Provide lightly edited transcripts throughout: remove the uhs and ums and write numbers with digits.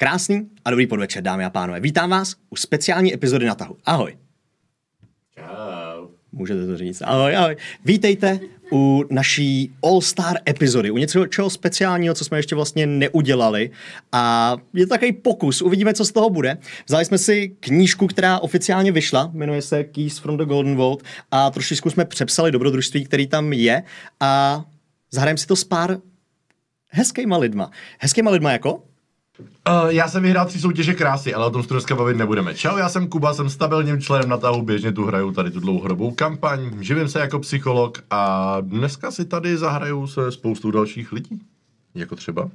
Krásný a dobrý podvečer, dámy a pánové. Vítám vás u speciální epizody Na tahu. Ahoj. Čau. Můžete to říct. Ahoj, ahoj. Vítejte u naší All-Star epizody, u něčeho speciálního, co jsme ještě vlastně neudělali. A je to takový pokus, uvidíme, co z toho bude. Vzali jsme si knížku, která oficiálně vyšla, jmenuje se Keys from the Golden Vault a trošičku jsme přepsali dobrodružství, který tam je a zahrajeme si to s pár hezkýma lidma. Hezkýma lidma jako? Já jsem vyhrál 3 soutěže krásy, ale o tom se dneska bavit nebudeme. Čau, já jsem Kuba, jsem stabilním členem Na tahu, běžně tu hraju tady tu dlouhodobou kampaň, živím se jako psycholog a dneska si tady zahraju se spoustou dalších lidí. Jako třeba?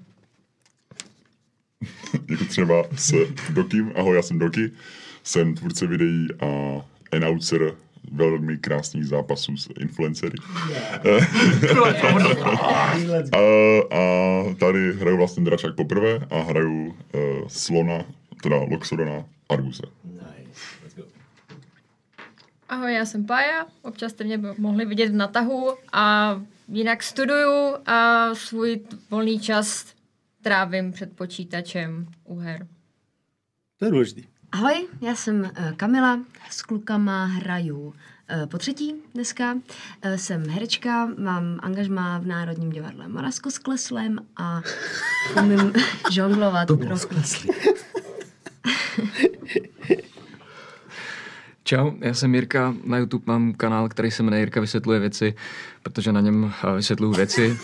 Jako třeba s Dokim. Ahoj, já jsem Doky, jsem tvůrce videí a announcer velmi krásných zápasů s influencery. A tady hraju vlastně dračák poprvé a hraju slona, teda Loxodona Arguse. Ahoj, já jsem Pája, občas jste mě mohli vidět Na tahu a jinak studuju a svůj volný čas trávím před počítačem u her. To je důležitý. Ahoj, já jsem Kamila, s klukama hraju po třetí dneska. Jsem herečka, mám angažmá v Národním divadle Moravsko s Kleslem a umím žonglovat trochu. Čau, já jsem Jirka, na YouTube mám kanál, který se jmenuje Jirka vysvětluje věci, protože na něm vysvětluju věci.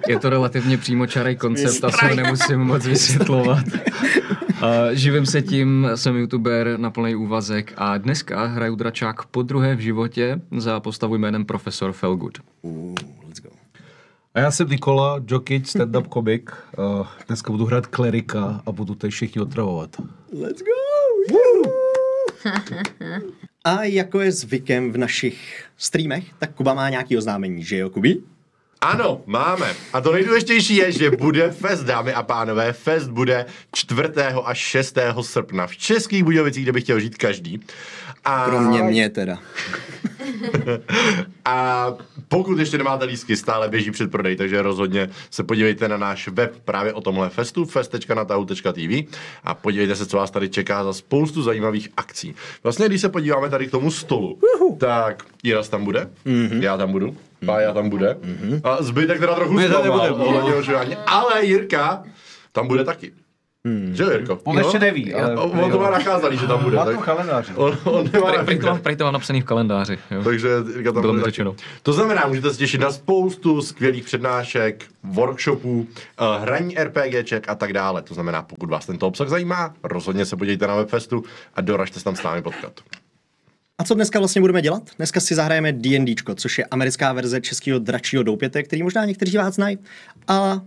Je to relativně přímočarý koncept, asi ho nemusím moc vysvětlovat. Živím se tím, jsem youtuber na plný úvazek a dneska hraju dračák podruhé v životě za postavu jménem Profesor Felgood. Let's go. A já jsem Nikola, jockey, stand-up komik. Dneska budu hrát klerika a budu tady všichni otravovat. Let's go! A jako je zvykem v našich streamech, tak Kuba má nějaký oznámení, že jo, Kubi? Ano, máme. A to nejdůležitější je, že bude fest, dámy a pánové. Fest bude 4. až 6. srpna v Českých Budějovicích, kde by chtěl žít každý. A... Kromě mě teda. A pokud ještě nemáte lístky, stále běží předprodej, takže rozhodně se podívejte na náš web právě o tomhle festu, fest.natahu.tv a podívejte se, co vás tady čeká za spoustu zajímavých akcí. Vlastně, když se podíváme tady k tomu stolu, tak Jiras tam bude, já tam budu, Pája tam bude, a zbytek teda trochu zklamal, ale Jirka tam bude taky. Že jo, Jirko? On ještě neví, ale... On to má nacházaný, že tam bude. Má to v kalendáři. On nemá Prej to mám napsaný v kalendáři. Jo. Takže Jirka tam Bylo mi bude. řečeno. To znamená, můžete se těšit na spoustu skvělých přednášek, workshopů, hraní RPGček a tak dále. To znamená, pokud vás tento obsah zajímá, rozhodně se podívejte na webfestu a doražte se tam s námi potkat. A co dneska vlastně budeme dělat? Dneska si zahrajeme D&Dčko, což je americká verze českého dračího doupěte, který možná někteří z vás znají. A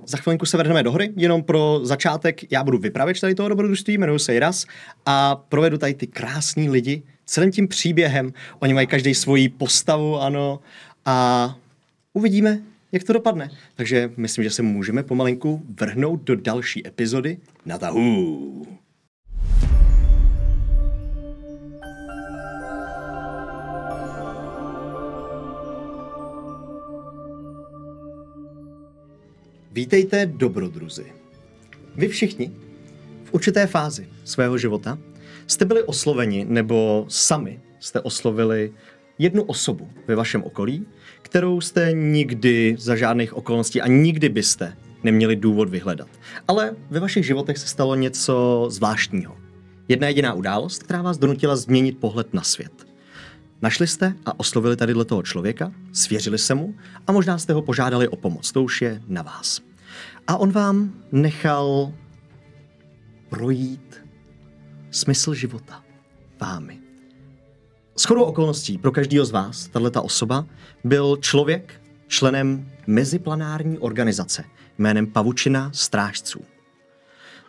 za chvilinku se vrhneme do hry, jenom pro začátek já budu vypravěč tady toho dobrodružství, jmenuji se Jiras a provedu tady ty krásný lidi celým tím příběhem. Oni mají každý svoji postavu, ano, a uvidíme, jak to dopadne. Takže myslím, že se můžeme pomalinku vrhnout do další epizody Na tahu. Vítejte, dobrodruzi. Vy všichni v určité fázi svého života jste byli osloveni nebo sami jste oslovili jednu osobu ve vašem okolí, kterou jste nikdy za žádných okolností a nikdy byste neměli důvod vyhledat. Ale ve vašich životech se stalo něco zvláštního. Jedna jediná událost, která vás donutila změnit pohled na svět. Našli jste a oslovili tady toho člověka, svěřili se mu a možná jste ho požádali o pomoc. To už je na vás. A on vám nechal projít smysl života vámi. Shodou okolností pro každého z vás tato osoba byl člověk členem meziplanární organizace jménem Pavučina strážců.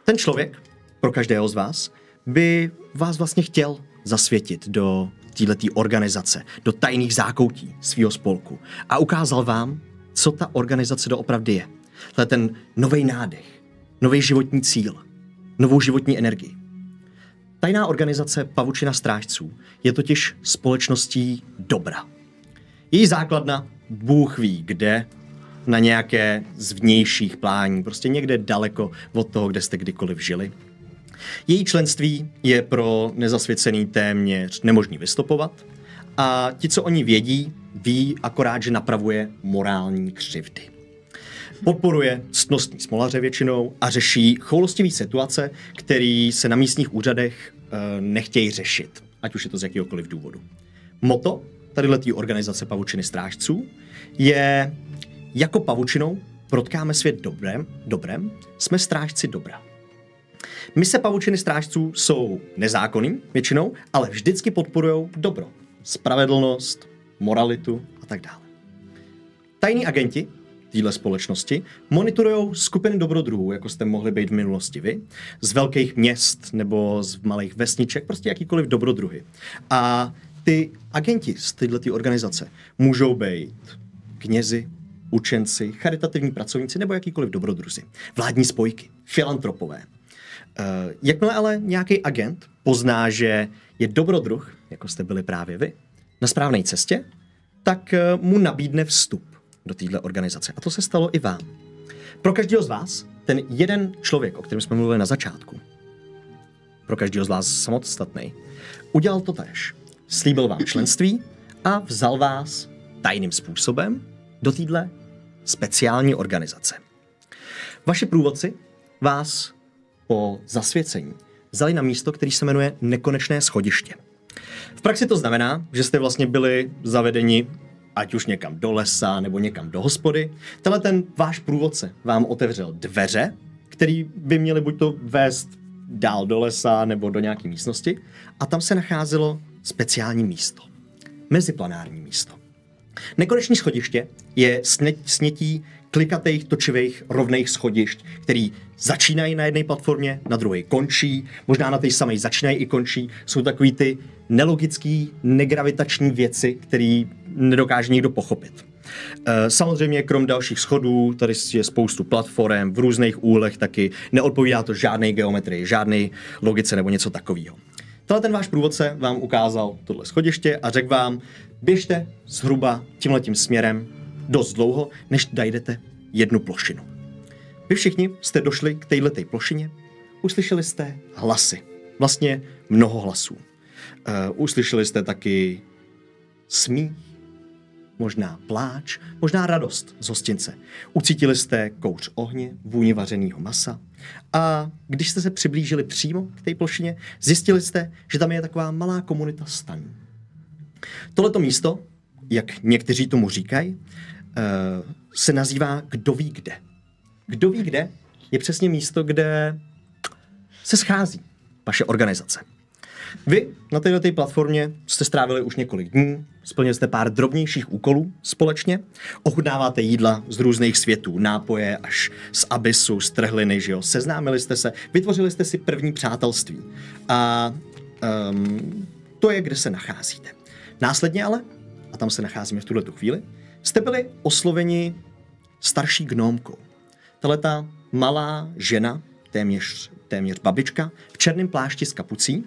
Ten člověk pro každého z vás by vás vlastně chtěl zasvětit do této organizace, do tajných zákoutí svého spolku a ukázal vám, co ta organizace doopravdy je. To je ten nový nádech, nový životní cíl, novou životní energii. Tajná organizace Pavučina strážců je totiž společností dobra. Její základna Bůh ví kde na nějaké z vnějších plání, prostě někde daleko od toho, kde jste kdykoliv žili. Její členství je pro nezasvěcený téměř nemožný vystopovat a ti, co o ní vědí, ví akorát, že napravuje morální křivdy. Podporuje ctnostní smolaře většinou a řeší choulostivý situace, které se na místních úřadech nechtějí řešit, ať už je to z jakýhokoliv důvodu. Motto tadyhletý organizace Pavučiny strážců je: jako pavučinou protkáme svět dobrem, jsme strážci dobra. Mise Pavučiny strážců jsou nezákonný většinou, ale vždycky podporujou dobro, spravedlnost, moralitu a tak dále. Tajní agenti téhle společnosti monitorují skupiny dobrodruhů, jako jste mohli být v minulosti vy, z velkých měst nebo z malých vesniček, prostě jakýkoliv dobrodruhy. A ty agenti z této organizace můžou být knězi, učenci, charitativní pracovníci nebo jakýkoliv dobrodruzi, vládní spojky, filantropové. Jakmile ale nějaký agent pozná, že je dobrodruh, jako jste byli právě vy, na správné cestě, tak mu nabídne vstup do téhle organizace. A to se stalo i vám. Pro každého z vás, ten jeden člověk, o kterém jsme mluvili na začátku, pro každého z vás samostatný, udělal to též. Slíbil vám členství a vzal vás tajným způsobem do téhle speciální organizace. Vaši průvodci vás po zasvěcení vzali na místo, který se jmenuje Nekonečné schodiště. V praxi to znamená, že jste vlastně byli zavedeni ať už někam do lesa nebo někam do hospody. Tenhle ten váš průvodce vám otevřel dveře, které by měly buď to vést dál do lesa nebo do nějaké místnosti, a tam se nacházelo speciální místo. Meziplanární místo. Nekonečné schodiště je snětí klikatých, točivých, rovných schodišť, který začínají na jedné platformě, na druhé končí, možná na té samé začínají i končí. Jsou takový ty nelogický, negravitační věci, které nedokáže nikdo pochopit. Samozřejmě krom dalších schodů, tady je spoustu platform v různých úhlech taky, neodpovídá to žádné geometrii, žádné logice nebo něco takového. Tenhle ten váš průvodce vám ukázal tohle schodiště a řekl vám, běžte zhruba tímhletím směrem dost dlouho, než najdete jednu plošinu. Vy všichni jste došli k téhletej plošině, uslyšeli jste hlasy, vlastně mnoho hlasů. Uslyšeli jste taky smích, možná pláč, možná radost z hostince. Ucítili jste kouř ohně, vůni vařeného masa a když jste se přiblížili přímo k té plošině, zjistili jste, že tam je taková malá komunita stanů. Tohleto místo, jak někteří tomu říkají, se nazývá Kdo ví kde. Kdo ví kde je přesně místo, kde se schází vaše organizace. Vy na této platformě jste strávili už několik dní, splnili jste pár drobnějších úkolů společně, ochutnáváte jídla z různých světů, nápoje až z abysu, z trhliny, že jo? Seznámili jste se, vytvořili jste si první přátelství a to je, kde se nacházíte. Následně ale, a tam se nacházíme v tuhletu chvíli, jste byli osloveni starší gnómkou. Tahleta malá žena, téměř babička, v černém plášti s kapucí,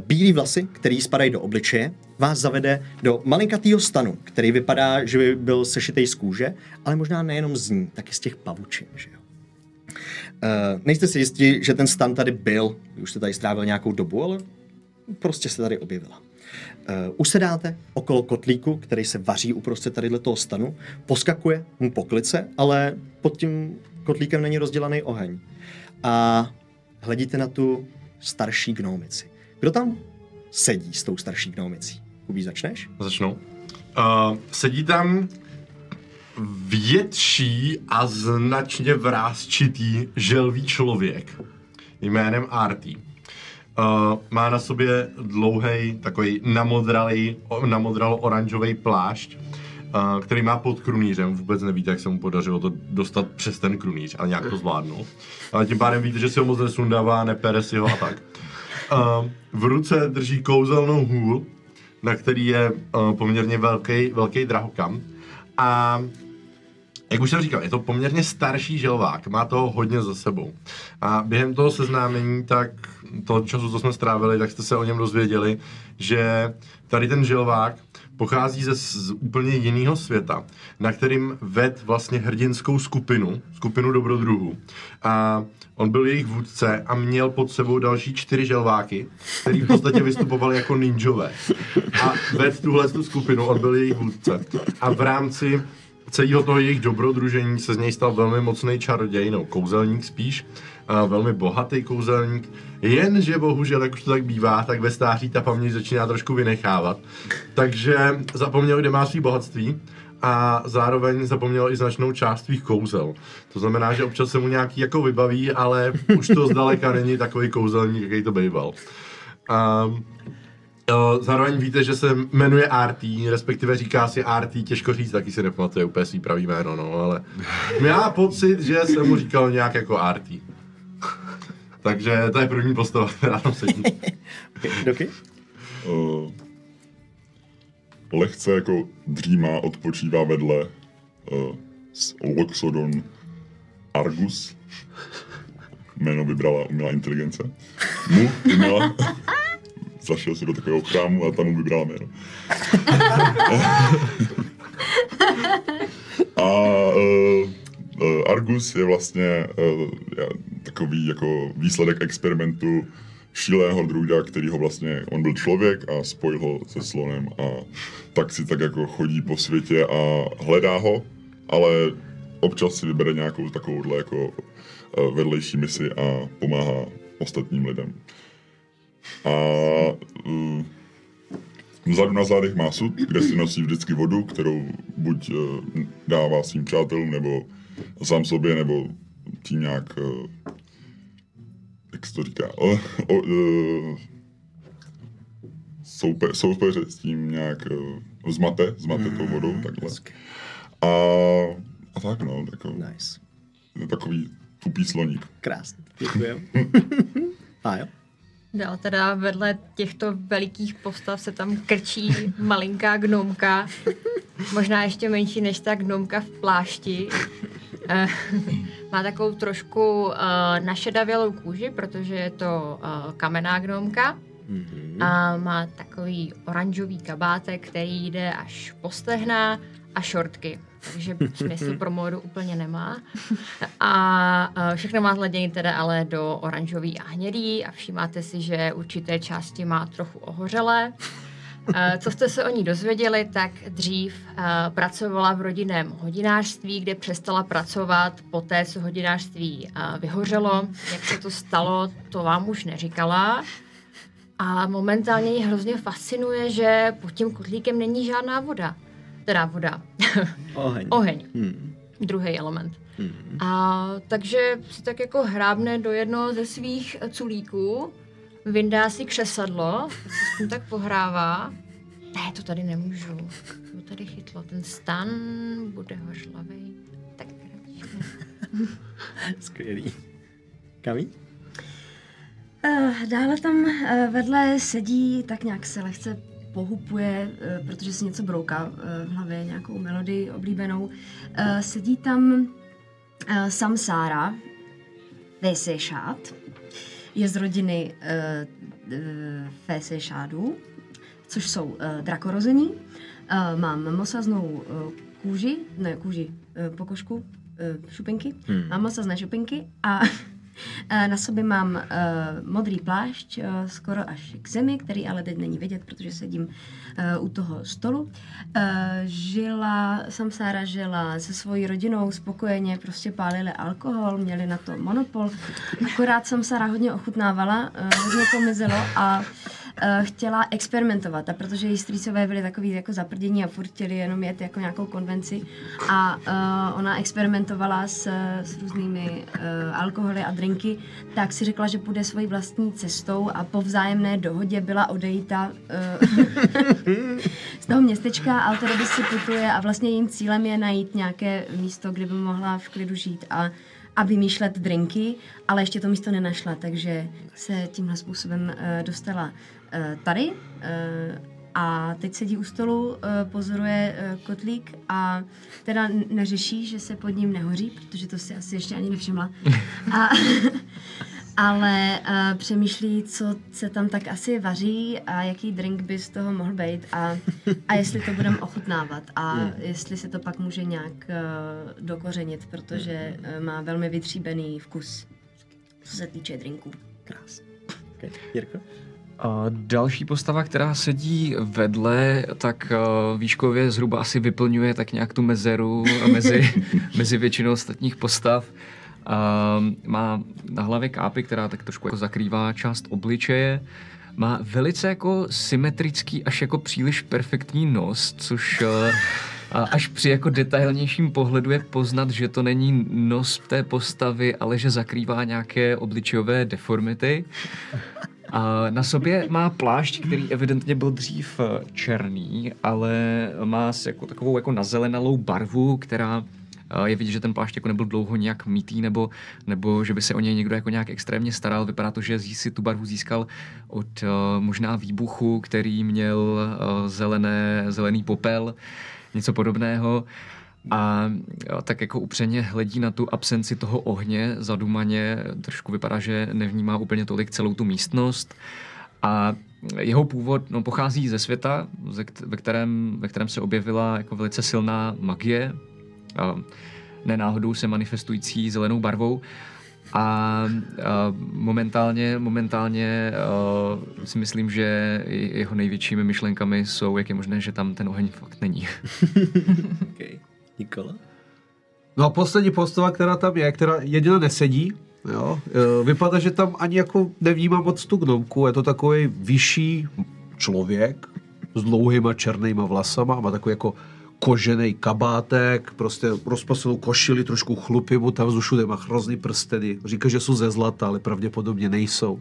bílý vlasy, který spadají do obličeje, vás zavede do malinkatýho stanu, který vypadá, že by byl sešitej z kůže, ale možná nejenom z ní, taky z těch pavučin, že jo. Nejste si jistí, že ten stan tady byl, už jste tady strávil nějakou dobu, ale prostě se tady objevila. Usedáte okolo kotlíku, který se vaří uprostřed tady toho stanu, poskakuje mu poklice, ale pod tím kotlíkem není rozdělaný oheň. A hledíte na tu starší gnómici. Kdo tam sedí s tou starší gnómicí? Kubí, začneš? Začnu. Sedí tam větší a značně vrásčitý želvý člověk jménem Arty. Má na sobě dlouhej, takový namodralo oranžový plášť, který má pod krunýřem. Vůbec nevíte, jak se mu podařilo to dostat přes ten krunýř, ale nějak to zvládnul. Ale tím pádem víte, že si ho moc nesundává, nepere si ho a tak. V ruce drží kouzelnou hůl, na který je poměrně velký drahokam. A jak už jsem říkal, je to poměrně starší želvák, má toho hodně za sebou. A během toho seznámení, tak toho času, co jsme strávili, tak jste se o něm dozvěděli, že tady ten želvák pochází z úplně jiného světa, na kterým ved vlastně hrdinskou skupinu dobrodruhů. A on byl jejich vůdce a měl pod sebou další 4 želváky, který v podstatě vystupovali jako ninjové. A ved tu skupinu, on byl jejich vůdce. A v rámci celého toho jejich dobrodružení se z něj stal velmi mocný čaroděj, no kouzelník spíš, velmi bohatý kouzelník, jenže bohužel, jak už to tak bývá, tak ve stáří ta paměť začíná trošku vynechávat. Takže zapomněl, kde má svý bohatství a zároveň zapomněl i značnou část svých kouzel. To znamená, že občas se mu nějaký jako vybaví, ale už to zdaleka není takový kouzelník, jaký to býval. Zároveň víte, že se jmenuje RT, respektive říká si RT, těžko říct, taky si nepamatuje úplně svý pravý jméno, no, ale má pocit, že jsem mu říkal nějak jako RT. Takže to je první postava, která tam sedí. Doky? Lehce jako dřímá, odpočívá vedle Loxodon Argus. Jméno vybrala umělá inteligence. Mu uměla. Zašel si do takového chrámu a tam mu vybrala jméno. Argus je vlastně takový jako výsledek experimentu šíleného druida, kterýho vlastně, on byl člověk a spojil ho se slonem a tak si tak jako chodí po světě a hledá ho, ale občas si vybere nějakou takovouhle jako vedlejší misi a pomáhá ostatním lidem. A vzadu na zádech má sud, kde si nosí vždycky vodu, kterou buď dává svým přátelům, nebo sám sobě, nebo tím nějak, jak se to říká, soupeře s tím nějak zmate tou vodou, takhle. A tak no, Nice. Takový tupý sloník. Krásný, děkujem. A jo. Dál teda vedle těchto velikých postav se tam krčí malinká gnomka, možná ještě menší než ta gnomka v plášti. Má takovou trošku našedavělou kůži, protože je to kamenná gnomka. A má takový oranžový kabátek, který jde až po stehna a šortky. Takže smysl pro módu úplně nemá. A všechno má zladění teda ale do oranžový a hnědý a všímáte si, že určité části má trochu ohořelé. Co jste se o ní dozvěděli, tak dřív pracovala v rodinném hodinářství, kde přestala pracovat poté, co hodinářství vyhořelo. Jak se to stalo, to vám už neříkala. A momentálně ji hrozně fascinuje, že pod tím kotlíkem není žádná voda. Teda voda. Oheň. Druhý element. A takže si tak jako hrábne do jednoho ze svých culíků, vyndá si křesadlo, s tím tak pohrává. Ne, to tady nemůžu. To tady chytlo. Ten stan bude hořlavej. Tak Skvělý. Kami? Dále tam vedle sedí, tak nějak se lehce pohupuje, protože si něco brouká v hlavě, nějakou melodii oblíbenou. Sedí tam Samsára Fesešát. Je z rodiny Fesešádů, což jsou drakorození. Mám mosaznou pokožku, šupinky. Mám mosazné šupinky a na sobě mám modrý plášť skoro až k zemi, který ale teď není vidět, protože sedím u toho stolu. Samsára žila se svojí rodinou spokojeně, prostě pálili alkohol, měli na to monopol. Akorát Samsára hodně ochutnávala, hodně to mizelo a chtěla experimentovat. A protože její strýcové byly takový jako zaprdění a furt chtěli jenom jet jako nějakou konvenci a ona experimentovala s různými alkoholy a drinky, tak si řekla, že půjde svojí vlastní cestou a po vzájemné dohodě byla odejita z toho městečka a od té doby si putuje a vlastně jejím cílem je najít nějaké místo, kde by mohla v klidu žít a vymýšlet drinky, ale ještě to místo nenašla, takže se tímhle způsobem dostala tady a teď sedí u stolu, pozoruje kotlík a teda ale přemýšlí, co se tam tak asi vaří a jaký drink by z toho mohl být a jestli to budeme ochutnávat a jestli se to pak může nějak dokořenit, protože má velmi vytříbený vkus, co se týče drinků. Krásně. Okay. Jirko? A další postava, která sedí vedle, tak výškově zhruba asi vyplňuje tak nějak tu mezeru mezi většinou ostatních postav. Má na hlavě kápi, která tak trošku jako zakrývá část obličeje. Má velice jako symetrický, až jako příliš perfektní nos, což až při jako detailnějším pohledu je poznat, že to není nos té postavy, ale že zakrývá nějaké obličejové deformity. A na sobě má plášť, který evidentně byl dřív černý, ale má jako takovou jako nazelenalou barvu, která je vidět, že ten plášť jako nebyl dlouho nějak mytý, nebo že by se o něj někdo jako nějak extrémně staral. Vypadá to, že si tu barvu získal od možná výbuchu, který měl zelený popel, něco podobného. A tak jako upřeně hledí na tu absenci toho ohně zadumaně, trošku vypadá, že nevnímá úplně tolik celou tu místnost. A jeho původ pochází ze světa, ve kterém se objevila jako velice silná magie, nenáhodou se manifestující zelenou barvou. A momentálně si myslím, že jeho největšími myšlenkami jsou, jak je možné, že tam ten oheň fakt není. Okay. Nikola? No a poslední postava, která tam je, která jediná nesedí, jo, vypadá, že tam ani jako nevnímá moc tu gnomku, je to takový vyšší člověk s dlouhýma černýma vlasama, má takový jako kožený kabátek, prostě rozpasilou košili, trošku chlupy mu tam všude, má hrozný prsteny. Říká, že jsou ze zlata, ale pravděpodobně nejsou.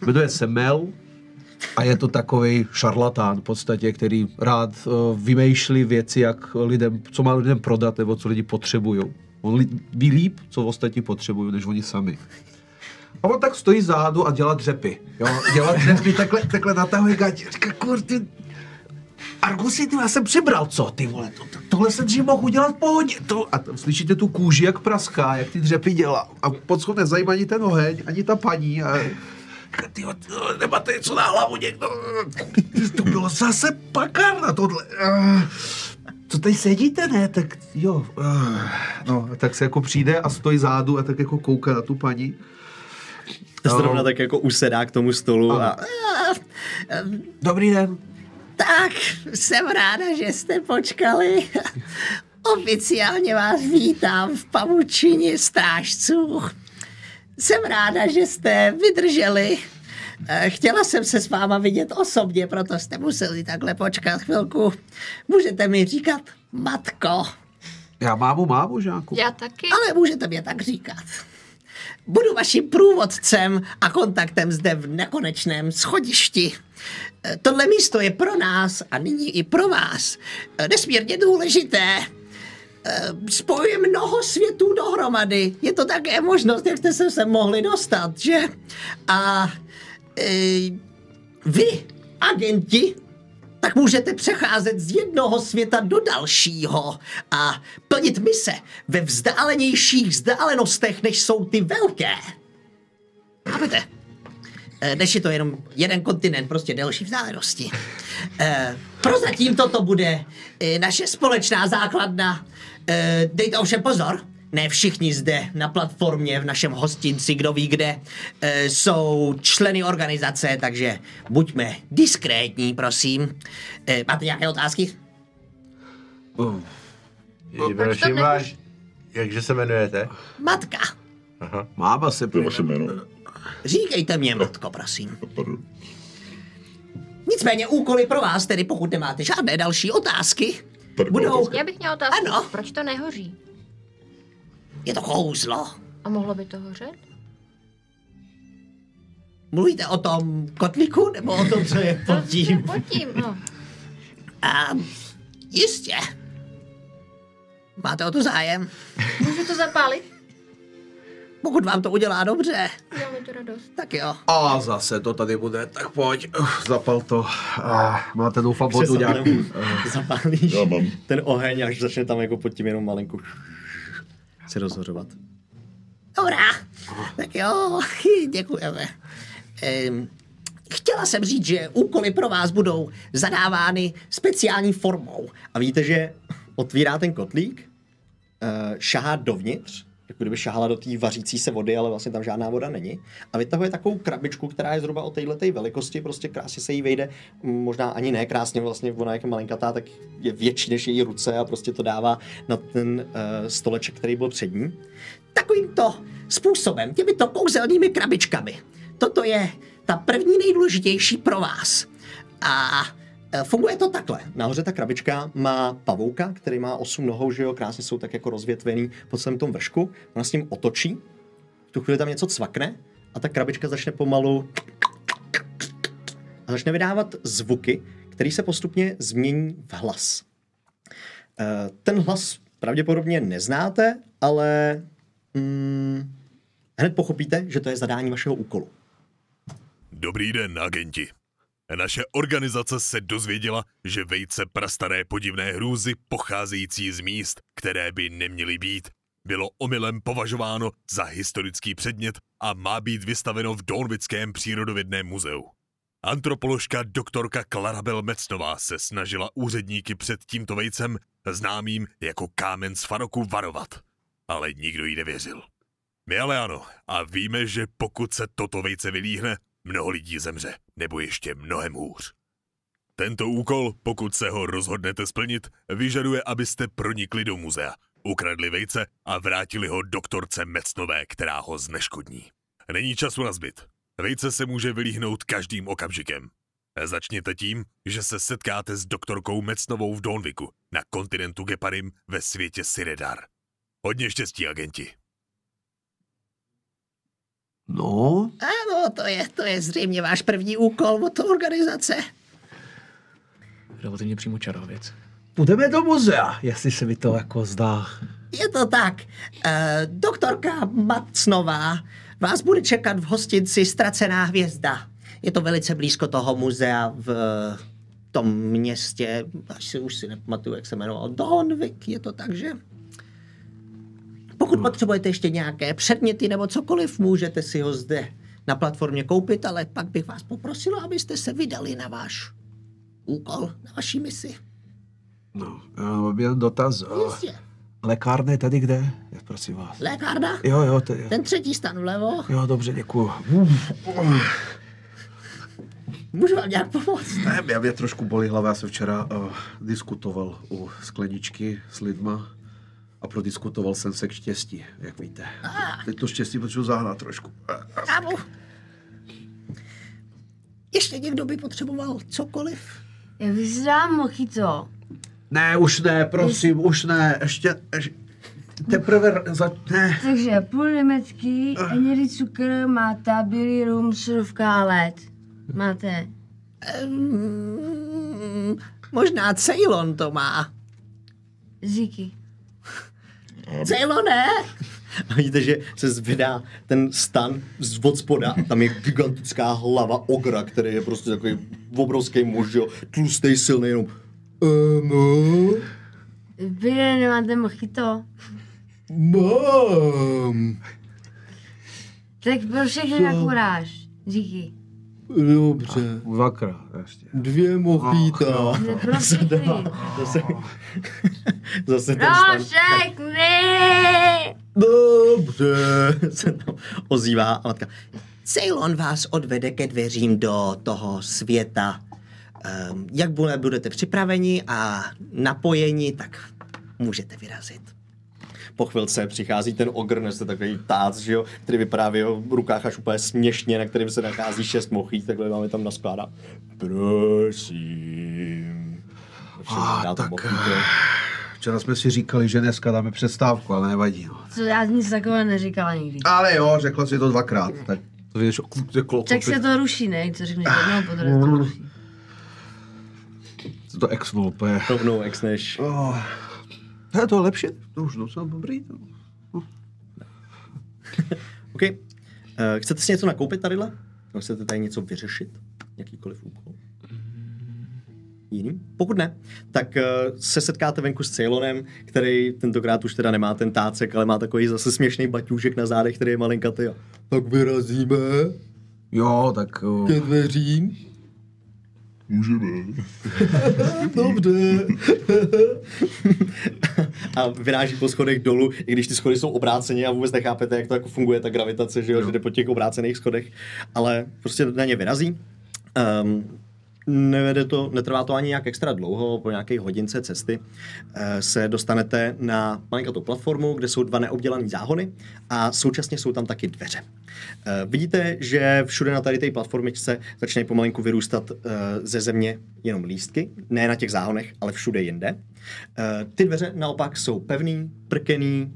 Jmenuje se Mel a je to takový šarlatán v podstatě, který rád vymýšlí věci, jak lidem, co má lidem prodat, nebo co lidi potřebují. On ví líp, co ostatní potřebují, než oni sami. A on tak stojí zádu a dělá dřepy. Jo? Dělá dřepy, takhle natahuje gatě. Říká, kurty, Argusi, ty, já jsem přibral, co ty vole, tohle jsem dřív mohl udělat v pohodě. A slyšíte tu kůži, jak praská, jak ty dřepy dělá. A podschod nezajímá ani ten oheň, ani ta paní. A ty nemáte něco na hlavu někdo. To bylo zase pakárna tohle. Co tady sedíte, ne? Tak jo. No, tak se jako přijde a stojí zádu a tak jako kouká na tu paní. Zrovna tak jako usedá k tomu stolu a... Dobrý den. Tak, jsem ráda, že jste počkali. Oficiálně vás vítám v pavučině strážců. Jsem ráda, že jste vydrželi. Chtěla jsem se s váma vidět osobně, proto jste museli takhle počkat chvilku. Můžete mi říkat matko. Já mámu, žáku. Já taky. Ale můžete mě tak říkat. Budu vaším průvodcem a kontaktem zde v nekonečném schodišti. Tohle místo je pro nás a nyní i pro vás nesmírně důležité. Spojuje mnoho světů dohromady. Je to také možnost, jak jste se sem mohli dostat, že? A vy, agenti, tak můžete přecházet z jednoho světa do dalšího a plnit mise ve vzdálenějších vzdálenostech, než jsou ty velké. Chápete? Než je to jenom jeden kontinent, prostě delší vzdálenosti. Prozatím toto bude naše společná základna. Dejte ovšem pozor, ne všichni zde na platformě v našem hostinci, kdo ví kde, jsou členy organizace, takže buďme diskrétní, prosím. Máte nějaké otázky? Jakže se jmenujete? Matka. Aha. Máma se To je vaše jméno. Říkejte mě, matko, prosím. Nicméně úkoly pro vás, tedy pokud nemáte žádné další otázky, budou... Já bych měla otázku, Ano. proč to nehoří? Je to kouzlo. A mohlo by to hořet? Mluvíte o tom kotlíku, nebo o tom, co je pod tím? Pod tím, no. Jistě. Máte o to zájem? Můžu to zapálit? Pokud vám to udělá dobře, Dělá mi to radost. tak jo. A zase to tady bude, tak pojď, zapal to. Máte doufám vodu nějakou. Zapálíš Já mám. ten oheň, až začne tam jako pod tím jenom malinko se rozhořovat. Dobrá, tak jo, děkujeme. Chtěla jsem říct, že úkoly pro vás budou zadávány speciální formou. A víte, že otvírá ten kotlík, šahá dovnitř, jako kdyby šahala do té vařící se vody, ale vlastně tam žádná voda není. A vytahuje takovou krabičku, která je zhruba o téhleté velikosti, prostě krásně se jí vejde, možná ani ne krásně, vlastně ona jak je malinkatá, tak je větší než její ruce a prostě to dává na ten stoleček, který byl před ní. Takovýmto způsobem, těmito kouzelnými krabičkami. Toto je ta první nejdůležitější pro vás. A funguje to takhle. Nahoře ta krabička má pavouka, který má 8 nohou, že jo, krásně jsou tak jako rozvětvený po celém tom vršku. Ona s ním otočí, v tu chvíli tam něco cvakne a ta krabička začne pomalu a začne vydávat zvuky, který se postupně změní v hlas. Ten hlas pravděpodobně neznáte, ale hned pochopíte, že to je zadání vašeho úkolu. Dobrý den, agenti. Naše organizace se dozvěděla, že vejce prastaré podivné hrůzy pocházející z míst, které by neměly být, bylo omylem považováno za historický předmět a má být vystaveno v Dornwickém přírodovědném muzeu. Antropoložka doktorka Clarabel Mecnová se snažila úředníky před tímto vejcem, známým jako kámen z Faroku, varovat, ale nikdo jí nevěřil. My ale ano a víme, že pokud se toto vejce vylíhne, mnoho lidí zemře, nebo ještě mnohem hůř. Tento úkol, pokud se ho rozhodnete splnit, vyžaduje, abyste pronikli do muzea, ukradli vejce a vrátili ho doktorce Mecnové, která ho zneškodní. Není času na zbyt. Vejce se může vylíhnout každým okamžikem. Začněte tím, že se setkáte s doktorkou Mecnovou v Dornwicku, na kontinentu Geparim ve světě Siredar. Hodně štěstí, agenti. No, Ano, to je zřejmě váš první úkol od organizace. Relativně přímo čará věc. půjdeme do muzea, jestli se mi to jako zdá. Je to tak. Doktorka Macnová vás bude čekat v hostinci Ztracená hvězda. Je to velice blízko toho muzea v tom městě, už si nepamatuju, jak se jmenoval, Dornwick, je to tak, že? Pokud potřebujete ještě nějaké předměty nebo cokoliv, můžete si ho zde na platformě koupit, ale pak bych vás poprosila, abyste se vydali na váš úkol, na vaší misi. No, byl dotaz. Jistě. Lékárna je tady kde? Prosím vás. Lékárna? Jo, to je. Ten třetí stan vlevo. Jo, dobře, děkuju. Můžu vám nějak pomoct? Ne, mě trošku bolí hlava, já jsem včera diskutoval u skleničky s lidma a prodiskutoval jsem se k štěstí, jak víte. Teď to štěstí potřebuji zahnat trošku. Kámo. Ještě někdo by potřeboval cokoliv? Já bych si dám mojito. Ne, už ne, prosím, už ne, ještě teprve ne. Takže půl německý, hnědý cukr, máte, bílý rum, surovka a led. Máte? Možná Ceylon to má. Díky. Ceylone? A vidíte, že se zvedá ten stan z odspoda a tam je gigantická hlava ogra, který je prostě takový obrovský muž, jo, tlustý, silný, jenom Vy nemáte mojito? Mám. Tak pro všechny na kuráž. Díky. Dobře. Dvakrát ještě. 2 mojita. Pro všechny. Zase ten Pro stan. všechny! Dobře. Se tam ozývá a matka. Ceylon vás odvede ke dveřím do toho světa. Jak budete připraveni a napojeni, tak můžete vyrazit. Po chvilce přichází ten ogr, nese takový tác, že jo, který vypadá v jeho rukách až úplně směšně, na kterém se nachází 6 mochít, takhle máme tam naskládá. Prosím. Tak včera jsme si říkali, že dneska dáme přestávku, ale nevadí. No. Co, já nic takového neříkala nikdy. Ale jo, řekla si to 2krát. Tak to víš, Tak se to ruší, ne? Co řekneš jednou, potom to ruší. to exnul úplně. Rovnou exneš. Je to lepší? To už docela dobrý. OK. Chcete si něco nakoupit tadyhle? Nebo chcete tady něco vyřešit? Jakýkoliv úkol? jiný? Pokud ne, tak se setkáte venku s Ceylonem, který tentokrát už teda nemá ten tácek, ale má takový zase směšný baťůžek na zádech, který je malinkatý. Tak vyrazíme Jo, tak... ke dveřím. Můžeme. Dobře. A vyráží po schodech dolů, i když ty schody jsou obráceně a vůbec nechápete, jak to jako funguje ta gravitace, že jde po těch obrácených schodech, ale prostě na ně vyrazí. Netrvá to ani nějak extra dlouho, po nějaké hodince cesty se dostanete na malinkatou platformu, kde jsou 2 neobdělané záhony a současně jsou tam taky dveře. Vidíte, že všude na tady té platformičce začínají pomalinku vyrůstat ze země jenom lístky, ne na těch záhonech, ale všude jinde. Ty dveře naopak jsou pevný, prkený,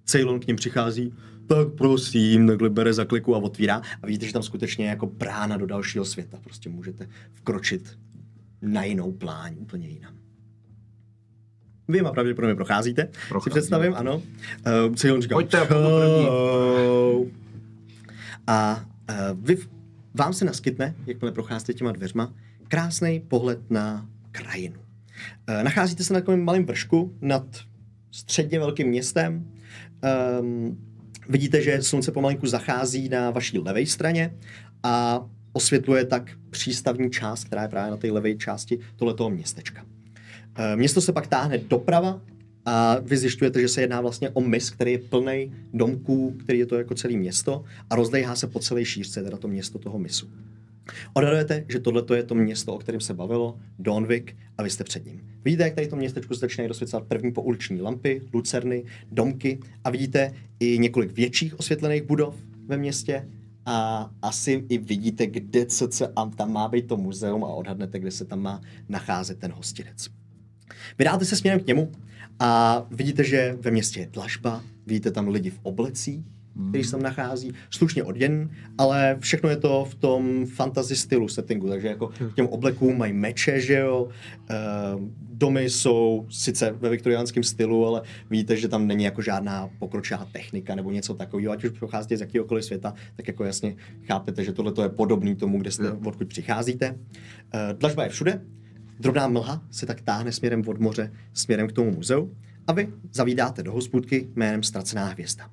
Ceylon k ním přichází, tak prosím, takhle bere za kliku a otvírá a vidíte, že tam skutečně je jako brána do dalšího světa. Prostě můžete vkročit na jinou pláň, úplně jinam. Vy ma pravděpodobně procházíte, si představím, ano. Ceylon říká, pojďte, a vám se naskytne, jakmile procházíte těma dveřma, krásný pohled na krajinu. Nacházíte se na takovém malém vršku nad středně velkým městem. Vidíte, že slunce pomalinku zachází na vaší levé straně a osvětluje tak přístavní část, která je právě na té levé části tohletoho městečka. Město se pak táhne doprava a vy zjišťujete, že se jedná vlastně o mys, který je plný domků, který je to jako celé město a rozdejhá se po celé šířce, teda to město toho mysu. Odhadujete, že tohleto je to město, o kterém se bavilo, Dawnwick, a vy jste před ním. Vidíte, jak tady to městečku začínají rozsvěcovat první pouliční lampy, lucerny, domky a vidíte i několik větších osvětlených budov ve městě a asi i vidíte, kde tam má být to muzeum a odhadnete, kde se tam má nacházet ten hostinec. Vydáte se směrem k němu a vidíte, že ve městě je dlažba, vidíte tam lidi v oblecích, který se tam nachází, slušně oděn, ale všechno je to v tom fantasy stylu settingu, takže jako k těm oblekům mají meče, že jo, domy jsou sice ve viktoriánském stylu, ale vidíte, že tam není jako žádná pokročilá technika nebo něco takového, ať už procházíte z jakýhokoliv světa, tak jako jasně chápete, že tohle je podobný tomu, kde jste, odkud přicházíte. Dlažba je všude, drobná mlha se tak táhne směrem od moře, směrem k tomu muzeu a vy zavídáte do hospůdky jménem Ztracená hvězda.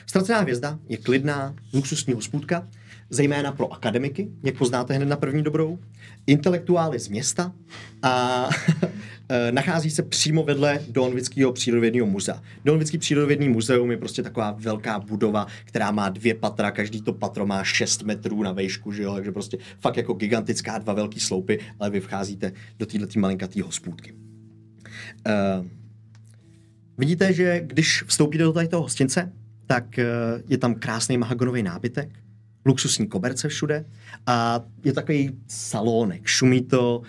Ztracená hvězda je klidná, luxusní hospůdka, zejména pro akademiky, jak poznáte hned na první dobrou, intelektuály z města a nachází se přímo vedle Dawnwického přírodovědného muzea. Dawnwický přírodovědný muzeum je prostě taková velká budova, která má 2 patra, každý to patro má 6 metrů na vejšku, že jo, takže prostě fakt jako gigantická 2 velký sloupy, ale vy vcházíte do této malinkatý hospůdky. Vidíte, že když vstoupíte do toho hostince, tak je tam krásný mahagonový nábytek, luxusní koberce všude a je takový salónek. Šumí to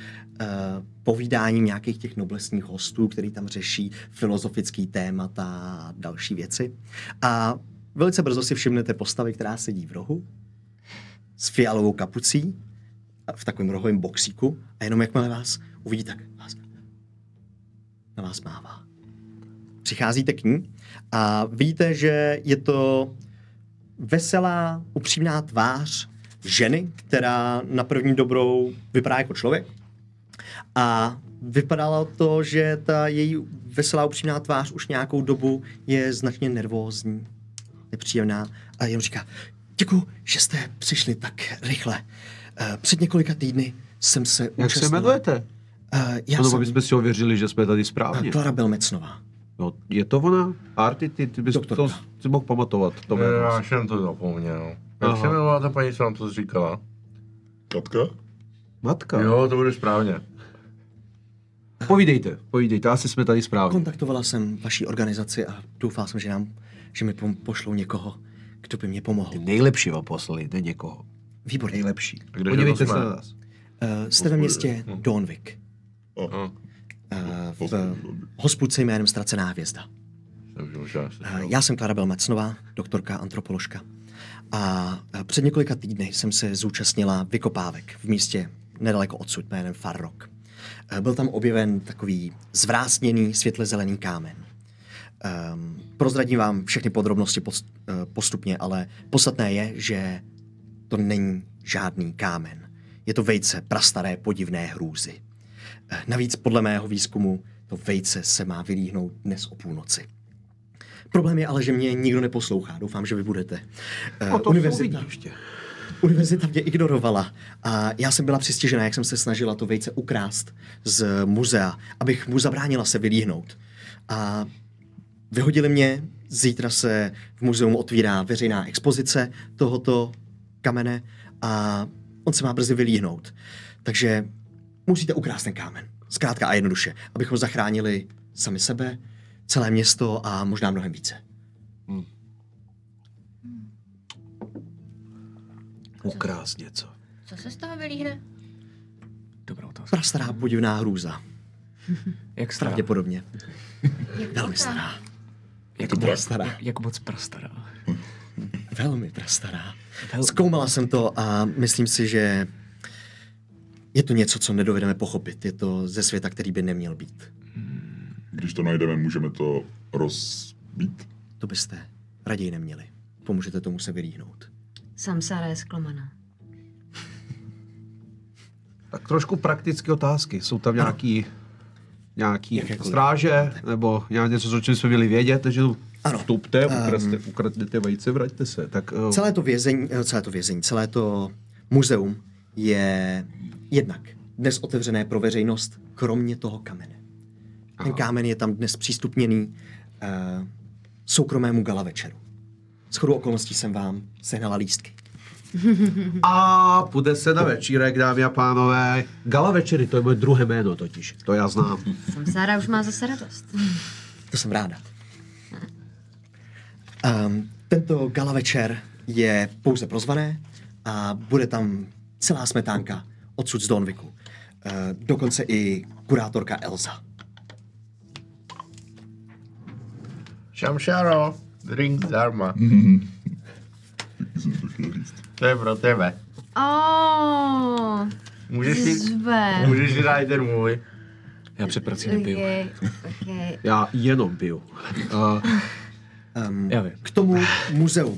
povídáním nějakých těch noblesních hostů, který tam řeší filozofický témata a další věci. A velice brzo si všimnete postavy, která sedí v rohu s fialovou kapucí v takovém rohovém boxíku a jenom jakmile vás uvidí, tak na vás mává. Přicházíte k ní a vidíte, že je to veselá, upřímná tvář ženy, která na první dobrou vypadá jako člověk. A vypadalo to, že ta její veselá, upřímná tvář už nějakou dobu je značně nervózní, nepříjemná. A jenom říká, děkuju, že jste přišli tak rychle. Před několika týdny jsem se Jak se jmenujete? No, bychom si ověřili, že jsme tady správně. Klara Belmecnová. No, je to ona? Arty, ty bys to si mohl pamatovat. To já jsem to zapomněl. Jak se jmenovala ta paní, co nám to říkala? Katka? Matka? Jo, to bude správně. Povídejte, asi jsme tady správně. Kontaktovala jsem vaší organizaci a doufal jsem, že mi pošlou někoho, kdo by mě pomohl. Ty nejlepší vám poslali, ne někoho. Výborně. Nejlepší. Podívejte se na nás. Jste ve městě Dawnwick. V hospůdce jménem Ztracená hvězda. Já jsem Klara Belmecnová, doktorka, antropoložka. A před několika týdny jsem se zúčastnila vykopávek v místě nedaleko odsud jménem Far Rock. Byl tam objeven takový zvrásněný světle zelený kámen. Prozradím vám všechny podrobnosti postupně, ale podstatné je, že to není žádný kámen. Je to vejce prastaré podivné hrůzy. Navíc podle mého výzkumu to vejce se má vylíhnout dnes o půlnoci. Problém je ale, že mě nikdo neposlouchá. Doufám, že vy budete. Univerzita mě ignorovala a já jsem byla přistižená, jak jsem se snažila to vejce ukrást z muzea, abych mu zabránila se vylíhnout. A vyhodili mě, zítra se v muzeu otvírá veřejná expozice tohoto kamene a on se má brzy vylíhnout. Takže musíte ukrást ten kámen. Zkrátka a jednoduše, abychom zachránili sami sebe, celé město a možná mnohem více. Ukrást něco. Co se z toho vylíhne? Dobrá otázka. Prastará podivná hrůza. Jak stará? Pravděpodobně. Velmi stará. Jak moc prastará? Velmi prastará. Zkoumala jsem to a myslím si, že je to něco, co nedovedeme pochopit. Je to ze světa, který by neměl být. Když to najdeme, můžeme to rozbít? To byste raději neměli. Pomůžete tomu se vylíhnout. Samsára je zklamaná. Tak trošku praktické otázky. Jsou tam nějaký stráže, nebo něco, o čem jsme měli vědět, takže vstupte, ukradnete vejce, vraťte se. Tak, celé to muzeum je jednak dnes otevřené pro veřejnost, kromě toho kamene. Ten kámen je tam dnes přístupněný soukromému gala večeru. Shodou okolností jsem vám sehnala lístky. A půjde se na večírek, dámy a pánové. Gala večery, to je moje druhé jméno totiž. To já znám. Samsára už má zase radost. To jsem ráda. Tento gala večer je pouze pro zvané a bude tam celá smetánka odsud z Donviku. Dokonce i kurátorka Elza. Šamšaro, drink zdarma. To je pro tebe. Můžeš si dát ten můj. Já před prací nepiju. Okay. Já jenom piju. Já vím. K tomu muzeu,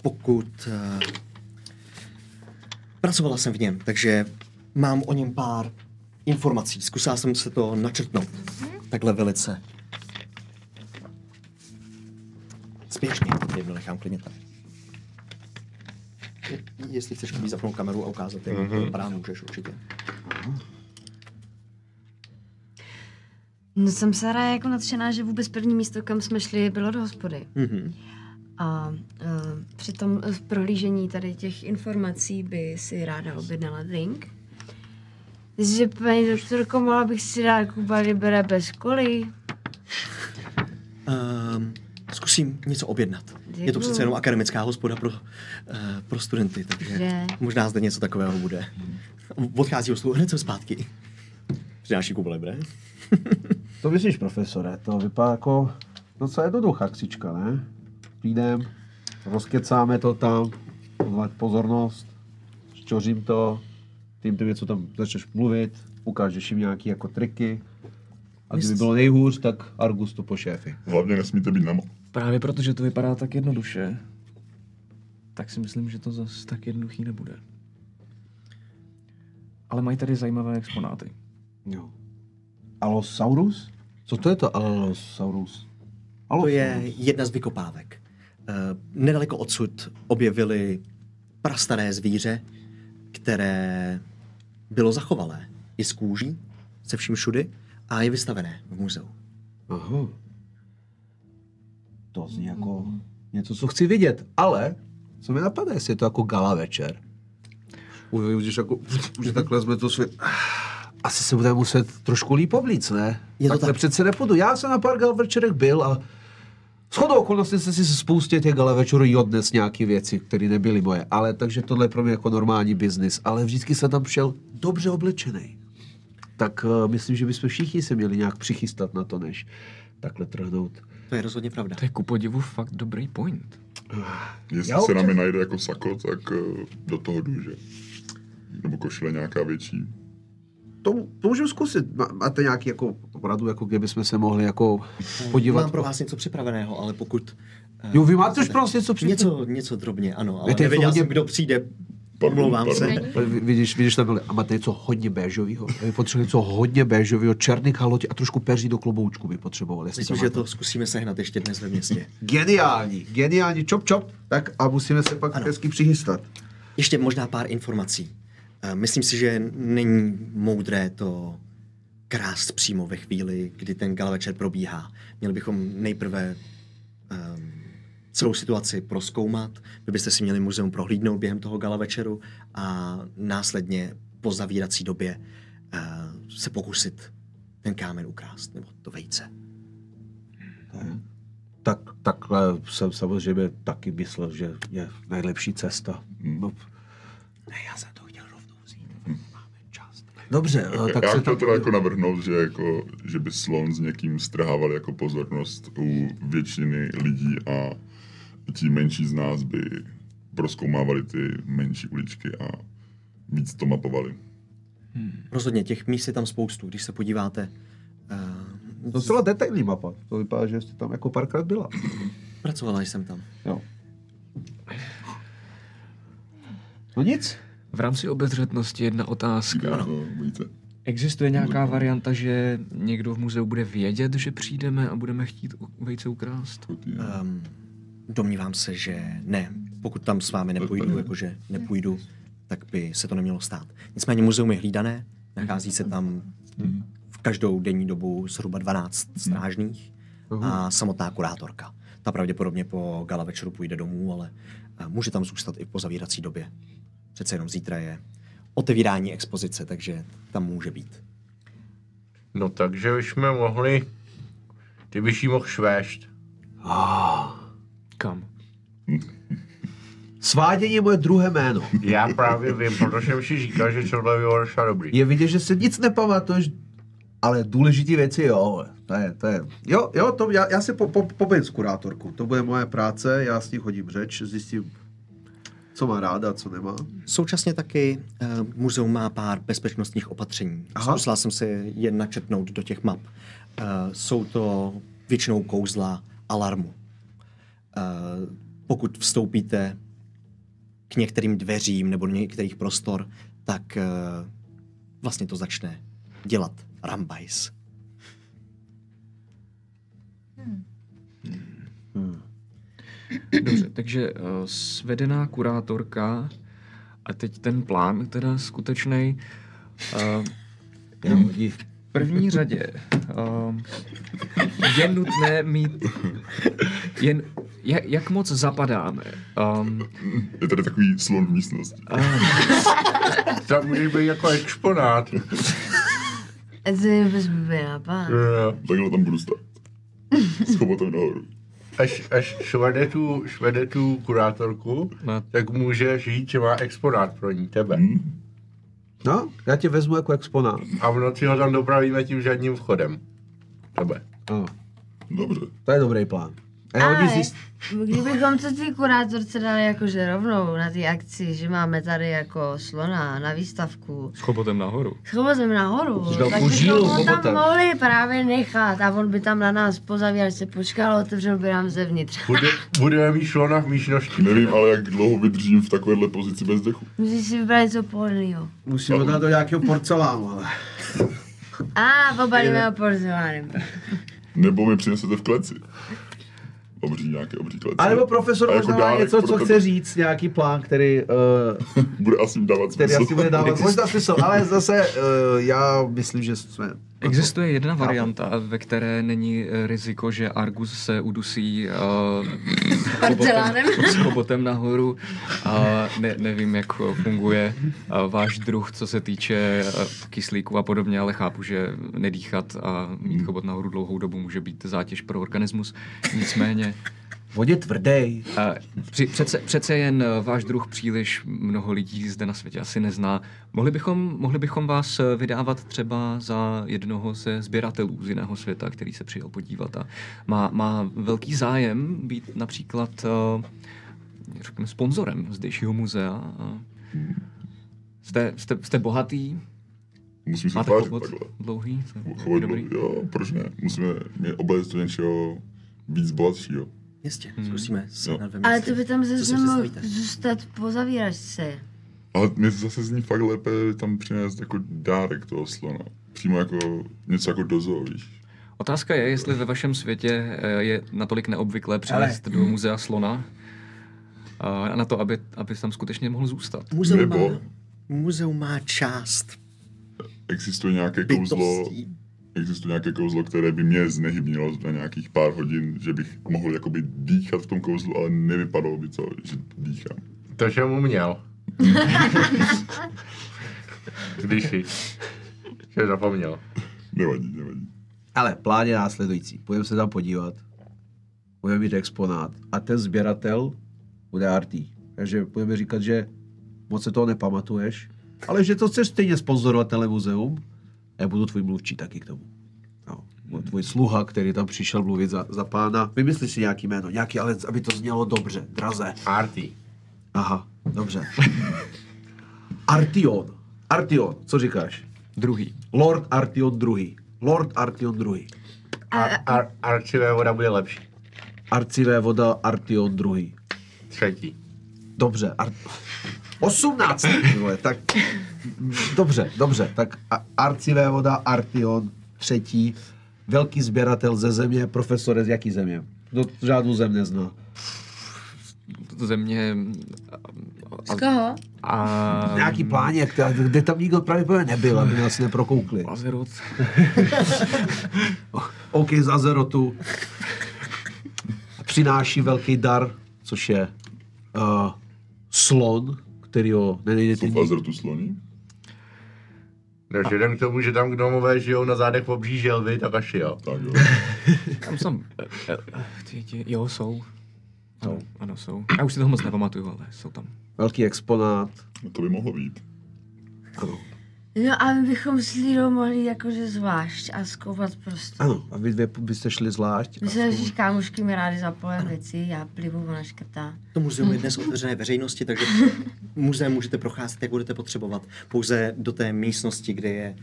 pokud pracovala jsem v něm, takže mám o něm pár informací. Zkusila jsem se to načrtnout. Takhle velice. Spěšně, jedno nechám klidně tady. Jestli chceš zapnout kameru a ukázat, jak to vypadá, můžeš určitě. No Samsára je jako nadšená, že vůbec první místo, kam jsme šli, bylo do hospody. A při tom prohlížení tady těch informací by si ráda objednala drink. Takže paní doktorko, mohla bych si dát Cuba Libre bez koly? Zkusím něco objednat. Je to přece jenom akademická hospoda pro studenty, takže možná zde něco takového bude. Odchází hostů, hned jsem zpátky. Přináší Cuba Libre. To myslíš, profesore, to vypadá jako docela jednoduchá křička, ne? Přijdem, rozkecáme to tam, odvát pozornost, šťořím to, ty něco tam začneš mluvit, ukážeš jim nějaký jako triky. A kdyby bylo nejhůř, tak Argus to po šéfy. Hlavně nesmíte být namo. Právě protože to vypadá tak jednoduše, tak si myslím, že to zase tak jednoduchý nebude. Ale mají tady zajímavé exponáty. Jo. Allosaurus? Co to je to Allosaurus? To je jedna z vykopávek. Nedaleko odsud objevili prastaré zvíře, které bylo zachovalé. Je z kůží, se vším všudy a je vystavené v muzeu. Aha. To zní jako něco, co chci vidět, ale co mi napadá, jestli je to jako gala večer. Už takhle jsme to svět... Asi se budeme muset trošku líp oblíct, ne? Takhle přece nepůjdu. Já jsem na pár gala večerech byl a shodou okolností jsem si spoustě těch gala večerů i odnes nějaké věci, které nebyly moje. Ale takže tohle je pro mě jako normální biznis. Ale vždycky jsem tam šel dobře oblečený. Tak myslím, že bychom všichni se měli nějak přichystat na to, než takhle trhnout. To je rozhodně pravda. To je ku podivu fakt dobrý point. Jestli se na mě najde jako sako, tak do toho jdu, že? Nebo košile nějaká větší. To můžeme zkusit. Máte nějaký jako radu, jako kdyby jsme se mohli jako podívat? Mám pro vás něco připraveného, ale pokud... Jo, vy máte už prostě něco připraveného? Něco drobně, ano. Ale nevěděl jsem, kdo přijde Omlouvám se. Vidíš, tam byli, a máte něco hodně béžovýho. My potřebujeme něco hodně béžovýho, černý kalhoty a trošku peří do kloboučku by potřebovali. Myslím, že to zkusíme sehnat ještě dnes ve městě. Geniální, čop. Tak a musíme se pak hezky přichystat. Ještě možná pár informací. Myslím si, že není moudré to krást přímo ve chvíli, kdy ten gala večer probíhá. Měli bychom nejprve celou situaci prozkoumat. Vy byste si měli muzeum prohlídnout během toho gala večeru a následně po zavírací době se pokusit ten kámen ukrást, nebo to vejce. Takhle jsem samozřejmě taky myslel, že je nejlepší cesta. No. Ne, já jsem to chtěl rovnou vzít. Máme čas. Dobře, tak já se chtěl to... teda jako navrhnout, že by slon s někým strhával jako pozornost u většiny lidí a ti menší z nás by prozkoumávali ty menší uličky a víc to mapovali. Rozhodně, těch míst je tam spoustu. Když se podíváte... Docela detailní mapa. To vypadá, že jste tam jako párkrát byla. Pracovala jsem tam. Jo. No nic. V rámci obezřetnosti jedna otázka. Ano. Existuje nějaká varianta, že někdo v muzeu bude vědět, že přijdeme a budeme chtít vejce ukrást? Domnívám se, že ne. Pokud tam s vámi nepůjdu, tak by se to nemělo stát. Nicméně muzeum je hlídané, nachází se tam v každou denní dobu zhruba 12 strážných a samotná kurátorka. Ta pravděpodobně po gala večeru půjde domů, ale může tam zůstat i po zavírací době. Přece jenom zítra je otevírání expozice, takže tam může být. No takže bychom mohli... Ty byš jí mohl švéšt. Kam? Svádění je moje druhé jméno. Já právě vím, protože mi si říkal, že tohle bylo docela dobrý. Je vidět, že se nic nepamatuješ, ale důležitý věci, jo. To je. Jo, to, já si pobejím s kurátorkou. To bude moje práce, já s ní hodím řeč, zjistím, co má ráda a co nemá. Současně taky muzeum má pár bezpečnostních opatření. Zkusila jsem si je načetnout do těch map. Jsou to většinou kouzla alarmu. Pokud vstoupíte k některým dveřím nebo do některých prostor, tak vlastně to začne dělat rambajs. Dobře, takže svedená kurátorka a teď ten plán, teda skutečnej. V první řadě je nutné mít jak moc zapadáme. Je tady takový slon v místnosti. Tam může být jako exponát. Takhle tam budu stát. S chobotem nahoru. Až švede tu kurátorku, tak můžeš jít, že má exponát pro ní, tebe. No, já tě vezmu jako exponát. A v noci ho tam dopravíme tím žádným vchodem. Tebe. Dobře. To je dobrý plán. Ale kdybychom to ty kurátorce dali jakože rovnou na ty akci, že máme tady jako slona na výstavku. S chobotem nahoru. Tak bychom ho tam mohli právě nechat a on by tam na nás pozavíral, se počkal, otevřel by nám zevnitř. Budeme mít slona v místnosti. Nevím, ale jak dlouho vydržím v takovéhle pozici bez dechu. Musíš si vybrat něco pohodlného. Musíme dát do nějakého porcelánu, ale... Pobalíme ho porcelánem. Nebo mi přinesete v kleci. Nějaké obří kleci. A nebo profesor možná má něco, co chce říct, nějaký plán, který... bude asi dávat smysl. Který asi bude dávat možná smysl, ale zase já myslím, že jsme... Existuje jedna varianta, ve které není riziko, že Argus se udusí s chobotem nahoru. Nevím, jak funguje váš druh, co se týče kyslíku a podobně, ale chápu, že nedýchat a mít chobot nahoru dlouhou dobu může být zátěž pro organismus. Nicméně vodě tvrdej. Přece jen váš druh příliš mnoho lidí zde na světě asi nezná. Mohli bychom vás vydávat třeba za jednoho ze sběratelů z jiného světa, který se přijel podívat a má velký zájem být například řekněme, sponzorem zdejšího muzea. Jste bohatý? Musím se máte tvářit chobot takhle. Dlouhý? Dobrý. Jo, proč ne? Musíme mě oblézt do něčeho víc bohatšího. Jistě, zkusíme se na Ale to by tam zase mohl zůstat po zavíračce. Ale mě zase zní fakt lépe tam přinést jako dárek toho slona. Přímo jako něco jako do zoo, víš. Otázka je, jestli ve vašem světě je natolik neobvyklé přinést do muzea slona a na to, aby tam skutečně mohl zůstat. Muzeum má část Existuje nějaké kouzlo, které by mě znehybnilo na nějakých pár hodin, že bych mohl jakoby dýchat v tom kouzlu, ale nevypadalo by to, že dýchám. To, že mu měl. Když jsi. Že zapomněl. Nevadí. Ale plán je následující. Půjdeme se tam podívat. Budeme mít exponát. A ten sběratel bude Artý. Takže budeme říkat, že moc se toho nepamatuješ, ale že to chceš stejně sponzorovat muzeum. A já budu tvůj mluvčí taky k tomu. No, tvůj sluha, který tam přišel mluvit za pána. Vymysli si nějaký jméno. Nějaký, ale aby to znělo dobře, draze. Artý. Aha, dobře. Artion, co říkáš? Druhý. Lord Artion druhý. Lord Artion druhý. Archivé voda bude lepší. Arcivé voda Artion druhý. Třetí. Dobře. 18. Tak dobře. Tak Arcivé voda Artion třetí. Velký sběratel ze země. Profesore z jaký země? Kdo žádnou zem nezná. Země... Z koho? Nějaký pláně, kde tam nikdo právě nebyl, aby nás neprokoukli. Azerot. OK, z Azerotu. Přináší velký dar, což je slon, kterýho nenejde Jsou v Azerotu sloní? Vzhledem k tomu, že tam gnomové žijou na zádech pobří želvy, tak až jo. Tak jo. Tam jsem... Jo, jsou. Ano, jsou. Já už si toho moc nepamatuju, ale jsou tam. Velký exponát. No to by mohlo být. Ano. No a my bychom s Lírou mohli jakože zvlášť a zkoumat prostě. Ano, a vy dvě byste šli zvlášť. My se naši kámošky mi rádi zapojeme věci, já plivu, ona škrtá. To muzeum je dnes otevřené veřejnosti, takže muzeum můžete procházet, jak budete potřebovat. Pouze do té místnosti, kde je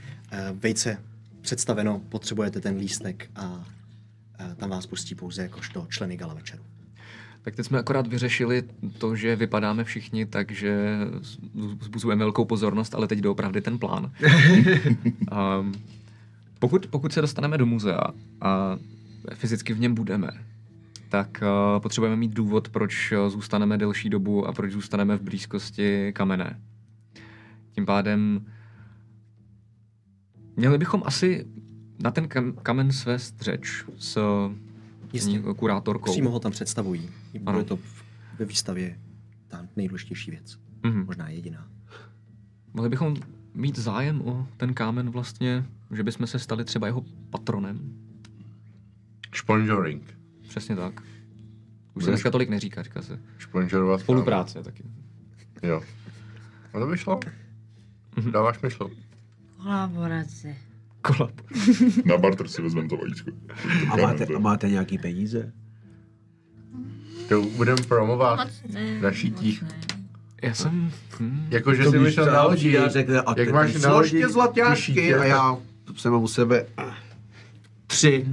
vejce představeno, potřebujete ten lístek a tam vás pustí pouze jakožto členy gala večeru. Tak teď jsme akorát vyřešili to, že vypadáme všichni, takže vzbuzujeme velkou pozornost, ale teď doopravdy ten plán. Pokud se dostaneme do muzea a fyzicky v něm budeme, tak potřebujeme mít důvod, proč zůstaneme delší dobu a proč zůstaneme v blízkosti kamene. Tím pádem měli bychom asi na ten kamen svést řeč s kurátorkou. Přímo ho tam představují. Bude to ve výstavě ta nejdůležitější věc. Možná jediná. Mohli bychom mít zájem o ten kámen vlastně, že bychom se stali třeba jeho patronem. Sponsoring. Přesně tak. Už se dneska tolik neříká, říká se. Sponsorovat. Spolupráce taky. Jo. A to by šlo. Dáváš smysl. Kolaborace. Na barter si vezmeme to vajíčko. A máte nějaký peníze? To budeme promovat na šítích. Já jsem... Jakože si myšel na lodi. Jak máš na lodi zlaťáčky a já jsem mám u sebe 3.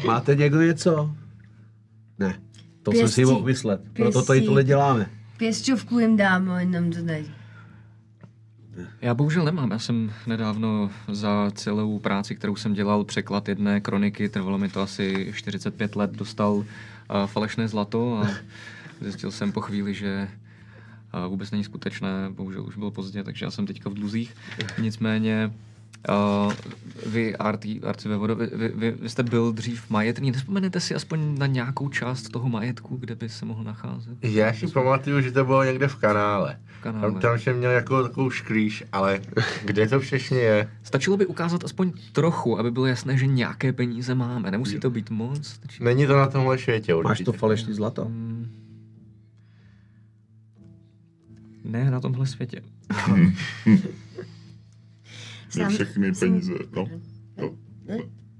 Máte někdo něco? Ne. To jsem si mohl myslet. Proto tady tohle děláme. Pěsťovku jim dám, jenom to dají. Já bohužel nemám. Já jsem nedávno za celou práci, kterou jsem dělal, překlad jedné kroniky, trvalo mi to asi 45 let, dostal falešné zlato a zjistil jsem po chvíli, že vůbec není skutečné, bohužel už bylo pozdě, takže já jsem teďka v dluzích. Nicméně vy, Arcivévodo, vy jste byl dřív majetný, nespomenete si aspoň na nějakou část toho majetku, kde by se mohl nacházet? Já si pamatuju, že to bylo někde v kanále. Tam jsem měl jako takovou škrýš, ale kde to přesně je? Stačilo by ukázat aspoň trochu, aby bylo jasné, že nějaké peníze máme. Nemusí to být moc. Stačí... Není to na tomhle světě určitě. Máš to falešný zlato? Ne, na tomhle světě. Ne všechny peníze,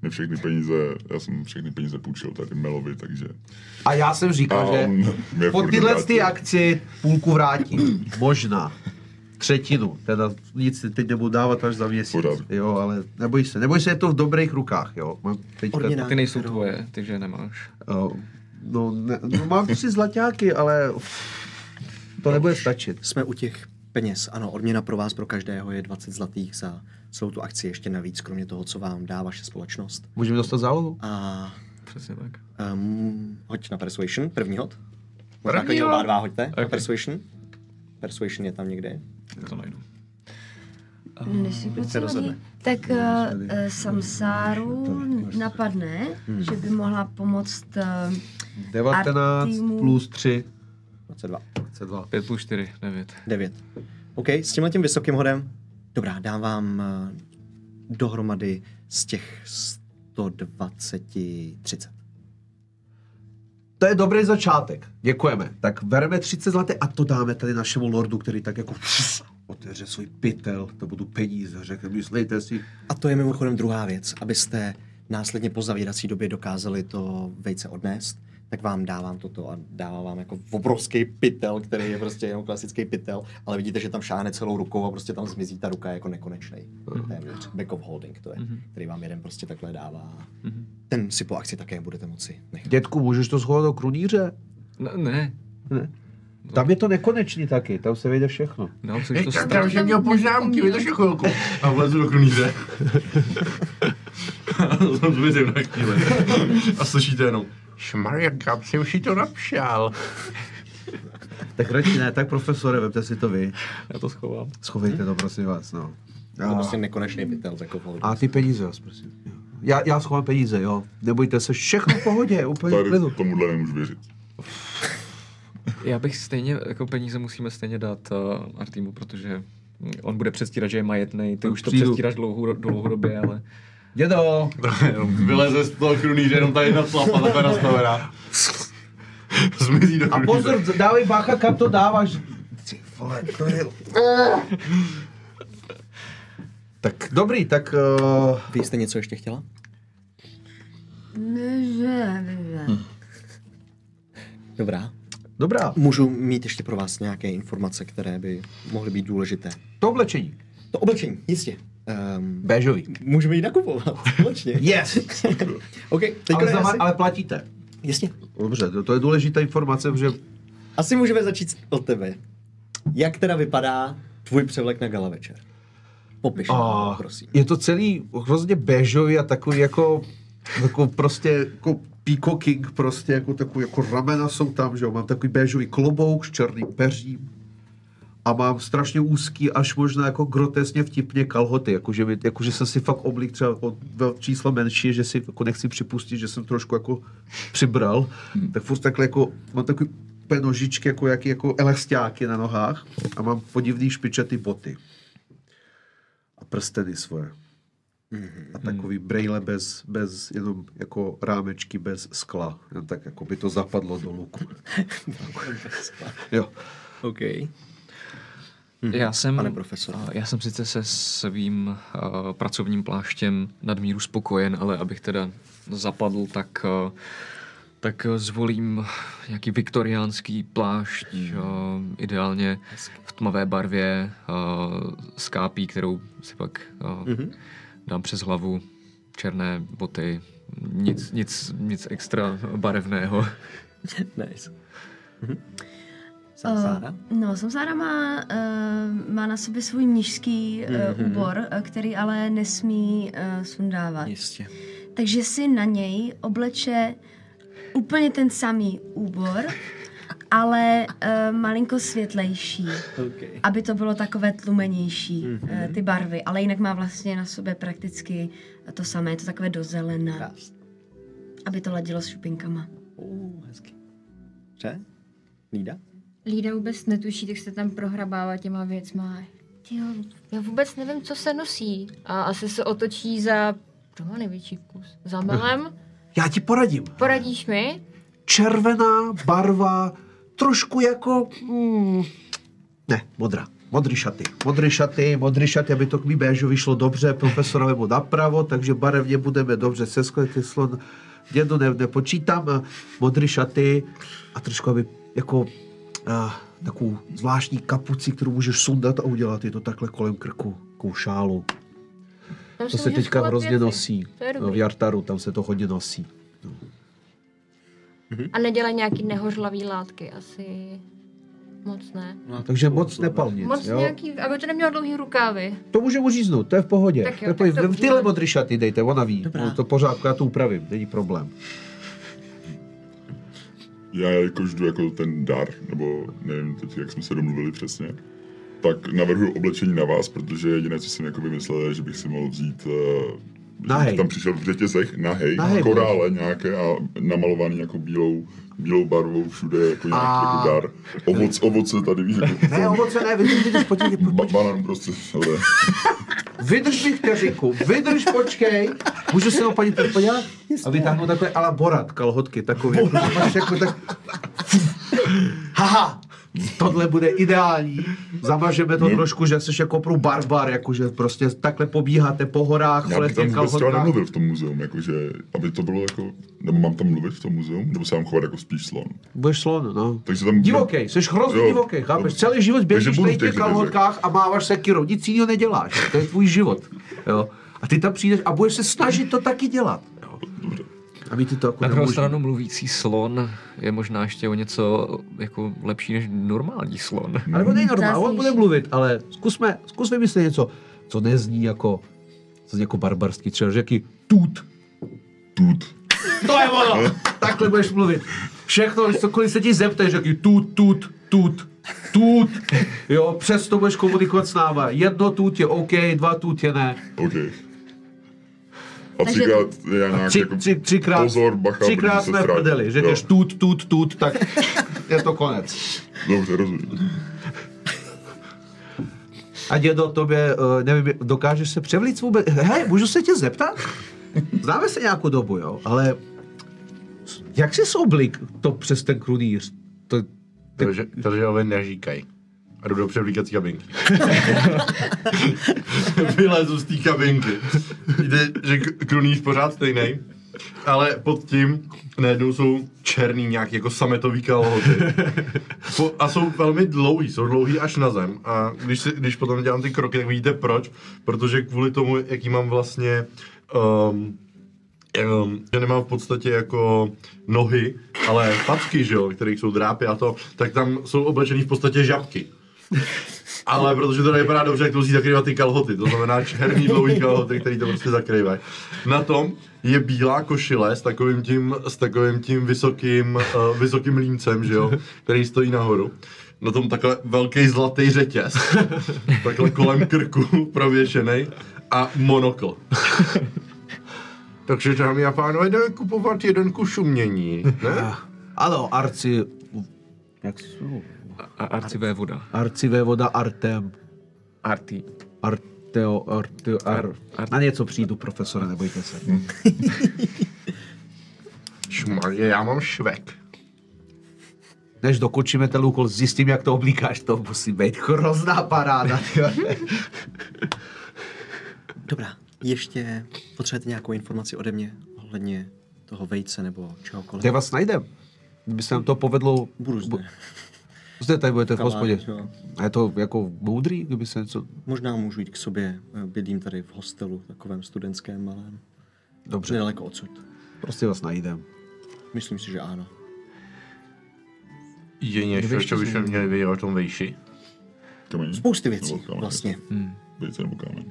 ne všechny peníze, já jsem všechny peníze půjčil tady Melovi, takže... A já jsem říkal, že po tyhle ty akci půlku vrátím. Možná. 1/3. Teda nic teď nebudu dávat až za měsíc. Jo, ale neboj se, je to v dobrých rukách, jo. Mám teďka... Ty nejsou tvoje, takže nemáš. No mám 3 zlaťáky, ale... to nebude stačit. Jsme u těch peněz. Ano, odměna pro vás, pro každého je 20 zlatých za celou tu akci ještě navíc, kromě toho, co vám dá vaše společnost. Můžeme dostat zálohu? A Přesně tak. hoď na Persuasion, první hod. První hod? Oba dva hoďte. Okay. Persuasion. Persuasion je tam někde. To najdu. Než si se rozhodne. tak Samsáru napadne, že by mohla pomoct 19 Artimu. plus 3. 22. 22. 5 plus 4, 9. 9. OK, s tímhletím vysokým hodem. Dobrá, dám vám dohromady z těch 120 30. To je dobrý začátek. Děkujeme. Tak bereme 30 zlaté a to dáme tady našemu lordu, který tak jako otevře svůj pytel, to budou peníze, řekne, myslejte si. A to je mimochodem druhá věc, abyste následně po zavírací době dokázali to vejce odnést, tak vám dávám toto a dávám vám jako obrovský pytel, který je prostě jenom klasický pytel, ale vidíte, že tam šáhne celou rukou a prostě tam zmizí ta ruka jako nekonečnej. Téměř back of holding to je, který vám jeden prostě takhle dává. Ten si po akci také budete moci nechat. Dětku, můžeš to schovat do krunýře? Ne. Tam je to nekonečný taky, tam se vejde všechno. No, chceš to Já jsem měl poznámky, vydrž chvilku. A vlezu do krunýře. To jsem zmizím na chvíli. A slyšíte jenom, šmarja, kam jsem si to napšel? Tak radši ne, tak profesore, vemte si to vy. Já to schovám. Schovejte to, prosím vás, no. To je prostě nekonečný pytel back of holding. A ty peníze, vás prosím. Já schovám peníze, jo. Nebojte se, všechno v pohodě, úplně v Tady klidu. tomuhle nemůžu věřit. Já bych stejně, jako peníze musíme stejně dát Artimu, protože on bude předstírat, že je majetnej. Ty už to Přijdu. předstíráš dlouhodobě, ale... Dědo! Vyleze z toho krunýře, jenom tady na slapa, takhle nastavená. Zmizí do A krunýře. pozor, dávej bacha, kam to dáváš. Ty vole, to je... Tak dobrý, tak... Vy jste něco ještě chtěla? Dobrá. Dobrá, Můžu mít ještě pro vás nějaké informace, které by mohly být důležité. to oblečení. To oblečení, jistě. Béžový. Můžeme jít nakupovat, společně. Yes! OK, teďka Ale platíte. Jasně. Dobře, to je důležitá informace, protože... Asi můžeme začít od tebe. Jak teda vypadá tvůj převlek na gala večer? Popiš, prosím. Je to celý hrozně béžový a takový jako prostě jako peacocking prostě, jako takový jako ramena jsou tam, že jo, mám takový béžový klobouk s černým peřím a mám strašně úzký, až možná jako grotesně vtipně kalhoty, jakože jsem si fakt oblík třeba od číslo menší, že si jako nechci připustit, že jsem trošku jako přibral, tak furt takhle jako, mám takový nožičky jako elestiáky na nohách a mám podivný špičatý boty. A prsteny svoje. A takový brejle bez jenom jako rámečky bez skla. Jen tak jako by to zapadlo do luku. Jo. OK. Pane profesore. Já jsem sice se svým pracovním pláštěm nadmíru spokojen, ale abych teda zapadl, tak zvolím nějaký viktoriánský plášť, ideálně v tmavé barvě, s kápí, kterou si pak dám přes hlavu, černé boty, nic extra barevného. Nice. Samsára? Samsára má na sobě svůj mnišský úbor, který ale nesmí sundávat. Jistě. Takže si na něj obleče úplně ten samý úbor, ale malinko světlejší, aby to bylo takové tlumenější, ty barvy, ale jinak má vlastně na sobě prakticky to samé, je to takové do zelena, aby to ladilo s šupinkama. Hezky. Pře? Lída? Lída vůbec netuší, tak se tam prohrabává těma věcma. Tyjo, já vůbec nevím, co se nosí. A asi se otočí za... To má největší vkus. Za Melem. Já ti poradím. Poradíš mi? Červená barva, trošku jako... ne, modrá. Modrý šaty, aby to k mý béžovi šlo dobře, profesora vemu napravo, takže barevně budeme dobře sesklit, slon dědu nepočítám, modrý šaty a trošku, aby jako takovou zvláštní kapuci, kterou můžeš sundat a udělat je to takhle kolem krku, takovou šálu. To se teďka hrozně nosí. V Jartaru, tam se to hodně nosí. A nedělají nějaký nehořlavý látky, asi... Moc ne. Takže moc nepal nic, Moc jo? nějaký, aby to nemělo dlouhý rukávy. To může uříznout, to je v pohodě. Tak jo, To je v pohodě. tak to Tyhle udělám. modrý šaty dejte, ona ví. Dobrá. No, to pořádku, já to upravím, není problém. Já jakož jdu jako ten dar, nebo nevím teď, jak jsme se domluvili přesně, tak navrhuji oblečení na vás, protože jediné, co jsem jako vymyslel, je, že bych si mohl vzít Nahej. tam přišel v řetězech, nahej, Nahej, korále nějaké a namalovaný jako bílou barvou všude jako nějaký jako dar. Ovoce tady víš, jako Ne, ovoce ne, vydrž, počkej, banán prostě, ale vydrž mi vteřinku, počkej. Můžu se ho paní podívat? A vytáhnu takové ala Borat kalhotky, takový. Máš jako tak... Haha, tohle bude ideální. Zamažeme to trošku, že jsi jako pro barbar, jakože prostě takhle pobíháte po horách, já bych tam v vůbec třeba kalhotkách. nemluvil v tom muzeu, jakože, aby to bylo jako, nebo mám tam mluvit v tom muzeu, nebo se mám chovat jako spíš slon. Budeš slon, no. Takže tam Divokej, jsi hrozně Jo. divokej, chápeš? Celý život běžíš budu v v těch těch kalhotkách a máváš sekirou, nic jiného neděláš, to je tvůj život, jo. A ty tam přijdeš a budeš se snažit to taky dělat. Jo. A my ty to jako Na druhou nemůžeme. stranu mluvící slon je možná ještě o něco jako lepší než normální slon. Ale on není normální, on Zazníš. bude mluvit, ale zkus vymyslet něco, co nezní jako barbarský, třeba řekni tut. To je ono, takhle budeš mluvit. Všechno, cokoliv se ti zeptají, řekni tut. Jo, přesto budeš komunikovat s náma. Jedno tut je OK, 2 tut je ne. OK. A Takže- třikrát já nějak jako Třikrát, pozor, bacha, třikrát protože se jsme v ztratí. prdeli, řekneš Jo. tut, tak je to konec. Dobře, rozumím. A dědo, tobě, nevím, dokážeš se převlít vůbec? Hej, můžu se tě zeptat? Známe se nějakou dobu, jo, ale jak jsi oblik to přes ten krunýř? Takže ale neříkaj. A jdu do převlíkací kabinky. Vylezu z té kabinky. Jde, že krunýř pořád stejnej, ale pod tím najednou jsou černý nějaký jako sametový kalhoty. A jsou velmi dlouhý, jsou dlouhý až na zem. A když potom dělám ty kroky, tak vidíte proč. Protože kvůli tomu, jaký mám vlastně že nemám v podstatě jako nohy, ale packy, že jo, kterých jsou drápy a to, tak tam jsou oblečený v podstatě žabky. Ale protože to nevypadá dobře, tak to musí zakrývat ty kalhoty, to znamená černý dlouhý kalhoty, který to prostě zakrývají. Na tom je bílá košile s takovým tím vysokým límcem, že jo, který stojí nahoru. Na tom takhle velký zlatý řetěz, takhle kolem krku prověšenej a monokl. Takže dámy a pánové, jdeme kupovat jeden kus umění, ne? Ano, jak jsou? Arcivévoda. Arcivévoda Artem. Arty. Na něco přijdu, profesore, nebojte se. Šmarje, já mám švek. Než dokončíme ten úkol, zjistím, jak to oblíkáš, to musí být hrozná paráda. Dobrá, ještě potřebujete nějakou informaci ode mě ohledně toho vejce nebo čehokoliv? Kde vás najdem? Kdyby se nám to povedlo... Budu zde. Zde tady budete v hospodě. Jo. A je to jako moudrý, kdyby se něco... Možná můžu jít k sobě, bydlím tady v hostelu, takovém studentském malém. Dobře, Nedaleko odsud. prostě vás najdem. Myslím si, že ano. Je něco, co bychom měli vědět o tom vejši? Kameň? Spousty věcí, Nebo kámen? vlastně. Vejce nebo kámen?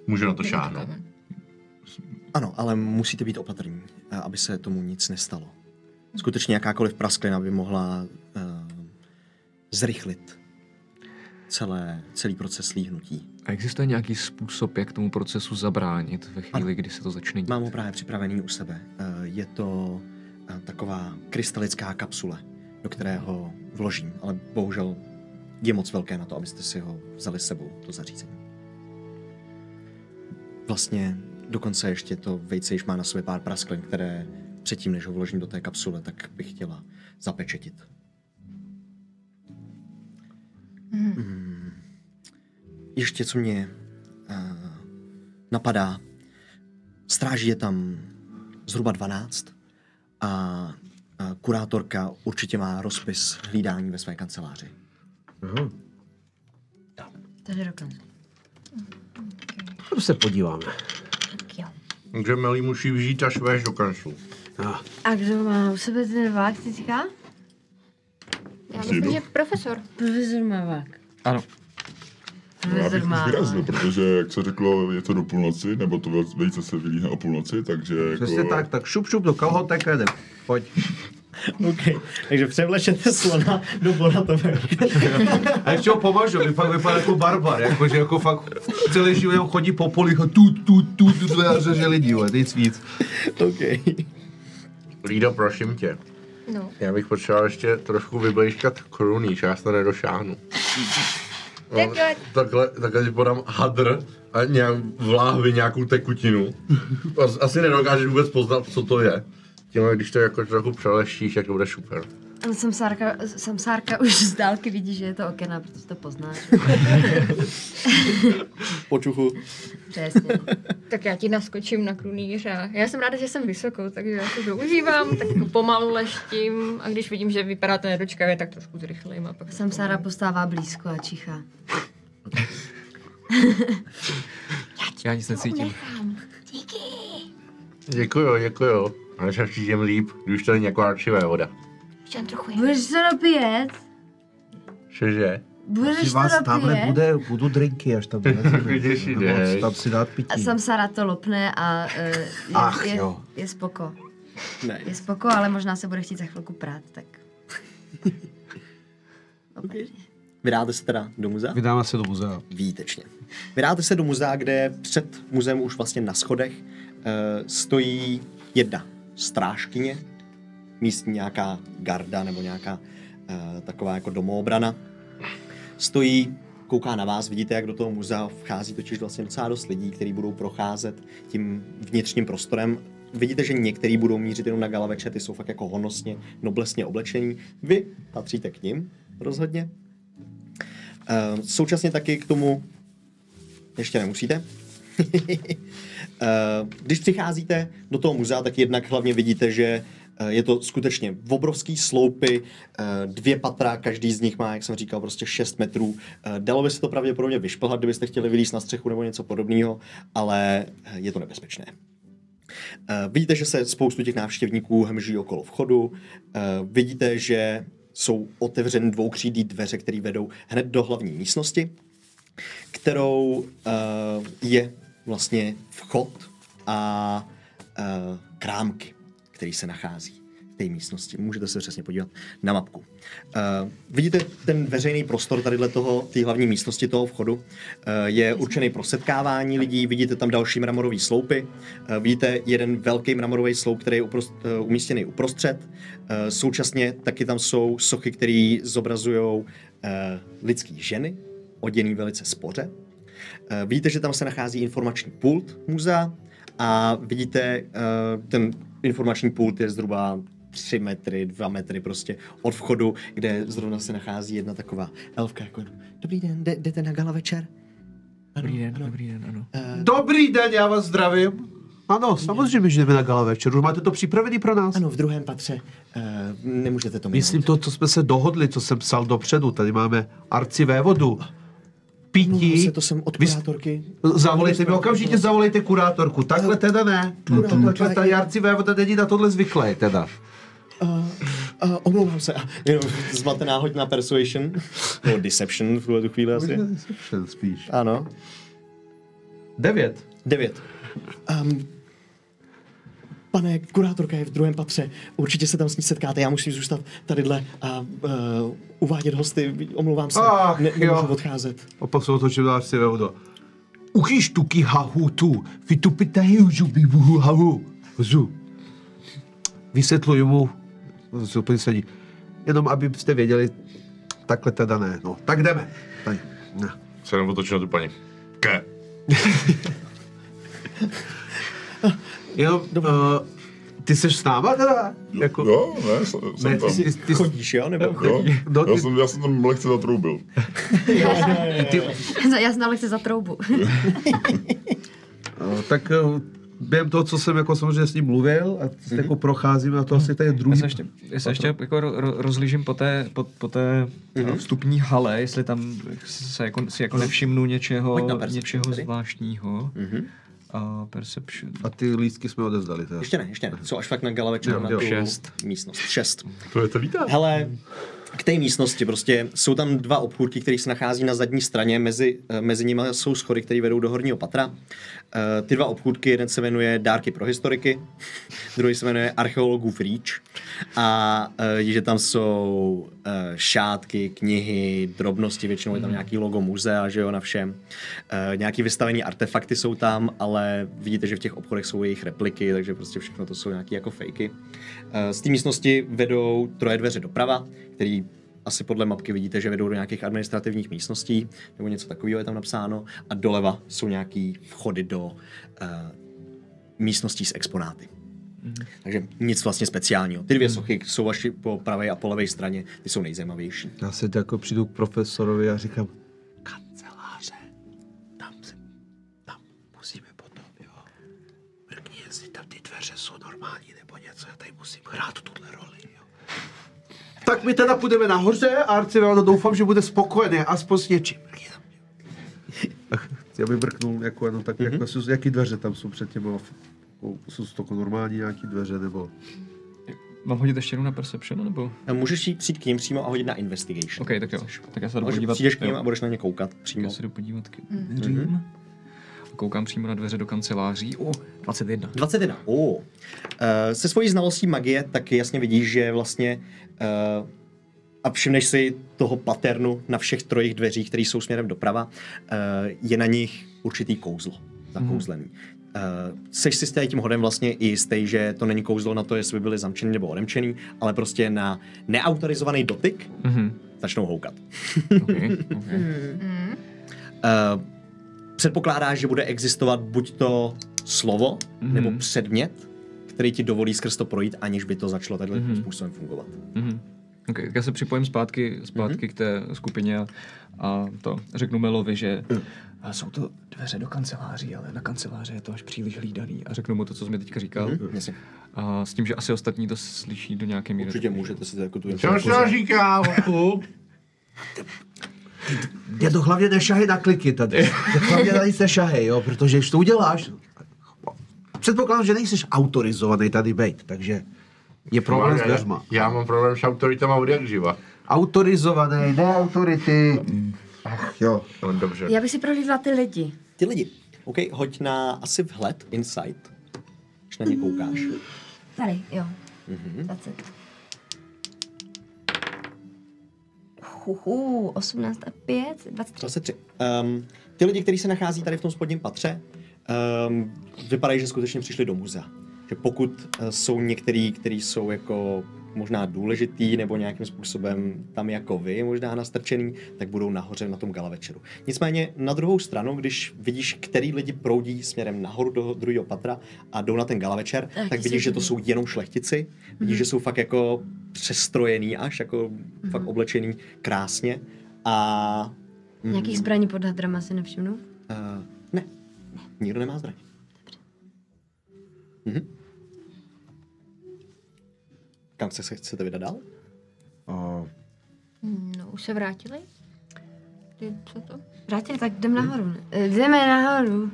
Můžu na to šáhnout. Ano, ale musíte být opatrní, aby se tomu nic nestalo. Skutečně jakákoliv prasklina by mohla zrychlit celý proces slíhnutí. A existuje nějaký způsob, jak tomu procesu zabránit ve chvíli, kdy se to začne dít? Mám ho právě připravený u sebe. Je to taková krystalická kapsule, do kterého vložím, ale bohužel je moc velké na to, abyste si ho vzali s sebou, to zařízení. Vlastně dokonce ještě to vejce již má na sobě pár prasklin, které předtím, než ho vložím do té kapsule, tak bych chtěla zapečetit. Ještě co mě napadá, stráží je tam zhruba 12 a kurátorka určitě má rozpis hlídání ve své kanceláři. Takže dokonce. Tam se podíváme. Tak jo. Takže Melí musí vzít a švéš do kanclu. A kdo má u sebe ten vák, ty říká? přijdu. Myslím, že profesor. Profesor Mavák. Ano. Já bych vyrazil, protože, jak se řeklo, je to do půlnoci, nebo to vejce se vylíhne o půlnoci, takže Přesně jako... tak šup do kalhotek a jdem. Pojď. OK, takže převlečete slona do Boratové. A ještě ho pomažu, pak vypadá jako barbar, jakože jako fakt celý život chodí po polích a tu a řeže lidi, nic víc. OK. Lído, prosím tě. No. Já bych potřeboval ještě trošku vyblížkat koruníč, já se to nedošáhnu. No, takhle, když podám hadr a nějak v láhvi nějakou tekutinu. Asi nedokážeš vůbec poznat, co to je. Tím, když to jako trochu přeleštíš, jak to bude super. Samsárka už z dálky vidí, že je to okena, protože to poznáš. Počuchu. Přesně. Tak já ti naskočím na krunýř a já jsem ráda, že jsem vysokou, takže já to využívám, tak jako pomalu leštím a když vidím, že vypadáte nedočkavě, tak trošku zrychlím a pak... Samsára postává blízko a čichá. Já nic necítím. Děkuju. Ale se cítím líp, když to není jako arčivé voda. Ještě trochu Budeš to dopíjet? Cože? Budeš Vás to tamhle dopíjet? budou drinky, až tam bude. Tam si dát pití. Samsára to lopne a je spoko. Ne. Je spoko, ale možná se bude chtít za chvilku prát, tak... Vydáte se teda do muzea? Vydáme se do muzea. Výtečně. Vydáte se do muzea, kde před muzeem už vlastně na schodech stojí jedna strážkyně, místní nějaká garda nebo nějaká taková jako domoobrana. Stojí, kouká na vás, vidíte, jak do toho muzea vchází totiž vlastně docela dost lidí, kteří budou procházet tím vnitřním prostorem. Vidíte, že některý budou mířit jenom na galaveče, ty jsou fakt jako honosně, noblesně oblečení. Vy patříte k nim rozhodně. Současně taky k tomu ještě nemusíte. Když přicházíte do toho muzea, tak jednak hlavně vidíte, že je to skutečně obrovský sloupy, 2 patra, každý z nich má, jak jsem říkal, prostě 6 metrů. Dalo by se to pravděpodobně vyšplhat, kdybyste chtěli vylízt na střechu nebo něco podobného, ale je to nebezpečné. Vidíte, že se spoustu těch návštěvníků hemží okolo vchodu. Vidíte, že jsou otevřeny dvoukřídlé dveře, které vedou hned do hlavní místnosti, kterou je vlastně vchod a krámky, který se nachází v té místnosti. Můžete se přesně podívat na mapku. Vidíte ten veřejný prostor tady té hlavní místnosti toho vchodu. Je určený pro setkávání lidí, vidíte tam další mramorový sloupy. Vidíte jeden velký mramorový sloup, který je umístěný uprostřed. Současně taky tam jsou sochy, které zobrazují lidský ženy, oděný velice spoře. Vidíte, že tam se nachází informační pult muzea a vidíte, ten informační pult je zhruba 3 metry, 2 metry prostě od vchodu, kde zrovna se nachází jedna taková elfka jako dobrý den, jdete na gala večer? Dobrý den, ano. Dobrý den, já vás zdravím. Ano, samozřejmě, že jdeme na gala večer. Už máte to připravený pro nás? Ano, v druhém patře. Nemůžete to mít. Myslím to, co jsme se dohodli, co jsem psal dopředu. Tady máme arcivévodu. Pití. To jsem od kurátorky. Zavolejte mi, okamžitě zavolejte kurátorku. Takhle teda ne. Takhle ta arcivévoda není na tohle zvyklé teda. Omlouvám se. Jenom zmatená hoď na persuasion. Nebo deception v tuhle chvíli asi. Deception spíš. Ano. 9. Pane, kurátorka je v druhém patře. Určitě se tam s ní setkáte. Já musím zůstat tadyhle a uvádět hosty. Omlouvám se. Nemůžu odcházet. Opasou to, že dáš si vevodo. Uchýš tuky hahu tu. Vytupitahy už bibuhu hahu. Zu. Vysvětluji mu. Úplně sedí. Jenom abyste věděli, takhle teda ne. No, tak jdeme. Tady. No. Se jenom otočil na tu paní. Ke. Jenom, ty seš s náma teda? Jako... Jo, ne, jsem tam. Ty chodíš, jo? Nebo jo, já jsem tam lehce zatroubil. Já jsem lehce za troubu. Tak během toho, co jsem jako samozřejmě s ním mluvil a jako procházím a to asi tady druhý... Já se ještě jako rozlížím po té vstupní hale, jestli tam si nevšimnu něčeho zvláštního. Perception. A ty lístky jsme odezdali teda. Ještě ne. Jsou až fakt na gala večer na tu 6. místnost. 6. To je to vítá. Hele, k té místnosti prostě jsou tam 2 obchůdky, které se nachází na zadní straně, mezi nimi jsou schody, které vedou do horního patra. Ty 2 obchůdky, jeden se jmenuje Dárky pro historiky, druhý se jmenuje Archeologův Reach a že tam jsou šátky, knihy, drobnosti, většinou je tam nějaký logo muzea, že jo, na všem. Nějaký vystavený artefakty jsou tam, ale vidíte, že v těch obchodech jsou jejich repliky, takže prostě všechno to jsou nějaký jako fejky. Z té místnosti vedou 3 dveře doprava, který asi podle mapky vidíte, že vedou do nějakých administrativních místností, nebo něco takového je tam napsáno, a doleva jsou nějaký vchody do místností s exponáty. Takže nic vlastně speciálního. Ty 2 sochy jsou až po pravé a po levé straně, ty jsou nejzajímavější. Já se jako přijdu k profesorovi a říkám, kanceláře, tam musíme potom, jo. Mrkni, jestli tam ty dveře jsou normální nebo něco, já tady musím hrát tuhle roli, jo. Tak my teda půjdeme nahoře a arcivél, doufám, že bude spokojený, aspoň s něčím. Já bych mrknul, jako, no, tak, jako, jaký dveře tam jsou před těma, jsou to normální nějaký dveře, nebo... Mám hodit ještě jednou na Perception, nebo? Můžeš jít přijít k ním přímo a hodit na Investigation. OK, tak jo. Tak já se jdu podívat. Přijdeš k ním a budeš na ně koukat přímo. Já se jdu podívat k dveřím. Koukám přímo na dveře do kanceláří. 21. 21. Se svojí znalostí magie tak jasně vidíš, že vlastně a všimneš si toho paternu na všech 3 dveřích, které jsou směrem doprava, je na nich určitý kouzlo zakouzlený. Seš si s tím hodem vlastně i jistý, že to není kouzlo na to, jestli by byli zamčený nebo odemčený, ale prostě na neautorizovaný dotyk začnou houkat. Okay. Předpokládáš, že bude existovat buď to slovo, nebo předmět, který ti dovolí skrz to projít, aniž by to začalo takhle způsobem fungovat. Okay, tak já se připojím zpátky k té skupině a to řeknu Melovi, že jsou to dveře do kanceláří, ale na kanceláře je to až příliš hlídaný. A řeknu mu to, co jsi mi teďka říkal. A s tím, že asi ostatní to slyší do nějaké míry. Určitě můžete si to jako tu informaci. Co říká, Já to hlavně nešahej na kliky tady. Hlavně na nic nešahej, jo, protože když to uděláš, předpokládám, že nejsi autorizovaný tady bejt, takže je problém s dveřma. Já mám problém s autoritama od jak živa. Autorizovaný, ne autority. Ach jo. No, dobře. Já bych si prohlídla ty lidi. Ty lidi. OK, hoď na asi vhled, insight, když na ně koukáš. Tady, jo. 20. 18 a 5, 23. Ty lidi, kteří se nachází tady v tom spodním patře, vypadají, že skutečně přišli do muzea. Že pokud jsou některý, kteří jsou jako možná důležitý nebo nějakým způsobem tam jako vy možná nastrčený, tak budou nahoře na tom gala večeru. Nicméně na druhou stranu, když vidíš, který lidi proudí směrem nahoru do druhého patra a jdou na ten gala večer, tak vidíš, že to jsou jenom šlechtici. Vidíš, že jsou fakt jako přestrojený až, jako fakt oblečený krásně. A nějakých zbraní pod hadrama si nevšimnu? Ne. Nikdo nemá zbraň. Dobře. Kam se chcete vydat dál? No, už se vrátili? Co to? Vrátili, tak jdeme nahoru. Jdeme nahoru.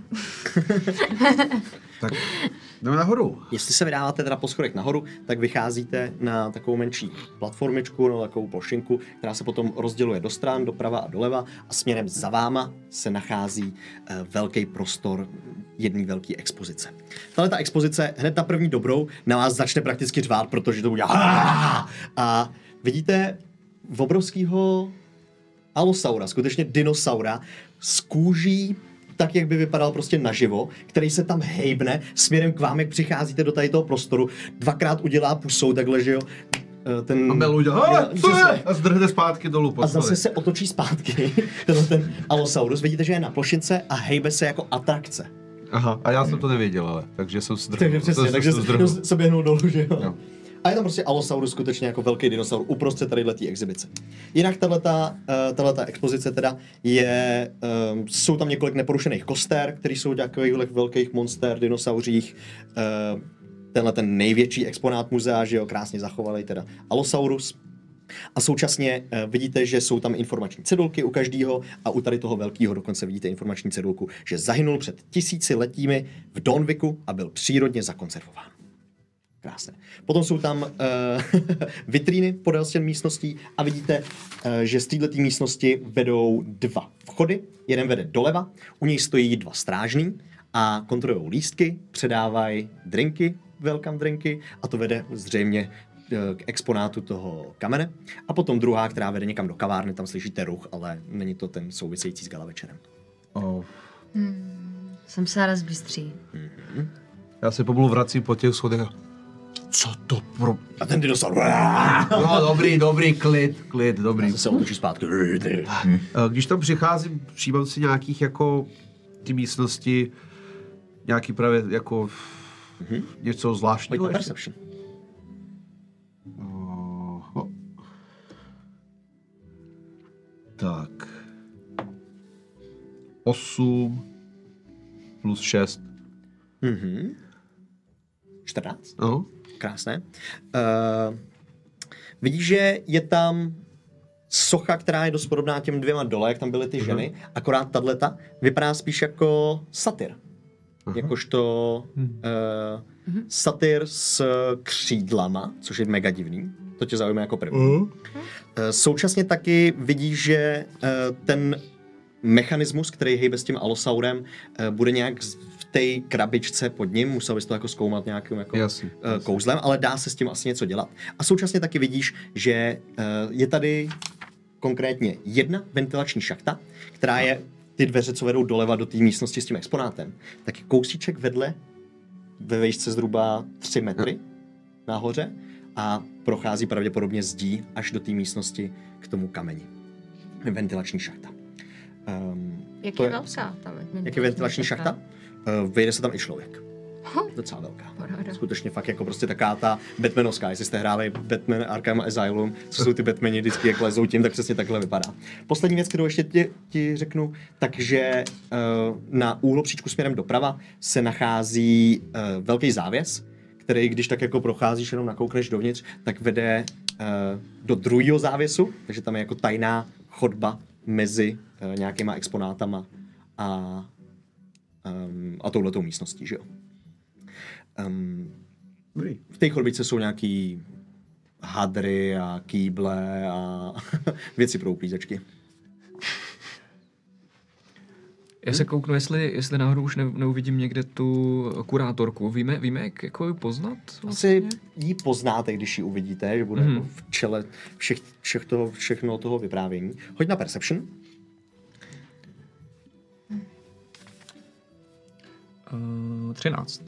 Tak jdeme nahoru. Jestli se vydáváte teda po schodech nahoru, tak vycházíte na takovou menší platformičku, no takovou plošinku, která se potom rozděluje do stran, doprava a doleva a směrem za váma se nachází velký prostor jedné velké expozice. Tahle ta expozice hned na první dobrou na vás začne prakticky řvát, protože to udělá a vidíte obrovského alosaura, skutečně dinosaura s kůží tak, jak by vypadal prostě naživo, který se tam hejbne směrem k vám, jak přicházíte do tady toho prostoru, 2krát udělá pusou takhle, že jo, ten... A Melu udělá, co je? A zdrhne zpátky dolů. A zase se otočí zpátky, ten alosaurus, vidíte, že je na plošince a hejbe se jako atrakce. Aha, a já jsem to nevěděl, ale, takže jsem zdrhl. Takže přesně, takže se běhnul dolů, že jo. A je tam prostě alosaurus skutečně jako velký dinosaur uprostřed tadyhletý exibice. Jinak tahleta expozice teda je, jsou tam několik neporušených koster, které jsou takových velkých monster, dinosauřích. Tenhle ten největší exponát muzea, že jo, krásně zachovali teda alosaurus. A současně vidíte, že jsou tam informační cedulky u každého a u tady toho velkého dokonce vidíte informační cedulku, že zahynul před 1000 letími v Donviku a byl přírodně zakonzervován. Krásné. Potom jsou tam vitríny podél stěn místností a vidíte, že z této místnosti vedou 2 vchody. Jeden vede doleva, u něj stojí 2 strážní a kontrolují lístky, předávají drinky, welcome drinky, a to vede zřejmě k exponátu toho kamene. A potom druhá, která vede někam do kavárny, tam slyšíte ruch, ale není to ten související s gala večerem. Jsem se rád zbystří. Já se pomalu vracím po těch schodech. Co to pro... A ten dinosaur. No, dobrý, klid, dobrý. Se otočí zpátky. Když tam přicházím, všímám si nějakých jako ty místnosti, nějaký právě jako něco zvláštního. Pojď na perception. Tak. 8 plus 6. 14. No. Krásné. Vidíš, že je tam socha, která je dost podobná těm 2 dole, jak tam byly ty ženy, akorát tato vypadá spíš jako satyr. Jakožto satyr s křídlama, což je mega divný. To tě zaujme jako první. Současně taky vidíš, že ten mechanismus, který hejbe s tím alosaurem, bude nějak v té krabičce pod ním, musel bys to jako zkoumat nějakým jako kouzlem, ale dá se s tím asi něco dělat. A současně taky vidíš, že je tady konkrétně 1 ventilační šachta, která je ty dveře, co vedou doleva do té místnosti s tím exponátem, tak je kousíček vedle ve výšce zhruba 3 metry nahoře a prochází pravděpodobně zdí až do té místnosti k tomu kameni. Ventilační šachta. Jak je velká ta jak je ventilační šachta? Vejde se tam i člověk. Docela velká. Skutečně fakt jako prostě taká ta Batmanovská. Jestli jste hráli Batman Arkham Asylum, co jsou ty Batmani vždycky, jak lezou tím, tak přesně takhle vypadá. Poslední věc, kterou ještě ti řeknu, takže na úhlopříčku směrem doprava se nachází velký závěs, který, když tak jako procházíš, jenom nakoukneš dovnitř, tak vede do druhého závěsu, takže tam je jako tajná chodba mezi nějakýma exponátama a touhletou místností, že jo. V té chodbičce jsou nějaký hadry a kýble a věci pro uklízečky. Já se kouknu, jestli náhodou už neuvidím někde tu kurátorku. Víme jak jako ji poznat? Vlastně? Asi ji poznáte, když ji uvidíte, že bude jako v čele všechno toho vyprávění. Hoď na Perception. 13.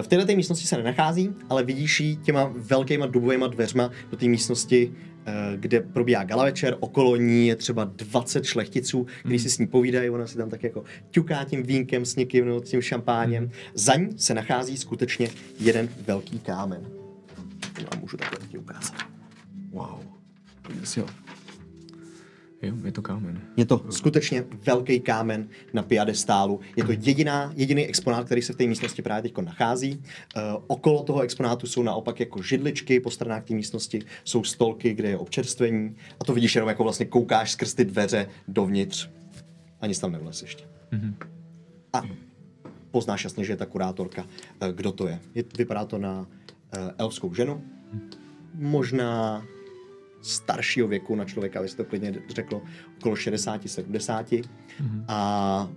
V této místnosti se nenachází, ale vidíš ji těma velkýma dubovýma dveřma do té místnosti, kde probíhá gala večer. Okolo ní je třeba 20 šlechticů, kteří si s ní povídají, ona si tam tak jako ťuká tím vínkem s někým nebo tím šampáněm. Za ní se nachází skutečně jeden velký kámen. Já můžu takhle ti ukázat. Wow. Jo, je to kámen. Je to skutečně velký kámen na piadestálu. Je to jediný exponát, který se v té místnosti právě teď nachází. Okolo toho exponátu jsou naopak jako židličky, po stranách té místnosti jsou stolky, kde je občerstvení. A to vidíš jenom jako vlastně koukáš skrz ty dveře dovnitř. A nic tam nevlez ještě. A poznáš jasně, že je ta kurátorka. Kdo to je? Vypadá to na elfskou ženu. Možná staršího věku na člověka, aby se to klidně řeklo, okolo 60-70. A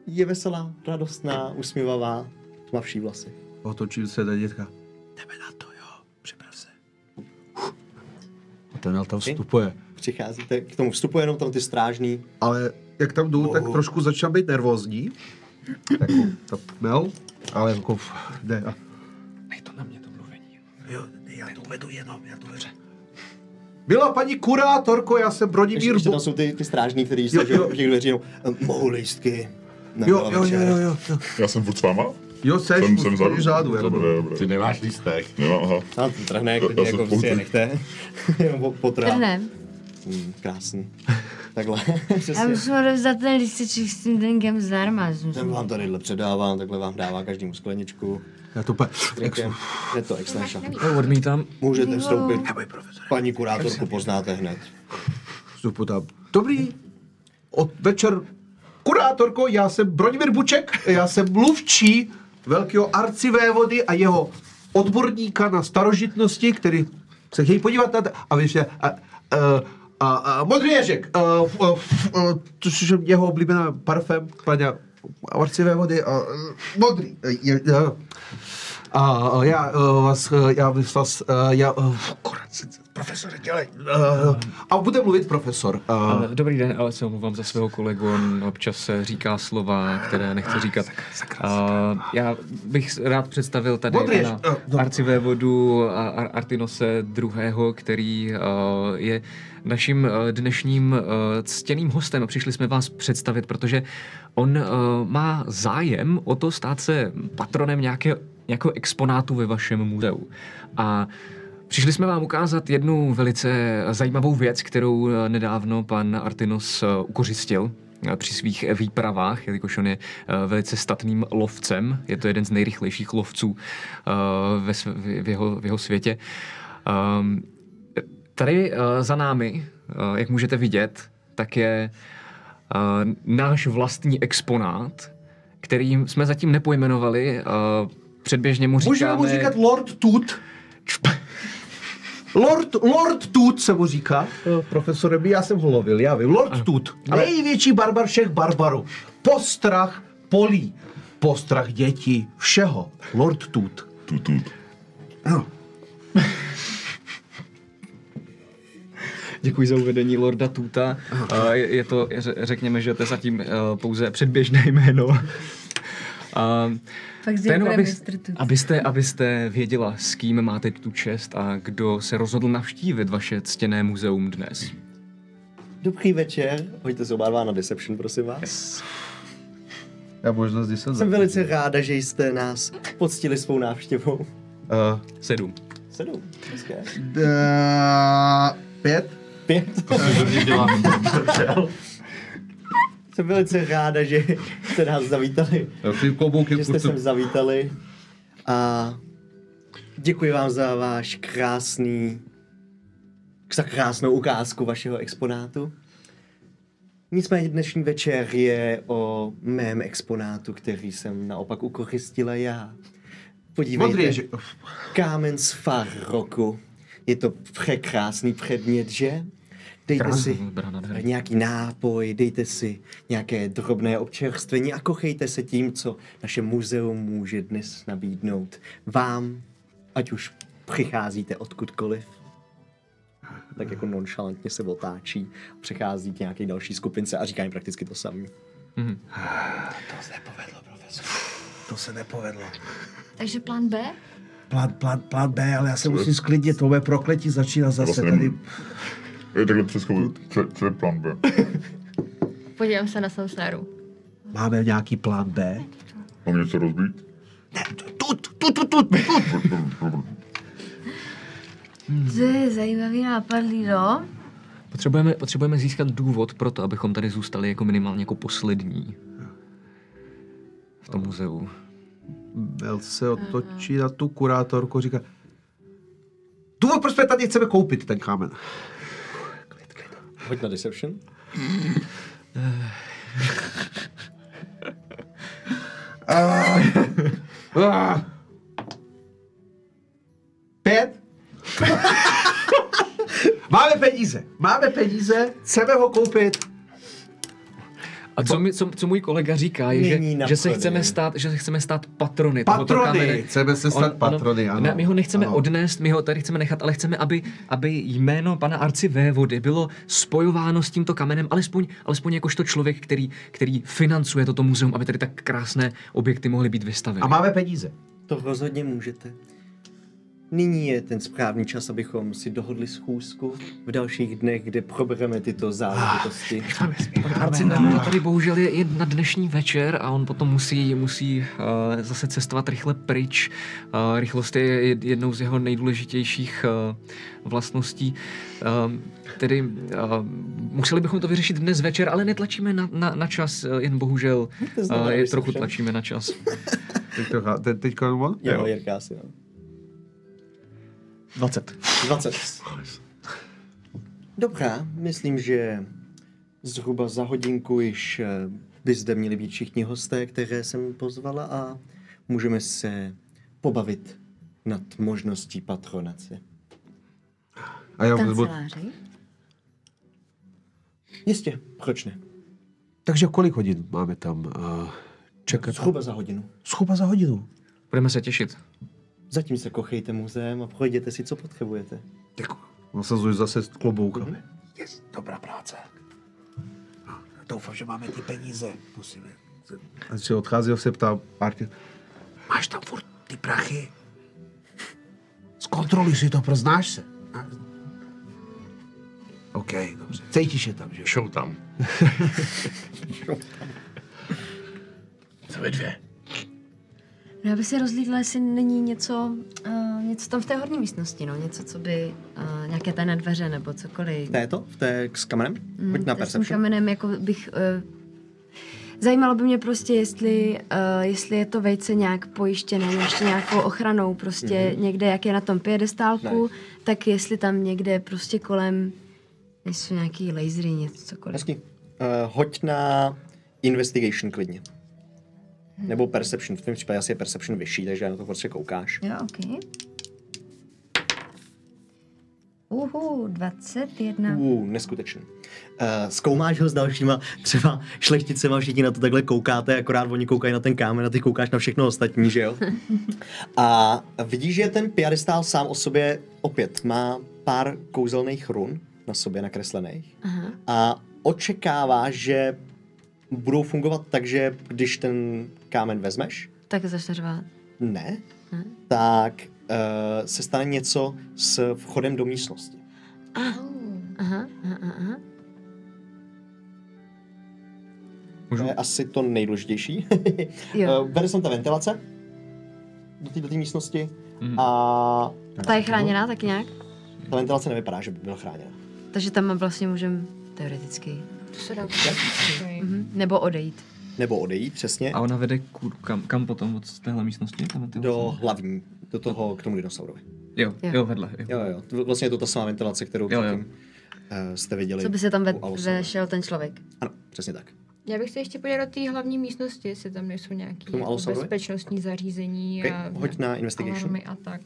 je veselá, radostná, usmívavá, tmavší vlasy. Otočím se na dětka. Jdeme na to, jo, připrav se. A ten tam vstupuje. Přicházíte, k tomu vstupuje jenom tam ty strážný. Ale jak tam jdu, tak trošku začal být nervózní. Jako to Mel, ale jako jde. Je to na mě to mluvení. Jo, já to vedu jenom, já to veře. Byla paní kurátorko, já jsem Brodimír... Ještě tam jsou ty strážní, kteří se v těch dveří jenom mohou lístky. Jo. Já jsem furt s váma? Jo, jsem v řádu. Dobré. Ty nemáš lístek. Nemám, aha. A ty trhne, jako prostě je nechte. Jenom potrhá. Trhnem. Krásný. Takhle. Já musím odevzdat ten lísteček s tím drinkem zdarma. Ten vám tadyhle předávám, takhle vám dává každému skleničku. Já to Je to extension. Odmítám. Můžete vstoupit. Paní kurátorku poznáte hned. Vstupu tam. Dobrý. Večer. Kurátorko, já jsem Brodimír Buček, já jsem mluvčí velkého arcivévody a jeho odborníka na starožitnosti, který se chtějí podívat na to a vyšle Modrý ježek, což je jeho oblíbená parfém, paní Arcivé vody, modrý. Profesore, dělej. A bude mluvit profesor. Dobrý den, ale se omlouvám za svého kolegu, on občas říká slova, které nechce říkat. Já bych rád představil tady pana arcivévodu Artinose II., který je naším dnešním ctěným hostem. Přišli jsme vás představit, protože on má zájem o to stát se patronem nějakého exponátu ve vašem muzeu. A přišli jsme vám ukázat jednu velice zajímavou věc, kterou nedávno pan Artinos ukořistil při svých výpravách, jelikož on je velice statným lovcem. Je to jeden z nejrychlejších lovců v jeho světě. Tady za námi, jak můžete vidět, tak je náš vlastní exponát, který jsme zatím nepojmenovali. Předběžně mu říkáme... Můžeme mu říkat Lord Tut. Lord Tut se mu říká, profesore, já jsem ho lovil, já vím. Lord Tut, největší barbar všech barbarů. Postrach polí, postrach dětí, všeho. Lord Tut. Tut. No. Děkuji za uvedení Lorda Tuta. Je to, řekněme, že to je zatím pouze předběžné jméno. To jenom, abyste věděla, s kým máte tu čest a kdo se rozhodl navštívit vaše ctěné muzeum dnes. Dobrý večer, hoďte se oba dva na Deception, prosím vás. Já možná zde jsem velice ráda, že jste nás poctili svou návštěvou. 7. 7, hezké. 5. 5. Jsem velice ráda, že jste nás zavítali. Že jste sem zavítali. A děkuji vám za váš krásnou ukázku vašeho exponátu. Nicméně dnešní večer je o mém exponátu, který jsem naopak ukořistila já. Podívejte, kámen z Farroku. Je to překrásný předmět, že? Dejte si nějaký nápoj, dejte si nějaké drobné občerstvení a kochejte se tím, co naše muzeum může dnes nabídnout. Vám, ať už přicházíte odkudkoliv, tak jako nonchalantně se otáčí, přechází k nějaké další skupince a říká jim prakticky to samé. To se nepovedlo, profesor. To se nepovedlo. Takže plán B? Plán B, ale já se musím sklidnit, to moje prokletí začíná zase tady. Takhle přeskoumit, co je plán B? Podívám se na Samsáru. Máme nějaký plán B? Mám něco rozbít? Ne, tut. To je zajímavý nápad, Lido. Potřebujeme získat důvod pro to, abychom tady zůstali jako minimálně jako poslední v tom muzeu. Bel se otočí na tu kurátorku, říká: důvod, proč jsme tady chceme koupit ten kámen. Hoď na Deception. 5. Máme peníze, chceme ho koupit. A co můj kolega říká, je, že se chceme stát patrony. Chceme se stát patrony, ano. Ne, my ho nechceme odnést, my ho tady chceme nechat, ale chceme, aby jméno pana arcivévody bylo spojováno s tímto kamenem, alespoň jakožto člověk, který financuje toto muzeum, aby tady tak krásné objekty mohly být vystaveny. A máme peníze. To rozhodně můžete. Nyní je ten správný čas, abychom si dohodli schůzku v dalších dnech, kde probereme tyto záležitosti. Pan tady bohužel je na dnešní večer a on potom musí zase cestovat rychle pryč. Rychlost je jednou z jeho nejdůležitějších vlastností. Tedy museli bychom to vyřešit dnes večer, ale netlačíme na čas, jen bohužel trochu tlačíme na čas. Teďka Jo, Jirka asi, no. 20. Dobrá, myslím, že zhruba za hodinku již by zde měli být všichni hosté, které jsem pozvala a můžeme se pobavit nad možností patronace. A já Kanceláři? Jistě, proč ne? Takže kolik hodin máme tam čekat? Zhruba za hodinu. Zhruba za hodinu. Budeme se těšit. Zatím se kochejte muzeem a projděte si, co potřebujete. Děkuji. Nasazuji zase kloboukami. Yes, dobrá práce. Doufám, že máme ty peníze. Musíme. A když odchází, se ptá Martin. Máš tam furt ty prachy? Zkontroluj si to, poznáš se. OK, dobře. Cítíš je tam, že? Show tam. Co ve dvě? No, já bych se rozlídla, jestli není něco tam v té horní místnosti, no. Něco, co by, nějaké tajné dveře nebo cokoliv. V té s kamenem? Pojď na S tím perception. kamenem, jako bych... zajímalo by mě prostě, jestli je to vejce nějak pojištěné, ještě nějakou ochranou, prostě někde, jak je na tom piedestálku, tak jestli tam někde prostě kolem nejsou nějaký lasery, něco cokoliv. Hezky. Hoď na investigation klidně. Nebo perception. V tom případě asi je perception vyšší, takže na to prostě koukáš. Jo, ok. 21. Neskutečný. Zkoumáš ho s dalšíma třeba šlechticema, všichni na to takhle koukáte, akorát oni koukají na ten kámen a ty koukáš na všechno ostatní, že jo? A vidíš, že ten piedestál sám o sobě opět má pár kouzelných run na sobě nakreslených. Aha. A očekáváš, že budou fungovat tak, že když ten kámen vezmeš, Tak začne řvát. ne, tak se stane něco s vchodem do místnosti. Aha. To je asi to nejdůležitější. Jo. Vede sem ta ventilace do té místnosti a Ta je chráněná taky nějak? ta ventilace nevypadá, že by byla chráněna. Takže tam vlastně můžeme teoreticky. To se dá Nebo odejít. Nebo odejít, přesně, A ona vede kam potom od téhle místnosti? do hlavní, do toho, k tomu dinosaurovi. Jo, vedle. Jo. Jo. Vlastně je to ta samá ventilace, kterou Jo. předtím jste viděli. Co by se tam u Allosaura. vešel ten člověk? Ano, přesně tak. Já bych se ještě podívala do té hlavní místnosti, jestli tam nejsou nějaké tomu jako Allosaurovi? bezpečnostní zařízení Okay, a hoď na investigation. alarmy a tak.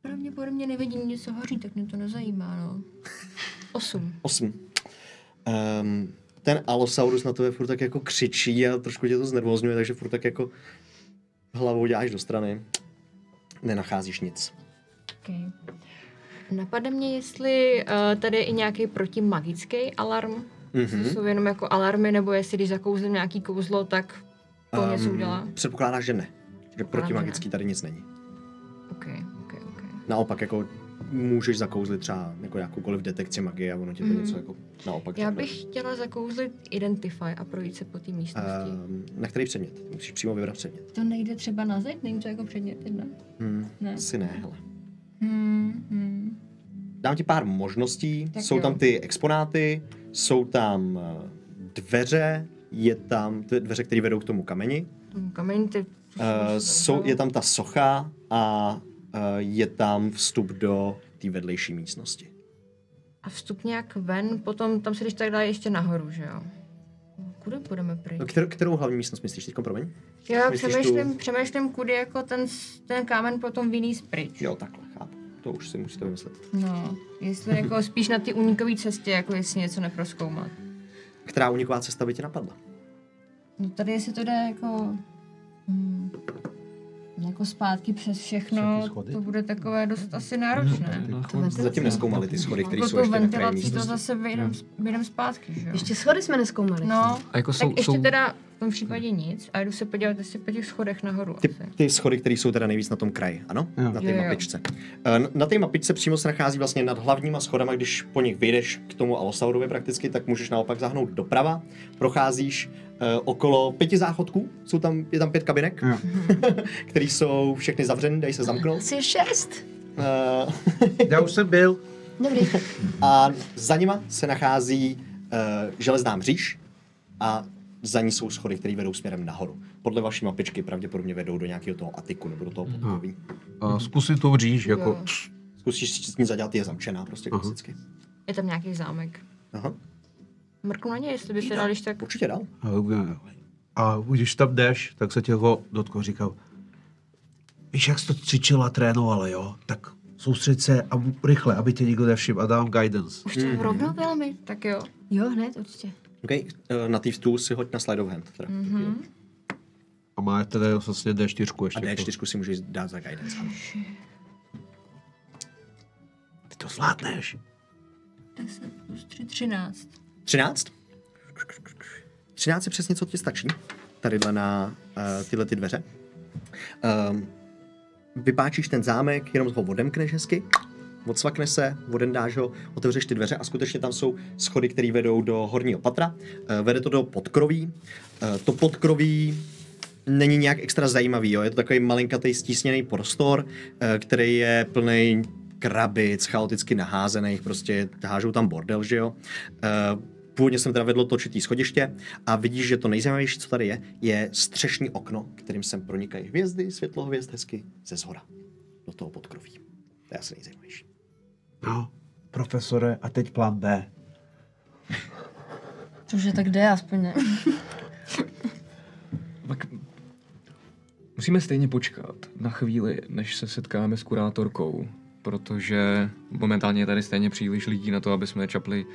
Pravděpodobně nevidím nic, co hoří, tak mě to nezajímá, no. 8. 8. Ten Allosaurus na tebe furt tak jako křičí a trošku tě to znervózňuje, takže furt tak jako hlavou děláš do strany. Nenacházíš nic. Okay. Napadá mě, jestli tady je i nějaký protimagický alarm. Jestli jsou jenom jako alarmy, nebo jestli když zakouzlím nějaký kouzlo, tak to něco udělá. Předpokládáš, že ne. Že protimagický tady nic není. Okay. Naopak jako můžeš zakouzlit třeba jako jakoukoliv detekci magie a ono ti to něco jako naopak Já řekne. bych chtěla zakouzlit Identify a projít se po té místnosti. Na který předmět? Musíš přímo vybrat předmět. To nejde třeba na zeď? Není to jako předmět jedna? Ne. Asi ne, hele. Hmm. Dám ti pár možností. Tak jsou jo. tam ty exponáty, jsou tam dveře, je tam dveře, které vedou k tomu kameni. Kamení Je tam ta socha a je tam vstup do té vedlejší místnosti. A vstup nějak ven, potom tam se když tak dá ještě nahoru, že jo? Kudy půjdeme pryč? Kterou hlavní místnost myslíš teďkom, promiň? Já Myslíš přemýšlím, kudy jako ten kámen potom vyný pryč. Jo, takhle, chápu. To už si musíte vymyslet. No, jestli jako spíš na ty unikové cestě, jako jestli něco neprozkoumat. Která uniková cesta by tě napadla? No tady jestli to jde jako... jako zpátky přes všechno, to bude takové dost asi náročné. Zatím nezkoumali ty schody, které Pro jsou tu ještě na kraji ventilaci to místnosti. zase vyjdem zpátky, že jo? Ještě schody jsme nezkoumali. No, A jako tak ještě teda v tom případě nic a jdu se podívat jestli po těch schodech nahoru asi. Ty schody, které jsou teda nejvíc na tom kraji, ano? Na té Jo. mapičce. Na té mapičce přímo se nachází vlastně nad hlavníma schodama, když po nich vyjdeš k tomu Allosaurovi prakticky, tak můžeš naopak zahnout doprava, procházíš okolo 5 záchodků, je tam 5 kabinek, které jsou všechny zavřené, dají se zamknout. Asi 6. Já už jsem byl. Dobrý. A za nima se nachází železná mříž a za ní jsou schody, které vedou směrem nahoru. Podle vaší mapičky pravděpodobně vedou do nějakého toho atiku nebo do toho podpoví. Zkusím to říct, jako... Zkusíš s ní zadělat, je zamčená prostě klasicky. Je tam nějaký zámek. Aha. Mrknu na ně, jestli by se dal, když tak... Určitě dal. A když tam jdeš, tak se tě ho dotkl, říkal, víš, jak jsi to cvičil a trénoval, jo? Tak soustřeď se a rychle, aby tě nikdo nevšiml a dám guidance. Už to rovnou velmi, tak jo. Jo, hned, určitě. OK, na Thieves Tool si hoď na Slide of Hand. Teda. A má teda vlastně D4 ještě. A D4 si můžeš dát za guidance. Ty to zvládneš. 10 plus 3, 13. 13? 13 je přesně, co ti stačí. Tadyhle na tyhle ty dveře. Vypáčíš ten zámek, jenom ho odemkneš hezky, odsvakneš se, odendáš ho, otevřeš ty dveře a skutečně tam jsou schody, které vedou do horního patra. Vede to do podkroví. To podkroví není nějak extra zajímavý, jo? Je to takový malinkatý stísněný prostor, který je plný krabic, chaoticky naházených, prostě hážou tam bordel, že jo. Původně jsem teda vedl točitý schodiště a vidíš, že to nejzajímavější, co tady je střešní okno, kterým sem pronikají hvězdy, světlo hvězd hezky ze zhora do toho podkroví. To je asi nejzajímavější. No, profesore, a teď plán B. Cože tak jde aspoň ne. Tak musíme stejně počkat na chvíli, než se setkáme s kurátorkou, protože momentálně je tady stejně příliš lidí na to, aby jsme čapli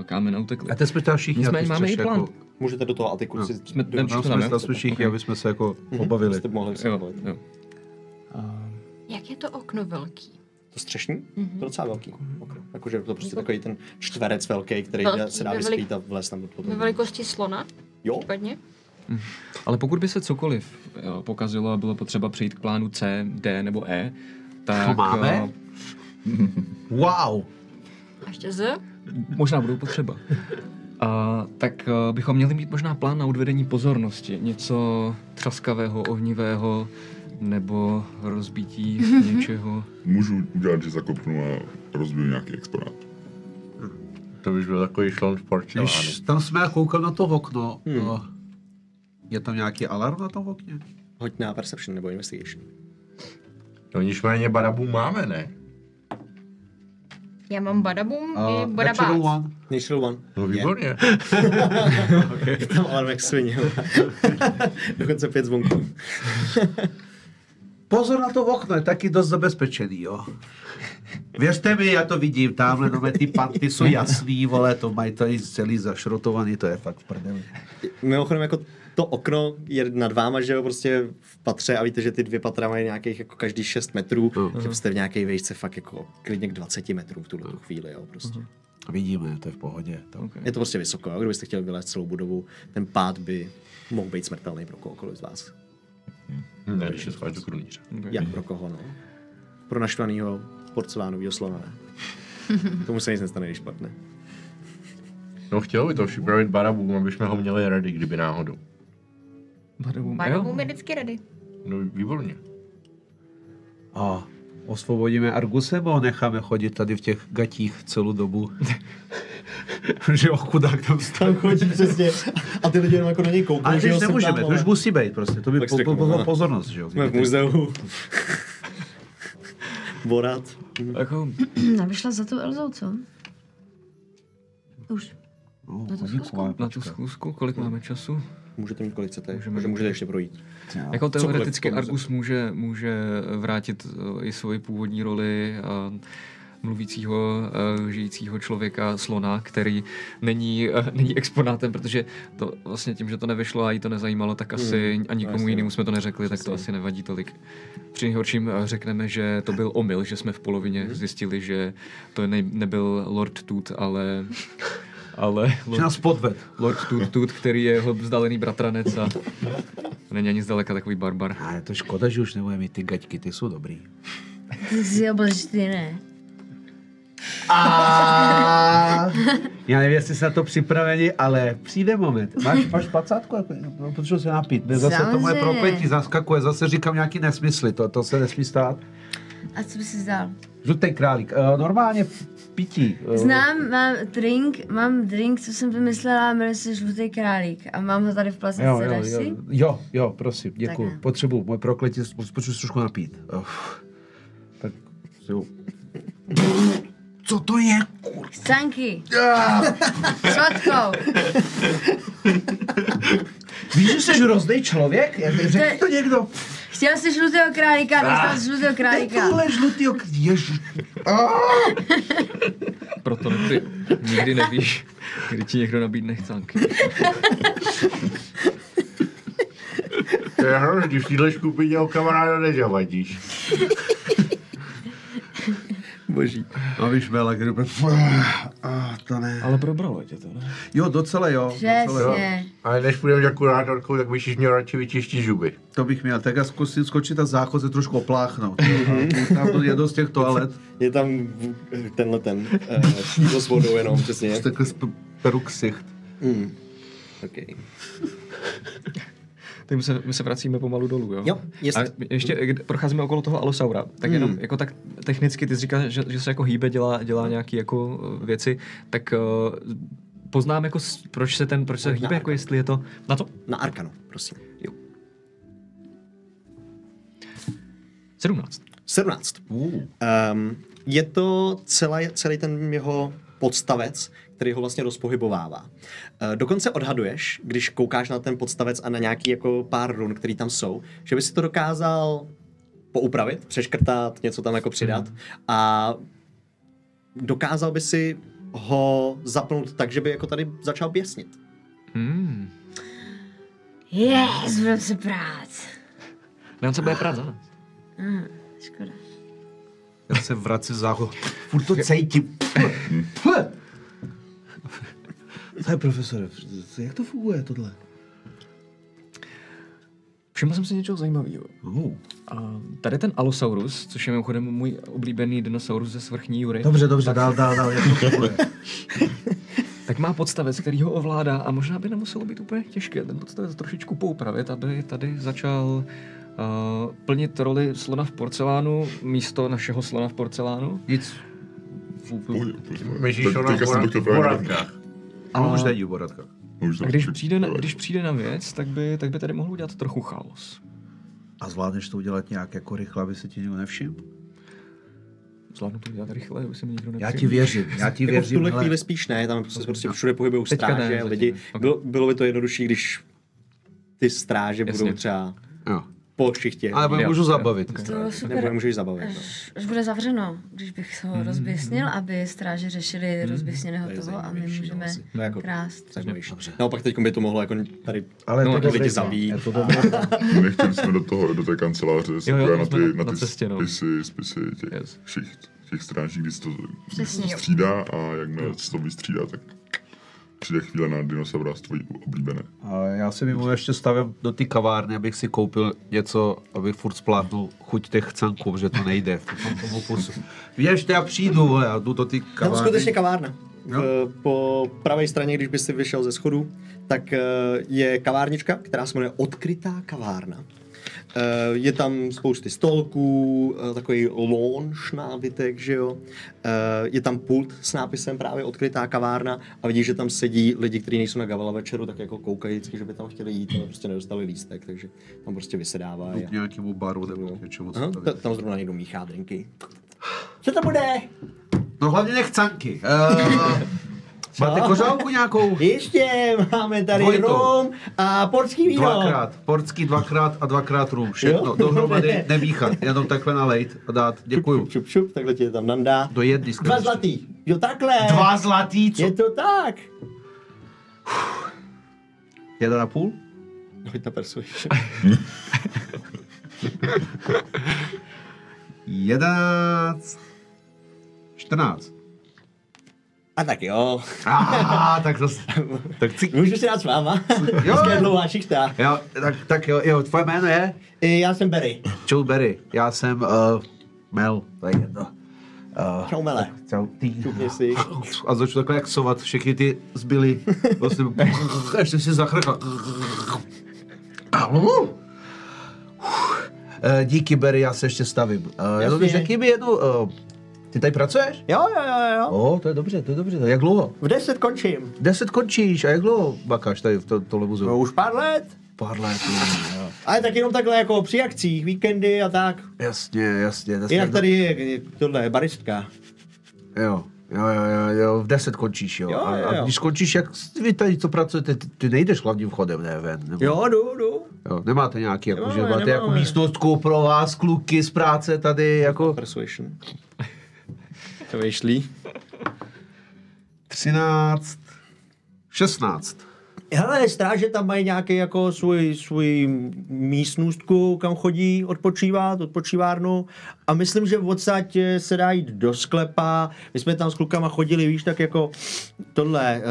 kámen a utekli. A teď jsme tam všichni. Nicméně máme i plán. Jako, Můžete do toho atiku si... jsme všichni, aby jsme se jako pobavili. Jste mohli se pobavit. Jo. Jak je to okno velký? To střešní? To je docela velký okno. Jakože to prostě takový ten čtverec velký, který se dá ve vyskrýt a vlézt tam do Ve velikosti slona? Jo. Případně? Ale pokud by se cokoliv pokazilo a bylo potřeba přejít k plánu C, D nebo E, tak... To máme? Wow! A ještě Z? Možná budou potřeba. Tak bychom měli mít možná plán na odvedení pozornosti. Něco třaskavého, ohnivého, nebo rozbití něčeho. Můžu udělat, že zakopnu a rozbiju nějaký exponát. To byš byl takový šlon v porcelánu. Když tam jsme a koukal na to okno, je tam nějaký alarm na tom okně? Hoď na Perception nebo Investigation. No nicméně barabů máme, ne? Já mám badabum i Natural badabác. one. Natural one. No výborně. Je tam alarm jak svině. Dokonce 5 zvonků. Pozor na to okno, je taky dost zabezpečený, jo. Věřte mi, já to vidím, tamhle nové ty panty jsou jasný, vole, to mají tady celý zašrotovaný, to je fakt v prdeli. Mimochodem, jako to okno je nad váma, že jo, prostě v patře a víte, že ty 2 patra mají nějakých jako každý 6 metrů, že jste v nějaké výšce fakt jako klidně k 20 metrů v tuhle chvíli, jo, prostě. Vidíme, to je v pohodě. To. Okay. Je to prostě vysoko, jo, kdybyste chtěli vylézt celou budovu, ten pád by mohl být smrtelný pro kohokoliv z vás. Ne, když se schováš do krunýře. Jak pro koho, no? Pro naštvanýho porcelánovýho slona, ne? Tomu se nic nestane, když padne. No chtělo by to připravit barabům, aby jsme ho měli ready, kdyby náhodou. Badabum je vždycky ready. No výborně. A osvobodíme Arguse, bo necháme chodit tady v těch gatích celou dobu. Že jo, chudák tam Tam chodí přesně a ty lidi jenom jako na něj koukou. ale že teď jo, sem nemůžeme, tam, to už ale- musí být prostě, to by Tak si řeknu, bylo no. pozornost, že jo. Jsme v muzeu. Borat. Jako, Vyšla za tou Elzou, co? Už. No, Na tu hodí schůzku? kolem, na tu počkat. schůzku, kolik máme času? Můžete mít kolik chcete, Můžeme že můžete ještě projít. Jako teoreticky Cokoliv. Argus může vrátit i svoji původní roli mluvícího, žijícího člověka, slona, který není exponátem, protože to vlastně tím, že to nevyšlo a jí to nezajímalo, tak asi a nikomu jasně. jinému jsme to neřekli, tak to asi nevadí tolik. Při nejhorším řekneme, že to byl omyl, že jsme v polovině zjistili, že to nebyl Lord Tooth, ale Že nás podved. Lord Tooth, který je jeho vzdálený bratranec a není ani zdaleka takový barbar. A je to škoda, že už nebudeme mít ty gaťky, ty jsou dobrý. Ty jsi oblečný, ne? Já nevím, jestli se na to připraveni, ale přijde moment. Máš 20? No, potřebuji se napít. Ne, zase to moje Samozřejmě. prokletí zaskakuje, zase říkám nějaký nesmysly, to se nesmí stát. A co bys si zdal? Žlutý králík. Normálně pití. Znám, mám drink, co jsem vymyslela, jmenuje se Žlutý králík. A mám ho tady v place, dáš si? Jo, prosím, děkuji. ne. Potřebuji, moje prokletí, potřebuji trošku napít. Tak jo. Co to je? Sanky. S vodkou. Víš, že jsi hrozný člověk? Řekni to někdo. Chtěl jsi žlutého králíka, dostal jsi žlutého králíka. Tohle žlutýho ježiš. Proto ty nikdy nevíš, kdy ti někdo nabídne chcánky. To je hrozně, když v téhle skupině o kamaráda nežavadíš. Boží. No víš, Bela, kdyby... to ne. Ale probralo tě to, ne? Jo, docela jo. Přesně. Ale než půjdeme za kurátorkou, tak byš měl radši vyčistit zuby. To bych měl. Tak já zkusím skočit a záchod se trošku opláchnout. Tam je dost těch toalet. Je tam tenhle štídlo s vodou jenom, přesně. Takhle peru ksicht. Okay. Tak my se vracíme pomalu dolů, jo? Jo, A ještě procházíme okolo toho Alosaura, tak jenom jako tak technicky ty jsi říkal, že se jako hýbe, dělá nějaký jako věci, tak poznám jako proč se hýbe, jako jestli je to... Na to? Na Arkanu, prosím. Jo. 17. Je to celý ten jeho podstavec, který ho vlastně rozpohybovává. Dokonce odhaduješ, když koukáš na ten podstavec a na nějaký jako pár run, který tam jsou, že by si to dokázal poupravit, přeškrtat, něco tam jako přidat a dokázal by si ho zapnout tak, že by jako tady začal běsnit. Yes, budeme se prát. Ne, on se bude prát za nás. Škoda. Já se vracím záchod. Furt to cítím. Tady profesore, jak to funguje tohle? Všiml jsem si něčeho zajímavého. A tady ten Allosaurus, což je mimochodem můj oblíbený dinosaurus ze svrchní Jury. Dobře, dál, jak to funguje? Tak má podstavec, který ho ovládá a možná by nemuselo být úplně těžké ten podstavec trošičku poupravit, aby tady začal plnit roli slona v porcelánu místo našeho slona v porcelánu. Nic. Myslíš v poradkách. Ale už není v poradkách. A když přijde na věc, tak by tady mohl udělat trochu chaos. A zvládneš to udělat nějak jako rychle, aby se ti někdo nevšiml? Zvládnu to udělat rychle, aby se mi nikdo nevšiml. Já ti věřím. Jako v tuhle chvíli spíš ne, tam se prostě všude pohybují stráže, lidi. Okay. Bylo by to jednodušší, když ty stráže budou třeba po šichtě. Ale můžu zabavit. Okay. To super. Nebo můžeš zabavit. Až bude zavřeno, když bych ho rozběsnil, aby stráže řešili rozběsněného toho a my můžeme krást. No pak teď by to mohlo jako tady lidi zabít. Nechtěli jsme do té kanceláře, se na ty spisy těch stráží, když se to střídá a jakmile se to vystřídá, tak přijde chvíle na dinosaura tvojí oblíbené. A já si mimo ještě stavím do té kavárny, abych si koupil něco, abych furt splátnul chuť těch chcanků, že to nejde. Víš, já přijdu, já jdu do té kavárny. Tam skutečně kavárna. Po pravé straně, když bys si vyšel ze schodu, tak je kavárnička, která se jmenuje Odkrytá kavárna. Je tam spousty stolků, takový lounge nábytek, že jo. Je tam pult s nápisem právě Odkrytá kavárna a vidíš, že tam sedí lidi, kteří nejsou na Gavala večeru, tak jako koukají vždycky, že by tam chtěli jít, ale prostě nedostali lístek, takže tam prostě vysedávají. K nějakému baru nebo něčemu. Tam zrovna někdo míchá drinky. Co to bude? No hlavně nechcanky. Máte kořálku nějakou? Ještě, máme tady rum a portský víno. Portský dvakrát a dvakrát rum. Všechno dohromady nemíchat, jenom takhle nalejt a dát. Děkuju. Šup, takhle ti tam nandá. Do jedny skleničky. 2 zlatý. Jo, takhle. 2 zlatý, co? Je to tak. 1,5? Hoď na persuasion. 11. 14. A tak jo. Tak zase. Můžu si dát s váma? Jo. Hezké dlouhá šichta. Jo, tak jo, tvoje jméno je? Já jsem Barry. Čau Barry, já jsem Mel, to je jedno. Čau Mele. Čau ty. Čupni si. A začnu takhle jak sovat, všechny ty zbyly. Vlastně, ještě si zachrkal. Díky Barry, já se ještě stavím. Já víš, jaký mi jednou... Ty tady pracuješ? Jo. To je dobře. Jak dlouho? V 10 končím. 10 končíš a jak dlouho bakáš tady v tohle muzeu? No už pár let. Jo. Ale tak jenom takhle jako při akcích, víkendy a tak. Jasně. Jinak tady je tohle baristka. Jo. Jo, v 10 končíš, jo. A když skončíš, jak vy tady co pracujete, ty nejdeš hlavním vchodem, ne ven? Nebo... Jo, jdu. Jo, nemáte nějaký, jako, že máte jako místnostku pro vás, kluky z práce tady, jako... Persuasion. To vyšlí. 13, 16. Hele, stráže tam mají nějaký jako svůj místnostku, kam chodí odpočívat, odpočívárnu. A myslím, že odsaď se dá jít do sklepa. My jsme tam s klukama chodili, víš, tak jako tohle,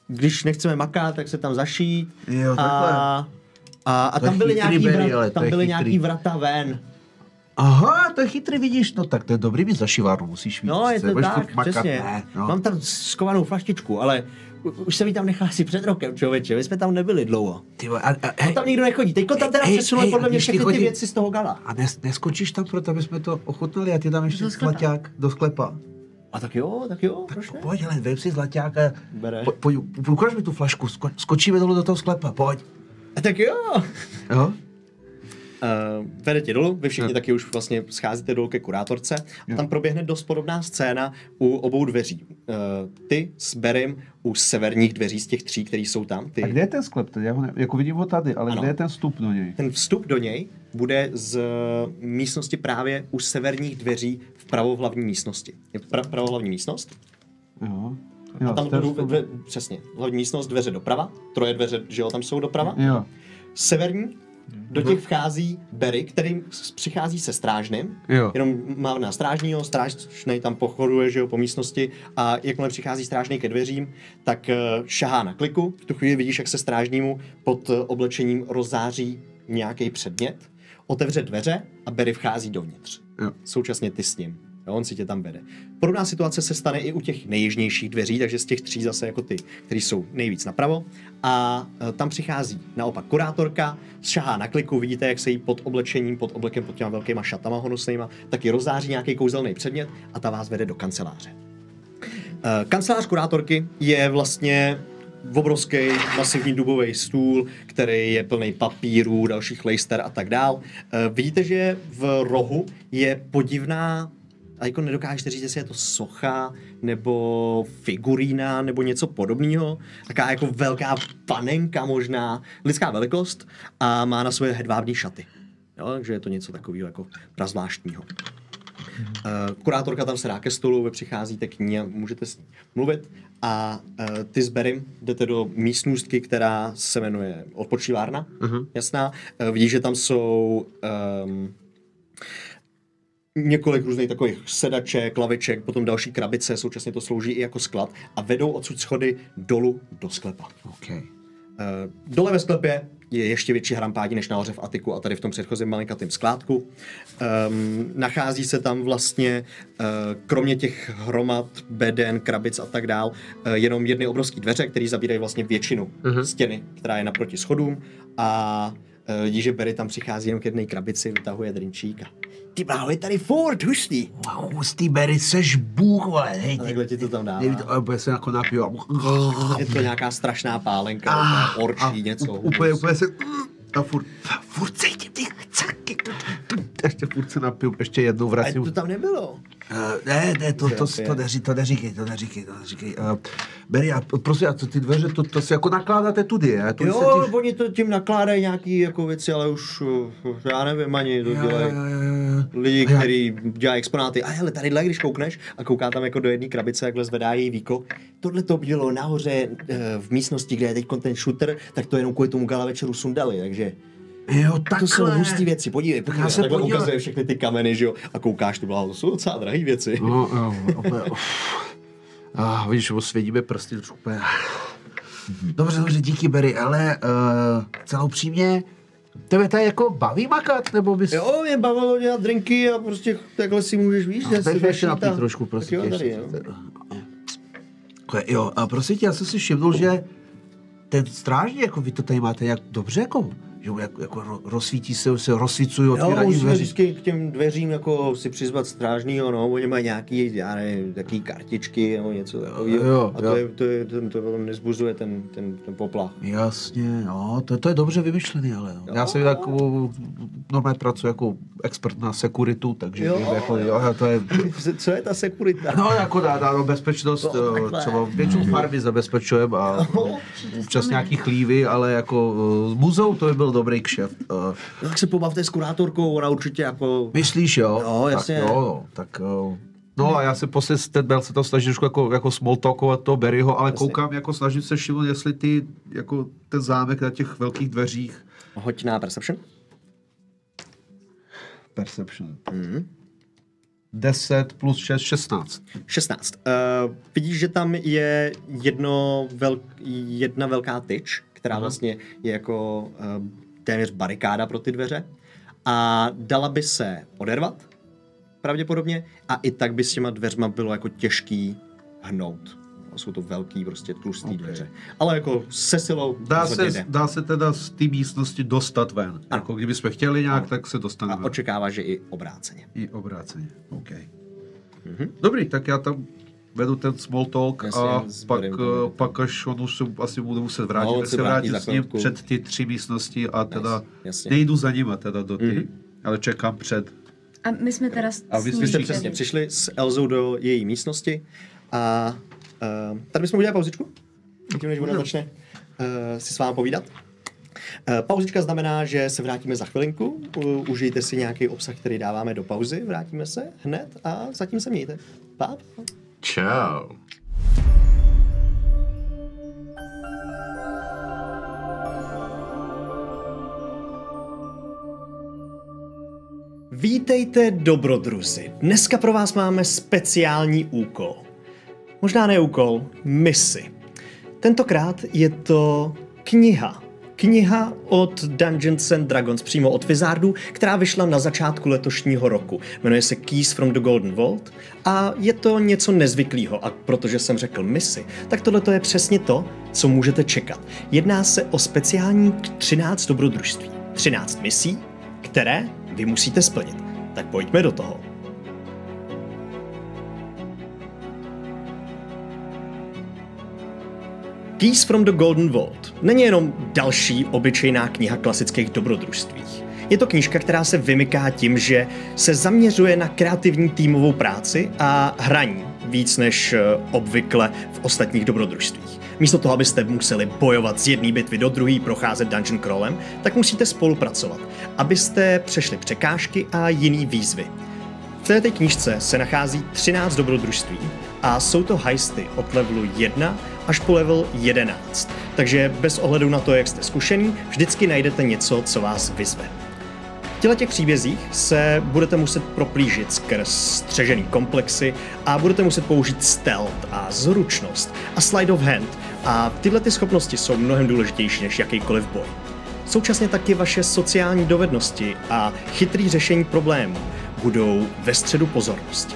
když nechceme makat, tak se tam zašít. Jo, a tam byly nějaký vrata ven. Aha, to je chytrý, vidíš, no tak to je dobrý, mít zašivárnu musíš mít. No, je to tak, makat, přesně. Ne, no. Mám tam skovanou flaštičku, ale už jsem ji tam nechal asi před rokem, člověče, my jsme tam nebyli dlouho. Tam nikdo nechodí, teďko tam teda přesunul podle mě všechny ty věci z toho gala. A neskočíš tam proto, aby jsme to ochutnali a ty tam ještě zlaťák do sklepa. A tak jo, proč ne? Pojď, hele, vem si zlaťák a ukáž mi tu flašku, skočíme dolů do toho sklepa, pojď. A tak jo. Jo? Vedete dolů, vy všichni taky už vlastně scházíte dolů ke kurátorce a tam proběhne dost podobná scéna u obou dveří. Ty s Berem u severních dveří z těch 3, který jsou tam. Ty... A kde je ten sklep? Já ho jako vidím ho tady, ale ano. Kde je ten vstup do něj? Ten vstup do něj bude z místnosti právě u severních dveří vpravo v hlavní místnosti. Je vpravo hlavní místnost. Jo. A tam přesně, hlavní místnost, dveře doprava, 3 dveře, že jo, tam jsou doprava. Jo. Severní, do těch vchází Berry, který přichází se strážným, jenom má na strážního, strážnej tam pochoduje, že jo, po místnosti a jakmile přichází strážný ke dveřím, tak šahá na kliku, v tu chvíli vidíš, jak se strážnímu pod oblečením rozzáří nějaký předmět, otevře dveře a Berry vchází dovnitř. Jo. Současně ty s ním. Jo, on si tě tam vede. Podobná situace se stane i u těch nejjižnějších dveří, takže z těch 3 zase jako ty, který jsou nejvíc napravo. A tam přichází naopak kurátorka, šahá na kliku, vidíte, jak se jí pod oblečením, pod oblekem, pod těma velkýma šatama honosnýma, taky rozzáří nějaký kouzelný předmět a ta vás vede do kanceláře. Kancelář kurátorky je vlastně obrovský masivní dubový stůl, který je plný papírů, dalších lejster a tak dál. Vidíte, že v rohu je podivná, a jako nedokážete říct, jestli je to socha, nebo figurína, nebo něco podobného. Taká jako velká panenka možná, lidská velikost a má na svoje hedvábní šaty. Jo, takže je to něco takového jako prazvláštního. Kurátorka tam se dá ke stolu, vy přicházíte k ní a můžete s ní mluvit. A ty s Berrym jdete do místnostky, která se jmenuje odpočívárna, jasná. Vidíš, že tam jsou několik různých takových sedaček, laviček, potom další krabice, současně to slouží i jako sklad a vedou odsud schody dolů do sklepa. Okay. Dole ve sklepě je ještě větší hrampádí než nahoře v atiku a tady v tom předchozím malinkatým skládku. Nachází se tam vlastně, kromě těch hromad, beden, krabic a tak dál, jenom jedny obrovské dveře, které zabírají vlastně většinu stěny, která je naproti schodům a vidíš, že Berry tam přichází jenom k jedné krabici, vytahuje drinčíka. Ty bláho, je tady furt hustý. Hustý, Berry, seš bůh, vole, hej. A takhle ti to tam dává. Bude se jako napiju. Je to nějaká strašná pálenka, orčí, něco. Úplně se... A furt cítím ty chcaky. Ještě furt se napiju, ještě jednou vracím. Ale to tam nebylo. Ne, to neříkej. Berry, a prosím, a co ty dveře, to si jako nakládáte tudy, je? Jo, oni to tím nakládají nějaký jako věci, ale už já nevím ani, to dělají lidi, kteří dělají exponáty. A hele, tadyhle, když koukneš a kouká tam jako do jedné krabice, jakhle zvedá její víko, tohle to bylo nahoře v místnosti, kde je teď ten shooter, tak to jenom kvůli tomu gala večeru sundali, takže... Jo, takhle. To jsou hustý věci, podívej, takhle ukazuje všechny ty kameny, že jo, a koukáš, to jsou docela drahý věci. No, vidíš, osvědíme prsty trošku. Dobře, díky, Berry, ale celou přímě, tebe tady jako baví makat, nebo bys... Jo, mě bavilo dělat drinky a prostě takhle si můžeš, víš, že si ještě napít trošku, prosím tě. Jo, a prosím tě, já jsem si všimnul, že ten strážník, jako vy to tady máte jak dobře, jako že jako rozsvítí se rozsvícují, Jo, otvírají musíme dveří. vždycky k těm dveřím jako si přizvat strážnýho, no, oni mají nějaký, já nevím, takový kartičky nebo něco takového. Jo, A to potom nezbuzuje ten poplach. Jasně, jo, to je dobře vymyšlený, ale jo. Já jsem jako normálně pracuji jako expert na sekuritu, takže Jo. jako, jo, to je... Co je ta sekurita? No, jako dá bezpečnost, třeba většinou farmy zabezpečujeme a občas nějaký chlívy, ale jako muzeum to by byl dobrý kšeft. Tak se pobavte s kurátorkou, ona určitě jako... Myslíš, jo? Jo, jasně. Tak jo, tak... No a já se posle Ted se tam snažím trošku jako small talkovat toho Barryho, ale koukám, jako snažím se všimnout, jestli ty, jako ten zámek na těch velkých dveřích... Hoď na Perception. Perception. 10 plus 6, 16. 16. Vidíš, že tam je jedna velká tyč, která vlastně je jako téměř barikáda pro ty dveře a dala by se odervat, pravděpodobně, a i tak by s těma dveřma bylo jako těžký hnout. Jsou to velký, prostě tlustý dveře. Ale jako se silou Dá se teda z té místnosti dostat ven. Jako kdybychom chtěli nějak, tak se dostaneme. A očekává, že i obráceně. I obráceně, OK. Dobrý, tak já tam vedu ten small talk a pak až on už se asi bude muset vrátit, tak se vrátit s ním před ty 3 místnosti a teda nejdu za nima teda do ty, ale čekám před. A my jsme teda vy jste přesně přišli s Elzou do její místnosti a tady bychom udělali pauzičku, tím než ona začne si s vámi povídat. Pauzička znamená, že se vrátíme za chvilinku, užijte si nějaký obsah, který dáváme do pauzy, vrátíme se hned a zatím se mějte. Pa. Čau. Vítejte, dobrodruzi. Dneska pro vás máme speciální úkol. Možná ne úkol, misi. Tentokrát je to kniha. Kniha od Dungeons and Dragons, přímo od Wizardů, která vyšla na začátku letošního roku. Jmenuje se Keys from the Golden Vault a je to něco nezvyklého. A protože jsem řekl misi, tak tohle je přesně to, co můžete čekat. Jedná se o speciální 13 dobrodružství. 13 misí, které vy musíte splnit. Tak pojďme do toho. Keys from the Golden Vault není jenom další obyčejná kniha klasických dobrodružství. Je to knížka, která se vymyká tím, že se zaměřuje na kreativní týmovou práci a hraní víc než obvykle v ostatních dobrodružstvích. Místo toho, abyste museli bojovat z jedné bitvy do druhé, procházet dungeon crawlem, tak musíte spolupracovat, abyste přešli překážky a jiný výzvy. V této knížce se nachází 13 dobrodružství a jsou to heisty od levelu 1 až po level 11. Takže bez ohledu na to, jak jste zkušený, vždycky najdete něco, co vás vyzve. V těch příbězích se budete muset proplížit skrz střežený komplexy a budete muset použít stealth a zručnost a slide of hand a tyhle ty schopnosti jsou mnohem důležitější než jakýkoliv boj. Současně taky vaše sociální dovednosti a chytrý řešení problémů budou ve středu pozornosti.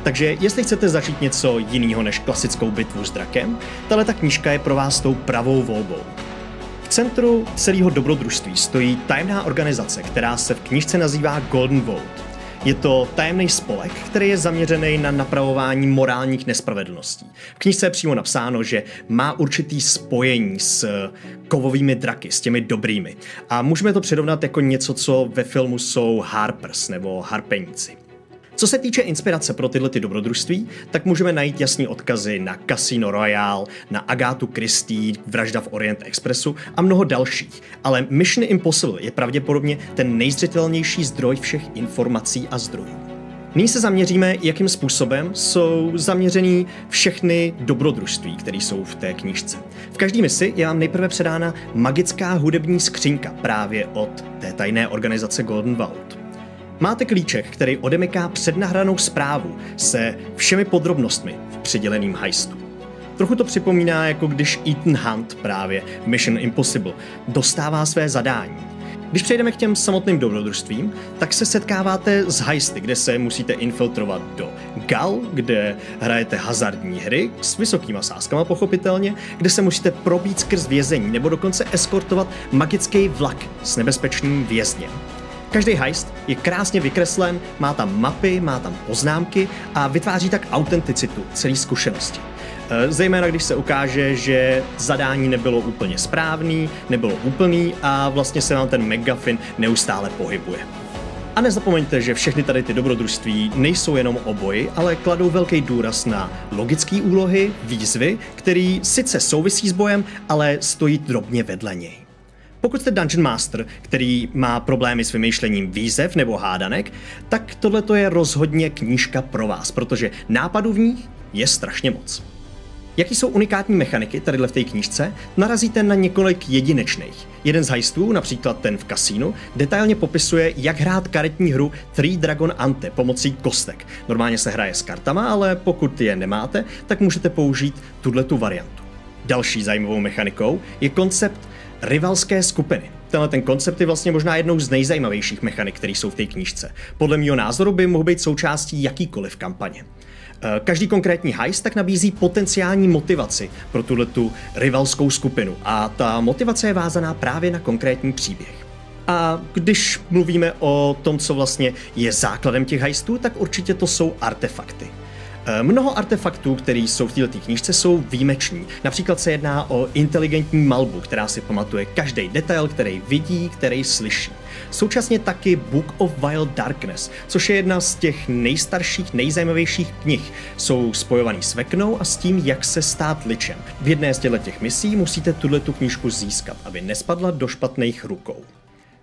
Takže jestli chcete začít něco jiného než klasickou bitvu s drakem, tato knížka je pro vás tou pravou volbou. V centru celého dobrodružství stojí tajemná organizace, která se v knížce nazývá Golden Vault. Je to tajemný spolek, který je zaměřený na napravování morálních nespravedlností. V knížce je přímo napsáno, že má určitý spojení s kovovými draky, s těmi dobrými. A můžeme to přirovnat jako něco, co ve filmu jsou Harpers nebo Harpeníci. Co se týče inspirace pro tyhle dobrodružství, tak můžeme najít jasný odkazy na Casino Royale, na Agátu Christie, Vražda v Orient Expressu a mnoho dalších. Ale Mission Impossible je pravděpodobně ten nejzřetelnější zdroj všech informací a zdrojů. Nyní se zaměříme, jakým způsobem jsou zaměřený všechny dobrodružství, které jsou v té knížce. V každé misi je vám nejprve předána magická hudební skřínka právě od té tajné organizace Golden Vault. Máte klíček, který odemyká přednahranou zprávu se všemi podrobnostmi v přiděleném heistu. Trochu to připomíná, jako když Ethan Hunt právě v Mission Impossible dostává své zadání. Když přejdeme k těm samotným dobrodružstvím, tak se setkáváte s heisty, kde se musíte infiltrovat do GAL, kde hrajete hazardní hry s vysokýma sázkama pochopitelně, kde se musíte probít skrz vězení nebo dokonce eskortovat magický vlak s nebezpečným vězněm. Každý heist je krásně vykreslen, má tam mapy, má tam poznámky a vytváří tak autenticitu celé zkušenosti. Zejména když se ukáže, že zadání nebylo úplně správný, nebylo úplný a vlastně se vám ten McGuffin neustále pohybuje. A nezapomeňte, že všechny tady ty dobrodružství nejsou jenom o boji, ale kladou velký důraz na logické úlohy, výzvy, který sice souvisí s bojem, ale stojí drobně vedle něj. Pokud jste Dungeon Master, který má problémy s vymýšlením výzev nebo hádanek, tak tohleto je rozhodně knížka pro vás, protože nápadů v ní je strašně moc. Jaký jsou unikátní mechaniky tady v té knížce, narazíte na několik jedinečných. Jeden z heistů, například ten v kasínu, detailně popisuje, jak hrát karetní hru Three Dragon Ante pomocí kostek. Normálně se hraje s kartama, ale pokud je nemáte, tak můžete použít tuhletu variantu. Další zajímavou mechanikou je koncept rivalské skupiny. Ten koncept je vlastně možná jednou z nejzajímavějších mechanik, které jsou v té knížce. Podle mého názoru by mohl být součástí jakýkoliv kampaně. Každý konkrétní heist tak nabízí potenciální motivaci pro tuhletu rivalskou skupinu a ta motivace je vázaná právě na konkrétní příběh. A když mluvíme o tom, co vlastně je základem těch heistů, tak určitě to jsou artefakty. Mnoho artefaktů, které jsou v této knížce, jsou výjimeční. Například se jedná o inteligentní malbu, která si pamatuje každý detail, který vidí, který slyší. Současně taky Book of Wild Darkness, což je jedna z těch nejstarších, nejzajímavějších knih. Jsou spojovaný s Veknou a s tím, jak se stát ličem. V jedné z těchto misí musíte tu knížku získat, aby nespadla do špatných rukou.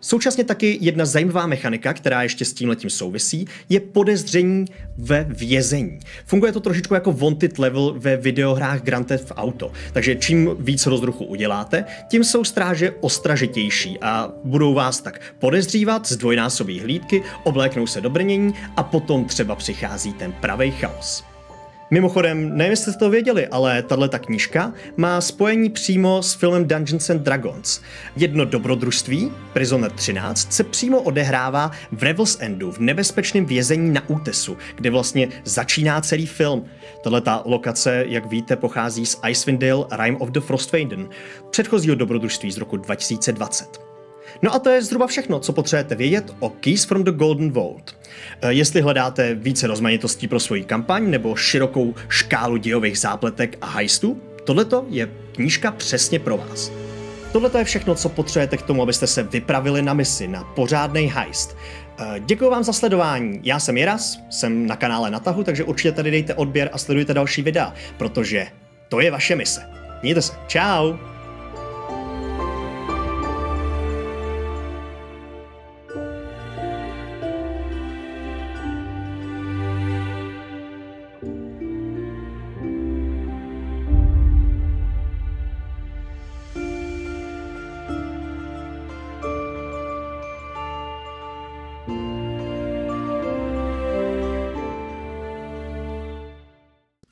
Současně taky jedna zajímavá mechanika, která ještě s tímhletím souvisí, je podezření ve vězení. Funguje to trošičku jako wanted level ve videohrách Grand Theft Auto, takže čím víc rozruchu uděláte, tím jsou stráže ostražitější a budou vás tak podezřívat, zdvojnásobí hlídky, obléknou se do brnění a potom třeba přichází ten pravej chaos. Mimochodem, nevím, jestli jste to věděli, ale tato knížka má spojení přímo s filmem Dungeons and Dragons. Jedno dobrodružství, Prisoner 13, se přímo odehrává v Revel's Endu, v nebezpečném vězení na útesu, kde vlastně začíná celý film. Tato lokace, jak víte, pochází z Icewind Dale Rime of the Frostmaiden, předchozího dobrodružství z roku 2020. No a to je zhruba všechno, co potřebujete vědět o Keys from the Golden Vault. Jestli hledáte více rozmanitostí pro svoji kampaň nebo širokou škálu dějových zápletek a heistů, tohleto je knížka přesně pro vás. Tohleto je všechno, co potřebujete k tomu, abyste se vypravili na misi, na pořádnej heist. Děkuji vám za sledování, já jsem Jiras, jsem na kanále Na tahu, takže určitě tady dejte odběr a sledujte další videa, protože to je vaše mise. Mějte se, čau!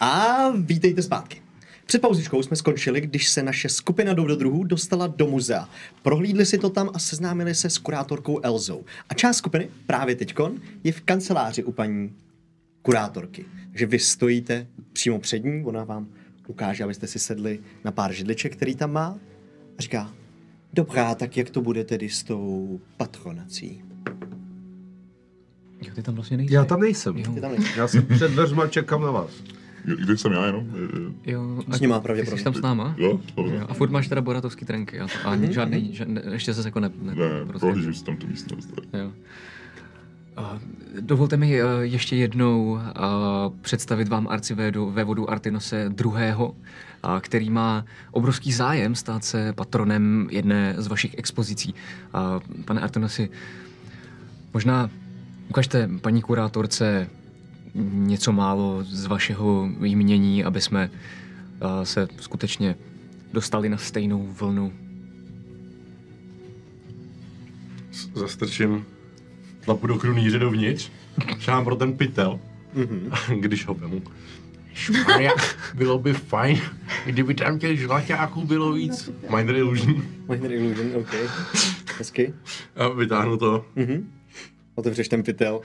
A vítejte zpátky. Před pauzičkou jsme skončili, když se naše skupina dobrodruhů dostala do muzea. Prohlídli si to tam a seznámili se s kurátorkou Elzou. A část skupiny právě teďkon je v kanceláři u paní kurátorky. Takže vy stojíte přímo před ní, ona vám ukáže, abyste si sedli na pár židliček, který tam má. A říká, dobrá, tak jak to bude tedy s tou patronací? Jo, ty tam vlastně nejsi. Já tam nejsem. Já jsem před dveřma, čekám na vás. Kde jsem já jenom? Jo, s nima pravděpodobně. Jsi tam s náma? Jo. A furt máš teda boratovský trenky. A žádný, ještě se jako ne prohlížím si tam tu místnost. Jo. Dovolte mi ještě jednou představit vám arcivévodu Artinose II., který má obrovský zájem stát se patronem jedné z vašich expozicí. Pane Artinosi, možná ukažte paní kurátorce něco málo z vašeho jmění, aby jsme se skutečně dostali na stejnou vlnu. Zastrčím lapu do krunýře dovnitř, šám pro ten pytel, když ho vemu. Šmaja, bylo by fajn, kdyby tam těch žlaťáků bylo víc. Minor Illusion. Minor Illusion, OK. Hezky. A vytáhnu to. Otevřeš ten pytel.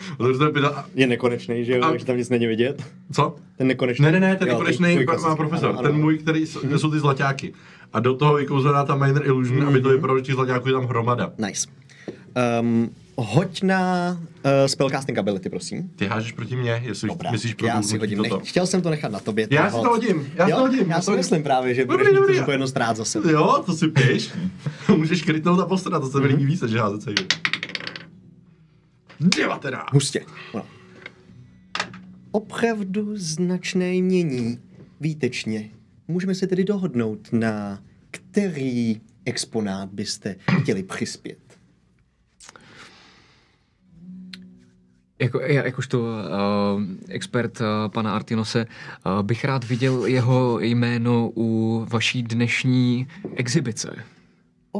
A... Je nekonečný, že jo? Takže tam nic není vidět. Co? Ten nekonečný. Ne, ten Jo, nekonečný tvůj má profesor. ano. Ten můj, který jsou ty zlaťáky. A do toho vykouzená ta minor illusion, aby to vypadalo, že těch zlaťáků je tam hromada. Nice. Hoď na spellcasting ability, prosím. Ty hážeš proti mně, jestli Dobrá, myslíš já si hodím. Chtěl jsem to nechat na tobě. Já si to hodím, já si to hodím. Já si myslím právě, že budeš mít tu zodpovědnost rád za sebe. Jo, to si píš. Můžeš krytnout a postrat, to se mi líbí víc, že házet se. 19. Hustě. No. Opravdu značné mění. Výtečně. Můžeme se tedy dohodnout na který exponát byste chtěli přispět. Jakožto expert pana Artinose bych rád viděl jeho jméno u vaší dnešní exibice.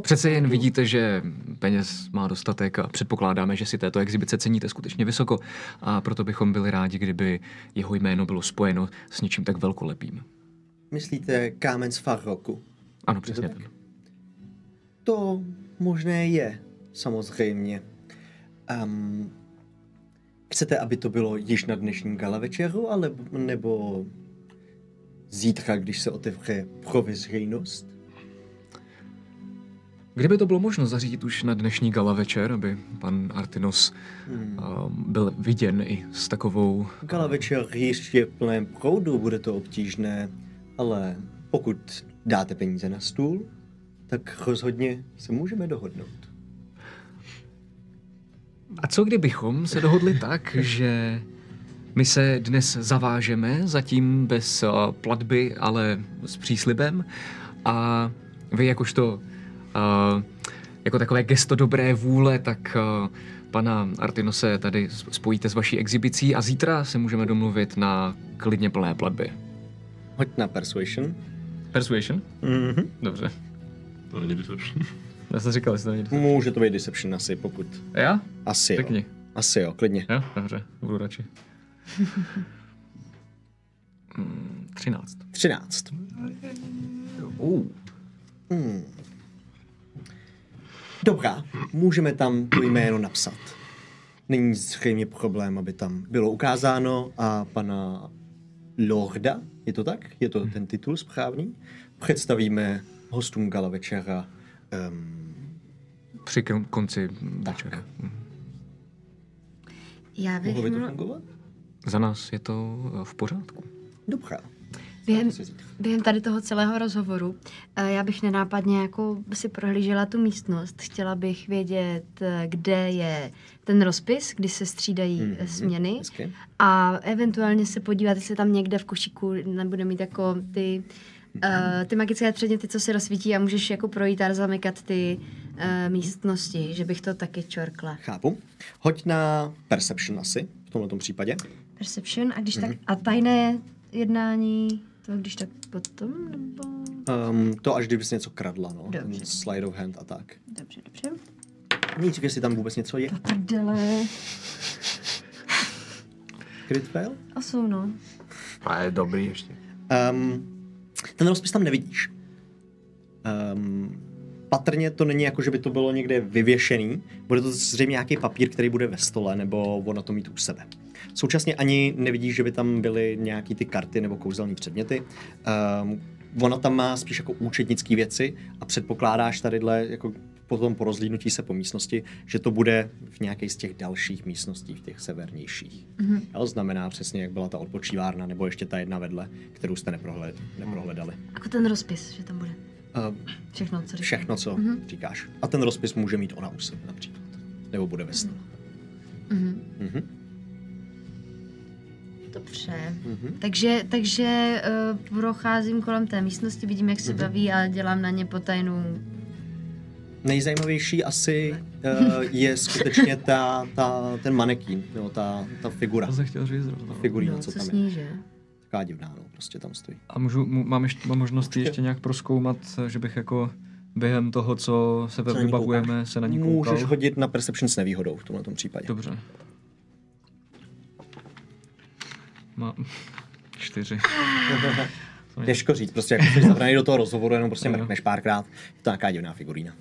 Přece jen vidíte, že peněz má dostatek a předpokládáme, že si této exibice ceníte skutečně vysoko a proto bychom byli rádi, kdyby jeho jméno bylo spojeno s něčím tak velkolepým. Myslíte kámen z Farroku? Ano, přesně tak. To možné je, samozřejmě. Chcete, aby to bylo již na dnešním gala večeru, nebo zítra, když se otevře pro veřejnost? Kdyby to bylo možno zařídit už na dnešní gala večer, aby pan Artinos byl viděn i s takovou... Gala večer ještě v plném proudu, bude to obtížné, ale pokud dáte peníze na stůl, tak rozhodně se můžeme dohodnout. A co kdybychom se dohodli tak, že my se dnes zavážeme, zatím bez platby, ale s příslibem, a vy jakožto jako takové gesto dobré vůle, tak pana Artinose tady spojíte s vaší exibicí a zítra se můžeme domluvit na klidně plné platby. Hoď na Persuasion. Persuasion? Mhm. Dobře. To není deception. Já jsem říkal, že to není deception. Může to být Deception asi, pokud... Já? Asi jo. Řekni. Asi jo, klidně. Jo, dobře, budu radši. 13. 13. Dobrá, můžeme tam to jméno napsat. Není zřejmě problém, aby tam bylo ukázáno a pana Lorda, je to tak? Je to ten titul správný? Představíme hostům gala večera. Při konci večera. Já bych Mohlo by to fungovat? Za nás je to v pořádku. Dobrá. Během tady toho celého rozhovoru já bych nenápadně jako si prohlížela tu místnost. Chtěla bych vědět, kde je ten rozpis, kdy se střídají směny hezky. a eventuálně se podívat, jestli tam někde v košíku nebude mít jako ty magické předměty, co se rozsvítí a můžeš jako projít a zamykat ty místnosti, že bych to taky čorkla. Chápu. Hoď na Perception asi, v tomto případě. Perception a když tak a tajné jednání, to když tak potom, nebo... To až kdyby jsi něco kradla, no. Dobře. Ten slide of hand a tak. Dobře. Nejdřív, jestli tam vůbec něco je. Prdele. Crit fail? 8, no. A je dobrý ještě. Ten rozpis tam nevidíš. Patrně to není jako, že by to bylo někde vyvěšený. Bude to zřejmě nějaký papír, který bude ve stole, nebo ono to mít u sebe. Současně ani nevidíš, že by tam byly nějaký ty karty nebo kouzelní předměty. Ona tam má spíš jako účetnické věci a předpokládáš tadyhle jako potom po rozhlídnutí se po místnosti, že to bude v nějaké z těch dalších místností, v těch severnějších. Jo, znamená přesně, jak byla ta odpočívárna, nebo ještě ta jedna vedle, kterou jste neprohledali. Jako ten rozpis, že tam bude. Všechno, co říkáš. Všechno, co říkáš. A ten rozpis může mít ona u sebe například. Nebo bude ve stole. Dobře. Takže procházím kolem té místnosti, vidím, jak se baví a dělám na ně potajnou. Nejzajímavější asi je skutečně ten manekín, jo, ta figura. To jsem chtěl říct zrovna. Figurína, co tam sní, je. že? Taková divná, no, prostě tam stojí. A mám možnost ještě nějak prozkoumat, že bych jako během toho, co se vybavujeme, se na ní koukal? Můžeš hodit na Perception s nevýhodou v tomhle případě. Dobře. Mám 4. Těžko říct, prostě jako jsi zavraný do toho rozhovoru, jenom prostě mrkneš párkrát. Je to nějaká divná figurína.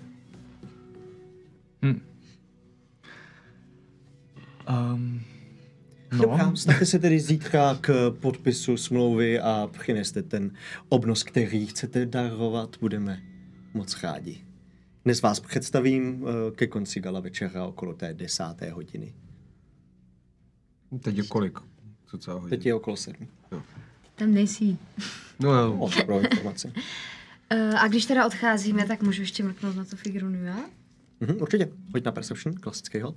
Dobrá, stavte se tedy zítra k podpisu smlouvy a přineste ten obnos, který chcete darovat. Budeme moc rádi. Dnes vás představím ke konci gala večera okolo té 10. hodiny. Teď je kolik? Co celá hodina? Teď je okolo 7. Tam nejsi. No jo. Pro informaci. A když teda odcházíme, tak můžu ještě mrknout na tu figuru Nua? Určitě. Pojď na Perception, klasický hod.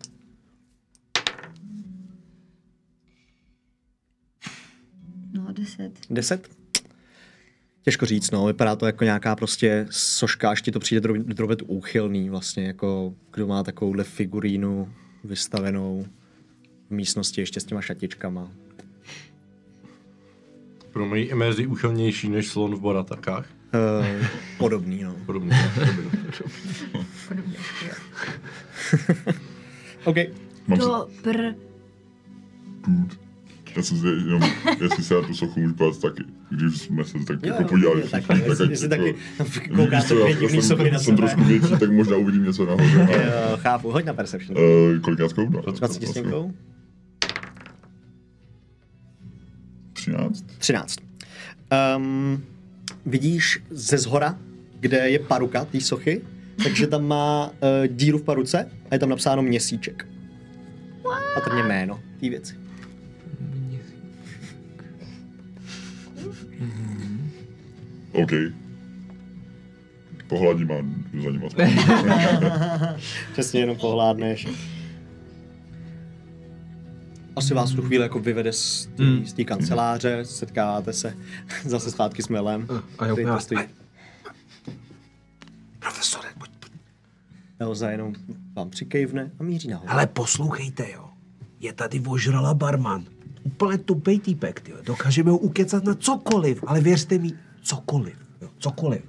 No, 10. 10? Těžko říct, no. Vypadá to jako nějaká prostě soška, až ti to přijde drobet úchylný vlastně, jako kdo má takovouhle figurínu vystavenou v místnosti ještě s těma šatičkama. Pro mojí imerzi úchylnější než slon v Boratakách. Podobný, no. Podobný. OK. Já jsem si jenom, jestli se na tu sochu můžu pát taky, když jsme se tak jako podívali. Jestli taky koukáte dvě divný sochy na jsem trošku větší, tak možná uvidím něco nahoře. Chápu, hoď na Perception. Kolikáckou? 20 stěnkou? 13. Vidíš ze zhora, kde je paruka té sochy, takže tam má díru v paruce a je tam napsáno Měsíček. A to je jméno té věci. OK. Pohladím a jdu za ním aspoň. Přesně, jenom pohládneš. Asi vás tu chvíli jako vyvede z té kanceláře, setkáváte se zase zpátky s Melem. A jo, Profesore, pojď. Elza jenom vám přikejvne a míří nahoru. Ale poslouchejte, jo. Je tady ožrala barman. Úplně tupej týpek, jo. Dokážeme ho ukecat na cokoliv, ale věřte mi, cokoliv, jo. Cokoliv.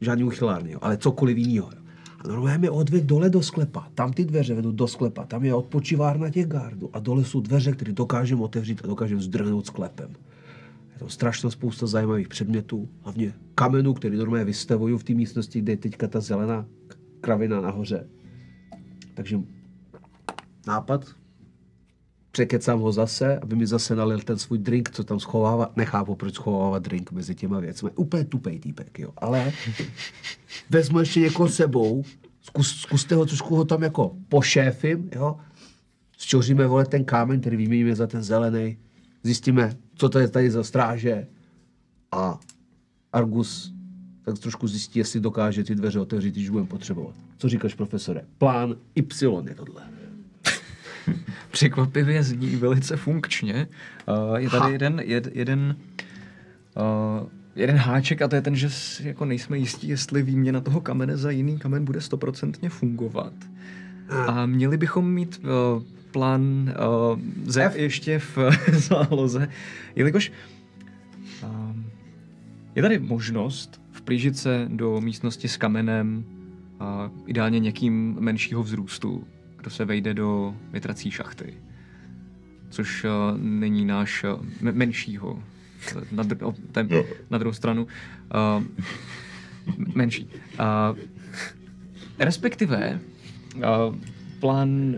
Žádný uchylárny, jo, ale cokoliv jinýho, jo. A normálně mě odved dole do sklepa. Tam ty dveře vedou do sklepa. Tam je odpočívárna těch gardů. A dole jsou dveře, které dokážeme otevřít a dokážeme zdrhnout sklepem. Je to strašná spousta zajímavých předmětů. Hlavně kamenů, které normálně vystavují v té místnosti, kde je teďka ta zelená kravina nahoře. Takže nápad. Překecám ho zase, aby mi zase nalil ten svůj drink, co tam schovává. Nechápu, proč schovává drink mezi těma věcmi. Úplně tupej týpek, jo. Ale vezmu ještě někoho sebou, zkuste ho, trošku ho tam jako pošéfím, jo. Zčoříme, vole, ten kámen, který vyměníme za ten zelený. Zjistíme, co to je tady za stráže. A Argus tak trošku zjistí, jestli dokáže ty dveře otevřít, když budeme potřebovat. Co říkáš, profesore? Plán Y je tohle. Překvapivě zní velice funkčně. Je tady jeden háček a to je ten, že jako nejsme jistí, jestli výměna toho kamene za jiný kamen bude 100% fungovat. A měli bychom mít plán Z ještě v záloze, jelikož je tady možnost vplížit se do místnosti s kamenem, ideálně někým menšího vzrůstu, kdo se vejde do větrací šachty, což není náš menšího, na druhou stranu menší. Respektive plán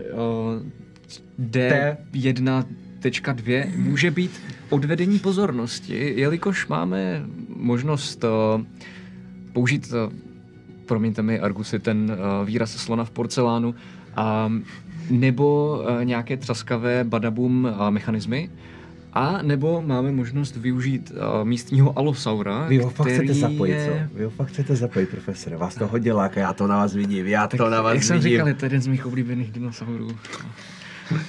D1.2 může být odvedení pozornosti, jelikož máme možnost použít, promiňte mi, Argusi, ten výraz slona v porcelánu, nebo nějaké třaskavé badabum mechanismy, a nebo máme možnost využít místního alosaura, Vy ho fakt chcete zapojit, co? Vy ho fakt chcete zapojit, profesore. Vás to hodně láká, já to na vás vidím, jak jsem říkal, je to jeden z mých oblíbených dinosaurů.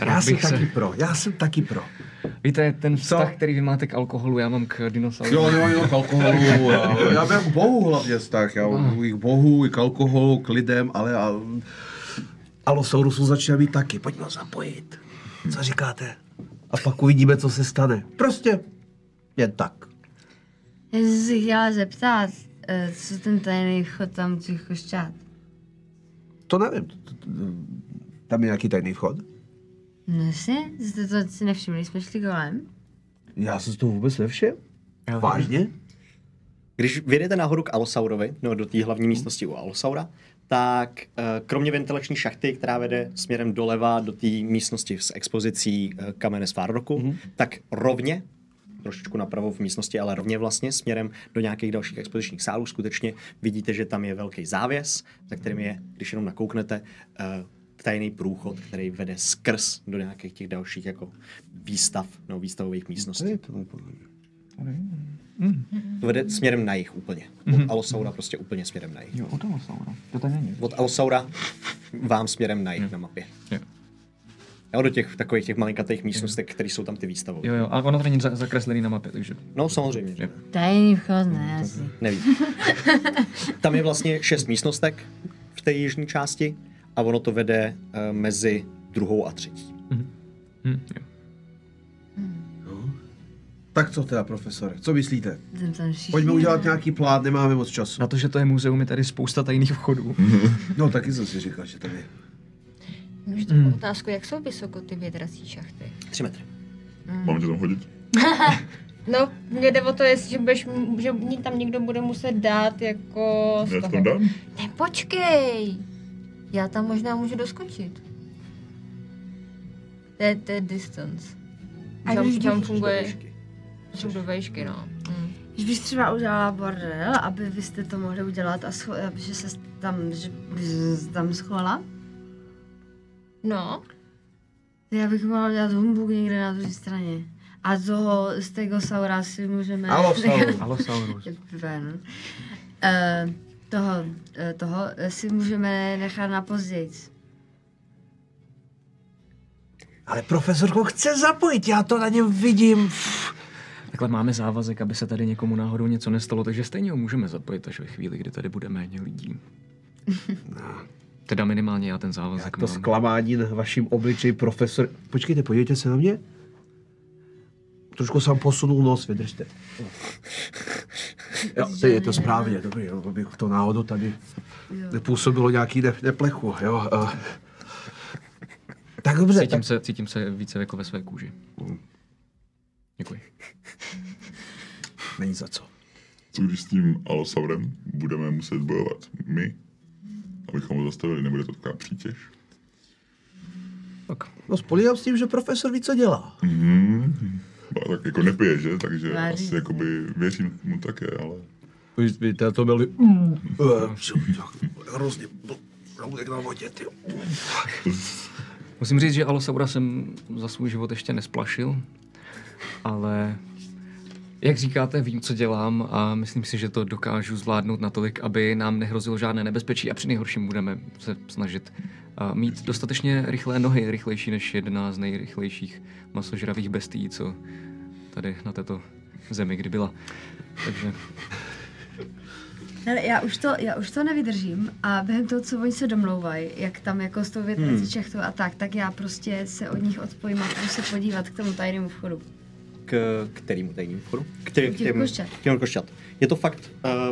Já jsem taky pro. Víte, ten vztah, který vy máte k alkoholu, já mám k dinosaurům. Jo, k alkoholu. Já mám k bohu hlavně vztah. Já mám i k bohu, i k alkoholu, k lidem, ale... Alosaurusu začne být taky, pojďme ho zapojit. Co říkáte? A pak uvidíme, co se stane. Prostě jen tak. Já jsem si chtěla zeptat, co ten tajný vchod tam těch košťát? To nevím. Tam je nějaký tajný vchod? No jasně, jste to si nevšimli, jsme šli kolem. Já jsem z toho vůbec nevšiml. Vážně? Když vyjedete nahoru k Alosaurovi, no do té hlavní místnosti u Alosaura, tak kromě ventilační šachty, která vede směrem doleva do té místnosti s expozicí kamene z Farroku, tak rovně, trošičku napravo v místnosti, ale rovně vlastně směrem do nějakých dalších expozičních sálů skutečně vidíte, že tam je velký závěs, za kterým je, když jenom nakouknete, tajný průchod, který vede skrz do nějakých těch dalších jako výstav, no výstavových místností. To vede směrem na jih úplně. Od Alosaura prostě úplně směrem na jih. Jo, od Alosaura. To tady není. Od Alosaura vám směrem na jih na mapě. Jo, do těch takových těch malinkatých místnostech, které jsou tam ty výstavové. Jo, a ono to není zakreslený na mapě, takže... No, samozřejmě. Že. Tajný vchod, ne, asi. Nevím. Tam je vlastně 6 místnostek v té jižní části a ono to vede mezi 2. a 3. Tak co teda, profesore? Co myslíte? Všichni, Pojďme udělat nějaký plán, nemáme moc času. Na to, že to je muzeum, je tady spousta tajných vchodů. No, taky jsem si říkal, že tady... Můžu takovou otázku, jak jsou vysoko ty větrací šachty? 3 metry. Mám tě tam hodit? No, mě jde o to, že mě tam někdo bude muset dát jako... Já to tam dám? Ne, počkej! Já tam možná můžu doskočit. To je distance. A když Jump funguje... Jsou do vejšky, no. Když bys třeba udělala bordel, aby vy jste to mohli udělat a že se tam, že bys tam schovala, No. já bych mohla udělat humbug někde na druhé straně. A toho Stegosaura si můžeme... Alosaurus. Toho si můžeme nechat na později. Ale profesorko chce zapojit, já to na něm vidím. Takhle máme závazek, aby se tady někomu náhodou něco nestalo, takže stejně ho můžeme zapojit až ve chvíli, kdy tady bude méně lidí. Teda minimálně já ten závazek To mám. zklamání na vaším obličeji, profesor... Počkejte, podívejte se na mě. Trošku jsem posunul nos, vydržte. Jo, je to správně, dobrý, jo, abych to náhodou tady nepůsobilo nějaký neplechu, jo. Tak dobře. Cítím se více jako ve své kůži. Děkuji. Není za co. Co když s tím Alosaurem budeme muset bojovat my, abychom ho zastavili, nebude to taková přítěž? Tak. No spolíhám s tím, že profesor ví, co dělá. Tak jako nepije, že? Takže asi jakoby věřím mu také, ale... Víte, to byli... Hrozně... Žaludek na vodě, ty. Musím říct, že Alosaura jsem za svůj život ještě nesplašil, ale jak říkáte, vím, co dělám a myslím si, že to dokážu zvládnout natolik, aby nám nehrozilo žádné nebezpečí a při nejhorším budeme se snažit mít dostatečně rychlé nohy, rychlejší než jedna z nejrychlejších masožravých bestií, co tady na této zemi kdy byla. Takže... Hele, já už to nevydržím a během toho, co oni se domlouvají, jak tam jako s tou větrací šachtou a tak já prostě se od nich odpojím a půjdu se podívat k tomu tajnému vchodu. K kterému tajnému vchodu? K těm košťat. Je to fakt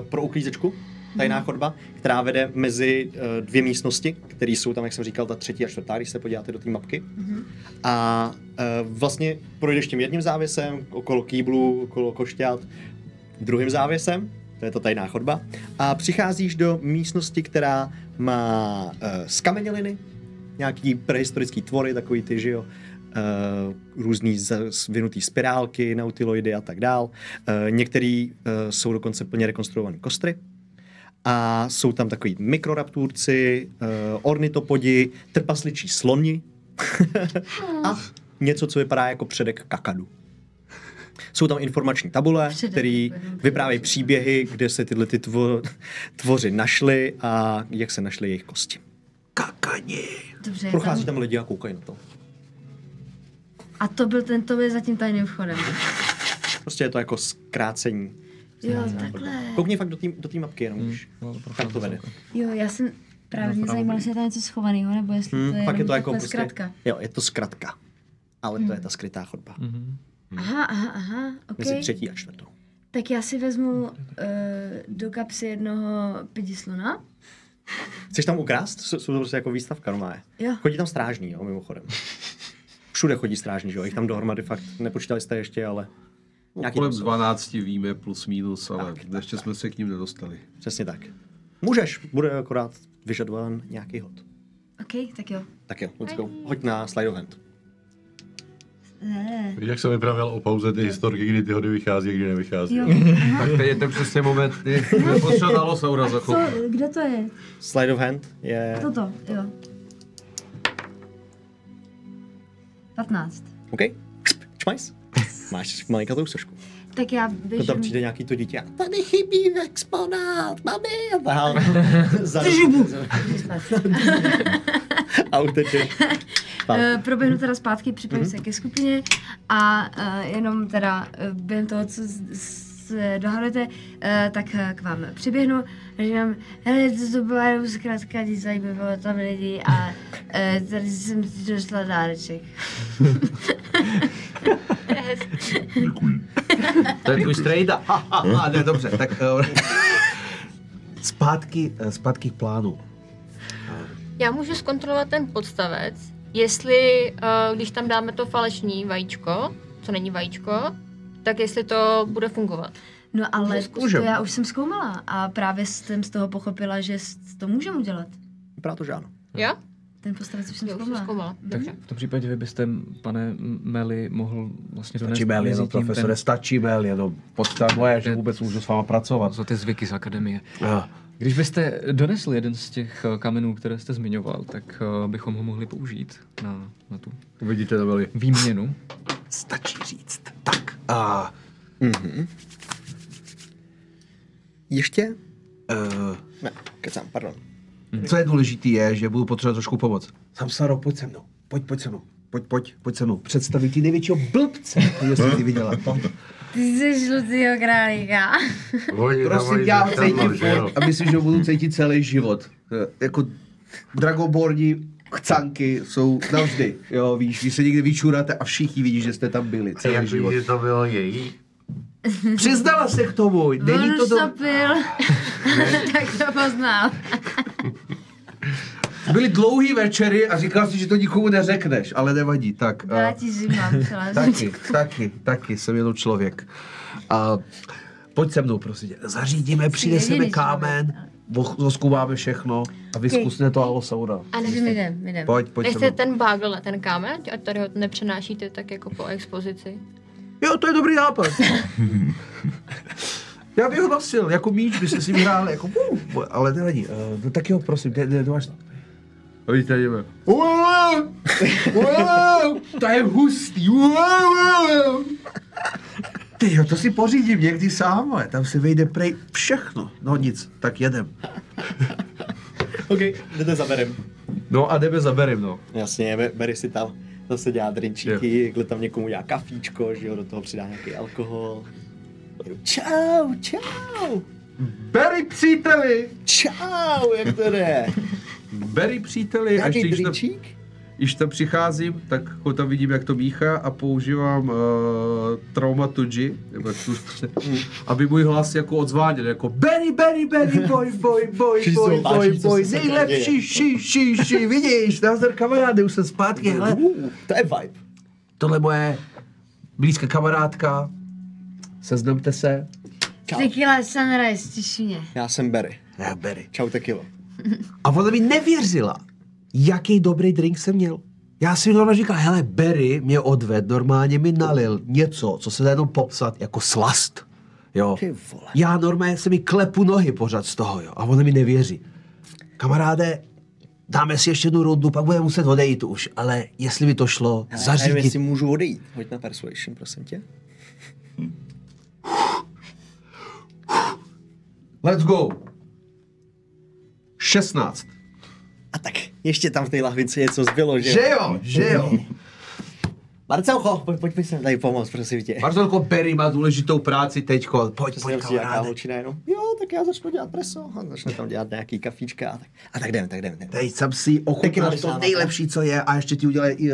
pro uklízečku, tajná chodba, která vede mezi 2 místnosti, které jsou tam, jak jsem říkal, ta 3. a 4., když se podíváte do té mapky. A vlastně projdeš tím jedním závěsem, okolo kýblu, okolo košťat, druhým závěsem, to je ta tajná chodba, a přicházíš do místnosti, která má skameněliny, nějaký prehistorický tvory, takový ty, že jo, různý zvinutý spirálky, nautiloidy a tak dál. Některý jsou dokonce plně rekonstruované kostry. A jsou tam takový mikrorapturci, ornitopodi, trpasličí sloni a něco, co vypadá jako předek kakadu. Jsou tam informační tabule, které vyprávějí příběhy, kde se tyhle ty tvoři našly a jak se našly jejich kosti. Kakani. Dobře, Prochází tam lidi a koukají na to. A to byl za tím tajným vchodem. Prostě je to jako zkrácení. Jo, takhle. Koukni fakt do té mapky jenom už. Tam to vede. Jo, já jsem právě mě zajímalo, jestli je tam něco schovaného, nebo jestli to je fakt je to jako prostě zkratka. Jo, je to zkratka. Ale to je ta skrytá chodba. Aha, Mezi ok. 3. a 4. Tak já si vezmu do kapsy jednoho pidislona. Chceš tam ukrást? Jsou to prostě jako výstavka normálně. Jo. Chodí tam strážní, jo, mimochodem. Všude chodí strážní, že jo? Jich tam dohromady fakt, nepočítali jste ještě, ale Kolem 12 víme plus minus, ale ještě jsme se k ním nedostali. Přesně tak. Můžeš, bude akorát vyžadován nějaký hod. OK, tak jo. Tak jo, let's go. Hoď na slide of hand. Víš, jak jsem vyprávěl o pauze ty historky, kdy ty hody vychází a kdy nevychází. Jo. Tak teď je ten přesně moment, kdy potřeba dalo Saura za chvilku. Kde to je? Slide of hand je... Toto, jo. 15. OK. Čmajs. Máš malinkatou sošku. Tak já To běžím. tam přijde nějaký to dítě. Tady chybí exponát, mami. A tahal za a utečeš. Proběhnu teda zpátky, připojím se ke skupině a jenom teda během toho, co se dohadujete, tak k vám přiběhnu a říkám, hele, to byla jenom zkrátka design, bylo tam lidi a tady jsem si dostala dáreček. To je tvůj strejda. Ne, dobře, tak zpátky k plánu. Já můžu zkontrolovat ten podstavec, jestli, když tam dáme to falešní vajíčko, co není vajíčko, tak jestli to bude fungovat. No ale to já už jsem zkoumala a právě jsem z toho pochopila, že to můžeme udělat. Vypadá to, že ano. Jo? Ten postavec už jsem Jo, už jsem zkoumala. zkoumala. Tak Dobře. v tom případě vy byste, pane Meli, mohl vlastně donést Stačí mail jenom, mezi tím profesore, stačí mail jenom. Podstav moje, že vůbec můžu s váma pracovat. za ty zvyky z akademie. Ah. Když byste donesli jeden z těch kamenů, které jste zmiňoval, tak bychom ho mohli použít na tu Vidíte to byli. výměnu. Stačí říct. Tak. A Ještě? Ne, kecám, pardon. co je důležitý je, že budu potřebovat trošku pomoc. Samsaro, pojď se mnou. Pojď se mnou. Pojď se mnou. Představím ti největšího blbce, který jsi ty viděla. Pojď. Ty jsi žlutýho králíka. Prosím, já ho cítím furt a myslím, že ho budu cítit celý život. Jako dragoborní chcanky jsou navždy. Jo, víš, vy se někde vyčuráte a všichni vidí, že jste tam byli celý život. to bylo její? Přiznala se k tomu. Není to On to... pil. Tak to poznal. Byly dlouhý večery a říkal si, že to nikomu neřekneš, ale nevadí. Tak, Já ti zimám celé. taky, jsem jenom člověk. Pojď se mnou, prosím tě. Zařídíme, přineseme jediný kámen, zkoumáme všechno a vyzkusne to Alosaura. A Jdem. Pojď se nechce mnou. ten bagel, ten kámen, ať tady ho nepřenášíte tak jako po expozici. Jo, to je dobrý nápad. Já bych ho nosil, jako míč byste si vyhrál, jako ale nevadí. No tak jo, prosím, máš... A vidíte, jdeme. To je hustý. Tyjo, to si pořídím někdy sám, ale tam se vejde prej všechno. No nic, tak jedem. OK, jdete za Berem. No a jdeme za Berem, no. Jasně, Berry si tam zase dělá drinčíky, jakhle tam někomu dělá kafíčko, že jo, do toho přidá nějaký alkohol. Čau. Berry příteli! Čau, jak to jde? Berry příteli, až Nějaký drinčík? když tam přicházím, tak ho tam vidím, jak to míchá a používám Traumatology, nebo jak to aby můj hlas jako odzváněl, jako Berry, boy, nejlepší, ší, vidíš, nazdar kamaráde, už jsem zpátky, hele. To je vibe. Tohle moje blízká kamarádka, seznamte se. Tequila Sunrise, těší mě. Já jsem Berry. Já Berry. Čau, tequila. A ona mi nevěřila, jaký dobrý drink jsem měl. Já si normálně říkal, hele, Berry mě odved, normálně mi nalil něco, co se dá jenom popsat jako slast. Jo. Ty vole. Já normálně se mi klepu nohy pořád z toho, jo. A ona mi nevěří. Kamaráde, dáme si ještě jednu rundu, pak budeme muset odejít už, ale jestli by to šlo, Já nevím, zařídit. jestli můžu odejít. Hoď na persuasion, prosím tě. Let's go. 16. A tak, ještě tam v té lahvici něco zbylo, že? Že jo. Marcelko, pojď mi sem tady pomoct, prosím tě. Marcelko, Berry má důležitou práci teďko. Pojď, Přesně si jaká kamaráde. holčina jenom. Jo, tak já začnu dělat preso. A začnu tam dělat nějaký kafíčka. A tak jdeme. Teď jsem si ochutnal to nejlepší, co je a ještě ti udělají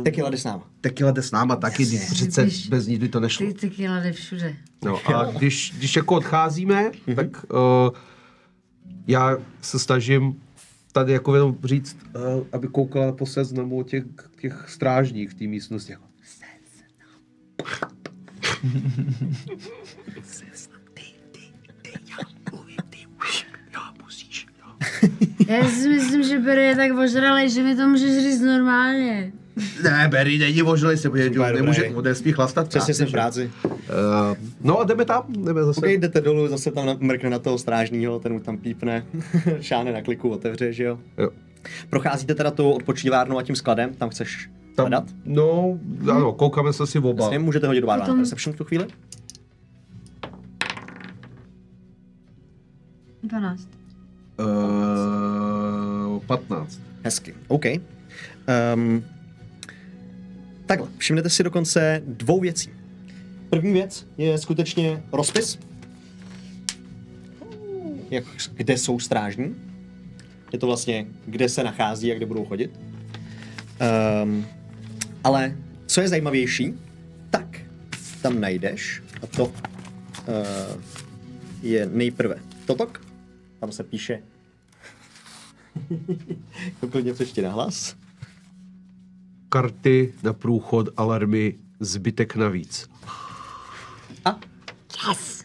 Tequila jde s náma. tequila jde s náma taky, přece bez ní by to nešlo. Ty tequila jde všude. No a když jako odcházíme, tak já se snažím tady jako jenom říct, aby koukala po seznamu těch strážních v té místnosti. Jako, Já si myslím, že Barry je tak ožralej, že mi to můžeš říct normálně. Ne, Barry není možný se podívat, Super, nemůže, dobrý. nesmí chlastat. Přesně jsem v práci. No a jdeme tam, jdeme zase. Ok, jdete dolů, zase tam mrkne na toho strážního, ten mu tam pípne, šáhne na kliku, otevře, že jo? Jo. Procházíte teda tou odpočívárnou a tím skladem, tam chceš Tam, hledat? no, ano, koukáme se si v oba. Vlastně můžete hodit do Bárbara Potom- Perception v tu chvíli? 12. 15. Hezky, OK. Takhle, všimnete si dokonce 2 věcí. První věc je skutečně rozpis. Kde jsou strážní. Je to vlastně, kde se nachází a kde budou chodit. Ale co je zajímavější, tak tam najdeš, a to je nejprve totok. Tam se píše klidně přečti nahlas. Karty na průchod, alarmy, zbytek navíc. A? Yes!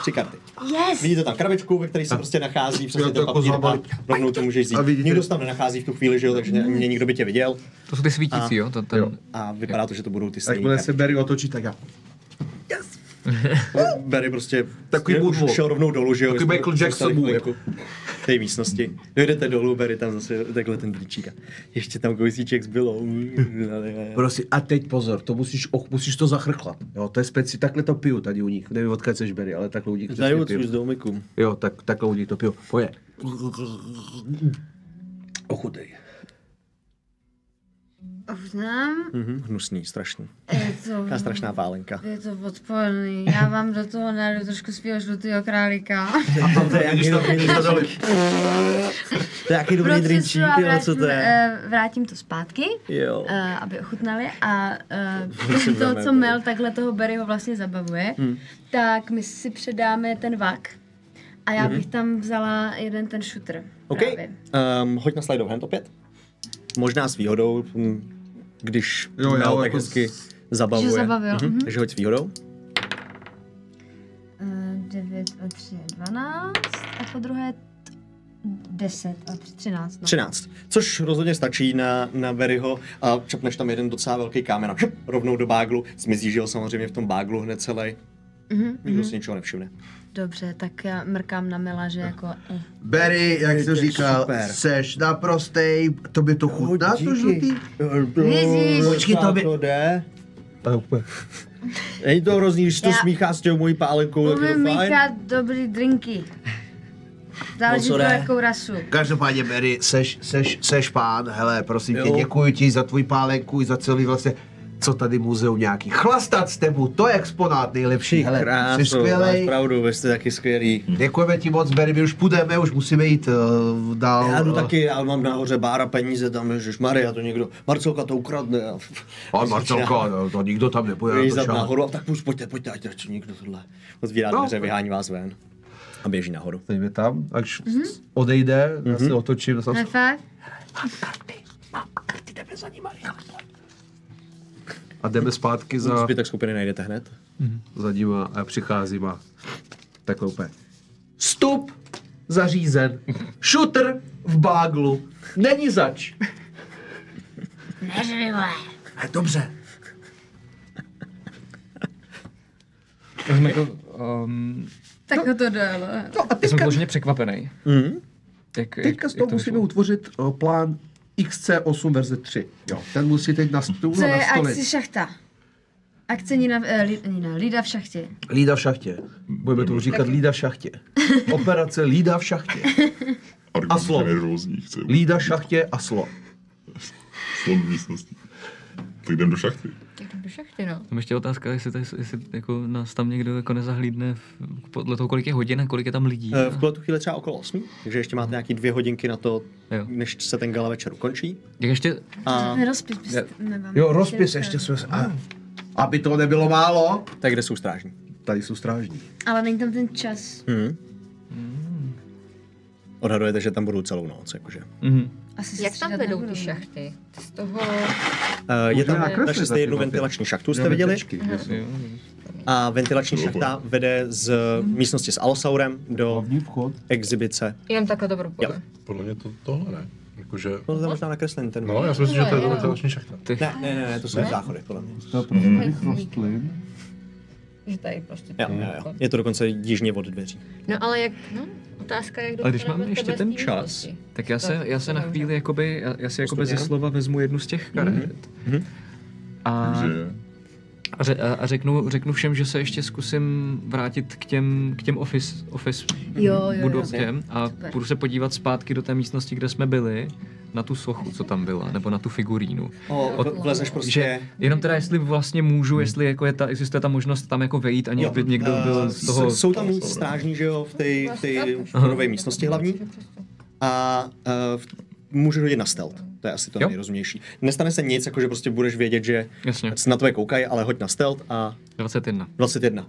3 karty. Yes! Vidíte tam krabičku, ve které se prostě nachází, přesně to ten jako papír a zábal. rovnou to můžeš vzít. A vidíte- Nikdo se tam nenachází v tu chvíli, že jo, takže nikdo by tě viděl. To jsou ty svítící, jo? Jo. A vypadá to, že to budou ty A stejné jakmile karty. se Barry otočí, tak já. Barry prostě Takový moonwalk. šel rovnou dolů, že jo. Takový vy jste Michael Jackson zůstali moonwalk. jako v té místnosti. Dojdete dolů, Barry tam zase takhle ten blíčík. Ještě tam kousíček zbylo. Prosím, a teď pozor, to musíš to zachrklat. Jo, to je takhle to piju tady u nich. Nevím, odkud seš Barry, ale takhle u nich přesně Daju piju. z domiku. Jo, takhle u nich to piju. Pojď. Ochutej. Ochutnám. Hnusný, strašný. Je to... Taká strašná pálenka. Je to odporný. Já vám do toho naliju trošku svého žlutého králíka. To je jaký dobrý To je jaký dobrý drinčík, jo, co to je? Vrátím to zpátky, Jo. aby ochutnali a to, co Mel takhle toho Barryho vlastně zabavuje, tak my si předáme ten vak a já bych tam vzala jeden ten shooter. OK, právě. hoď na slide of hand opět. Možná s výhodou, když Jo, Mel já tak jako hezky zabavuje. Že zabavil, Takže hoď s výhodou. 9 a 3 je 12 a po druhé 10 a 3 13. No. 13, což rozhodně stačí na Barryho a čapneš tam jeden docela velký kámen a rovnou do báglu. Zmizí, že jo, samozřejmě v tom báglu hned celý. Nikdo si ničeho nevšimne. Dobře, tak já mrkám na Mela, že jako... Barry, jak To jsi je říkal, super. seš naprostej, tobě to chutná, to žlutý? Ježíš. Počkej, to jde. To je úplně. Není to hrozný, když to Já- smíchá s těm mojí pálenkou, tak je Umím to fajn. míchat dobrý drinky. Záleží co pro jde? jakou rasu. Každopádně, Barry, seš pán, hele, prosím tě, Jo. děkuji ti za tvůj pálenku i za celý vlastně, co tady muzeum nějaký. Chlastat s tebou, to je exponát nejlepší, hele, jsi Krásu, máš skvělej. pravdu, vy jste taky skvělý. Děkujeme ti moc, Barry, my už půjdeme, už musíme jít dál. Já jdu taky, já mám nahoře bára peníze, tam ježišmarja, to někdo, Marcelka to ukradne. A Marcelka, to nikdo tam nepojede. Vyjízdat nahoru a tak pojďte, ať někdo tohle otvírá No, dveře, vyhání vás ven a běží nahoru. Dejme tam, až odejde, já se otočím. High five. A jdeme zpátky za Zbytek skupiny najdete hned. nima a přicházím a takhle úplně. Vstup zařízen. Shooter v báglu. Není zač. Neřvi, vole. Dobře. Tak ho to dalo. No a Já jsem teďka, vloženě překvapený. teďka z toho musíme utvořit plán XC8 verze 3. Jo, ten musí teď Co na je stole. akce šachta? Akce Lída v šachtě. Lída v šachtě. Budeme tomu říkat Lída v šachtě. Operace Lída v šachtě. Argument je nervózní, chce Lída v šachtě a slo. slon v místnosti. Tak jdem do šachty. Tak do šachty, no. Tam ještě otázka, jestli jako nás tam někdo jako nezahlídne podle toho, kolik je hodin a kolik je tam lidí. V tu chvíli třeba okolo 8, takže ještě máte nějaký 2 hodinky na to, Jo. než se ten gala večer ukončí. Jak ještě, A Rozpis byste nemám. Jo, rozpis ještě jsme... Aby to nebylo málo, tak kde jsou strážní? tady jsou strážní. Ale není tam ten čas. Odhadujete, že tam budou celou noc, jakože. Asi se Jak tam střídat vedou nebudou. ty šachty? Ty z toho... Je tam, nakreslit našli jste taky jednu mapy. ventilační šachtu, jste viděli? A ventilační šachta vede z místnosti s Alosaurem do Hlavní vchod. exibice. Jenom takhle to budu Jo. Podle mě tohle ne. Jakože... To je možná nakreslený ten. No, já si myslím, že to je ventilační šachta. Ne, to jsou záchody, podle mě. To je prostě rostlin. Že tady prostě... Jo. Je to dokonce jižně od dveří. No ale jak... No, otázka, jak Ale když dostaneme máme ještě tebe z ten té čas, místnosti. tak já se na chvíli jakoby, já si jakoby ze slova vezmu jednu z těch karet. A, Takže a řeknu všem, že se ještě zkusím vrátit k těm office Jo. budovkám a Super. půjdu se podívat zpátky do té místnosti, kde jsme byli, na tu sochu, co tam byla, nebo na tu figurínu. Vlezeš prostě... Že jenom teda, jestli vlastně můžu, jestli jako existuje ta možnost tam jako vejít, aniž by někdo byl z toho... Jsou tam strážní, že jo, v té nové místnosti hlavní. A můžu hodit na stealth. To je asi to nejrozumější. Nestane se nic, jako že prostě budeš vědět, že Jasně. na tebe koukají, ale hoď na stealth a 21.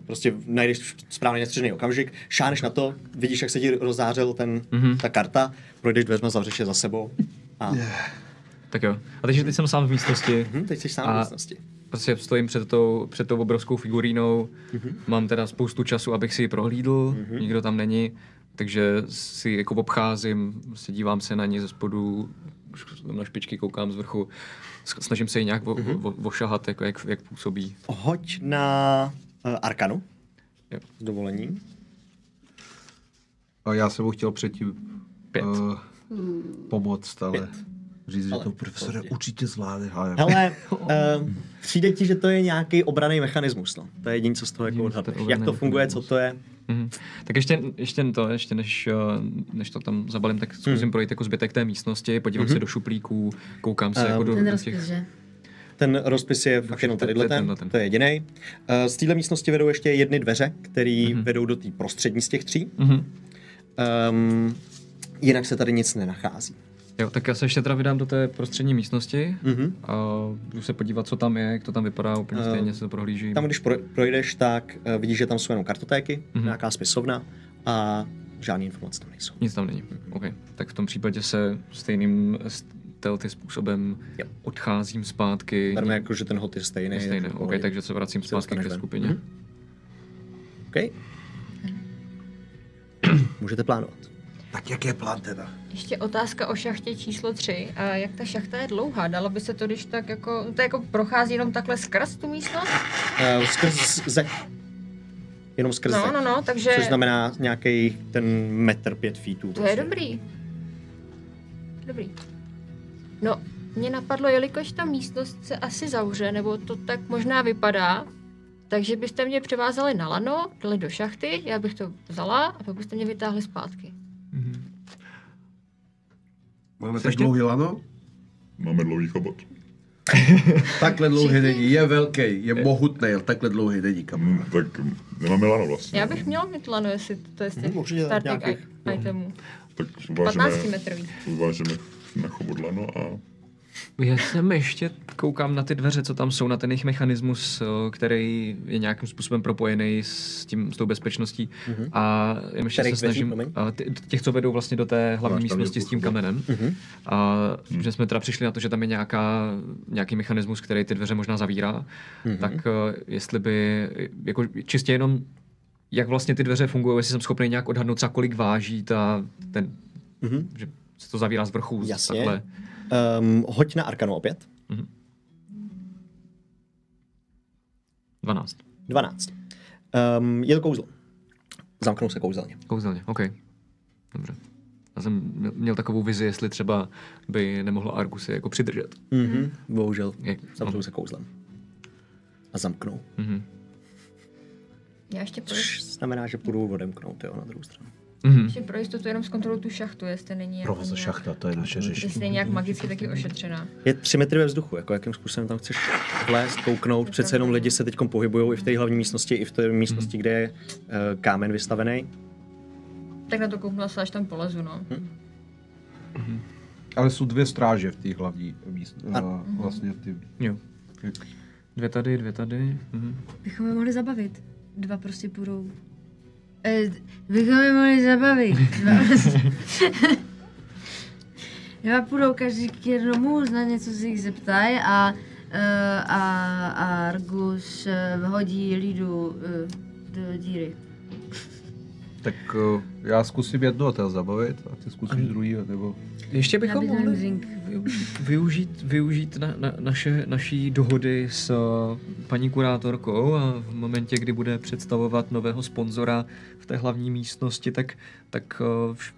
Prostě najdeš správně nestřežený okamžik, šáneš na to, vidíš, jak se ti rozzářil ta karta, projdeš dveřma, zavřeš je za sebou a... Tak jo. A teď jsem sám v místnosti. Teď jsi sám v místnosti. Prostě stojím před tou obrovskou figurínou, mám teda spoustu času, abych si ji prohlídl, nikdo tam není, takže si jako obcházím, prostě dívám se na ní ze spodu, na špičky koukám z vrchu, snažím se ji nějak ošahat, jako jak působí. Hoď na Arkanu. Jo. S dovolením. A já jsem mu chtěl předtím 5. pomoct, ale říct, že Ale to profesore pozdě. určitě zvládne. Hele, přijde ti, že to je nějaký obranný mechanismus, no. To je jediné, co z toho jako odhadneš. Jak to funguje, co to je? Tak ještě než to tam zabalím, tak zkusím projít jako zbytek té místnosti, podívám se do šuplíků, koukám se jako do Ten těch... rozpis, že? Ten rozpis je fakt jenom tadyhle ten, to je jediný. Z téhle místnosti vedou ještě jedny dveře, které vedou do té prostřední z těch 3. Jinak se tady nic nenachází. Jo, tak já se ještě teda vydám do té prostřední místnosti a jdu se podívat, co tam je, jak to tam vypadá, úplně stejně se to prohlížím. Tam, když projdeš, tak vidíš, že tam jsou jenom kartotéky, nějaká spisovna a žádné informace tam nejsou. Nic tam není. OK. Tak v tom případě se stejným stealthy způsobem odcházím zpátky. Berme jako, že ten hod je stejný. Je stejný. OK, takže se vracím zpátky ke skupině. OK. Můžete plánovat. Tak jak je plán teda? Ještě otázka o šachtě číslo 3. A jak ta šachta je dlouhá? Dalo by se to, když tak jako... To jako prochází jenom takhle skrz tu místnost? Skrz zeď. Jenom skrz zeď. No, takže... Což znamená nějaký ten 1,5 feetů. To je dobrý. Dobrý. No, mě napadlo, jelikož ta místnost se asi zavře, nebo to tak možná vypadá, takže byste mě převázali na lano, dali do šachty, já bych to vzala a pak byste mě vytáhli zpátky. Máme tak dlouhý lano? máme dlouhý chobot. Takhle dlouhý není, je velký, je mohutný, ale takhle dlouhý není, kamarád. Tak nemáme lano vlastně. Já bych měla mít lano, jestli to je z těch určitě starting nějakých, itemů. Tak 15 metrový. uvážeme na chobot lano a Já jsem ještě koukám na ty dveře, co tam jsou, na ten jejich mechanismus, který je nějakým způsobem propojený s tou bezpečností. A ještě se snažím, těch, co vedou vlastně do té hlavní místnosti s tím kamenem. A že jsme teda přišli na to, že tam je nějaký mechanismus, který ty dveře možná zavírá, tak jestli by, jako čistě jenom, jak vlastně ty dveře fungují, jestli jsem schopný nějak odhadnout, za kolik váží že se to zavírá z vrchu. Jasně. Takhle. Hoď na Arkanu opět. 12. 12. Je to kouzlo. Zamknou se kouzelně. Kouzelně, OK. Dobře. Já jsem měl takovou vizi, jestli třeba by nemohlo Argusy jako přidržet. Bohužel. Zamknou se kouzlem. A zamknou. Já ještě pro, Což znamená, že půjdou odemknout, jo, na druhou stranu. ještě pro jistotu jenom zkontroluji tu šachtu, jestli není jako Provoz šachta, to je naše jestli řešení. není nějak magicky taky ošetřená. Je 3 metry ve vzduchu, jako jakým způsobem tam chceš vlézt, kouknout. Přece jenom lidi se teď pohybují i v té hlavní místnosti, i v té místnosti, kde je kámen vystavený. Tak na to kouknu se, až tam polezu, no. Ale jsou 2 stráže v té hlavní místnosti. Vlastně ty... Jo. 2 tady. Bychom je mohli zabavit. 2 prostě půjdou. Bychom je mohli zabavit. 2 půjdou každý k jednomu, na něco se jich zeptají a a Argus hodí Lidu do díry. Tak já zkusím jedno a teda zabavit a ty zkusíš druhý, nebo... Ještě bychom Nabídnu mohli drink. využít naší dohody s paní kurátorkou a v momentě, kdy bude představovat nového sponzora v té hlavní místnosti, tak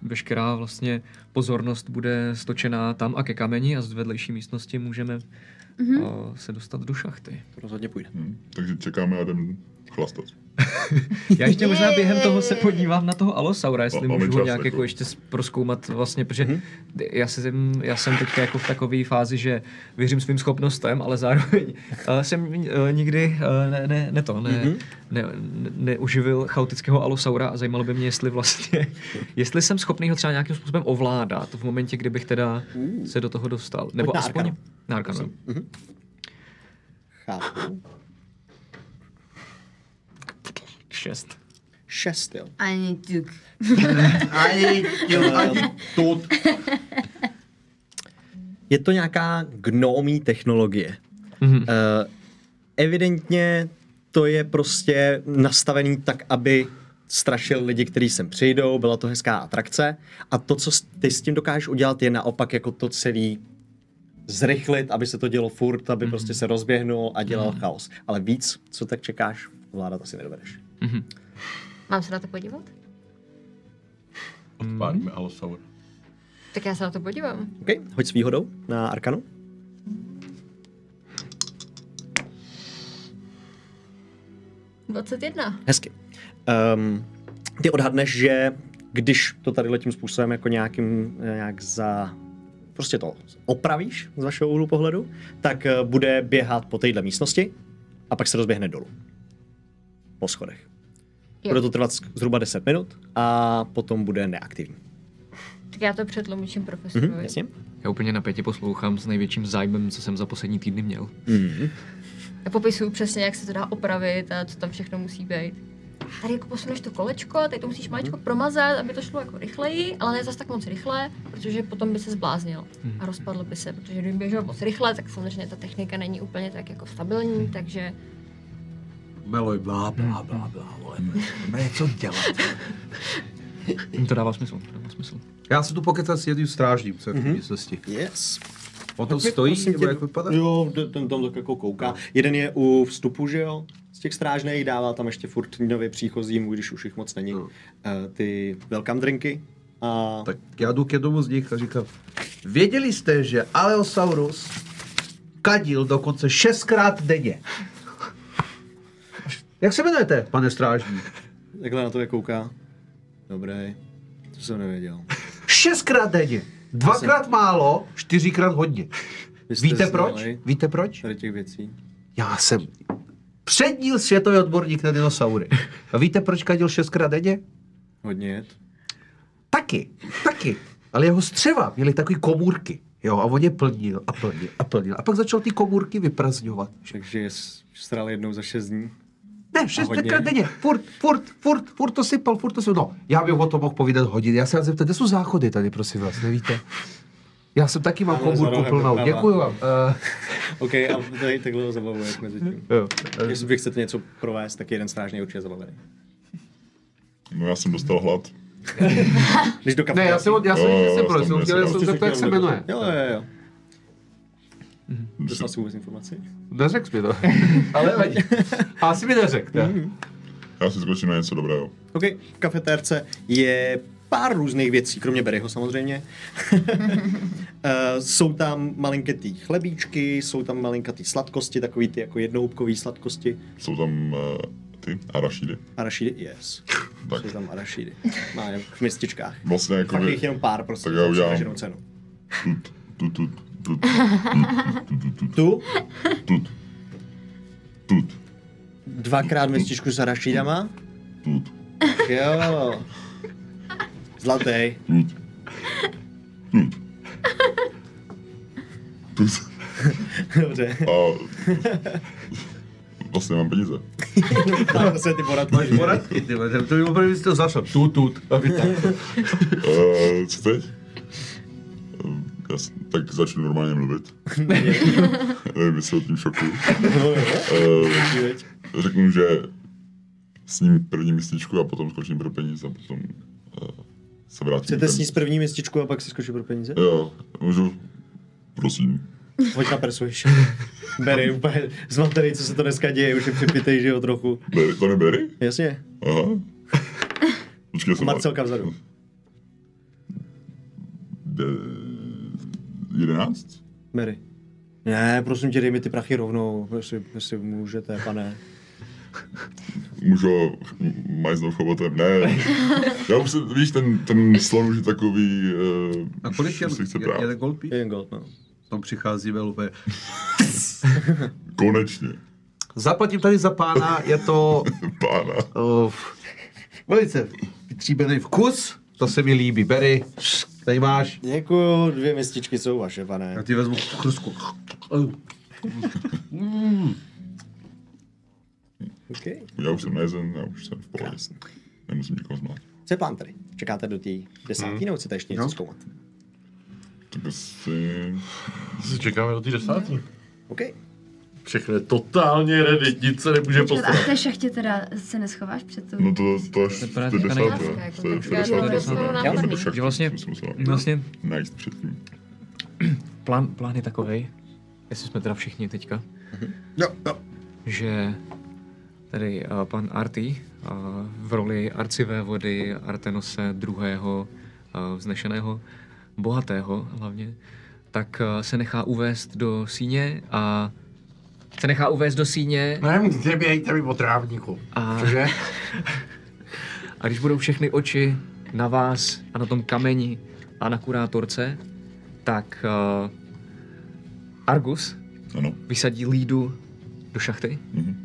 veškerá vlastně pozornost bude stočená tam a ke kameni a z vedlejší místnosti můžeme se dostat do šachty. To rozhodně půjde. Takže čekáme a jdem chlastat. Já ještě možná během toho se podívám na toho Allosaura, jestli Máme můžu ho čas, nějak jako jako. ještě prozkoumat vlastně, protože já jsem teďka jako v takové fázi, že věřím svým schopnostem, ale zároveň jsem nikdy neuživil chaotického Allosaura a zajímalo by mě, jestli jsem schopný ho třeba nějakým způsobem ovládat v momentě, kdybych teda se do toho dostal. Nebo Pojď na aspoň Arkanu. na Arkanu. Chápu. 6, jo. Ani tuk. Ani tut. Je to nějaká gnomí technologie. Evidentně to je prostě nastavený tak, aby strašil lidi, kteří sem přijdou, byla to hezká atrakce a to, co ty s tím dokážeš udělat, je naopak jako to celý zrychlit, aby se to dělo furt, aby prostě se rozběhnul a dělal chaos. Ale víc, co tak čekáš, vládat asi nedovedeš. Mám se na to podívat? Odpálíme Allosaur. Tak já se na to podívám. OK, hoď s výhodou na Arkanu. Hezky. Ty odhadneš, že když to tady tím způsobem jako nějak prostě to opravíš z vašeho úhlu pohledu, tak bude běhat po téhle místnosti a pak se rozběhne dolů. Po schodech. Bude to trvat zhruba 10 minut a potom bude neaktivní. Tak já to přetlumočím profesorovi. Jasně. Já úplně napětě poslouchám s největším zájmem, co jsem za poslední týdny měl. Já popisuju přesně, jak se to dá opravit a co tam všechno musí být. Tady jako posuneš to kolečko, tady to musíš maličko promazat, aby to šlo jako rychleji, ale ne zas tak moc rychle, protože potom by se zbláznil a rozpadl by se, protože kdyby běžel moc rychle, tak samozřejmě ta technika není úplně tak jako stabilní, takže... Meloj, blá, vole, máme něco dělat. To dává smysl, Já se tu pokecat s jedním strážním, co je v místnosti. Yes. On tam stojí, nebo jak vypadá? Jo, ten tam tak jako kouká. Jeden je u vstupu, že jo, z těch strážných, dává tam ještě furt nově příchozím, když už jich moc není, ty welcome drinky. A... Tak já jdu k jednomu z nich a říkám, věděli jste, že Allosaurus kadil dokonce 6krát denně. Jak se jmenujete, pane strážník? Takhle na to je kouká. Dobrý, to jsem nevěděl. 6krát denně. 2krát málo, 4krát hodně. Víte proč? znali Víte proč? tady těch věcí. Já jsem přední světový odborník na dinosaury. A víte, proč kadil 6krát denně? Hodně jet. Taky. Ale jeho střeva měly takový komůrky. Jo, a on je plnil. A pak začal ty komůrky vyprazňovat. Takže je sral jednou za 6 dní. Ne, 6krát denně. Furt to sypal. No, já bych o tom mohl povídat hodiny. Já se vás zeptat, kde jsou záchody tady, prosím vás, nevíte? Já jsem taky mám komůrku plnou. Děkuju vám. OK, a tady takhle ho zabavuje mezi tím. Jo. Jestli vy chcete něco provést, tak jeden strážný určitě zabavený. No já jsem dostal hlad. Když do kafe. Ne, já jsem jsem chtěl zeptat, jak se jmenuje. Jo. Dostal jsi vůbec informaci? Neřekl jsi mi to. Ale vadí. Asi mi neřekl, ne? Já si skočím na něco dobrého. OK, v kafetérce je pár různých věcí, kromě Berryho samozřejmě. Jsou tam malinkatý chlebíčky, jsou tam malinkatý sladkosti, takový ty jako jednohubkový sladkosti. Jsou tam ty arašidy. Arašidy? Yes. Tak. Jsou tam arašidy. Má je v mističkách. Vlastně jako Fakt jich jenom pár, prostě. Tak já udělám. Každou cenu. Tut. Tu? 2krát mističku s arašidama? Tut. Jo. Zlatý. Tut. Dobře. A vlastně mám peníze. Tam se ty poradky. Máš poradky, ty vole, to by opravdu si to zašel. Tut. Co teď? Tak začnu normálně mluvit. Nevím, jestli o tím šoku. Řeknu, že s ním první mističku a potom skočím pro peníze a potom se vrátím. Chcete sníst první mističku a pak si skočit pro peníze? Jo, můžu. Prosím. Hoď na persuasion. Berry, úplně zmatený, co se to dneska děje, už je připitej, že jo, trochu. Berry, to ne Berry? Jasně. Aha. Počkej, jsem... Marcelka vzadu. 11? Berry. Ne, prosím tě, dej mi ty prachy rovnou, jestli můžete, pane. Můžu ho majznout chobotem? Ne. Já už jsem, víš, ten slon už je takový... A kolik je jeden gold piece? Jeden gold, no. Tam přichází úplně. Konečně. Zaplatím tady za pána, je to... Pána. Velice vytříbený vkus, to se mi líbí. Berry, tady máš. Děkuju, 2 mističky jsou vaše, pane. Já ti vezmu chrusku. Okay. Já už jsem nezen, já už jsem v pohodě. Nemusím nikoho zmlátit. Co je plán tady? Čekáte do té 10. nebo chcete ještě něco zkoumat? Tak asi... Čekáme do té 10. OK. Všechno je totálně ready, nic se nemůže A v postarat. té šachtě teda se neschováš před tou? No to až Vypadá v té teďka 10. nejde. To je v 60. Že vlastně najíst předtím. plán je takovej, jestli jsme teda všichni teďka, Jo. že tady pan Arty v roli arcivévody Artenose II. Vznešeného, bohatého hlavně, tak se nechá uvést do síně a Nemusíte bějte mi po trávníku. Cože? A když budou všechny oči na vás a na tom kameni a na kurátorce, tak Argus Ano. vysadí Lídu do šachty,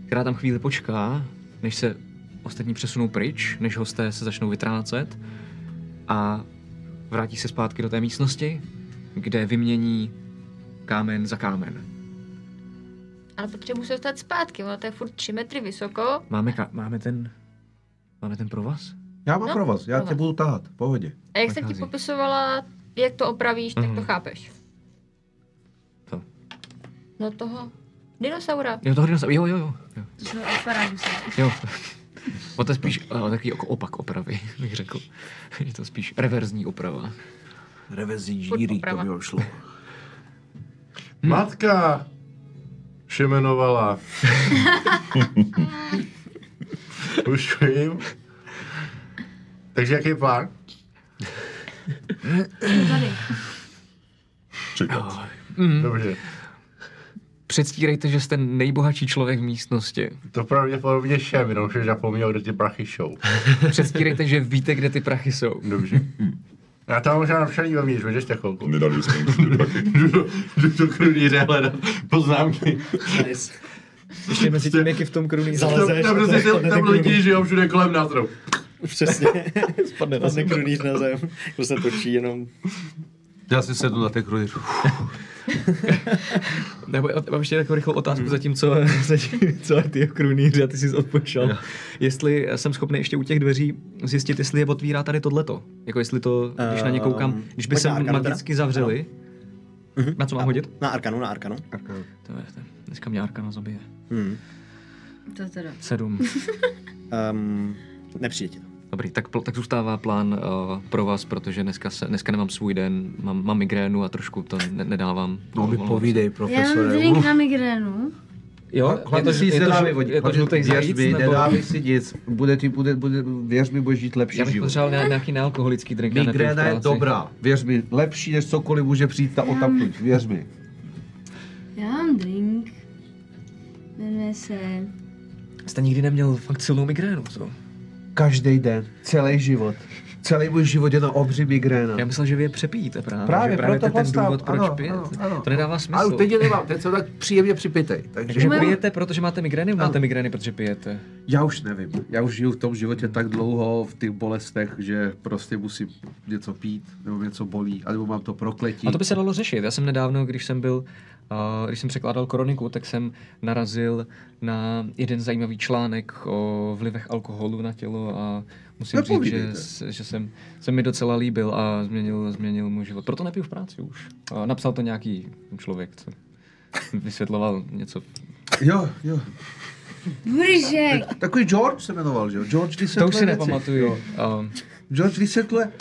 která tam chvíli počká, než se ostatní přesunou pryč, než hosté se začnou vytrácet a vrátí se zpátky do té místnosti, kde vymění kámen za kámen. Ale potřebuji se dostat zpátky, ono to je furt 3 metry vysoko. Máme ten provaz? Já mám pro vás, já tě budu tahat, v pohodě. A jak jsem ti popisovala, jak to opravíš, tak to chápeš. To. No toho dinosaura. Jo, toho dinosaura, jo. To aparátu se. Jo. O to je spíš takový opak opravy, bych řekl. Je to spíš reverzní oprava. Revezí žírí, to by šlo. Matka šemenovala. Už vím. Takže jaký je plán? Tady. Čekat. Dobře. Předstírejte, že jste nejbohatší člověk v místnosti. To pravděpodobně šem, jenom že zapomněl, kde ty prachy jsou. Předstírejte, že víte, kde ty prachy jsou. Dobře. Já tam možná napšený vevnitř, vydržte chvilku. Nedali jsme ty prachy. Jdu do krunýře hledat poznámky. Nice. Ještě mezi tím, jak je v tom kruní Zalezeš. Tam prostě tam letí, že jo, všude kolem nás. Přesně. Spadne krunýř na zem. To se točí jenom. Já si sednu na té krunýř. Nebo mám ještě takovou rychlou otázku zatím, co ty krunýře a ty jsi odpočal. Jestli jsem schopný ještě u těch dveří zjistit, jestli je otvírá tady tohleto. Jako jestli to, když na ně koukám, když by se magicky zavřeli. Na co mám hodit? Na arkanu. To je, dneska mě arkana zabije. To teda. 7. Nepřijde ti to. Dobrý, tak zůstává plán pro vás, protože dneska nemám svůj den, mám migrénu a trošku to nedávám. No mi povídej, Já profesore. mám drink na migrénu. Jo, je to žlutý zajíc, nebo... Nedávej si nic, věř mi, budeš žít lepší Já bych život. potřeboval nějaký nealkoholický drink. Migréna je dobrá, věř mi, lepší než cokoliv může přijít ta odtamtud, věř mi. Já mám drink. Jmenuje se... Jste nikdy neměl fakt silnou migrénu, co? Každý den, celý život. Celý můj život je na obří migréna. Já myslel, že vy je přepíjíte právě. Právě, že právě proto to je ten postav, důvod, proč ano, pijete. ano. To nedává smysl. Ale teď je nemám, teď jsem tak příjemně připitej. Takže pijete, protože máte migrény, nebo máte migrény, protože pijete? Já už nevím. Já už žiju v tom životě tak dlouho v těch bolestech, že prostě musím něco pít, nebo něco bolí, anebo mám to prokletí. A to by se dalo řešit. Já jsem nedávno, když jsem byl Když jsem překládal kroniku, tak jsem narazil na jeden zajímavý článek o vlivech alkoholu na tělo a musím říct, že jsem mi docela líbil a změnil můj život. Proto nepiju v práci už. Napsal to nějaký člověk, co vysvětloval něco. Jo. Buržek. Takový George se jmenoval, že jo? George vysvětluje To už si věci. nepamatuju. George vysvětluje.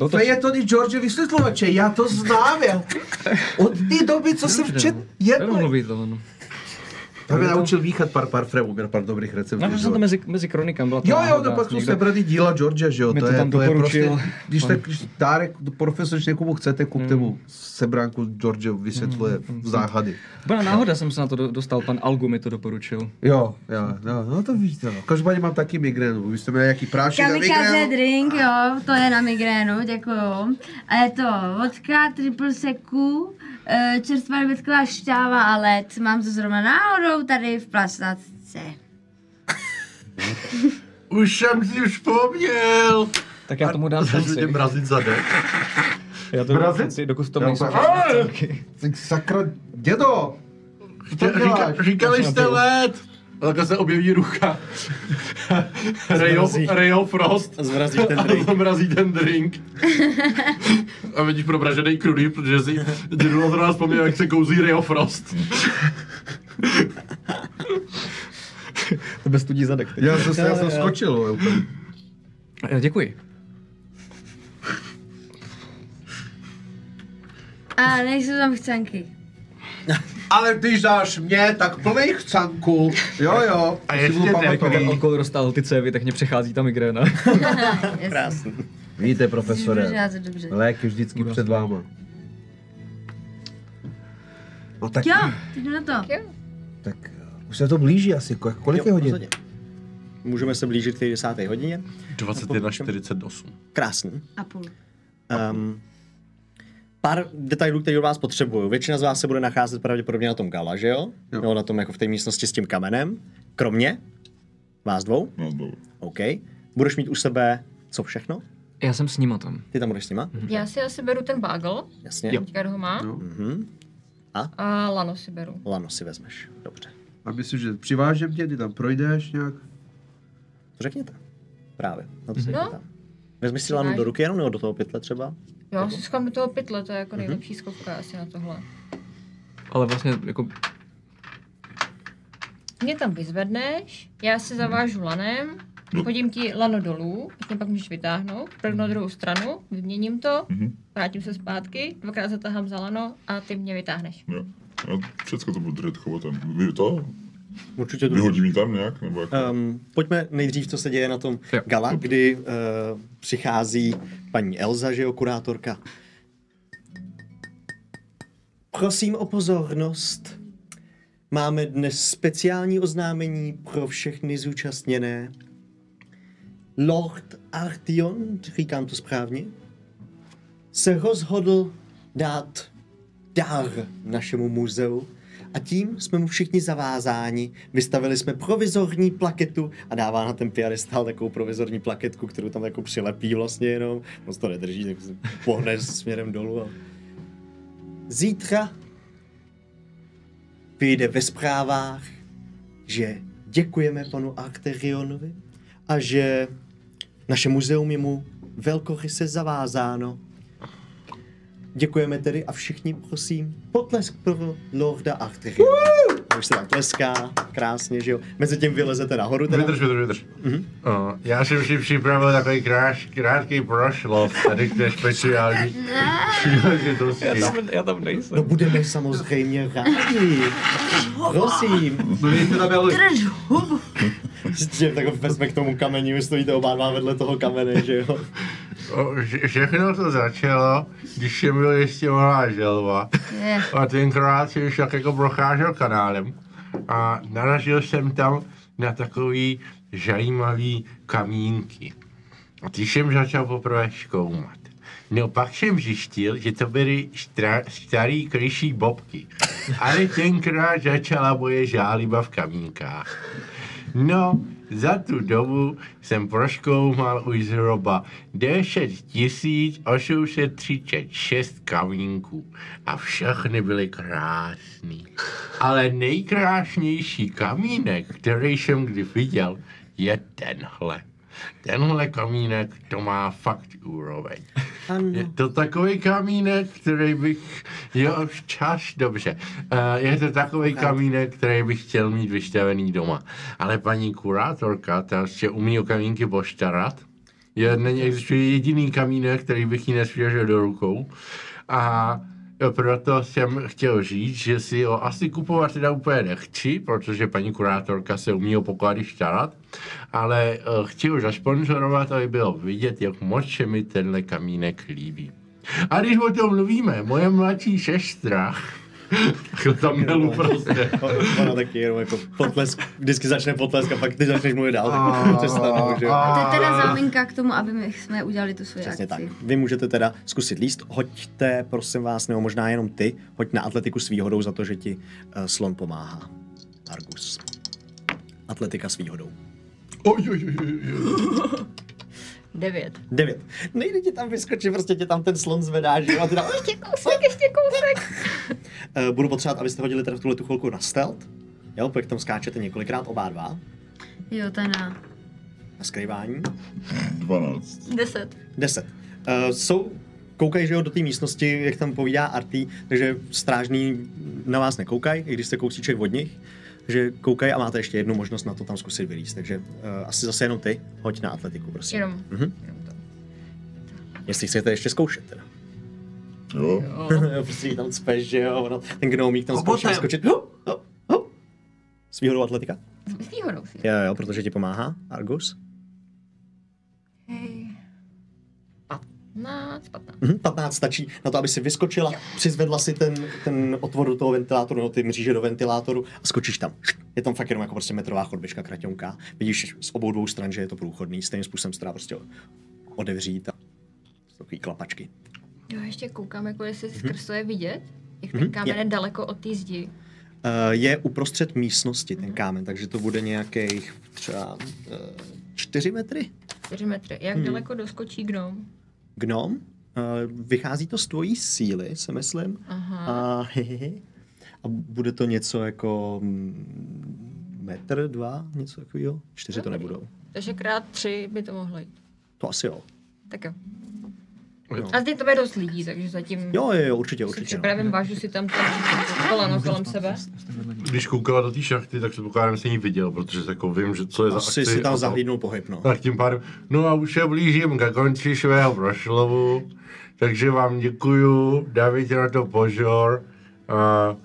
Fejetony George vysvětlovače, já to znám. Od té doby, co jsem četl jedno. To mě naučil výchat pár fremů, pár dobrých receptů. No, jsem to mezi kronikami. Byla Jo, to pak jsou sebraný díla George, že jo? To je prostě, když dárek profesor, když někomu chcete, kupte mu sebránku George vysvětluje záhady. Byla náhoda, jsem se na to dostal, pan Algu mi to doporučil. Jo, no to víš, no. Každopádně mám taky migrénu, vy jste měli nějaký prášek na migrénu? Kamikaze drink, jo, to je na migrénu, děkuju. A je to vodka, triple seku, čerstvá nebetková šťáva a led. Mám to zrovna náhodou tady v plasnatce. Už jsem si vzpomněl. Tak já tomu dám šanci. Začnu tě mrazit zadek. Já to dám šanci, dokud to nejsou. Sakra, dědo! Říkali jste led. A takhle se objeví ruka. Ray of Frost. A zmrazíš ten drink. A zmrazí ten drink. A vidíš probražený krudy, protože si dědu na nás vzpomněl, jak se kouzí Ray of Frost. To bez tudí zadek. Já jsem skočil. Děkuji. A nejsou tam chcanky. Ale když dáš mě, tak plnej chcanku. Jo. A ještě Ten alkohol roztáhl ty cévy, tak mě přechází ta migréna. Krásný. Víte, profesore, Dobře. lék je vždycky před váma. No tak, Jo, teď jdu na to. tak už se to blíží asi. Kolik je hodin? Rozhodně. Můžeme se blížit k té 10. hodině. 21:48. Krásný. A půl. Pár detailů, které od vás potřebuju. Většina z vás se bude nacházet pravděpodobně na tom gala, že jo? No, na tom jako v té místnosti s tím kamenem. Kromě vás dvou. OK. Budeš mít u sebe co všechno? Já jsem s nima tam. Ty tam budeš s nima? Já si asi beru ten bagel, Jasně. teďka ho má, a lano si beru. Lano si vezmeš. Dobře. A myslím, že přivážem tě, ty tam projdeš nějak? To řekněte. Právě. Na to se No. tam. Vezmeš si lano do ruky jenom nebo do toho pytle třeba? Jo, si schovám do toho pytle, to je jako nejlepší schovka asi na tohle. Ale vlastně jako... Mě tam vyzvedneš, já si zavážu lanem, hodím ti lano dolů, a tím pak můžeš vytáhnout, projdu na druhou stranu, vyměním to, vrátím se zpátky, dvakrát zatahám za lano a ty mě vytáhneš. Jo. Já všecko to budu držet chovatem. Vy to? Určitě to. Vyhodím ji tam nějak? Nebo jako? Pojďme nejdřív, co se děje na tom gala, kdy přichází paní Elza, že jo, kurátorka. Prosím o pozornost. Máme dnes speciální oznámení pro všechny zúčastněné. Lord Artion, říkám to správně, se rozhodl dát dar našemu muzeu a tím jsme mu všichni zavázáni. Vystavili jsme provizorní plaketu a dává na ten piedestal takovou provizorní plaketku, kterou tam jako přilepí vlastně jenom. Moc to nedrží, tak se pohne směrem dolů. Zítra vyjde ve zprávách, že děkujeme panu Arterionovi a že naše muzeum je mu velkoryse zavázáno. Děkujeme tedy a všichni, prosím, potlesk pro Lorda Arteriona. Už se tam tleská, krásně, že jo. Mezitím vylezete nahoru teda. Vydrž. Já jsem si připravil takový krátký proslov tady k té speciální příležitosti. Já tam nejsem. No budeme samozřejmě rádi. Prosím. Drž hubu. Že tak vezme k tomu kameni, vy stojíte oba dva vedle toho kamene, že jo. Všechno to začalo, když jsem byl ještě malá želva. A tenkrát jsem tak jako procházel kanálem a narazil jsem tam na takový zajímavý kamínky. A ty jsem začal poprvé zkoumat. No pak jsem zjistil, že to byly starý kryší bobky. Ale tenkrát začala moje žáliba v kamínkách. No, za tu dobu jsem proškoumal už zhruba 10 836 kamínků a všechny byly krásný. Ale nejkrásnější kamínek, který jsem kdy viděl, je tenhle. Tenhle kamínek, to má fakt úroveň. Je to takový kamínek, který bych... Jo, dobře. Je to takový kamínek, který bych chtěl mít vystavený doma. Ale paní kurátorka, ta ještě umí o kamínky poštarat. Existuje jediný kamínek, který bych jí nesvěřil do rukou. A proto jsem chtěl říct, že si ho asi kupovat teda úplně nechci, protože paní kurátorka se umí o poklady starat, ale chci ho zasponzorovat, aby bylo vidět, jak moc se mi tenhle kamínek líbí. A když o tom mluvíme, moje mladší sestra, tak tam mělu prostě. Ona taky jenom jako potlesk, vždycky začne potlesk a pak ty začneš mluvit dál. To je teda záminka k tomu, aby my jsme udělali tu svoji akci. Tak. Vy můžete teda zkusit líst. Hoďte, prosím vás, nebo možná jenom ty, hoď na atletiku s výhodou za to, že ti slon pomáhá. Argus. Atletika s výhodou. 9. Nejde ti tam vyskočit, prostě tě tam ten slon zvedá, že jo? Ještě kousek. Budu potřebovat, abyste hodili teda v tuhle tu chvilku na stealth. Jo, pak tam skáčete několikrát oba dva. Jo, to je na skrývání. 12. 10. Koukají, že jo, do té místnosti, jak tam povídá Artý, takže strážný na vás nekoukají, i když jste kousíček od nich. Takže koukají a máte ještě jednu možnost na to tam zkusit vylízt. Takže asi zase jenom ty, hoď na atletiku, prosím. Jenom to. Jestli chcete ještě zkoušet teda. Jo. Prostě tam cpeš, že jo, ono, ten gnomík tam zkouší vyskočit. S výhodou atletika? S výhodou. Jo, protože ti pomáhá Argus. 15 stačí na to, aby si vyskočila, přizvedla si ten otvor do toho ventilátoru, no ty mříže do ventilátoru a skočíš tam. Je tam fakt jenom jako prostě metrová chodbička kraťonká. Vidíš z obou dvou stran, že je to průchodný, stejným způsobem se dá prostě odevřít a takový klapačky. Jo, ještě koukám, jako jestli skrz to je vidět, jak ten kámen je daleko od té zdi. Je uprostřed místnosti ten kámen, takže to bude nějakých třeba 4 metry. 4 metry. Jak daleko doskočí gnom? Gnom? Vychází to z tvojí síly, si myslím. Aha. A bude to něco jako metr, 2, něco takového? 4 to nebudou. Takže krát 3 by to mohlo jít. To asi jo. Tak jo. No. A zde to bude dost lidí, takže zatím... Jo, určitě. Připravím, vážu si tam koleno kolem sebe. Když koukala do té šachty, tak se pokládám, se ní viděl, protože jako vím, že co je za akci. Asi si tam zahlídnul pohyb, no. Tak tím pádem, no a už se blížím ke konci svého proslovu, takže vám děkuju, dávejte na to pozor a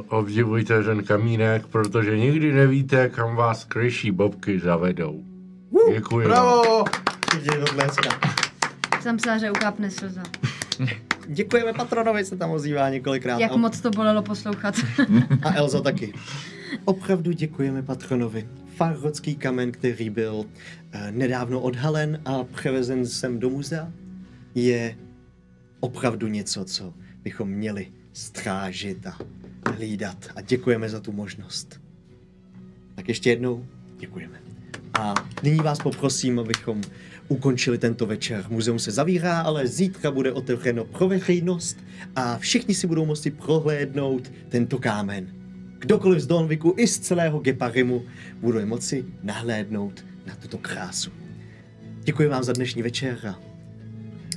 obdivujte ten kamínek, protože nikdy nevíte, kam vás kryší bobky zavedou. Děkuji. Bravo! Jsem psala, že ukápne slza. Děkujeme patronovi, se tam ozývá několikrát. Jak moc to bolelo poslouchat. A Elza taky. Opravdu děkujeme patronovi. Farhodský kamen, který byl nedávno odhalen a převezen sem do muzea, je opravdu něco, co bychom měli strážit a hlídat. A děkujeme za tu možnost. Tak ještě jednou děkujeme. A nyní vás poprosím, abychom ukončili tento večer. Muzeum se zavírá, ale zítra bude otevřeno pro veřejnost a všichni si budou moci prohlédnout tento kámen. Kdokoliv z Dornviku i z celého Geparimu bude moci nahlédnout na tuto krásu. Děkuji vám za dnešní večer a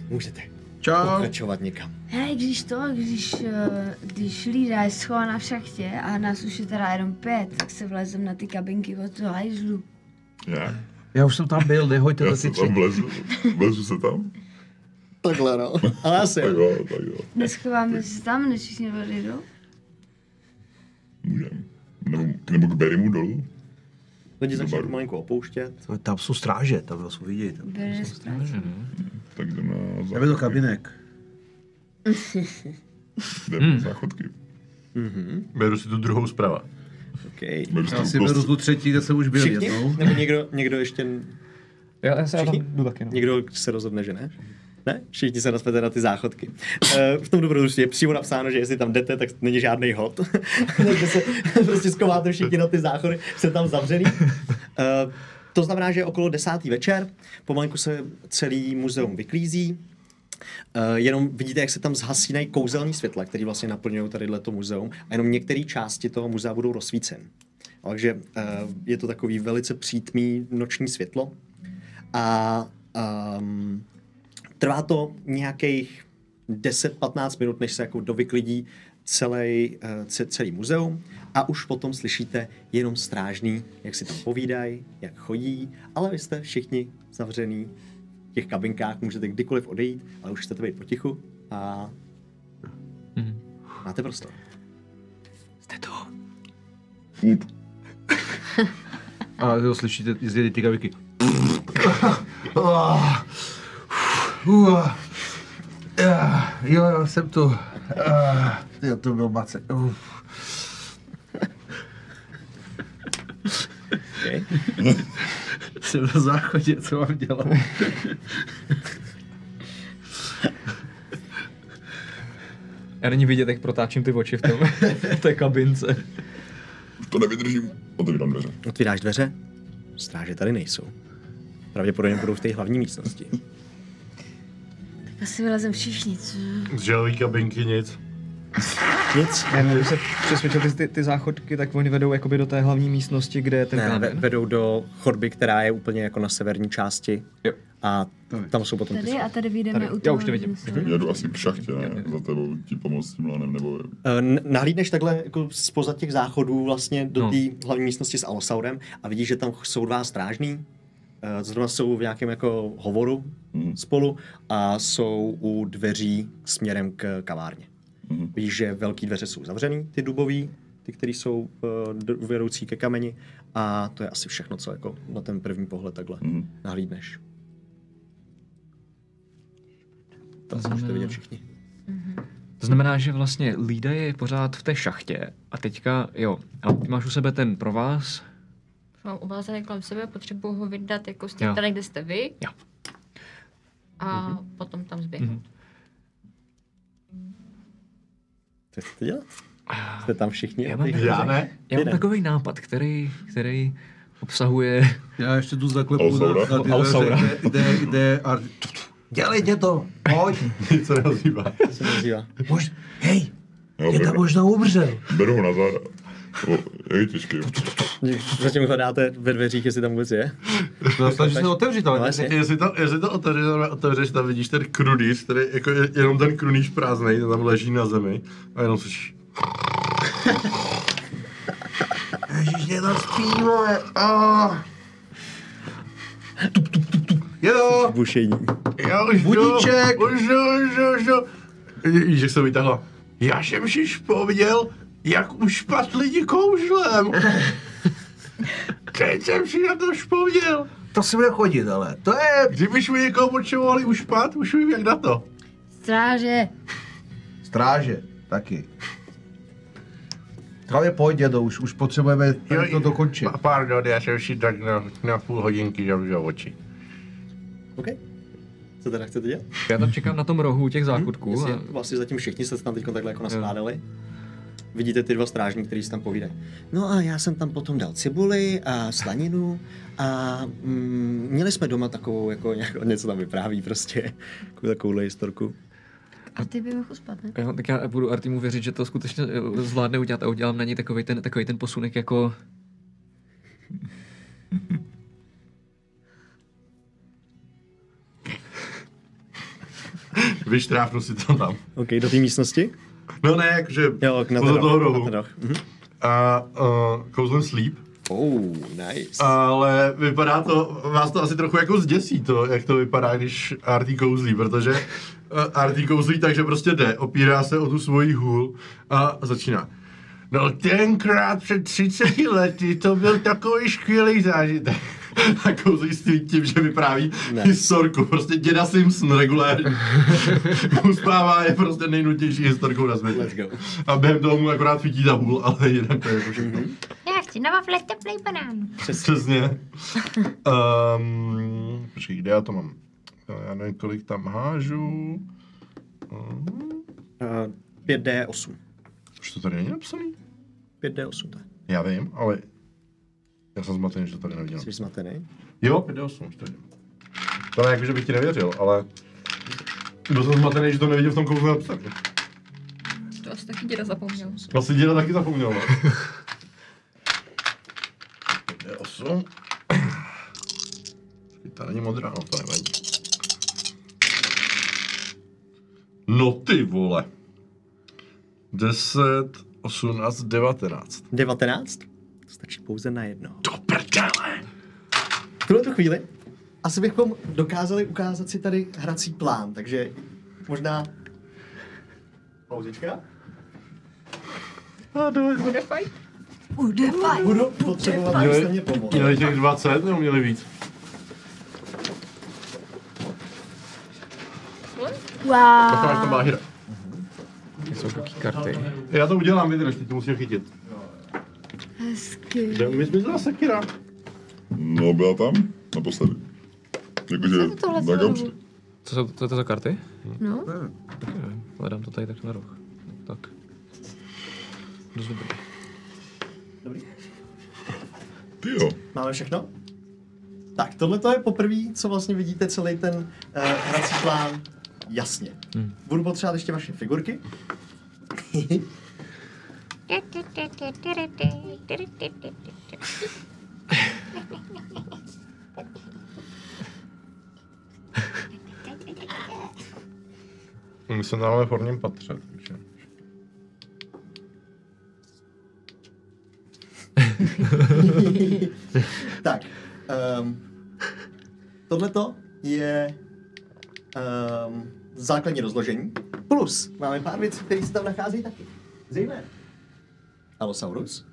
můžete pokračovat někam. Hej, když Lída je schovaná v šachtě a nás už je teda jenom 5, tak se vlezem na ty kabinky od toho hajzlu. Jak? Já už jsem tam byl, nehojte Já ty jsem tam vlezu se tam. Takhle no, ale asi. Tak jo. Neschováme se tam, než všichni odjedou? Můžem. Nebo k Berimu dolů. Lidi začnou pomalinku opouštět. No, tam jsou stráže, tam jsou vidět. Bere stráže. Tak jdeme na záchodky. Jdeme do kabinek. Jdeme na záchodky. Beru si tu druhou zprava. Okay. Já si beru tu třetí, kde jsem už byl jednou. Nebo někdo ještě... Já se tam jdu taky, no. Někdo se rozhodne, že ne? Ne? Všichni se naspete na ty záchodky. V tom dobrodružství je přímo napsáno, že jestli tam jdete, tak není žádný hod. Takže se prostě skováte všichni na ty záchody, jste tam zavřený. To znamená, že okolo 10. večer pomalinku se celý muzeum vyklízí. Jenom vidíte, jak se tam zhasínají kouzelný světla, které vlastně naplňují tadyhle to muzeum a jenom některé části toho muzea budou rozsvíceny. Takže je to takový velice přítmý noční světlo a trvá to nějakých 10-15 minut, než se jako dovyklidí celý muzeum a už potom slyšíte jenom strážný, jak si tam povídají, jak chodí, ale vy jste všichni zavřený v těch kabinkách, můžete kdykoliv odejít, ale už chcete být potichu a máte prostor. Jste tu. A to slyšíte z ty kabinky. Jo, jsem tu. Jo, to byl Mace. Okay. Jsem na záchodě, co mám dělat? Já není vidět, jak protáčím ty oči v té kabince. To nevydržím. Otevírám dveře. Otvíráš dveře? Stráže tady nejsou. Pravděpodobně budou v té hlavní místnosti. Tak asi vylezem všichni, co? Z želví kabinky nic. Nic. Když se přesvědčil ty záchodky, tak oni vedou jakoby do té hlavní místnosti, kde je ten kámen. Vedou do chodby, která je úplně jako na severní části. Jo. A tam jsou potom ty Tady a tady vyjdeme Tady. u toho. Já už to vidím. Já jdu asi k šachtě, ne? Za tebou ti pomoct s tím lanem, nebo... Nahlídneš takhle jako spoza těch záchodů vlastně do té hlavní místnosti s Alosaurem a vidíš, že tam jsou dva strážní. Zrovna jsou v nějakém jako hovoru spolu a jsou u dveří směrem k kavárně. Vidíš, že velké dveře jsou zavřený, ty dubový, ty, které jsou vedoucí ke kameni a to je asi všechno, co jako na ten první pohled takhle nahlídneš. To můžete vidět všichni. To znamená, že vlastně Lída je pořád v té šachtě a teďka, jo, a ty máš u sebe ten provaz. Mám uvázaný kolem sebe, potřebuji ho vydat jako z těch tady, kde jste vy. Jo. A potom tam zběhnout. Co chcete dělat? Jste tam všichni? Já ne. Já mám takový nápad, který obsahuje... Já ještě tu zaklepu na ty Alsaura. Kde dělejte to, pojď. Nic se neozývá. Co nazývá? Hej, je tam možná umřel. Beru ho na záda. Je těžký. Zatím hledáte ve dveřích, jestli tam vůbec je. No, snaží se otevřít, ale Jestli to otevřeš, tam vidíš ten krunýř, který jako je jenom ten krunýř prázdnej, ten tam leží na zemi a jenom slyšíš. Ježiš, mě to spí, vole. Jedo! Bušení. Budíček! Už jdu. Víš, jak se vytáhla. Já jsem si vzpomněl, jak už špat lidi kouřlem. Teď jsem si na to vzpomněl. To si bude chodit, ale to je... Kdybyš mi někoho potřebovali ušpat, už vím, jak na to. Stráže. Stráže, taky. Právě pojď, dědo, už potřebujeme to dokončit. Pardon, já jsem si tak na půl hodinky zavřel oči. OK. Co teda chcete dělat? Já tam čekám na tom rohu těch záchodků. Vlastně zatím všichni se tam teď takhle jako naskládali. Vidíte ty dva strážní, kteří si tam povídají. No a já jsem tam potom dal cibuli a slaninu a měli jsme doma takovou, jako něco tam vypráví prostě, takovouhle historku. A ty by mohl uspat, ne? Jo, tak já budu Artimu věřit, že to skutečně zvládne udělat a udělám na něj takový ten posunek jako... Vyštráfnu si to tam. OK, do té místnosti? No ne, jakože jo, na toho rohu. A kouzlem sleep. Nice. Ale vypadá to, vás to asi trochu jako zděsí to, jak to vypadá, když Artie kouzlí, protože Artie kouzlí tak, že prostě jde, opírá se o tu svoji hůl a začíná. No tenkrát před 30 lety to byl takový skvělý zážitek. A kouzlí s tím, že vypráví historku. Prostě děda Simpson regulérně. Uspává je prostě nejnutnější historkou na světě. Let's go. A během toho mu akorát svítí ta hůl, ale jinak to je jako všechno. Já chci na wafle teplej banán. Přesně. Počkej, kde já to mám? Já nevím, kolik tam hážu. 5D8. Už to tady není napsaný? 5D8 to je. Já vím, ale já jsem zmatený, že to tady neviděl. Jsi zmatený? Jo, 5D8 už to vidím. To ne jako, že bych ti nevěřil, ale byl jsem zmatený, že to nevidím v tom kouzlu napsaný. To asi taky děda zapomněl. Asi děda taky zapomněl, no. 5D8. Ta není modrá, no to nevadí. No ty vole. 10, 18, 19. 19? To stačí pouze na jedno. Do prdele! V tuhle chvíli asi bychom dokázali ukázat si tady hrací plán, takže možná... Pauzička? Bude fajn. Budu potřebovat, abyste mě pomohli. Měli těch 20, nebo měli víc? Wow. To má hra. Jsou taky karty. Já to udělám, vydrž, ty to musím chytit. Hezky. Kde mi zmizela sekira? No, byla tam naposledy. Jakože, Co je tohle na za gauči. dobu? Co jsou to za karty? No. Taky nevím, ale dám to tady tak na roh. Tak. Dost dobrý. Ty jo. Máme všechno? Tak, tohle to je poprvé, co vlastně vidíte celý ten hrací plán jasně. Budu potřebovat ještě vaše figurky. My jsme tam v horním patře, takže... Tak, tohleto je základní rozložení. Plus máme pár věcí, které se tam nacházejí taky. Zejména Allosaurus.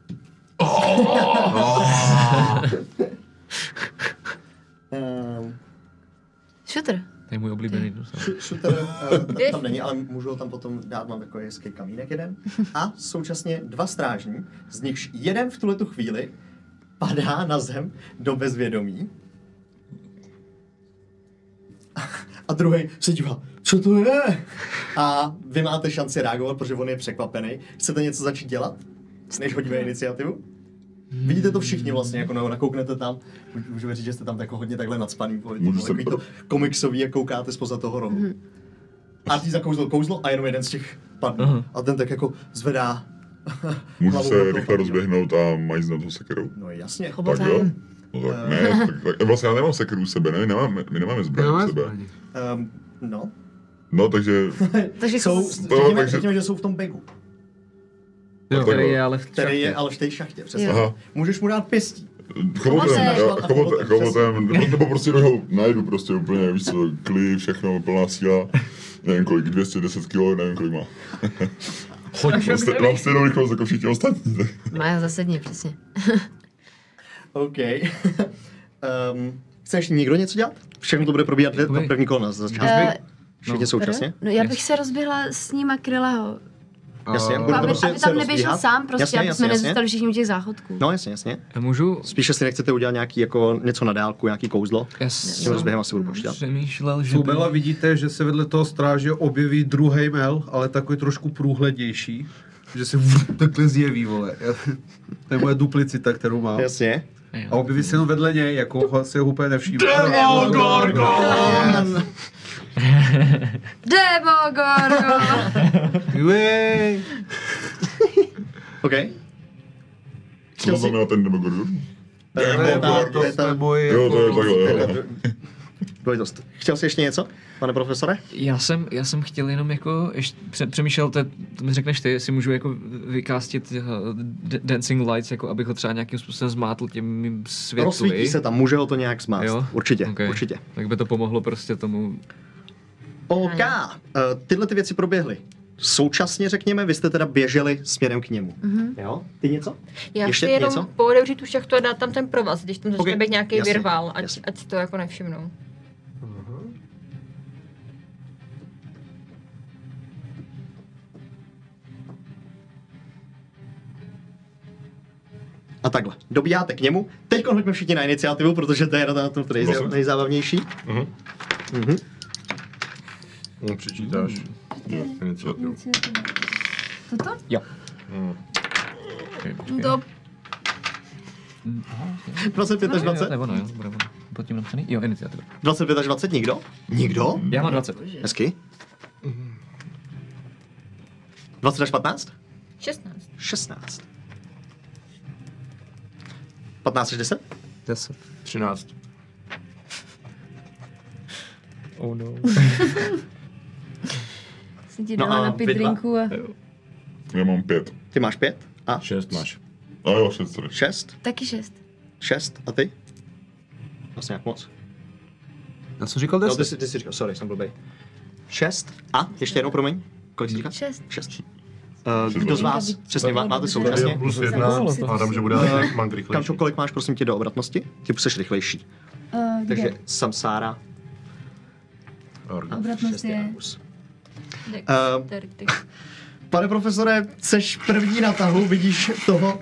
Shooter. To je můj oblíbený dinosaur. Shooter tam není, ale můžu ho tam potom dát, mám takový hezký kamínek jeden. A současně 2 strážní, z nichž jeden v tuhletu chvíli padá na zem do bezvědomí. A druhý se dívá, co to je? A vy máte šanci reagovat, protože on je překvapený. Chcete něco začít dělat, než hodíme iniciativu? Vidíte to všichni vlastně, jako nakouknete tam, můžu věřit, že jste tam jako hodně takhle nacpaný, takový to komiksový, jak koukáte spoza toho rohu. A ty zakouzl kouzlo a jenom jeden z těch padne. A ten tak jako zvedá Můžu hlavu se do toho rychle padne. rozběhnout a majznat ho sekerou. No jasně. Tak jo? No tak ne, tak vlastně já nemám sekeru u sebe, ne? My nemáme zbraň u sebe. No. No, takže... Takže Jsou, řekněme, že jsou v tom bagu. Jo, který je ale v Který je ale v té šachtě, přesně. Aha. Můžeš mu dát pěstí. Chobotem, nebo prostě ho najdu prostě úplně, víš co, kli, všechno, plná síla. Nevím kolik, 210 kg, nevím kolik má. Mám stejnou rychlost jako všichni ostatní. Má zásadně, přesně. OK. Chce ještě někdo něco dělat? Všechno to bude probíhat na první kolo na začátku. Všichni současně? No já bych se rozběhla s ním a Kryleho. Jasně, Aby tam neběžel sám, prostě, aby jsme nezůstali všichni u těch záchodků. No jasně. Můžu... Spíše si nechcete udělat nějaký, jako něco na dálku, nějaký kouzlo? S tím rozběhem asi budu počítat. Přemýšlel, že Subela vidíte, že se vedle toho stráže objeví druhý mel, ale takový trošku průhlednější. Že se takhle zjeví, vole. To je moje duplicita, kterou mám. Jasně. A objeví se jenom vedle něj, jako se ho úplně nevšímá. Demogorgon! Jej! OK. Co znamená ten Demogorgon? To je ta moje... Jo, to je takhle. Dvojitost. Chtěl jsi ještě něco, pane profesore? Já jsem chtěl jenom jako, přemýšlel, to mi řekneš ty, jestli můžu jako vykástit Dancing Lights, jako abych ho třeba nějakým způsobem zmátl tím mým světlu. Rozsvítí se tam, může ho to nějak zmást. Jo? Určitě, Okay. určitě. Tak by to pomohlo prostě tomu. OK. Tyhle ty věci proběhly. Současně, řekněme, vy jste teda běželi směrem k němu. Jo? Ty něco? Já Ještě chci jenom něco? poodevřít tu šachtu a dát tam ten provaz, když tam začne Ok, být nějaký jasně, virvál, jasně. ať si to jako nevšimnou. A takhle. Dobíháte k němu. Teď hoďme všichni na iniciativu, protože to je na tom nejzábavnější. Přičítáš iniciativu. Toto? Jo. To 25 až 20? To je ono, jo. Bude ono. Pod tím napsaný? Jo, iniciativa. 25 až 20, nikdo? Nikdo? Já mám 20. Hezky. 20 až 15? 16. 16. 15 až 10? 10. 13. Oh no. jsem ti No dala a na vy 5 dva? drinků a Já mám 5. Ty máš 5? A 6 máš. A jo, 6, sorry. 6? taky 6. 6? A ty? Vlastně jak moc? Já jsem říkal No, 10. ty jsi říkal, sorry, jsem blbej. 6? A? Ještě jednou, promiň. Kolik jsi říkal? 6. 6. Kdo z vás? Přesně, máte Tady současně? je plus 1, hádám, že bude mank rychlejší. Kamčo, kolik máš, prosím tě, do obratnosti? Ty jsi rychlejší. Takže Samsára. Obratnost je... Dexterity. Pane profesore, seš první na tahu, vidíš toho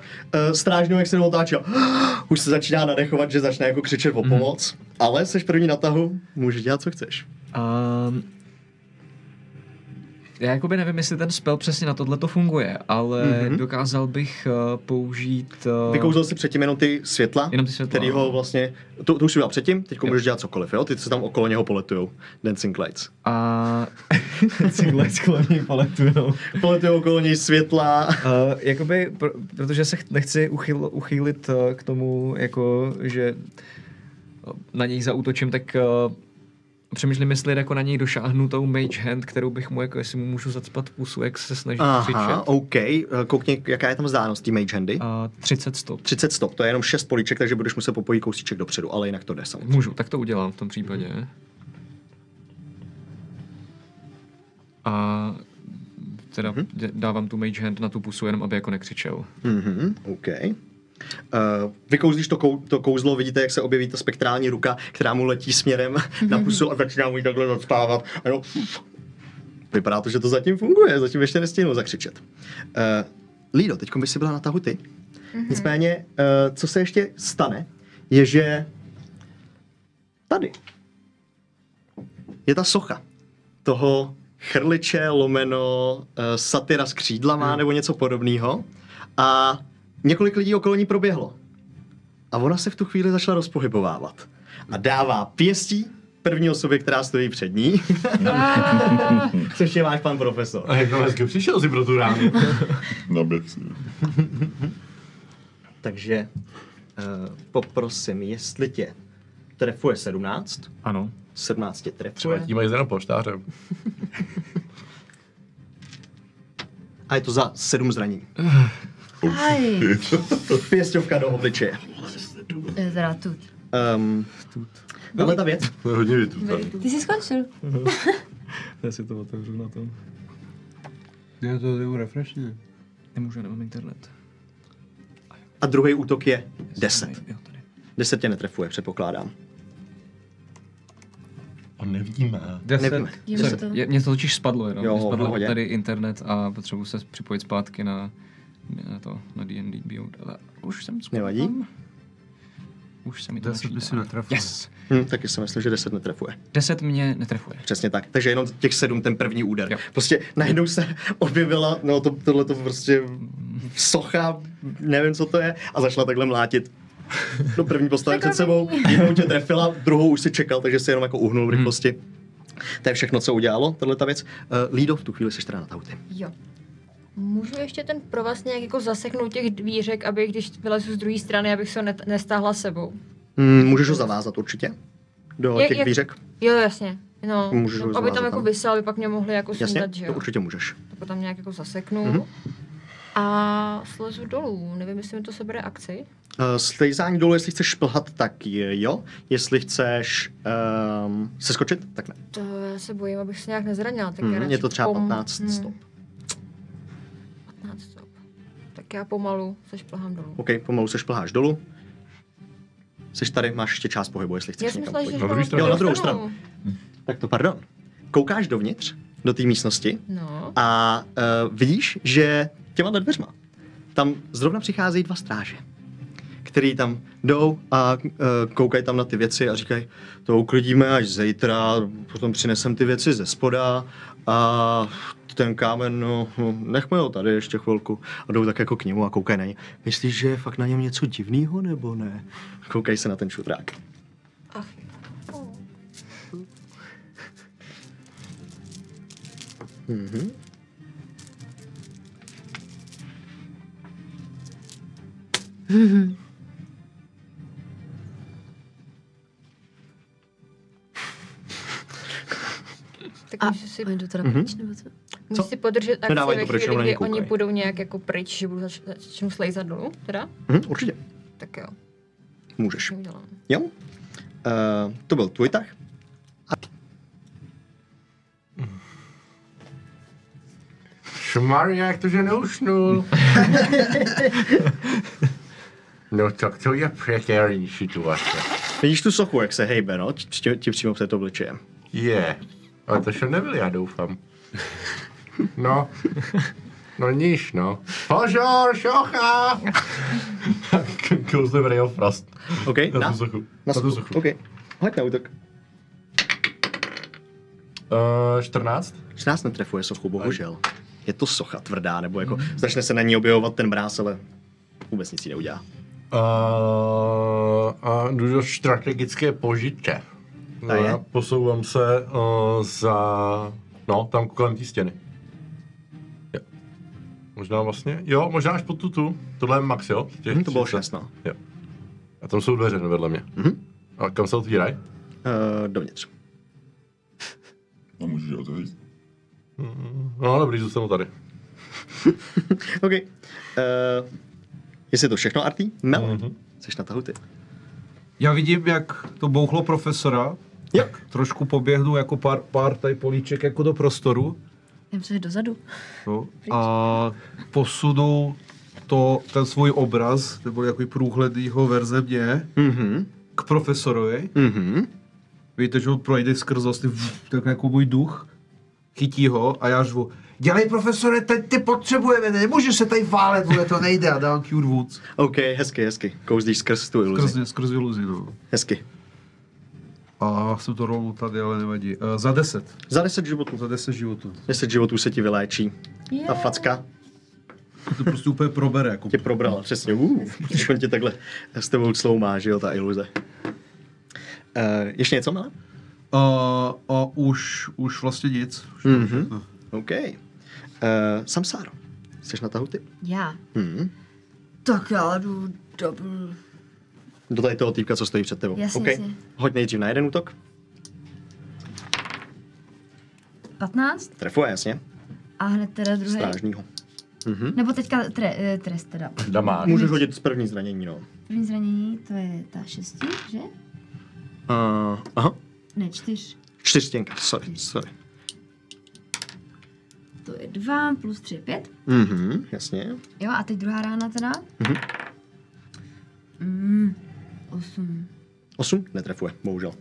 strážného, jak se otáčí. Už se začíná nadechovat, že začne jako křičet o pomoc, ale seš první na tahu, můžeš dělat, co chceš. Já jakoby nevím, jestli ten spell přesně na tohle to funguje, ale dokázal bych použít... Vykouzl si předtím jenom ty světla, Jenom ty světla, který ho vlastně, to už si udělal předtím, teď můžeš dělat cokoliv, jo? Ty se tam okolo něho poletujou, Dancing Lights. A... Dancing Lights kolem něj poletujou. Poletujou okolo něj světla. Jakoby, protože se nechci uchýlit k tomu, jako, že na něj zaútočím, tak přemýšlím, jestli jako na něj došáhnu tou mage hand, kterou bych mu, jako jestli mu můžu zacpat pusu, jak se snaží křičet. Aha, OK. Koukni, jaká je tam vzdálenost té mage handy? 30 stop. 30 stop, to je jenom 6 políček, takže budeš muset popojit kousíček dopředu, ale jinak to jde samozřejmě. Můžu, tak to udělám v tom případě. A teda dávám tu mage hand na tu pusu, jenom aby jako nekřičel. OK. Vykouzlíš to kouzlo, vidíte, jak se objeví ta spektrální ruka, která mu letí směrem na pusu a začíná mu ji takhle zacpávat. A no, vypadá to, že to zatím funguje, zatím ještě nestihnul zakřičet. Lido, teď by si byla na tahu ty. Nicméně, co se ještě stane, je, že tady je ta socha toho chrliče lomeno satyra s křídlama nebo něco podobného. A několik lidí okolo ní proběhlo. A ona se v tu chvíli začala rozpohybovávat. A dává pěstí první osobě, která stojí před ní. Což je váš pan profesor. A jak hezky přišel si pro tu ránu. Naběh si. Takže poprosím, jestli tě trefuje 17. Ano. 17 tě Třeba trefuje. tím mají jenom polštářem. A je to za 7 zranění. Aj, Pěstovka do obličeje. teda tut. Ale ta věc. To je hodně větů. Ty jsi skončil. Já si to otevřu na tom. Já to jdu refreshně. Nemůžu, nemám internet. A druhý útok je 10. Jo, tady. 10 tě netrefuje, předpokládám. On nevíme. 10. Nevíme. Mně to totiž spadlo, jenom. Jo, Mně spadlo pohodě. tady internet a potřebuji se připojit zpátky na D&D Beyond. Ale už jsem Nevadí. Už se mi to 10 by si načítá. netrefil. Yes. Taky si myslím, že 10 netrefuje. 10 mě netrefuje. Přesně tak. Takže jenom těch 7, ten první úder. Jo. Prostě najednou se objevila, no tohle to prostě socha, nevím, co to je, a začala takhle mlátit do první postavy před sebou. Jednou tě trefila, druhou už si čekal, takže si jenom jako uhnul v rychlosti. To je všechno, co udělalo, tato věc. Lido, v tu chvíli seš teda na tauty. Jo. Můžu ještě ten provaz nějak jako zaseknout těch dvířek, aby když vylezu z druhé strany, abych se ho nestáhla sebou. Můžeš ho zavázat určitě do těch dvířek? Jo, jasně. No, Můžeš ho aby zavázat tam jako tam. vysel, aby pak mě mohli jako Jasně, snídat, že jo. to určitě můžeš. Tak ho tam nějak jako zaseknu. A slezu dolů. Nevím, jestli mi to sebere akci. Slejzání dolů, jestli chceš šplhat, tak jo. Jestli chceš se skočit, tak ne. To já se bojím, abych se nějak nezranila. Tak já Je radši to třeba 15 stop. 15 stop. Tak já pomalu se šplhám dolů. OK, pomalu se šplháš dolů. Seš tady, máš ještě část pohybu, jestli Já chceš jsem někam myslela, že pojít. šplhám Jo, na druhou stranu. Tak to pardon. Koukáš dovnitř, do té místnosti No. a vidíš, že těma dveřma tam zrovna přicházejí 2 stráže, který tam jdou a koukají tam na ty věci a říkají, to uklidíme až zítra, potom přinesem ty věci ze spoda a ten kámen, no, nechme ho tady ještě chvilku. A jdou tak jako k němu a koukají na něj. Myslíš, že je fakt na něm něco divného, nebo ne? Koukají se na ten šutrák. Ach. Mhm. Tak můžu si, Jdu teda pryč, nebo co? můžu si podržet akci Nedávají ve to pryč, chvíli, jenom na kdy ně koukají. oni budou nějak jako pryč, že budu začnu slejzat dolů, teda? Určitě. Tak jo, Můžeš. udělám. Jo? To byl tvůj tah. Šmarja, jak to, že neusnul? No tak to je prekérní situace. Vidíš tu sochu, jak se hejbe, no? Ti přímo před obličejem. Je. Ale to jsem nebyl, já doufám. No. No níž, no. Požor, šocha! Kouzlem Ray Frost. OK, Na tu sochu. Na tu sochu. OK. Hoď na útok. 14? 14 netrefuje sochu, bohužel. Je to socha tvrdá, nebo jako začne se na ní objevovat ten mráz, ale vůbec nic jí neudělá. A jdu do strategické požitě. To je? Posouvám se za... No, tam kolem té stěny. Jo. Možná vlastně... Jo, možná až pod tu. Tohle je max, jo? To bylo 6, no. Jo. A tam jsou dveře vedle mě. A kam se otvírají? Dovnitř. No můžeš otevřít. No, dobrý, zůstanu tady. OK. Jestli je to všechno, Artý? Mel, jsi na tahu ty. Já vidím, jak to bouchlo profesora. Jak? Trošku poběhnu jako pár tady políček jako do prostoru. Jdem se dozadu. No, a posunu ten svůj obraz, nebo jako průhlednýho verze mě, k profesorovi. Víte, že on projde skrz vlastně tak jako můj duch, chytí ho a já řvu, dělej profesore, teď ty potřebujeme, nemůžeš se tady válet, vole, to nejde a dám Cure Woods. OK, hezky. Kouzdíš skrz tu iluzi. Skrz iluzi, no. Hezky. A jsem to rolnu tady, ale nevadí. Za 10. Za 10 životů. Za 10 životů. 10 životů se ti vyléčí. Ta facka To prostě úplně probere. Jako... tě probrala, přesně. Když on tě takhle s tebou celou má, že jo, ta iluze. Ještě něco, Mele? A už vlastně nic. OK. Samsáro, jsi na tahu ty? Já? Tak já jdu double. Do tady toho týpka, co stojí před tebou. Jasně, OK. jasně. Hoď nejdřív na jeden útok. 15? Trefuje, jasně. A hned teda druhý. Strážního. Nebo teďka trest teda. Damáš. Můžeš hodit z první zranění, no. První zranění, to je ta 6, že? Aha. Ne, 4. 4 stěnka, sorry. To je 2 plus 3 je 5. Jasně. Jo, a teď druhá rána teda. 8. 8? Netrefuje, bohužel.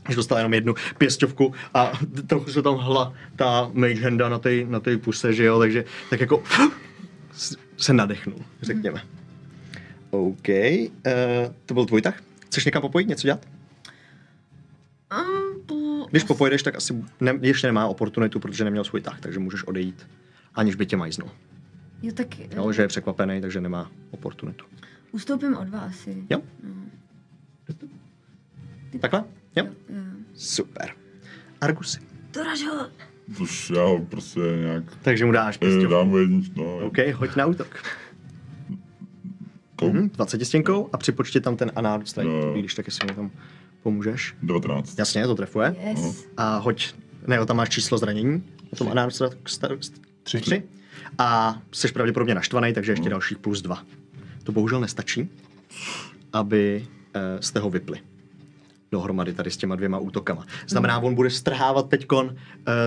Když dostala jenom jednu pěsťovku a trochu se tam hla ta mage handa na té puse, že jo, takže tak jako se nadechnul, řekněme. OK, to byl tvůj tah? Chceš někam popojit, něco dělat? Když popojedeš, tak asi ještě nemá oportunitu, protože neměl svůj tah, takže můžeš odejít, aniž by tě majznul. Jo, tak... Jo, že je překvapený, takže nemá oportunitu. Ustoupím od vás asi. Jo? Takhle? Jo? Jo. Super. Argusy. Doraž ho! Což já ho prostě nějak... Takže mu dáš pěsťovku. Dám mu jedničku, no. OK, hoď na útok. 20 stěnkou a připočti tam ten anál strike, když tak jestli mi tam pomůžeš. 19. Jasně, to trefuje. Yes. A hoď, ne, tam máš číslo zranění, o tom anál 3. A jsi pravděpodobně naštvaný, takže ještě dalších plus 2. To bohužel nestačí, aby jste ho vypli dohromady tady s těma 2 útokama. Znamená, on bude strhávat teďkon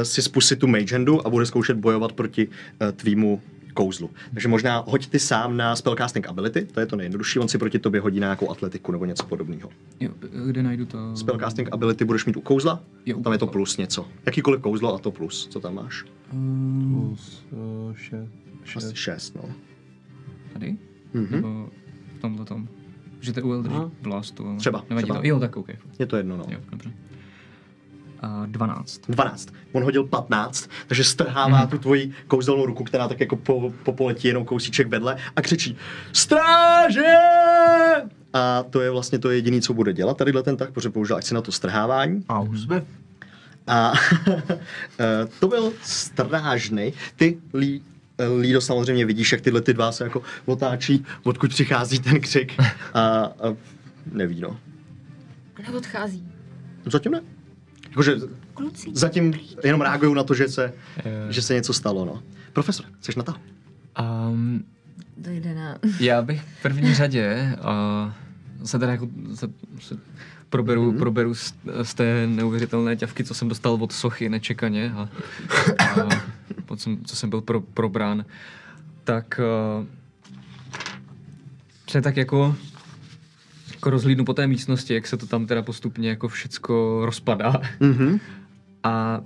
si z pusy tu mage handu a bude zkoušet bojovat proti tvýmu kouzlu. Takže možná hoď ty sám na spellcasting ability, to je to nejjednodušší, on si proti tobě hodí na nějakou atletiku nebo něco podobného. Jo, kde najdu to? Spellcasting ability budeš mít u kouzla, Jo, tam je to plus něco. Jakýkoliv kouzlo a to plus, co tam máš? Plus 6. Asi 6, no. Tady? Nebo v tomhle tom? Můžete u Eldritch Blastu. Ale Třeba, nevadí třeba. to. Jo, tak OK. Je to jedno, no. Jo, dobře. 12. 12. On hodil 15, takže strhává tu tvoji kouzelnou ruku, která tak jako poletí jenom kousíček vedle a křičí Stráže! A to je vlastně to jediné, co bude dělat tadyhle ten tak, protože použil akci na to strhávání. A už jsme. A to byl strážnej. Ty, Lído, samozřejmě vidíš, jak tyhle ty dva se jako otáčí, odkud přichází ten křik a neví, no. Neodchází. Zatím ne. Jakože Kluci. zatím jenom reagují na to, že se něco stalo, no. Profesor, jsi na tahu? Dojde na... Já bych v první řadě se teda jako se proberu z té neuvěřitelné ťavky, co jsem dostal od sochy nečekaně a co jsem byl probrán, tak se tak jako rozhlídnu po té místnosti, jak se to tam teda postupně jako všecko rozpadá. Mhm. A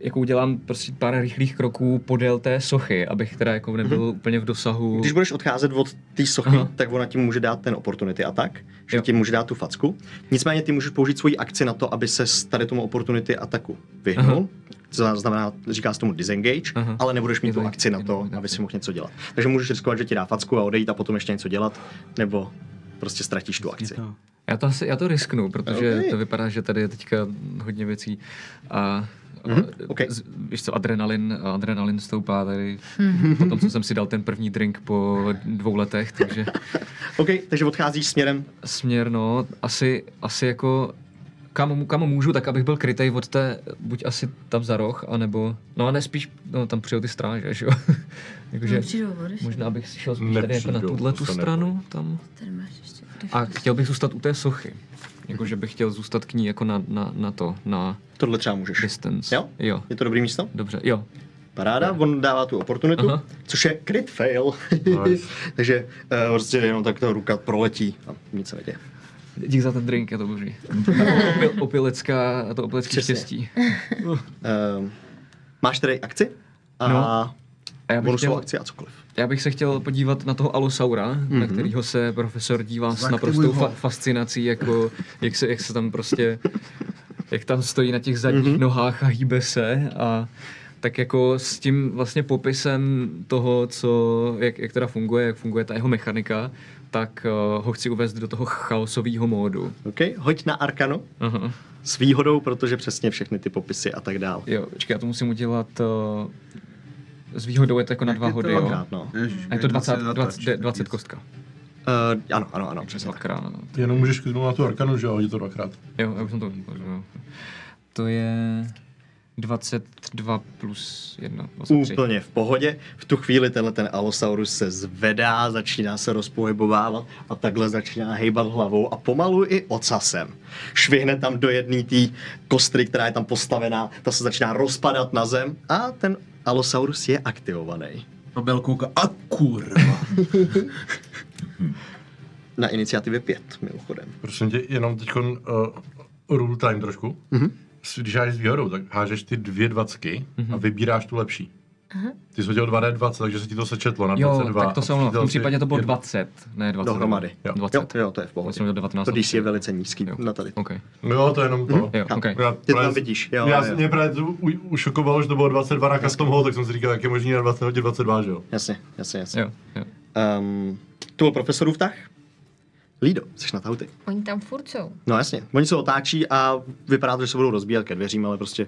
jako udělám prostě pár rychlých kroků podél té sochy, abych teda jako nebyl úplně v dosahu. Když budeš odcházet od té sochy, tak ona ti může dát ten opportunity attack, že ti může dát tu facku. Nicméně ty můžeš použít svoji akci na to, aby se tady tomu opportunity ataku vyhnul. To znamená, říká se tomu disengage, ale nebudeš mít tu akci na to, aby si mohl něco dělat. Takže můžeš riskovat, že ti dá facku a odejít a potom ještě něco dělat, nebo prostě ztratíš tu akci. Já to risknu, protože Okay. to vypadá, že tady je teďka hodně věcí a okay. Víš co, adrenalin stoupá tady po tom, co jsem si dal ten první drink po 2 letech, takže... OK, takže odcházíš směrem? Směr, no, asi jako kam můžu, tak abych byl krytej od té, buď asi tam za roh, anebo, no a ne spíš, no tam přijel ty stráže, že jo. Jakože možná bych si šel spíš tady jako na tuhle stranu, tam. A chtěl bych zůstat u té sochy. Jakože bych chtěl zůstat k ní jako na tohle třeba můžeš. Distance. Jo? Je to dobrý místo? Dobře, jo. Paráda, on dává tu oportunitu, což je crit fail. Nice. Takže prostě jenom tak ta ruka proletí a nic se neděje. Dík za ten drink, je to boží. Opilecké štěstí. Máš tady akci? A bonusovou akci a cokoliv. Já bych se chtěl podívat na toho Allosaura, na kterýho se profesor dívá s naprostou fascinací, jako jak se tam prostě, jak tam stojí na těch zadních nohách a hýbe se a tak jako s tím vlastně popisem toho, jak teda funguje, jak funguje ta jeho mechanika, tak ho chci uvést do toho chaosového módu. OK, hoď na Arkanu. S výhodou, protože přesně všechny ty popisy a tak dál. Jo, počkej, já to musím udělat... S výhodou je to jako na 2 hody, jo? No. A je to 20 kostka. Ano, přesně tak. Jenom můžeš kliknout na tu Arkanu, že jo, hodí to 2krát. Jo, já už jsem to viděl, jo. To je 22 plus 1. 23. Úplně v pohodě. V tu chvíli ten Allosaurus se zvedá, začíná se rozpohybovávat a takhle začíná hejbat hlavou a pomalu i ocasem. Švihne tam do jedné té kostry, která je tam postavená, ta se začíná rozpadat na zem a ten Allosaurus je aktivovaný. Robel kouka, a kurva. Na iniciativě 5, mimochodem. Prosím tě, jenom teďkon rule time trošku. Když hážeš s výhodou, tak hážeš ty 2 20 a vybíráš tu lepší. Ty jsi hodil 2D20, takže se ti to sečetlo na 22. Jo, tak to se v tom případě to bylo 20, ne 20. Dohromady. 20. Jo, to je v pohodě. To DC je velice nízký na tady. Okay. Jo, to je jenom to. Jo, okay. Ty to tam vidíš. Mě právě to ušokovalo, že to bylo 22 na custom hole, tak jsem si říkal, jak je možný na 20 hodit 22, že jo? Jasně. Jo. To byl profesorův tah. Lído, jsi na tahu ty. Oni tam furt jsou. No jasně, oni se otáčí a vypadá to, že se budou rozbíhat ke dveřím, ale prostě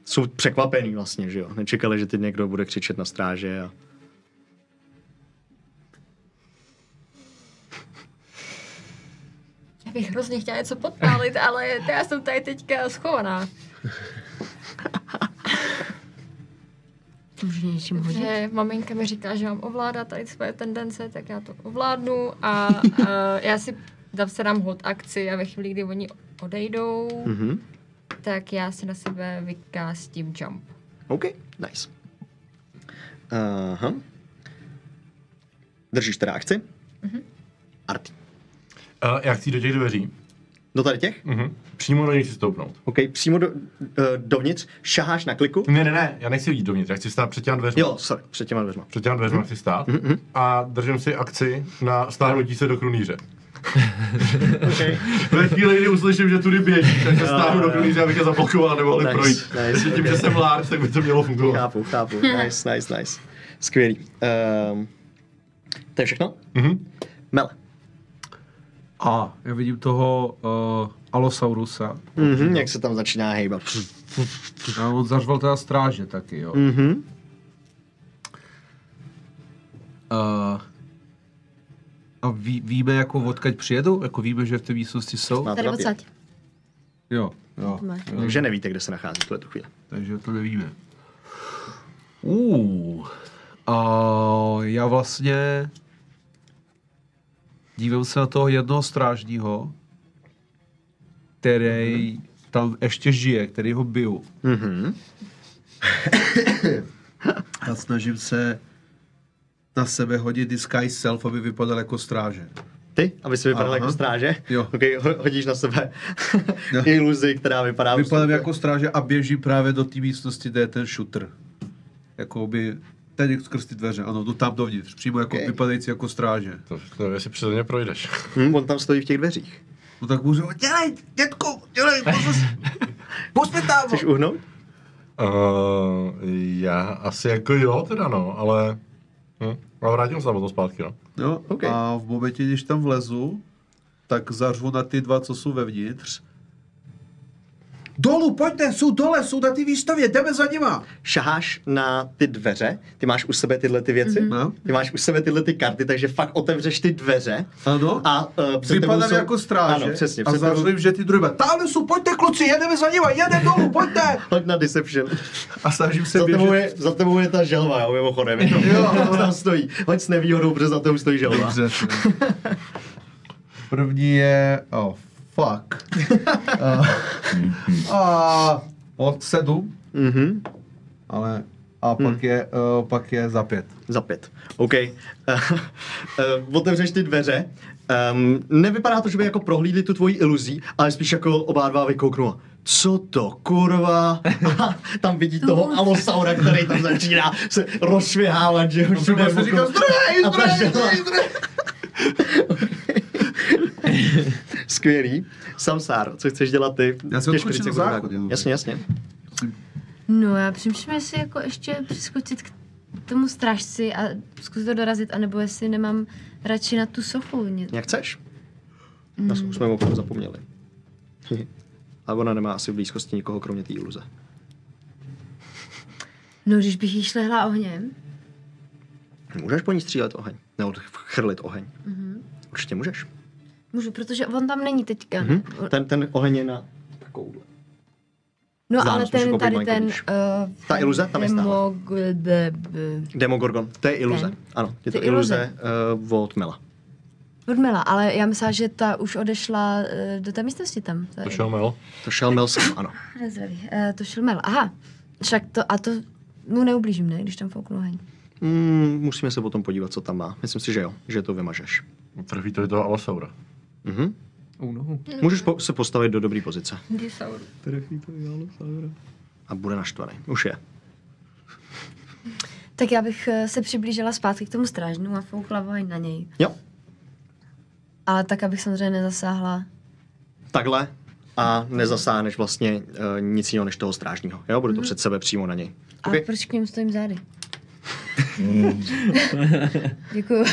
jsou překvapený vlastně, že jo. Nečekali, že teď někdo bude křičet na stráže a... Já bych hrozně chtěla něco podpálit, ale já jsem tady teďka schovaná. Můžu něčím hodit? Že maminka mi říká, že mám ovládat tady své tendence, tak já to ovládnu a já si dám hod akci a ve chvíli, kdy oni odejdou, tak já si na sebe vykástím jump. OK, nice. Držíš teda akci? Arty. Já chci do těch dveří. Do tady těch? Přímo do nich si stoupnout. OK, přímo dovnitř, šaháš na kliku? Ne, já nechci jít dovnitř, já chci stát před těma dveřma. Jo, sorry, před těma dveřma. Před těma dveřma chci stát a držím si akci na stáhnutí se do krunýře. Okay. Ve chvíli, kdy uslyším, že tudy běží, tak se stáhnu do klíře, abych je zablokoval, nebo ale projít. Nice, Tím, že jsem Lars, tak by to mělo fungovat. Chápu. Nice. Skvělý. To je všechno? Mele. A já vidím toho Alosaurusa. Jak se tam začíná hejbat. A on zařval teda stráže taky, jo. A víme, jako odkaď přijedou? Jako víme, že v té místnosti jsou? Máte Tady na pět. odsaď. Jo. Takže nevíte, kde se nachází v tuhle chvíli. Takže to nevíme. A já vlastně dívám se na toho jednoho strážního, který tam ještě žije, který ho biju. A snažím se na sebe hodit disguise self, aby vypadal jako stráže. Ty? Aby si vypadal Aha. jako stráže? Jo. Ok, hodíš na sebe iluzi, která vypadá... Vypadám jako stráže a běží právě do té místnosti, kde je ten shooter. Jakoby ten skrz ty dveře, ano, jdu tam dovnitř, přímo jako vypadající jako stráže. To jestli přes mě projdeš. On tam stojí v těch dveřích. No tak můžu, dělej, dětku, dělej, pojď mi tam. Chceš uhnout? Já asi jako jo, teda no, ale... Ale vrátím se to zpátky, no. Jo, Okay. a v momentě, když tam vlezu, tak zařvu na ty dva, co jsou vevnitř. Dolů, pojďte, jsou na ty výstavě, jdeme za nima. Šaháš na ty dveře, ty máš u sebe tyhle ty věci, ty máš u sebe tyhle ty karty, takže fakt otevřeš ty dveře. Ano, a před tebou vypadám jsou... jako stráže. Ano, přesně. A zařvím, že ty druhé, tamhle jsou, pojďte kluci, jedeme za nima, jedeme dolů, pojďte. Hoď na deception. A snažím se běžet. Za tebou je ta želva, jo, mimochodem. Tam stojí. Hoď s nevýhodou, protože za tebou stojí želva. Dobře. První je, fuck. Od 7. Ale pak je za 5. Za 5. OK. Otevřeš ty dveře. Nevypadá to, že by jako prohlídli tu tvoji iluzí, ale spíš jako oba dva vykouknou. Co to, kurva? A tam vidí toho Alosaura, který tam začíná se rozšvihávat, že ho všude se říká, zdrej. Skvělý. Samsár, co chceš dělat ty? Já se odskočím na záchod. Jasně. No, já přemýšlím, jestli jako ještě přiskočit k tomu strážci a zkusit to dorazit, anebo jestli nemám radši na tu sochu. Jak chceš? Na sochu jsme opravdu zapomněli. Ale ona nemá asi v blízkosti nikoho, kromě té iluze. No, když bych jí šlehla ohněm. Můžeš po ní střílet oheň? Nebo chrlit oheň? Určitě můžeš. Můžu, protože on tam není teďka. Ten oheň je na takovouhle. No, Znám, ale spíš jako tady malinko ten... blíž. Ta iluze tam je stále. Demogorgon, to je iluze. Ano, je to iluze od Mela. Od Mela, ale já myslela, že ta už odešla do té místnosti tam. To šel Mel? To šel Mel sám, ano. Nezdraví. To šel Mel, aha. Však to, a to mu neublížím, ne, když tam fouknu oheň. Musíme se potom podívat, co tam má. Myslím si, že jo, že to vymažeš. Trefí to je toho Alosaura. Můžeš se postavit do dobré pozice. Disaur. Trefí to Alosaura. A bude naštvaný. Už je. Tak já bych se přiblížila zpátky k tomu strážnu a foukla oheň na něj. Jo. Ale tak, abych samozřejmě nezasáhla. Takhle a nezasáhneš vlastně nic jiného než toho strážního. Jo, bude to před sebe přímo na něj. A Okay. proč k němu stojím zády? Děkuju.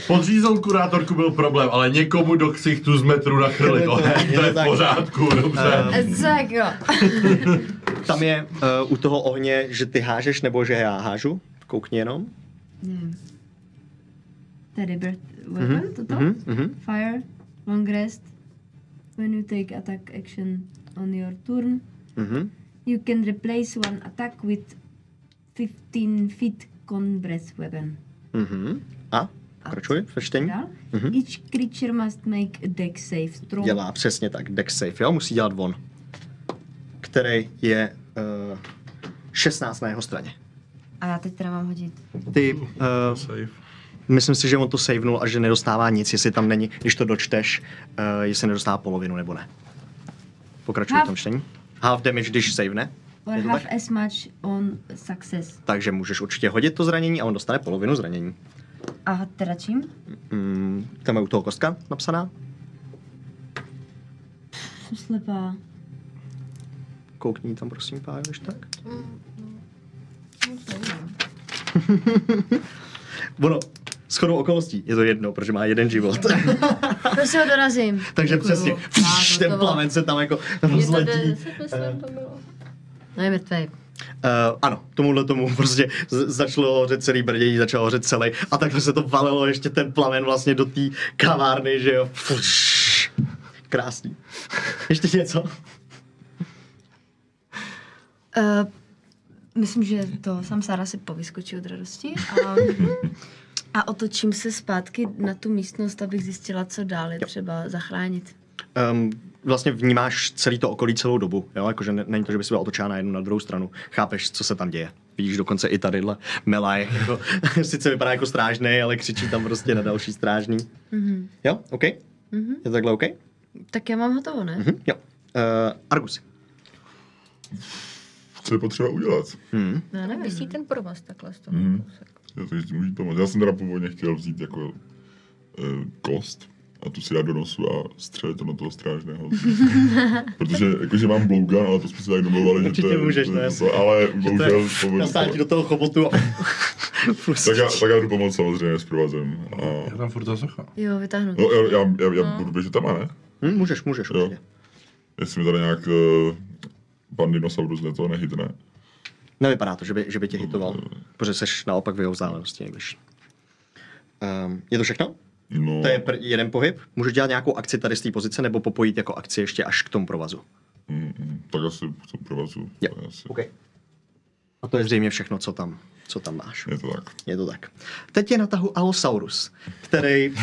Podříznout kurátorku byl problém, ale někomu do ksichtu z metru nachrlit oheň, to je v pořádku, dobře. Tak jo. Tam je u toho ohně, že ty hážeš, nebo že já hážu. Koukni jenom. Tady birth weapon, toto? Fire, long rest. When you take attack action on your turn, you can replace one attack with 15 feet con breath weapon. A? Pokračuj ve čtení. Each creature must make a dex save throw. Dělá přesně tak, dex save, jo? Musí dělat on. Který je 16 na jeho straně. A já teď teda mám hodit. Ty, myslím si, že on to savenul a že nedostává nic, jestli tam není, když to dočteš, jestli nedostává polovinu nebo ne. Pokračuj v tom čtení. Half damage, když savene. Or half as much on success. Takže můžeš určitě hodit to zranění a on dostane polovinu zranění. A teda čím? Tam je u toho kostka napsaná. Jsem slepá. Koukni tam, prosím, Pájo, když tak. Ono, shodou okolností, je to jedno, protože má jeden život. Prostě ho dorazím. Takže Děkuju. přesně, ten plamen se tam jako rozletí. No je mrtvej. Ano, tomu prostě začalo hořet celý Brdění, začalo hořet celý a takhle se to valilo ještě ten plamen vlastně do té kavárny, že jo. Krásný. Ještě něco? Myslím, že to Samsára si povyskočí od radosti a otočím se zpátky na tu místnost, abych zjistila, co dál je třeba zachránit. Vlastně vnímáš celý to okolí celou dobu, jo? Jakože není to, že by si byla otočena na jednu, na druhou stranu. Chápeš, co se tam děje. Vidíš dokonce i tadyhle Melaj, jako, sice vypadá jako strážnej, ale křičí tam prostě na další strážný. Mm-hmm. Jo, OK? Mm-hmm. Je to takhle OK? Tak já mám hotovo, ne? Mm-hmm. Jo. Argusi. Co je potřeba udělat? Já nevím. Vysí ten provaz takhle z toho kousek. Já to ještě můžu pomoct. Já jsem teda původně chtěl vzít jako kost a tu si dát do nosu a střelit to na toho strážného. Protože jakože mám blowgun, ale to jsme se tak domluvali, určitě že to můžeš, to, ale bohužel nastáti do toho chobotu a tak já jdu pomoct samozřejmě s provazem. Já tam furt ta socha. Jo, vytáhnu. No, já budu běžet tam, ne? Můžeš určitě. Jestli mi tady nějak Pandinosaurus to nehytne. Nevypadá to, že by tě hitoval, protože seš naopak v jeho vzdálenosti nejbližší. Je to všechno? No. To je jeden pohyb? Můžeš dělat nějakou akci tady z té pozice, nebo popojit jako akci ještě až k tomu provazu? Tak asi k tomu provazu. Jo, okay. A to je zřejmě všechno, co tam máš. Je to tak. Je to tak. Teď je na tahu Allosaurus, který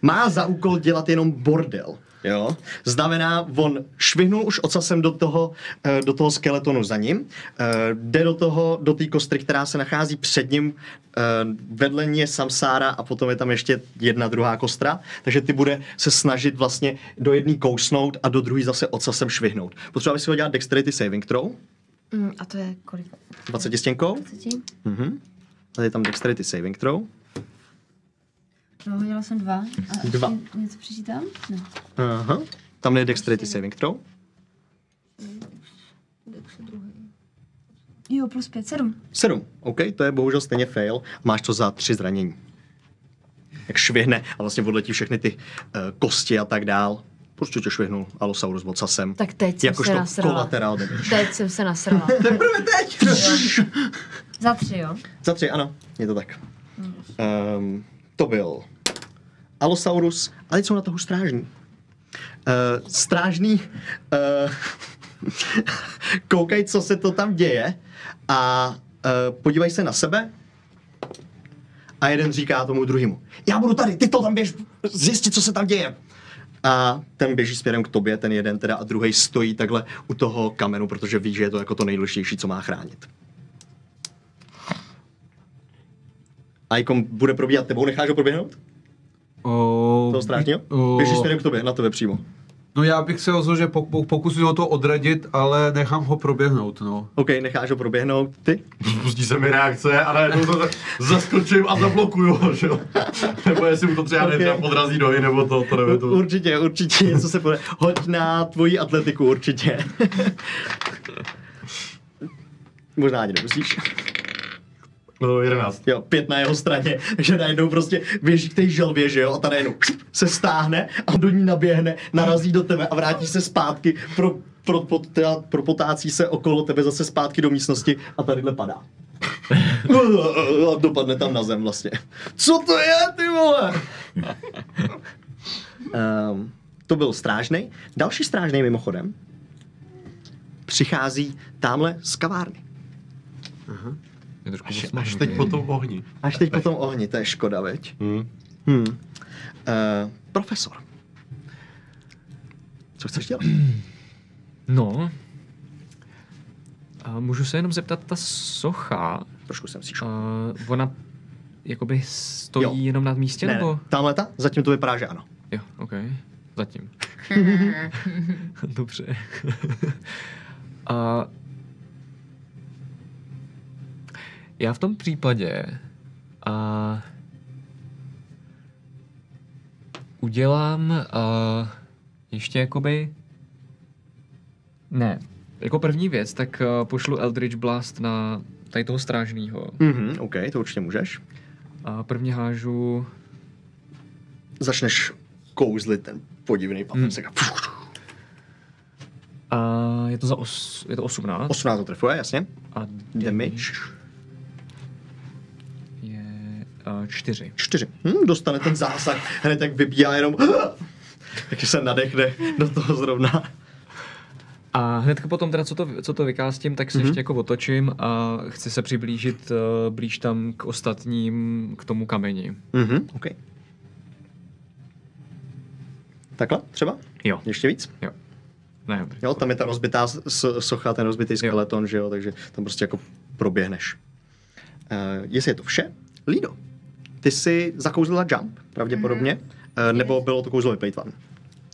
má za úkol dělat jenom bordel. Jo? Znamená, on švihnul už ocasem do toho skeletonu za ním, jde do té kostry, která se nachází před ním, vedle ní je Samsára a potom je tam ještě jedna druhá kostra, takže ty bude se snažit vlastně do jedné kousnout a do druhé zase ocasem švihnout. Potřeba by si ho dělat dexterity saving throw. A to je kolik? 20 stěnkou. 20? A je tam dexterity saving throw. No, hodila jsem 2. A 2. Něco přečítám? Ne. Aha. Tam je dexterity saving throw. Jo, plus 5, 7. 7, OK, to je bohužel stejně fail. Máš to za 3 zranění. Jak švihne a vlastně odletí všechny ty kosti a tak dál. Prostě tě švihnul Allosaurus ocasem. Tak teď jsem se nasrala. Kolaterál damage. Teď jsem se nasrala. Teprve teď! Za 3, jo? Za 3, ano, je to tak. To byl Allosaurus, ale teď jsou na toho strážní. Strážní koukaj, co se to tam děje a podívej se na sebe a jeden říká tomu druhému: já budu tady, ty to tam běž zjistit, co se tam děje. A ten běží směrem k tobě, ten jeden teda, a druhý stojí takhle u toho kamenu, protože ví, že je to jako to nejdůležitější, co má chránit. A jako bude probíhat tebou, necháš ho proběhnout? Toho strážního? Běží směrem k tobě, na tebe přímo. No já bych se rozhodl, že pokusím ho to odradit, ale nechám ho proběhnout, no. OK, necháš ho proběhnout, ty? Pustí se mi reakce a najednou to zaskočím a zablokuju ho, že jo? Nebo jestli mu to třeba okay. Podrazí nohy, nebo to nevím. To... Určitě, něco se bude. Hoď na tvoji atletiku, určitě. Možná ani nemusíš. No, 11. Jo, 5 na jeho straně, takže najednou prostě běží k té želvě, že jo, a ta najednou se stáhne a do ní naběhne, narazí do tebe a vrátí se zpátky, propotácí se okolo tebe zase zpátky do místnosti a tadyhle padá. A dopadne tam na zem vlastně. Co to je, ty vole? To byl strážnej. Další strážnej mimochodem přichází tamhle z kavárny. Aha. Až teď po tom ohni. Až teď po tom ohni, to je škoda, veď? Profesor. Co chceš dělat? No. Můžu se jenom zeptat, ta socha... Trošku jsem si ona jakoby stojí jenom na místě, ne, nebo? Ne, tamhleta? Zatím to vypadá, že ano. Jo, OK. Zatím. Dobře. Já v tom případě udělám ještě jakoby... Ne, jako první věc, tak pošlu Eldritch Blast na tady toho strážnýho. OK, to určitě můžeš. A první hážu... Začneš kouzlit ten podivný paprsek. A je to je to 18. 18 to trefuje, jasně. A Damage. Je 4. 4. Dostane ten zásah, hned tak vybíjá jenom... Takže se nadechne do toho zrovna. A hned potom teda, co to vykástím, tak se ještě jako otočím a chci se přiblížit blíž tam k ostatním, k tomu kameni. OK. Takhle třeba? Jo. Ještě víc? Jo. Ne, jo, tam je ta rozbitá socha, ten rozbitý skeleton, že jo, takže tam prostě jako proběhneš. Jestli je to vše, Lido, ty jsi zakouzlila jump, pravděpodobně, nebo bylo to kouzlo vyplejtvan?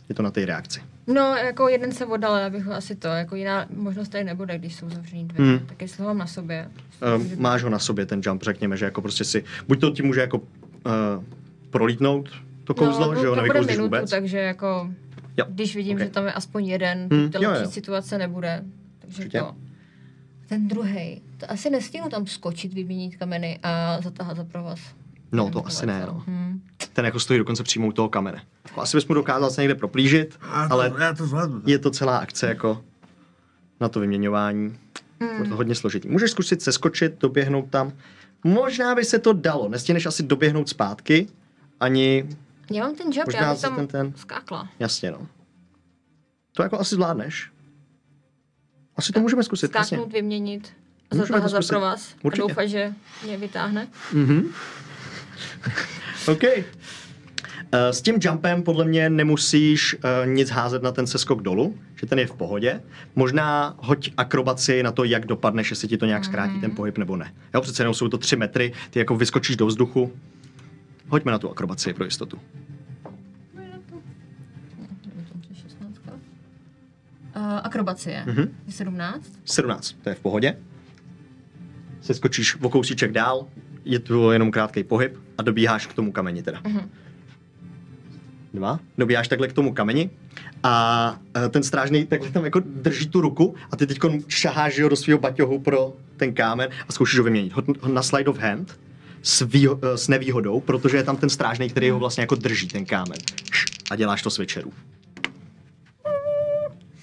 Je to na té reakci. No, jako jeden se oddal, abych ho asi to, jako jiná možnost tady nebude, když jsou zavřený dveře. Tak jestli ho mám na sobě. Máš ho na sobě, ten jump, řekněme, že jako prostě si, buď to ti může jako prolítnout to kouzlo, že jo, nevykouzlíš vůbec. Takže jako, jo. Když vidím, že tam je aspoň jeden, to lepší situace nebude. Takže určitě. To. Ten druhej, to asi nestihnu tam skočit, vyměnit kameny a zatáhat za provaz. No, to asi ne, no. Ten jako stojí dokonce přímo u toho kamene. Asi bys mu dokázal se někde proplížit, ale je to celá akce jako na to vyměňování. Je to hodně složitý. Můžeš zkusit seskočit, doběhnout tam. Možná by se to dalo. Nestihneš asi doběhnout zpátky, ani... Já mám ten jump, já bych tam skákla. Jasně, no. To jako asi zvládneš. Asi to můžeme zkusit. Skáknout, vyměnit, zatáhat za provaz a doufat, že mě vytáhne. OK. S tím jumpem podle mě nemusíš nic házet na ten seskok dolů, že ten je v pohodě. Možná hoď akrobaci na to, jak dopadneš, jestli ti to nějak zkrátí ten pohyb nebo ne. Jo, přece jenom jsou to 3 metry, ty jako vyskočíš do vzduchu. Hoďme na tu akrobaci pro jistotu. Akrobacie. 17. 17, to je v pohodě. Seskočíš o kousíček dál, je to jenom krátký pohyb a dobíháš k tomu kameni teda. 2. Dobíháš takhle k tomu kameni a ten strážný takhle tam jako drží tu ruku a ty teďko šaháš do svého baťohu pro ten kámen a zkoušíš ho vyměnit. Na slide of hand s nevýhodou, protože je tam ten strážný, který ho vlastně jako drží, ten kámen. A děláš to s večerů.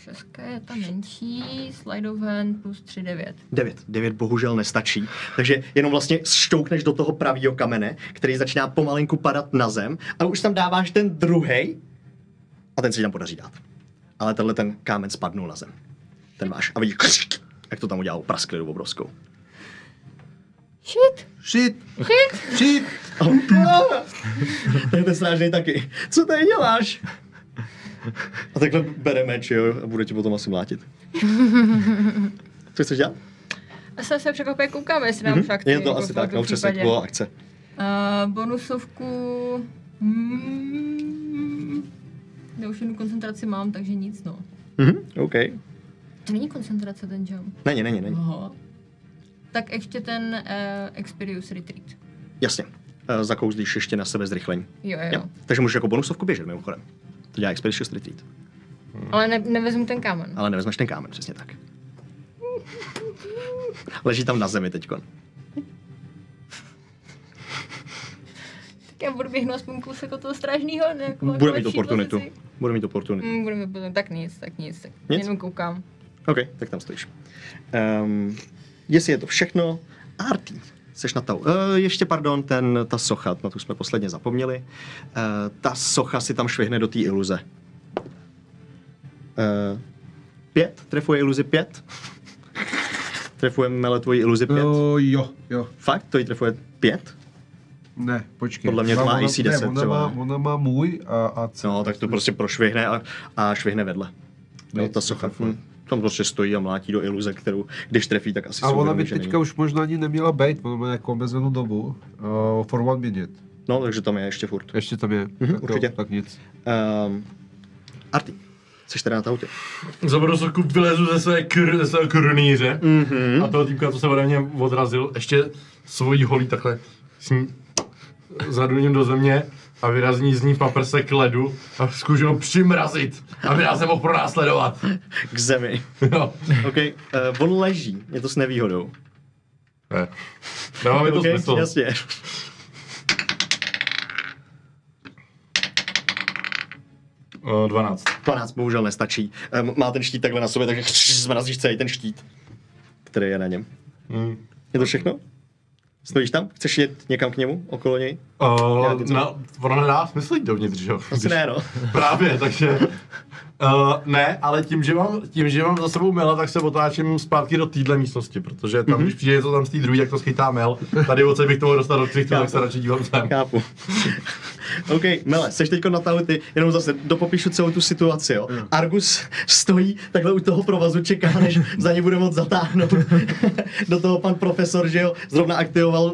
6 je ta menší, slide of hand plus 3, 9. 9 bohužel nestačí, takže jenom vlastně štoukneš do toho pravýho kamene, který začíná pomalinku padat na zem a už tam dáváš ten druhej a ten se ti tam podaří dát. Ale tenhle ten kámen spadnul na zem. Ten máš a vidíš, jak to tam udělal prasklidu obrovskou. Shit. Tak ten strážnej taky. Co tady děláš? A takhle bere meč, jo, a bude ti potom asi mlátit. Co chceš dělat? Já jsem se překvapě koukám, jestli nám fakt. Je to asi tak, no přesně, to byla akce. Bonusovku... Já už jednu koncentraci mám, takže nic, no. OK. To není koncentrace, ten jump. Není. Aha. Tak ještě ten Experience Retreat. Jasně. Zakouzlíš ještě na sebe zrychlení. Jo. Takže můžeš jako bonusovku běžet mimochodem. To dělá Expedition Retreat. Ale nevezmu ten kámen. Ale nevezmeš ten kámen, přesně tak. Leží tam na zemi teďkon. Tak já budu běhnout aspoň kousek od toho strážnýho, ne? Bude mít oportunitu. Tak nic. Jenom koukám. OK, tak tam stojíš. Jestli je to všechno, Arty, seš na tau. Ještě pardon, ta socha, na tu jsme posledně zapomněli. Ta socha si tam švihne do té iluze. 5, trefuje iluzi 5. Trefujeme tvoji iluzi 5. Jo. Fakt? To jí trefuje 5? Ne, počkej. Podle mě to má AC 10 třeba. Ona má můj a no, tak to prostě prošvihne a švihne vedle. Jo, ta socha. Tam prostě stojí a mlátí do iluze, kterou, když trefí, tak asi a ona by teďka už možná ani neměla být, ona má nějakou omezenou dobu. For 1 minute. No, takže tam je ještě furt. Ještě tam je. Tak určitě. Tak nic. Arty, jsi teda na tautě. Za brosoku vylezu ze své krunýře a toho týpka, co se ode mě odrazil, ještě svojí holí takhle zaduním do země a vyrazní z ní paprsek ledu a zkouší ho přimrazit, aby nás nemohl pronásledovat. K zemi. Jo. OK, on leží, je to s nevýhodou. Ne. Dává mi to OK, smysl. jasně. 12. 12 bohužel nestačí. Má ten štít takhle na sobě, takže zmrazíš celý ten štít, který je na něm. Je to všechno? Stojíš tam? Chceš jít někam k němu, okolo něj? Ono nedá smysl jít dovnitř, že jo? Asi ne, no. Právě, takže... ne, ale tím, že mám za sebou Mela, tak se otáčím zpátky do téhle místnosti, protože tam, když přijde to tam z té druhé, jak to schytá Mel. Tady odsaď bych toho dostal do ksichtu, tak se radši dívám sem. Chápu. OK, Mele, seš teďko na tahu, ty jenom zase dopopíšu celou tu situaci, jo. Argus stojí takhle u toho provazu, čeká, než za ně bude moct zatáhnout. Do toho pan profesor, že jo, zrovna aktivoval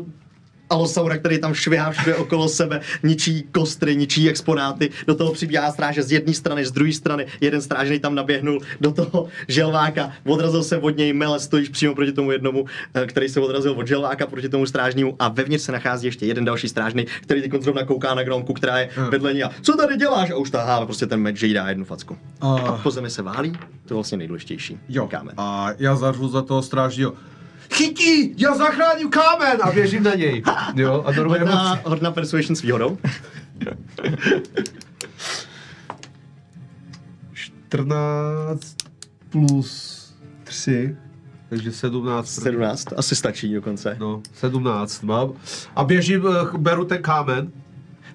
Alosaura, který tam švihá všude okolo sebe, ničí kostry, ničí exponáty, do toho přibíhá stráže z jedné strany, z druhé strany, jeden strážnej tam naběhnul do toho želváka, odrazil se od něj, Mele, stojíš přímo proti tomu jednomu, který se odrazil od želváka proti tomu strážnímu a vevnitř se nachází ještě jeden další strážnej, který teď zrovna kouká na Gnomku, která je vedle ní a co tady děláš? A už tahá prostě ten meč, že jí dá jednu facku. A po zemi se válí, to je vlastně nejdůležitější. Jo, Kámen. a já zařvu za toho strážního. Chytí, já zachráním kámen a běžím na něj. Jo, a normálně Hodná persuasion s výhodou. 14 plus 3, takže 17. 17, to asi stačí dokonce. No, 17 mám. A běžím, beru ten kámen.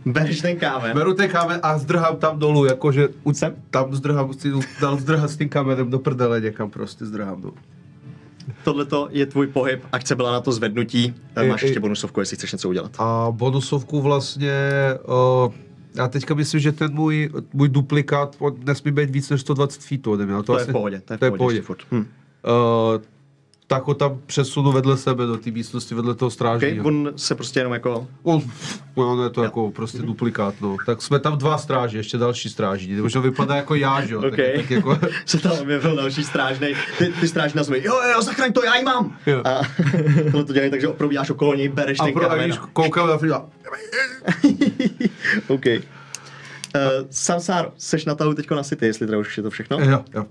Bereš ten kámen. Beru ten kámen a zdrhám tam dolů, jakože Sem? tam zdrhám, dal zdrhat s tím kamenem do prdele někam prostě zdrhám dolů. Tohleto je tvůj pohyb, akce byla na to zvednutí, máš ještě bonusovku, jestli chceš něco udělat. A bonusovku vlastně, já teďka myslím, že ten můj duplikát nesmí být víc než 120 feetů ode mě. To je v pohodě, to je v pohodě. Furt. Tak ho tam přesunu vedle sebe do té místnosti, vedle toho strážního. Okay, on se prostě jenom jako... On je to jako prostě duplikát, no. Tak jsme tam 2 stráži, ještě další stráží. Možná vypadá jako já, že jo. Okay. Tak jako... se tam objevil další strážnej. Ty strážní nazvají, jo, zachraň to, já ji mám. Jo. A tohle to dělají, takže probíháš okolo něj, bereš ten kámen. A koukám na Frida. OK. Samsáro, seš na tahu teďko na city, jestli teda už je to všechno? Jo.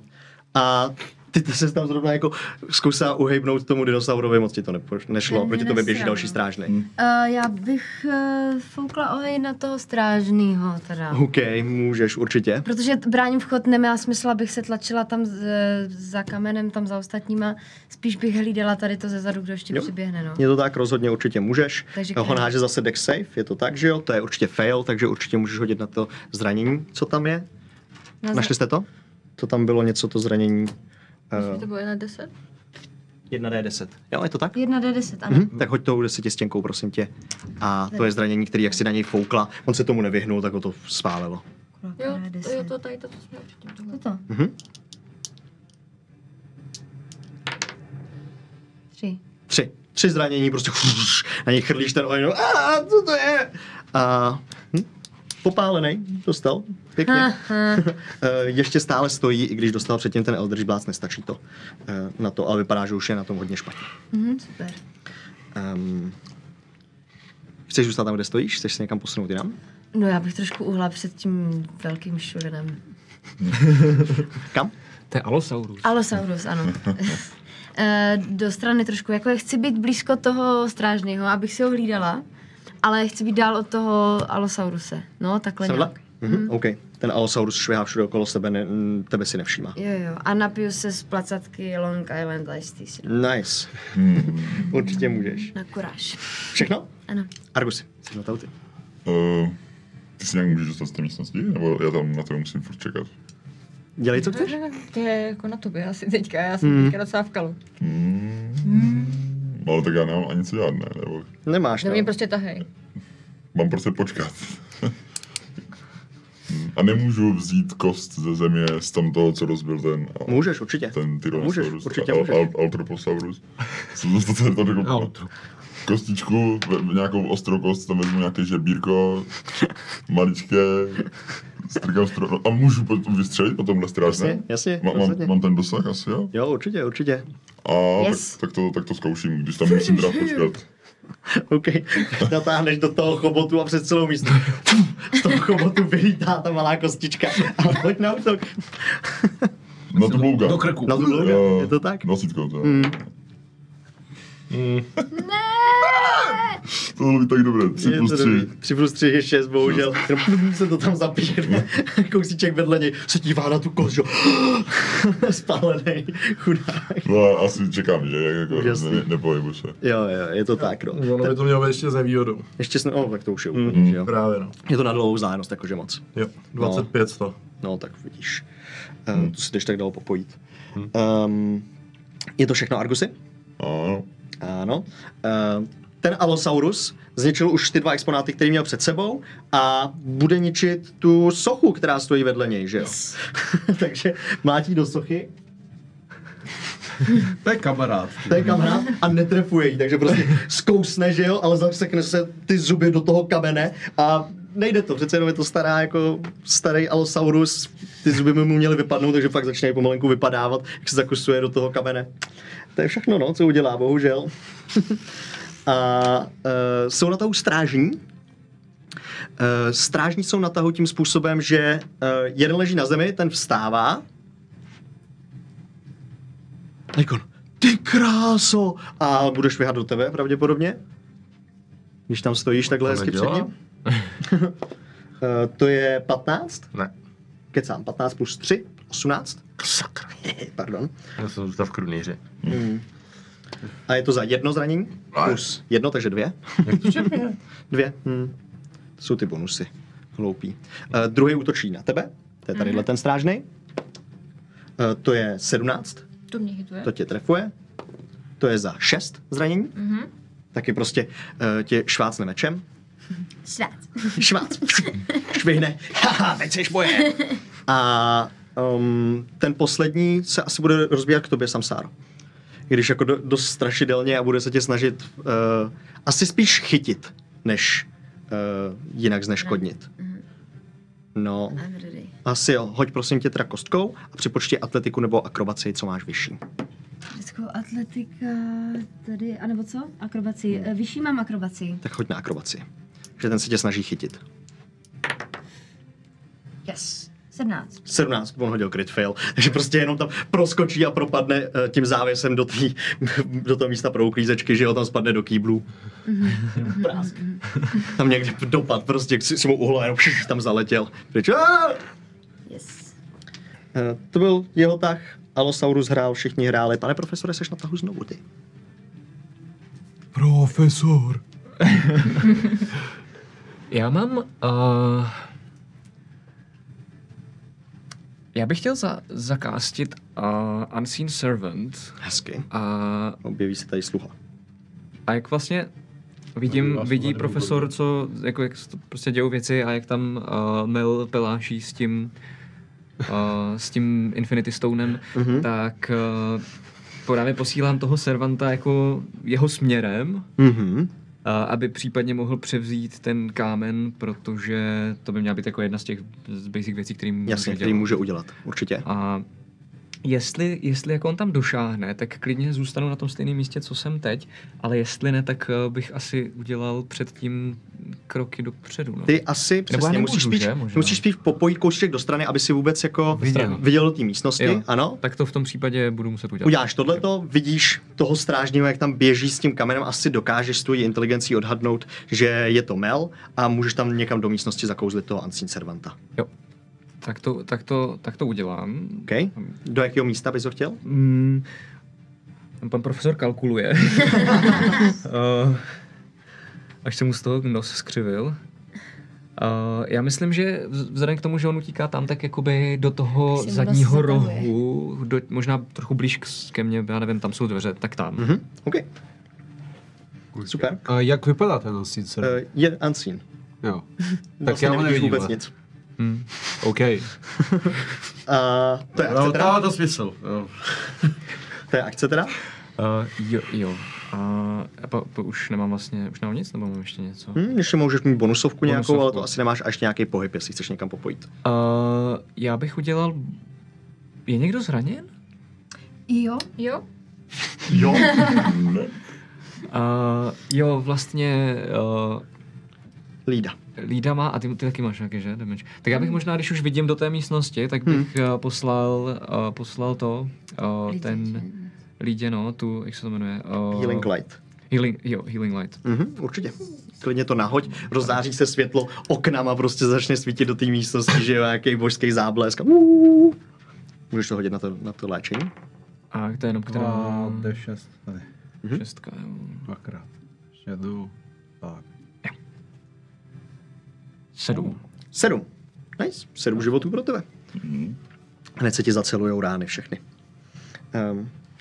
A ty se tam zrovna jako zkusila uhejbnout tomu dinosaurovi, moc ti to nešlo, proti tobě běží další strážnej. Já bych foukla oheň na toho strážnýho teda. OK, můžeš určitě. Protože bráním vchod nemá smysl, abych se tlačila tam za kamenem, tam za ostatníma. Spíš bych hlídala tady to zezadu, kdo ještě přiběhne, no. Je to tak, rozhodně určitě můžeš. Takže on háže zase dex save, je to tak, že jo? To je určitě fail, takže určitě můžeš hodit na to zranění. Co tam je? Našli jste to? To tam bylo něco, to zranění. To bylo 1d10? 1d10. Jo, je to tak? 1d10, ano. Tak hoď tou 10 stěnkou, prosím tě. A to je zranění, který jak si na něj foukla, on se tomu nevyhnul, tak ho to spálilo. Jo, to tady, to jsme předtím. Toto? 3. 3 zranění, prostě na něj chrlíš ten oheň, co to je? A popálenej, dostal, pěkně. Ještě stále stojí, i když dostal předtím ten Eldritch Blast, nestačí to na to, ale vypadá, že už je na tom hodně špatně. Super. Chceš zůstat tam, kde stojíš? Chceš se někam posunout jinam? No já bych trošku uhla před tím velkým šurenem. Kam? To je Allosaurus. Allosaurus, ano. Do strany trošku, jako chci být blízko toho strážného, abych si ho hlídala, ale chci být dál od toho Allosauruse. No, takhle nějak. OK. Ten Allosaurus švihá všude okolo sebe, tebe si nevšímá. Jo. A napiju se z placatky Long Island Iced Tea. Nice. Určitě můžeš. Na kuráž. Všechno? Ano. Argusi, jsi na to ty. Ty si nějak můžeš dostat z té místnosti? Nebo já tam na to musím furt čekat? Dělej, co chceš? To je jako na tobě asi teďka, já jsem teďka docela v kalu. Ale tak já nemám ani co dělat, ne? Nebo... Nemáš, To mě prostě tahej. Mám prostě počkat. A nemůžu vzít kost ze země z tam toho, co rozbil ten... Můžeš, určitě. Ten Tyrannosaurus. Můžeš, určitě můžeš. Altroposaurus. Jsem to řekl. Kostičku, nějakou ostrou kost, tam vezmu nějaké žebírko, maličké, strkám a můžu potom vystřelit po tomhle strážné? Jasně, mám ten dosah asi, jo? Jo, určitě. A tak to zkouším, když tam musím teda počkat. OK, natáhneš do toho chobotu a přes celou místnost. Z toho chobotu vylítá ta malá kostička. Ale pojď na útok. Na tu blouka. Do krku. Na tu blouka, je to tak? 20, to. To bylo by tak dobré. 3 plus 3. 3 plus 3 je 6, bohužel. Jenom se to tam zapíchne. Kousíček vedle něj se dívá na tu kost, že? Spálený chudák. No asi čekám, že? Jako nepohybu se. Jo, je to tak, no. Ono by to mělo být ještě za výhodou. Ještě jsme, tak to už je úplně, že jo. Právě, no. Je to na dlouhou vzdálenost, jakože moc. Jo, 25 100. No, tak vidíš. To si teď tak dalo popojit. Je to všechno, Argusy? Ano. Ano. Ten Allosaurus zničil už ty 2 exponáty, který měl před sebou a bude ničit tu sochu, která stojí vedle něj, že jo? Yes. Takže mlátí do sochy. To je kamarád. To je kamarád a netrefuje jí, takže prostě zkousne, že jo, ale zasekne se ty zuby do toho kamene a nejde to, přece jenom je to starý Allosaurus, ty zuby mu měly vypadnout, takže fakt začne pomalenku vypadávat, jak se zakusuje do toho kamene. To je všechno, no, co udělá, bohužel. A jsou na tahu strážní. Strážní jsou na tahu tím způsobem, že jeden leží na zemi, ten vstává. Nikon, ty kráso! A bude švihat do tebe pravděpodobně. Když tam stojíš takhle hezky před ním. To je 15? Ne. Kecám, 15 plus 3, 18. Sakra. Pardon. Já jsem zůstal v krunýři. A je to za 1 zranění? Plus 1, takže 2. Jak to čepně? 2. To jsou ty bonusy. Hloupý. Druhý útočí na tebe. To je tadyhle ten strážnej. To je 17. To mě hituje. To tě trefuje. To je za 6 zranění. Taky prostě tě švácne mečem. Švác. Švihne. Haha, teď seš moje. A ten poslední se asi bude rozbíhat k tobě, Samsáro. Když jako dost strašidelně a bude se tě snažit asi spíš chytit, než jinak zneškodnit. No, asi jo. Hoď prosím tě teda kostkou a připočti atletiku nebo akrobaci, co máš vyšší. Atletika tady, anebo co? Akrobaci. Vyšší mám akrobaci. Tak hoď na akrobaci. Že ten se tě snaží chytit. Yes. 17. 17, on hodil crit fail, takže prostě jenom tam proskočí a propadne tím závěsem do toho místa pro uklízečky, že jo, tam spadne do kýblů. Prásk. Tam někde dopad, prostě si mu uhlo jenom tam zaletěl. Pryč. Yes. To byl jeho tah, Allosaurus hrál, všichni hráli. Pane profesore, seš na tahu znovu ty. Profesor. Já mám... Já bych chtěl zakástit Unseen Servant. Hezky. A objeví se tady sluha. A jak vlastně vidí profesor, co, jako jak to prostě dějou věci a jak tam Mel peláší s tím Infinity Stonem, tak právě posílám toho servanta jako jeho směrem, aby případně mohl převzít ten kámen, protože to by měla být jako jedna z těch basic věcí, který může udělat, určitě. A jestli jako on tam došáhne, tak klidně zůstanu na tom stejném místě, co jsem teď, ale jestli ne, tak bych asi udělal předtím kroky dopředu. No. Ty asi přesně musíš spíš popojit kousíček do strany, aby si vůbec jako viděl do té místnosti, jo. Ano? Tak to v tom případě budu muset udělat. Uděláš tohleto, vidíš toho strážního, jak tam běží s tím kamenem, asi dokážeš s tvojí inteligencí odhadnout, že je to Mel a můžeš tam někam do místnosti zakouzlit toho Unseen Servanta. Jo. Tak to udělám. Okay. Do jakého místa bys ho chtěl? Pan profesor kalkuluje. Až se mu z toho nos skřivil. Já myslím, že vzhledem k tomu, že on utíká tam, tak jakoby do toho zadního rohu, možná trochu blíž ke mně, já nevím, tam jsou dveře, tak tam. OK. Super. A jak vypadá ten Unseen Servant? Je Unseen. Jo. Tak já ho nevidím vůbec nic. OK. To je akce teda? Dává to smysl. Jo. To je akce teda? Jo. Už nemám nic, nebo mám ještě něco? Ještě můžeš mít bonusovku nějakou, ale to asi nemáš až nějaký pohyb, jestli chceš někam popojit. Já bych udělal... Je někdo zraněn? Jo. Jo? Jo, vlastně Lída. Lída má, a ty taky máš nějaký, že? Damage. Tak já bych možná, když už vidím do té místnosti, tak bych poslal to, ten Lídě, no, tu, jak se to jmenuje? Healing Light. Healing Light. Určitě. Klidně to nahoď, rozzáří se světlo, oknama prostě začne svítit do té místnosti, že jo, nějaký božský záblesk. Můžeš to hodit na to léčení? A to je jenom která... D6 tady. 6, jo. Dvakrát. Ještě jednou. Tak. 7. 7. Nice. 7 životů pro tebe. Hned se ti zacelujou rány všechny.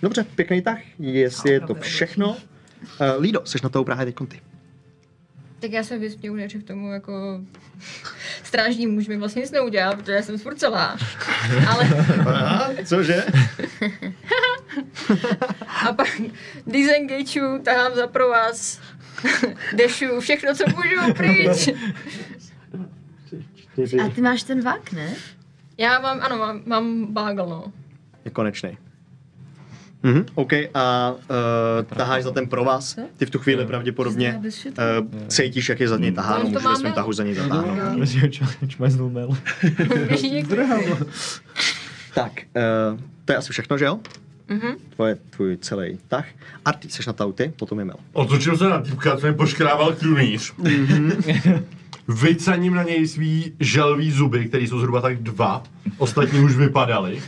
Dobře, pěkný tah. Jestli je to všechno. Lído, jsi na to právě teď ty. Tak já jsem vysměju nejdřív tomu jako strážní muž mi vlastně nic neudělal, protože já jsem furt celá. Ale... Aha, cože? A pak disengageu, tahám za provaz, dešu, všechno, co můžu, pryč. A ty máš ten vák, ne? Já mám bagel, no. Je konečnej. OK, a taháš za ten provaz. Ty v tu chvíli pravděpodobně cítíš, jak je za něj taháno, můžeš ve svém tahu za něj zatáhnout. Tak, to je asi všechno, že jo? To je tvůj celý tah. Arty, seš na tahu ty, potom je Mel. Otočil se na týpka, co mi poškrával krunýř. Vycaním na něj svý želvý zuby, které jsou zhruba tak 2. Ostatní už vypadaly.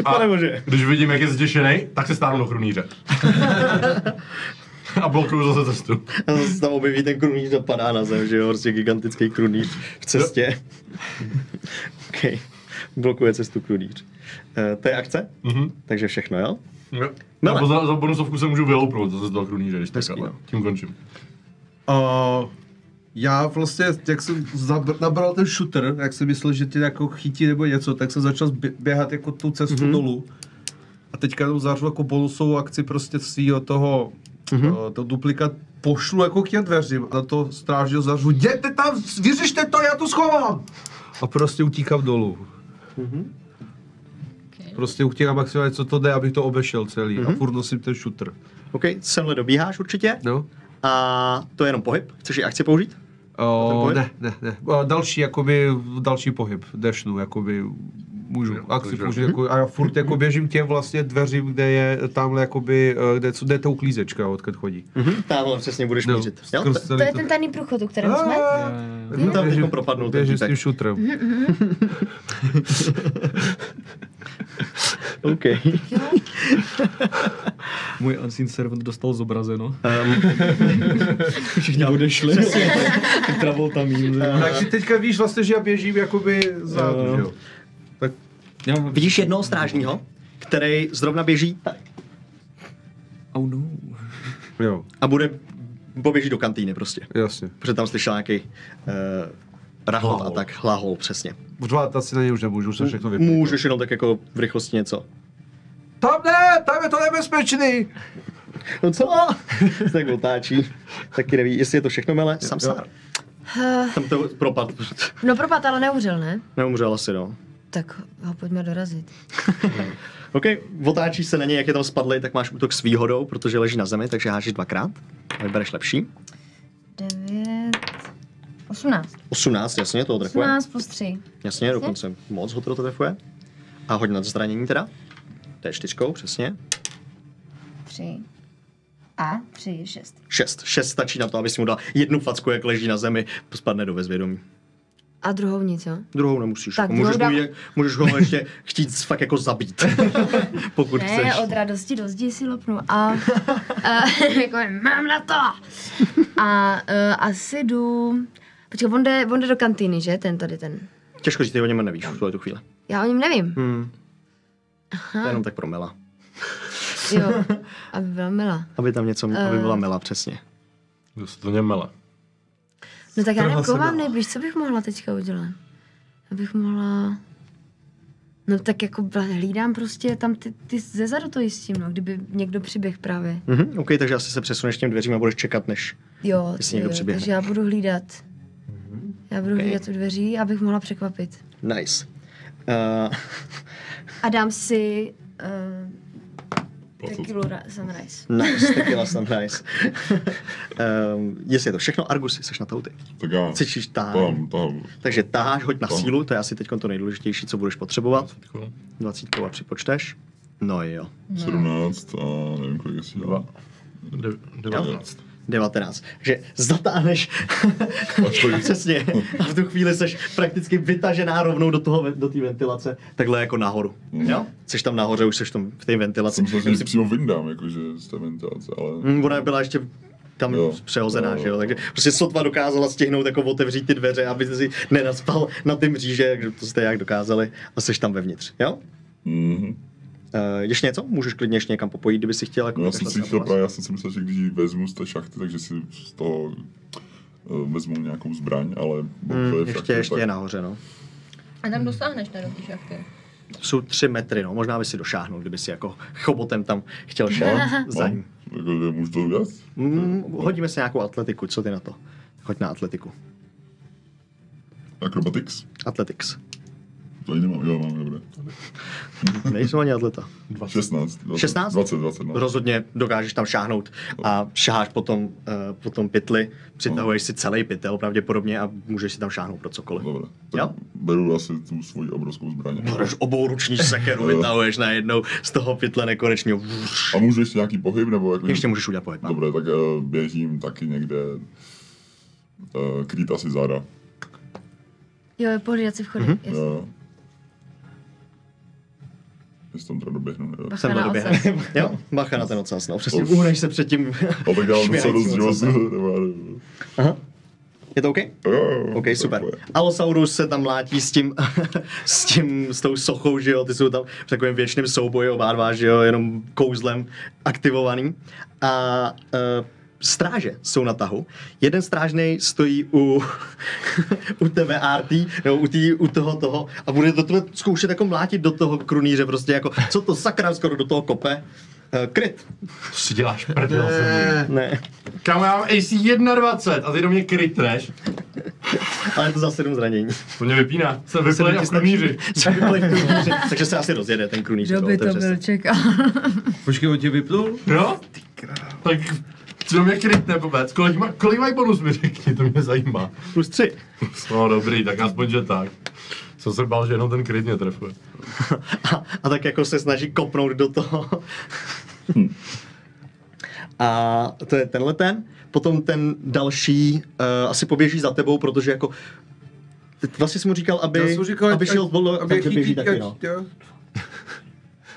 A když vidím, jak je zděšený, tak se stáhnu do krunýře. A blokuju zase cestu. A zase tam objeví ten krunýř a padá na zem, že jo, prostě gigantický krunýř v cestě. OK, blokuje cestu krunýř. To je akce? Takže všechno, jo? Jo. Nebo za bonusovku se můžu vyloupnout zase z toho krunýře, když tak, ale tím končím. Já vlastně, jak jsem nabral ten shooter, jak jsem myslel, že tě jako chytí nebo něco, tak jsem začal běhat jako tu cestu dolů. A teďka jenom zařvu jako bonusovou akci prostě svýho toho to duplikát pošlu jako k těm dveřím a to strážního zařvu, jděte tam, vyřešte to, já to schovám! A prostě utíkám dolů. Prostě utíkám maximálně, co to jde, abych to obešel celý a furt nosím ten shooter. OK, semhle dobíháš určitě. No. A to je jenom pohyb? Chceš i akci použít? Ne. Další pohyb, dešnu, jakoby můžu, akci použít, jako, a já furt jako běžím těm vlastně dveřím, kde je tamhle jakoby, kde je ta uklízečka, odkud chodí. Tamhle přesně budeš mířit. To je ten tajný průchod, u kterého jsme? Tam teď propadnul ten běžím s tím shooterem. OK. Můj Unseen Servant dostal zobrazeno. Všichni odešli. Travoltamín. Takže teďka víš vlastně, že já běžím jakoby zádu, že jo? Tak... Vidíš jednoho strážního, který zrovna běží tady. Oh no. Jo. A poběží do kantýny prostě. Jasně. Protože tam slyšel nějaký rachot a tak hlahol, přesně. Řvát asi na něj už nemůžu, už se všechno vypět. Můžeš jenom tak jako v rychlosti něco. Tam ne, tam je to nebezpečný! No co? Tak otáčí. Taky neví, jestli je to všechno, Mele. Samsár. Tam to propad. No propad, ale neumřel, ne? Neumřel asi, no. Tak ho pojďme dorazit. OK, otáčíš se na něj, jak je tam spadlej, tak máš útok s výhodou, protože leží na zemi, takže hážeš 2krát. A vybereš lepší. 9... 18. 18, jasně, to trefuje. 18 plus 3. Jasně, dokonce moc ho to trefuje. A hodně na zranění teda. To je 4, přesně. 3. A 3, 6. 6 stačí na to, aby si mu dal jednu facku, jak leží na zemi, spadne do bezvědomí. A druhou nic, jo? Druhou nemusíš. Tak Můžeš ho ještě chtít fakt jako zabít. Pokud ne, chceš. Ne, od radosti do zdi si lopnu. A jako mám na to! A asi jdu... Počkej, on jde do kantýny, že? Ten. Těžko říct, ty o něm nevíš v tu chvíli. Já o něm nevím. To je jenom tak pro Mela. Jo, aby byla Mela. Aby tam něco, aby byla Mela, přesně. Kdo se to něm Mela? No tak já nevím, koho mám nejblíž, co bych mohla teďka udělat? Abych mohla... No tak jako hlídám prostě tam ty zezadu to jistím, no, kdyby někdo přiběh právě. OK, takže asi se přesuneš těm dveřím a budeš čekat, než někdo přiběhne. Takže já budu hlídat. Já budu hlídat u dveří, abych mohla překvapit. Nice. A dám si Tequila Sunrise. Nice, tequila sunrise. Jestli je to všechno, Argusy, seš na tahu ty. Tak já Cvičíš tahání. tahám. Takže taháš, hoď na sílu, to je asi teď to nejdůležitější, co budeš potřebovat. 20 a připočteš. No jo. 17 a nevím, kolik jestli dá. 19. 19. Takže zatáhneš přesně a v tu chvíli seš prakticky vytažená rovnou do té ventilace, takhle jako nahoru. Jo? Seš tam nahoře, už seš tam v té ventilaci. Jsem myslel, že přímo vyndám, jakože z té ventilace, ale... Ona byla ještě tam přehozená, jo. že jo, takže prostě sotva dokázala stihnout jako otevřít ty dveře, aby si nenaspal na ty mříže, takže to jste jak dokázali a seš tam vevnitř, jo? Ještě něco? Můžeš klidně ještě někam popojit, kdyby si chtěl. Jako no, já jsem si myslel, že když ji vezmu z té šachty, takže si z toho vezmu nějakou zbraň, ale... Ještě je nahoře, no. A tam dosáhneš do té šachty. Jsou 3 metry, no. Možná by si došáhnul, kdyby si jako chobotem tam chtěl šel za ním. No, můžu to udělat? Hodíme si nějakou atletiku, co ty na to? Hoď na atletiku. Acrobatics? Athletics. To ani nemám, jo, mám, dobré. Nejsou ani atleta. 16. 16? 20. No. Rozhodně dokážeš tam šáhnout a šaháš potom pytli, přitahuješ si celý pytel pravděpodobně a můžeš si tam šáhnout pro cokoliv. Dobré. Tak jo? Beru asi tu svoji obrovskou zbraň. Bereš obouruční sekeru, vytahuješ najednou z toho pytle nekonečně. A můžu ještě nějaký pohyb? Nebo jako... Ještě můžeš udělat pohyb. Dobré, tak běžím taky někde krýt asi záda. Jo, pohlídat si vchody. Jo. Jestli tam teda doběhnu, jo. Bacha na ocas. Jo, bacha na ten ocas, no. Přesně uhneš se před tím. A tak já se rozdíl. Aha. Je to OK? Jo, OK, super. Allosaurus se tam mlátí s tou sochou, že jo, ty jsou tam v takovém věčném souboji oba dva, že jo, jenom kouzlem aktivovaný. A stráže jsou na tahu. Jeden strážnej stojí u tebe Arty, nebo u toho a bude do tebe zkoušet jako mlátit do toho krunýře, prostě jako, co to sakra, skoro do toho kope. Kryt. To si děláš prdel ze mě. Ne. Kámo, já mám AC 21 a ty do mě krytneš. Ale je to za 7 zranění. To mě vypíná. Jsem vyplej v krunýři. Takže se asi rozjede ten krunýř. Kdo by to byl čekal? Počkej, on tě vypnul? Jo? Tak co do mě krytne vůbec? Kolik mají bonus mi řekni, to mě zajímá. +3. No dobrý, tak aspoň, že tak. Jsem se bál, že jenom ten kryt mě trefuje. A tak jako se snaží kopnout do toho. A to je tenhle ten. Potom ten další asi poběží za tebou, protože jako... Vlastně jsem mu říkal, aby šel volno, takže běží taky, no.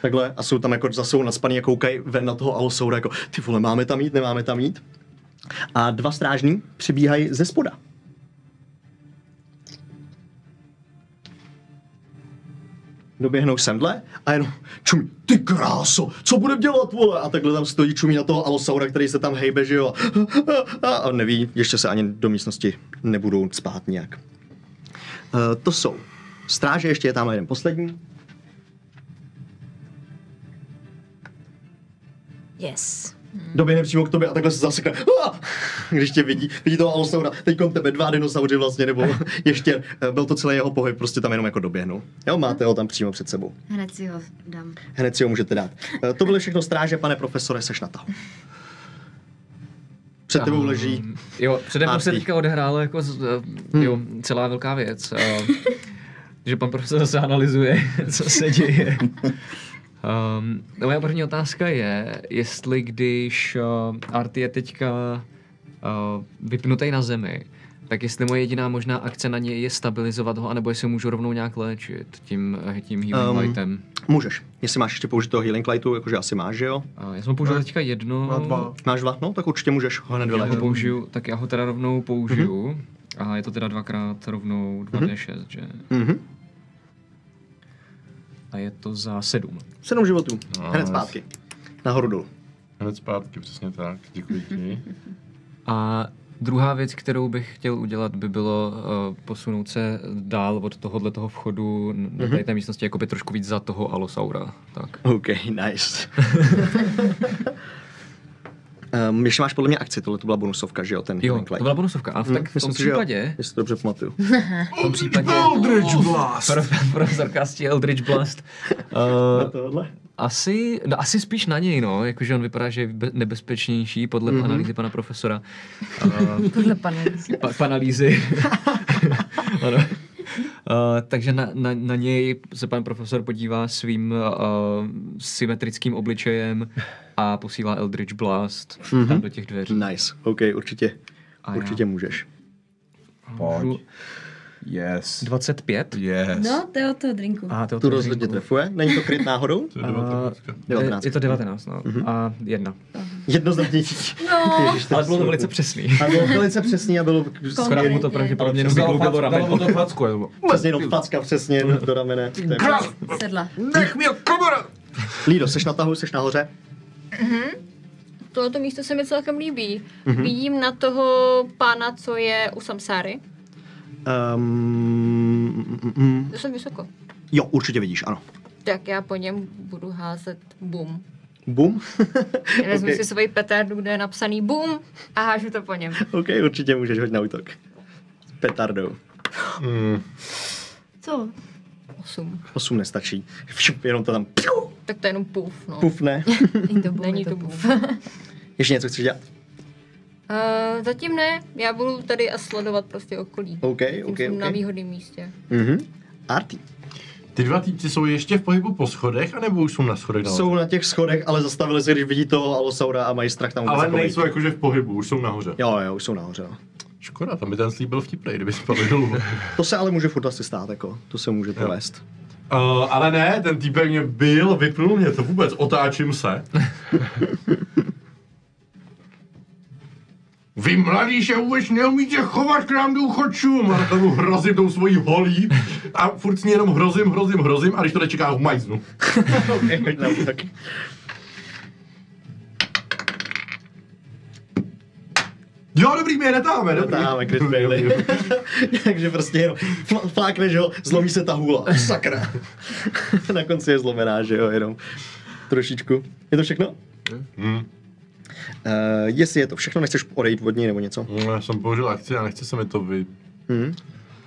Takhle a jsou tam jako zase naspaný a koukají ven na toho Allosaura jako ty vole, máme tam jít, nemáme tam jít. A 2 strážní přibíhají ze spoda. Doběhnou semdle a jenom čumí, ty kráso, co budem dělat, vole? A takhle tam stojí, čumí na toho Allosaura, který se tam hejbe, že jo. A neví, ještě se ani do místnosti nebudou spát nějak. To jsou stráže, ještě je tam jeden poslední. Yes. Doběhne přímo k tobě a takhle se zasekne. Když tě vidí toho Allosaura, teďkom tebe 2 dinosauři vlastně, nebo ještě, byl to celý jeho pohyb, prostě tam jenom jako doběhnou. Jo, máte ho tam přímo před sebou. Hned si ho dám. Hned si ho můžete dát. To byly všechno stráže, pane profesore, seš na tahu. Před tebou leží. Jo, přede mnou se teďka odehrála jako celá velká věc. Že pan profesor zase analyzuje, co se děje. Moje první otázka je, jestli když Arty je teďka vypnutý na zemi, tak jestli moje jediná možná akce na něj je stabilizovat ho, anebo jestli můžu rovnou nějak léčit tím healing lightem. Můžeš. Jestli máš ještě použít toho healing lightu, jakože asi máš, že jo? Já jsem použil teďka jedno. Máš 2? No, tak určitě můžeš ho hned vyléčit. Tak já ho teda rovnou použiju. A je to teda 2x rovnou 2d6, že? A je to za 7. 7 životů. Hned zpátky. Nahoru dolů. Hned zpátky, přesně tak. Děkuji ti. A druhá věc, kterou bych chtěl udělat, by bylo posunout se dál od tohoto vchodu do tady té místnosti, jakoby trošku víc za toho Allosaura. Tak. OK, nice. Ještě máš podle mě akci, tohle to byla bonusovka, že jo, ten Jo, to byla bonusovka, a tak v tom případě... Jestli to dobře pamatuju. V tom případě... Eldritch Blast! Profesor kastí Eldritch Blast. Tohle? Asi spíš na něj, no, jakože on vypadá, že je nebezpečnější podle analýzy pana profesora. Podle panelízy. Panelízy. Ano. Takže na něj se pan profesor podívá svým symetrickým obličejem a posílá Eldritch Blast tam do těch dveří. Nice, OK, určitě můžeš. Pojď. Yes. 25? Yes. No, to je od toho drinku. Tu rozhodně trefuje. Není to kryt náhodou? 19. Je to 19, no. A 1. Jednoznačně. No. Ale bylo to velice přesný. A bylo velice přesný a bylo... Skoro mu to pravděpodobně jenom vykloubilo do ramene. Dalo mu to facku, nebo? Přesně jenom facka přesně do ramene. Sedla. Nech mi komora! Lído, seš na tahu, seš nahoře? Tohleto místo se mi celkem líbí. Vidím na toho pána, co je u Samsáry. To jsem vysoko. Jo, určitě vidíš, ano. Tak já po něm budu házet bum. Bum? Vezmu si svoji petardu, kde je napsaný bum a hážu to po něm. OK, určitě můžeš hoď na útok. S petardou. Co? 8. Nestačí. Jenom to tam Tak to je jenom puf, no. pufne. Není to buf. Ještě něco chceš dělat? Zatím ne, já budu tady a sledovat prostě okolí. OK. Jsem na výhodném místě. Arty. Ty dva týpci jsou ještě v pohybu po schodech, anebo už jsou na schodech? Jsou na těch schodech, ale zastavili se, když vidí toho Alosaura a mají strach tam vůbec Ale nejsou jakože v pohybu, už jsou nahoře. Jo, už jsou nahoře. No. Škoda, tam by ten slíp byl vtipnej, kdyby spadl dolů. To se ale může furt asi stát, jako. To se může povést. Ale ne, ten týpek mě vypnul mě to vůbec, otáčím se. Vy mladí se vůbec neumíte chovat k nám důchodcům. A tomu hrozím tou svojí holí. A furt s ní jenom hrozím. A když to nečeká, majznu. Tak. Jo, dobrý, my je netáme, dobrý. Netáme, Chris Bailey. Takže prostě jenom flákne, že jo, zlomí se ta hůla. Sakra. Na konci je zlomená, že jo, jenom trošičku. Je to všechno? Jestli je to všechno, nechceš odejít od ní nebo něco? Já jsem použil akci a nechce se mi to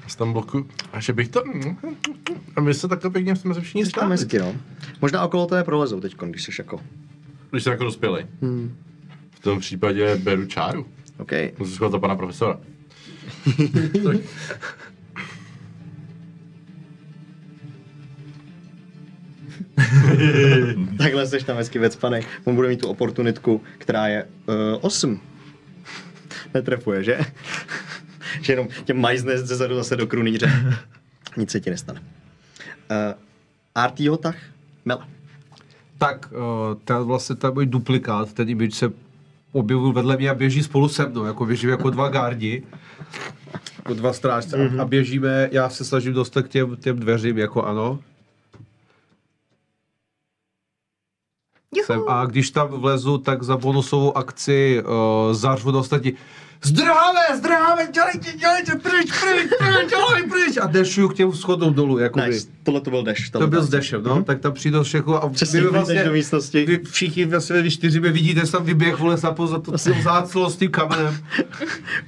z tam bloku. A že bych to... A my se takhle pěkně jsme se všichni stáli. Hezky, no. Možná okolo toho prolezou teď, když jsi jako... Když jsem jako dospělej. V tom případě beru čáru. OK. Musím schovat to pana profesora. Takhle seš tam hezky vecpanej. On bude mít tu oportunitku, která je 8. Netrefuje, že? Že jenom tě majzne zezadu zase do krunýře. Nic se ti nestane. Artýho tah? Mela. Tak, ten vlastně ten můj duplikát, ten image se objevil vedle mě a běží spolu se mnou, jako běžíme jako dva gardi, jako dva strážce a běžíme, já se snažím dostat k těm dveřím, jako ano. A když tam vlezu, tak za bonusovou akci zařvu do ostatní. Zdráve, dělejte, pryč. A dešuju k těm schodům dolů, jakoby. Nice. Tohle to byl deš. To byl s dešem, no, tak tam přijde všechno a přesně vlastně, do místnosti. Vy všichni vlastně, vy 4 mě vidíte, jsem vyběh, vole, za to záclo s tím kamenem.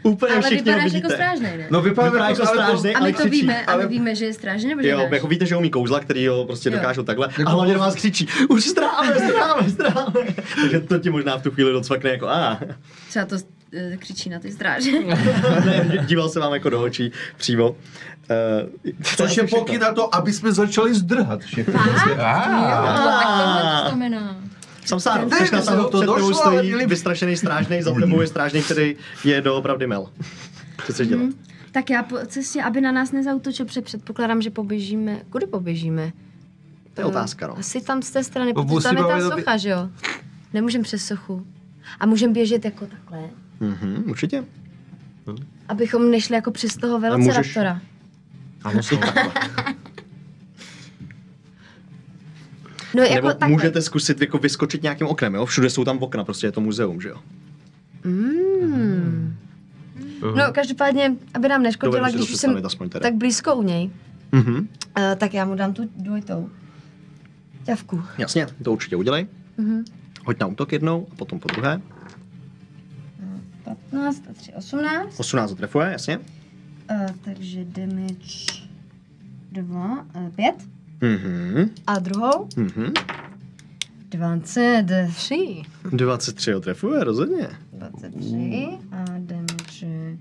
Úplně ale všichni ho vypadáš vidíte. jako strážnej, ne? No vypadá jako strážnej, A ale my to křičí. víme, a my víme, že je strážnej, nebo že Jo, náš? jako víte, že umí kouzla, který ho prostě Jo. dokážou takhle. A hlavně na vás křičí, už zdráve. Takže to ti možná v tu chvíli docvakne jako Třeba to křičí na ty stráže. Ne, díval se vám jako do očí přímo. Což je pokyn na to, aby jsme začali zdrhat všechno. Tak to znamená. Samsáro, Ne, jsi na to tahu, před tebou došlo, ale stojí měli- vystrašený strážnej, za tebou je strážnej, který je doopravdy Mel. Co chceš dělat? Tak já po cestě, aby na nás nezautočil, předpokládám, že poběžíme. Kudy poběžíme? To je otázka, no. Asi tam z té strany, No, protože tam je musíme ta aby- socha, že jo? Nemůžeme přes sochu. A můžeme běžet jako takhle, Určitě. abychom nešli jako přes toho velociraptora. Ano, No jako Nebo takhle. můžete zkusit jako vyskočit nějakým oknem, jo? Všude jsou tam okna, prostě je to muzeum, že jo? No každopádně, aby nám neškodila, Dovedu si to když už jsem představit aspoň teda. tak blízko u něj, tak já mu dám tu dvojitou ťavku. Jasně, to určitě udělej. Hoď na útok jednou a potom po druhé. 15 a 3, 18. 18 to trefuje, jasně. Takže damage 2, 5. Mhm. A druhou? 23. 23 ho trefuje, rozhodně. 23 a damage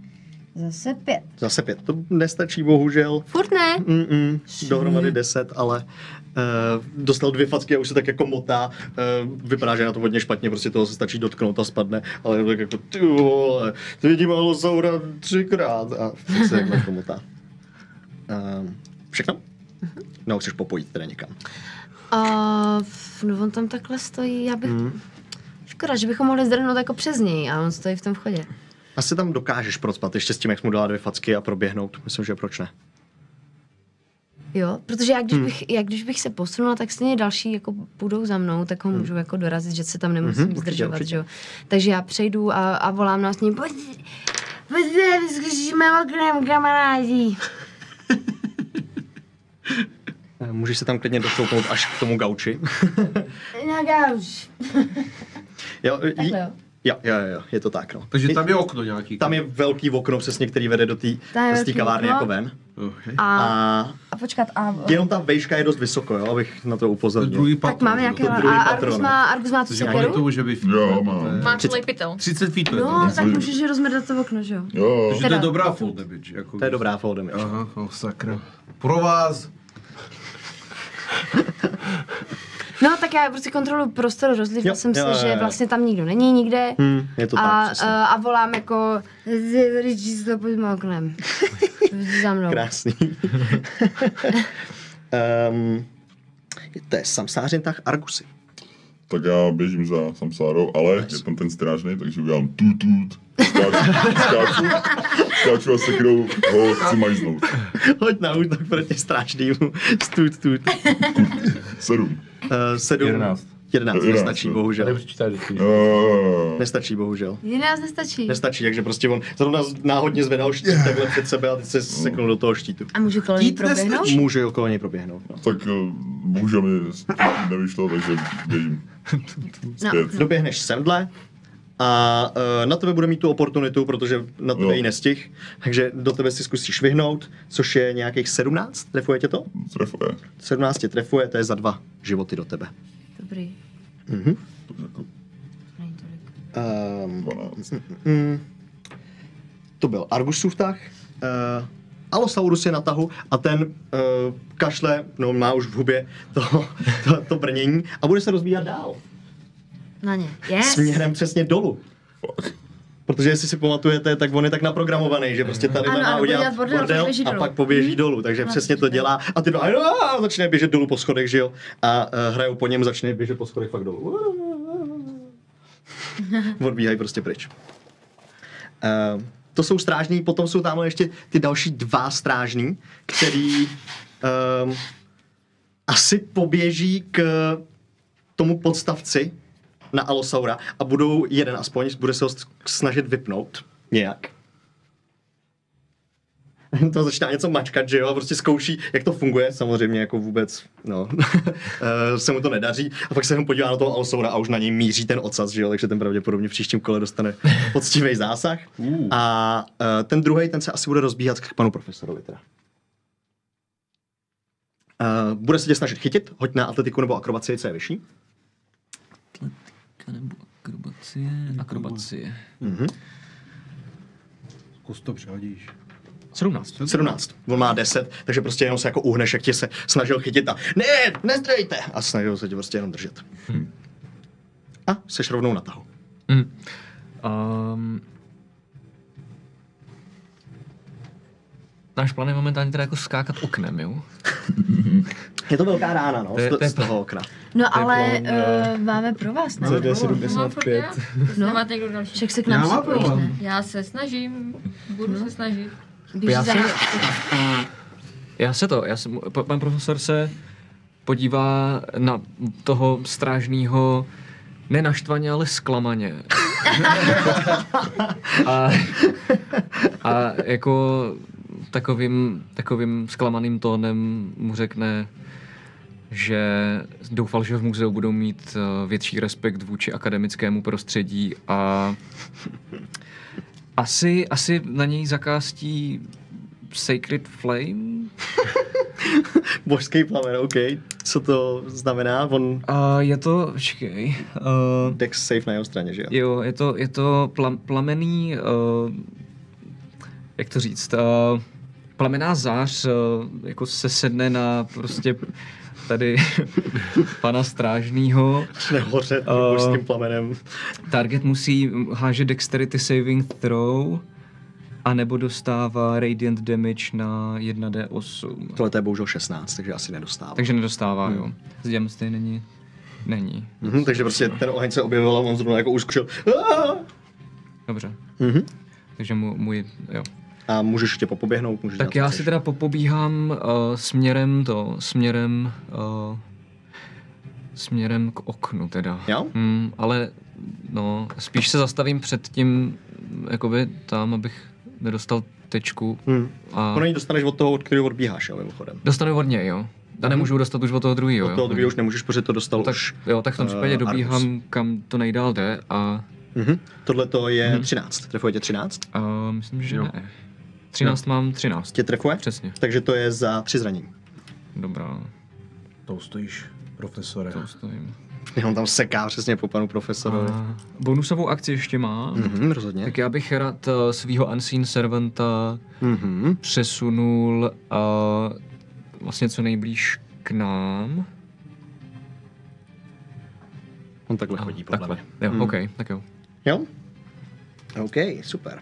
zase 5. Zase 5, to nestačí bohužel. Furt ne. Dohromady 10, ale dostal 2 facky a už se tak jako motá. Vypadá, že je na to hodně špatně, prostě toho se stačí dotknout a spadne, ale tak jako ty vole, ty vidím Allosaura 3krát a se jako to motá. Všechno? No, chceš popojit teda někam. No on tam takhle stojí, já bych... Škoda, že bychom mohli zdrhnout jako přes něj a on stojí v tom vchodě. Asi tam dokážeš procpat, ještě s tím, jak jsi mu dala 2 facky a proběhnout. Myslím, že proč ne. Jo, protože když bych se posunula, tak stejně další jako půjdou za mnou, tak ho můžu jako dorazit, že se tam nemusím zdržovat, že jo. Takže já přejdu a volám na ním, pojďte, vyzkoušíme oknem, kamarádi. Můžeš se tam klidně dostoupnout až k tomu gauči. Na gauč. Takhle jo. Jo, je to tak, no. Takže tam je okno nějaký. Tam je velký okno přesně, který vede do té kavárny jako ven. Okay. A počkat, jenom ta vejška je dost vysoko, jo, abych na to upozornil. Druhý patron. Tak máme nějaké... A Argus má tu sekeru? To může být... Jo, mám. Má celý pytel. 30 feet. No, tak můžeš rozmrdat to okno, že jo? Jo. Takže to je dobrá fall damage. Jako to je dobrá fall damage. Aha, sakra. Pro vás. No, tak já prostě kontroluji prostor, rozlížela jsem se, že vlastně tam nikdo není nikde. Je to tak, přesně. A volám jako, Richie, to pojďme oknem. Za mnou. Krásný. To je samsářin tah Argusy. Tak já běžím za Samsárou, ale je tam ten strážnej, takže udělám tut. Skáču a sekrou ho chci majznout. Hoď na útok proti strážnýmu. Tut. 7. 11 nestačí, bohužel. Nestačí, bohužel. 11 nestačí. Nestačí, takže prostě on zrovna náhodně zvedal štít takhle před sebe a teď se seknul do toho štítu. A může kolem něj proběhnout? Může okolo něj proběhnout, no. Tak bohužel mi nevyšlo, takže běžím zpět. Doběhneš semdle a na tebe bude mít tu oportunitu, protože na tebe ji nestih, takže do tebe si zkusíš vyhnout, což je nějakých 17, trefuje tě to? Trefuje. 17 tě trefuje, to je za 2 životy do tebe. Dobrý. Mhm. Není tolik. 12. To byl Argusův tah. Allosaurus je na tahu a ten kašle, no má už v hubě to brnění a bude se rozbíhat dál. Na ně. Yes. Směrem přesně dolů. Protože jestli si pamatujete, tak on je tak naprogramovaný, že prostě tady má udělat bordel a pak poběží dolů, takže přesně to dělá a ty začne běžet dolů po schodech, že jo, a hrajou po něm, začne běžet po schodech fakt dolů. Odbíhají prostě pryč. To jsou strážní, potom jsou tam ještě ty další 2 strážní, který asi poběží k tomu podstavci na Allosaura a budou jeden aspoň, bude se ho snažit vypnout nějak. To začíná něco mačkat, že jo, a prostě zkouší, jak to funguje, samozřejmě jako vůbec, no, se mu to nedaří a pak se mu podívá na toho Allosaura a už na něj míří ten ocas, že jo, takže ten pravděpodobně v příštím kole dostane poctivý zásah. A ten druhej, ten se asi bude rozbíhat k panu profesorovi teda. Bude se tě snažit chytit, hoď na atletiku nebo akrobacii, co je vyšší. Nebo akrobacie. Zkus to přehodíš. 17. On má 10, takže prostě jenom se jako uhneš, jak tě se snažil chytit a ne, nezdrejte! A snažil se tě prostě jenom držet. A seš rovnou na tahu. Náš plán je momentálně teda jako skákat oknem, jo? Je to velká rána, no, z toho okna. No ale máme pro vás, ne? To je 75. No, Nemáte někdo další? však se k nám připojíš, ne? Já se snažím, budu se snažit. Pan profesor se podívá na toho strážného nenaštvaně, ale zklamaně. a jako takovým zklamaným tónem mu řekne, že doufal, že v muzeu budou mít větší respekt vůči akademickému prostředí a asi na něj zakástí Sacred Flame? Božský plamen, OK. Co to znamená? Je to, počkej. Dex safe na jeho straně, že jo? Jo, je to plamenný, jak to říct, plamená zář jako se sedne na prostě tady pana strážnýho. Nehořet božským plamenem. Target musí hážet dexterity saving throw a nebo dostává radiant damage na 1d8. Tohle je bohužel 16, takže asi nedostává. Takže nedostává, jo. Z Jamstay není. Takže prostě ten oheň se objevil a on zrovna jako uskřil. Dobře. Takže můj, jo. A můžeš ještě popoběhnout? Tak já si teda popobíhám směrem k oknu teda. Jo? Ale no, spíš se zastavím před tím, jakoby tam, abych nedostal tečku. A... Ono ji dostaneš od toho, od kterého odbíháš, jo, mimochodem. Dostanu od něj, jo. A nemůžu dostat už od toho druhého, jo. Od toho druhého už nemůžeš, protože to dostal tak, už. Jo, tak v tom případě dobíhám, kam to nejdál jde a... Tohle to je 13. Trefuje tě 13? Myslím, že ne. 13 mám 13. Tě trefuje? Přesně. Takže to je za 3 zranění. Dobrá. To stojíš, profesore. To stojím. On tam seká přesně po panu profesorovi. Bonusovou akci ještě má. Rozhodně. Tak já bych rád svýho Unseen Servanta přesunul vlastně co nejblíž k nám. On takhle chodí podle mě. Jo, OK, tak jo. Jo? OK, super.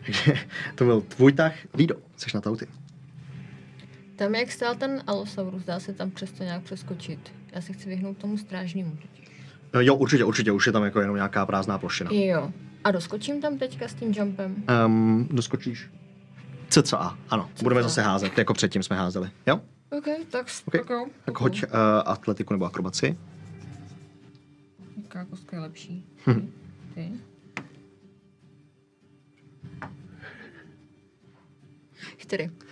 Takže to byl tvůj tah. Lido, jsi na tauty. Tam, jak stál ten Allosaurus, dá se tam přesto nějak přeskočit. Já se chci vyhnout tomu strážnímu. Jo, určitě, už je tam jako jenom nějaká prázdná plošina. Jo. A doskočím tam teďka s tím jumpem? Doskočíš. CCA, ano. Budeme zase házet, jako předtím jsme házeli. Jo? OK, tak jo. Tak hoď atletiku nebo akrobaci. Jaká kostka je lepší? Ty?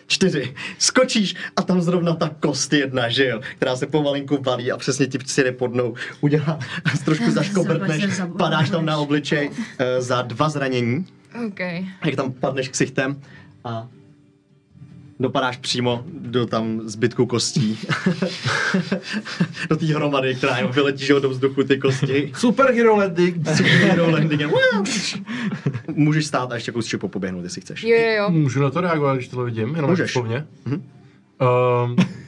Čtyři. Skočíš a tam zrovna ta kost jedna, že jo, která se pomalinku balí a přesně ti přijde pod nou. Udělá, trošku zaškobrtneš, padáš tam na obličej za 2 zranění. OK. Jak tam padneš ksichtem a dopadáš přímo do tam zbytku kostí. Do té hromady, která jim vyletí do vzduchu ty kosti. Superhero landing. Superhero landing. Můžeš stát a ještě kousček popoběhnout, jestli chceš. Jo. Můžu na to reagovat, když tohle vidím? Jenom můžeš. Slovně.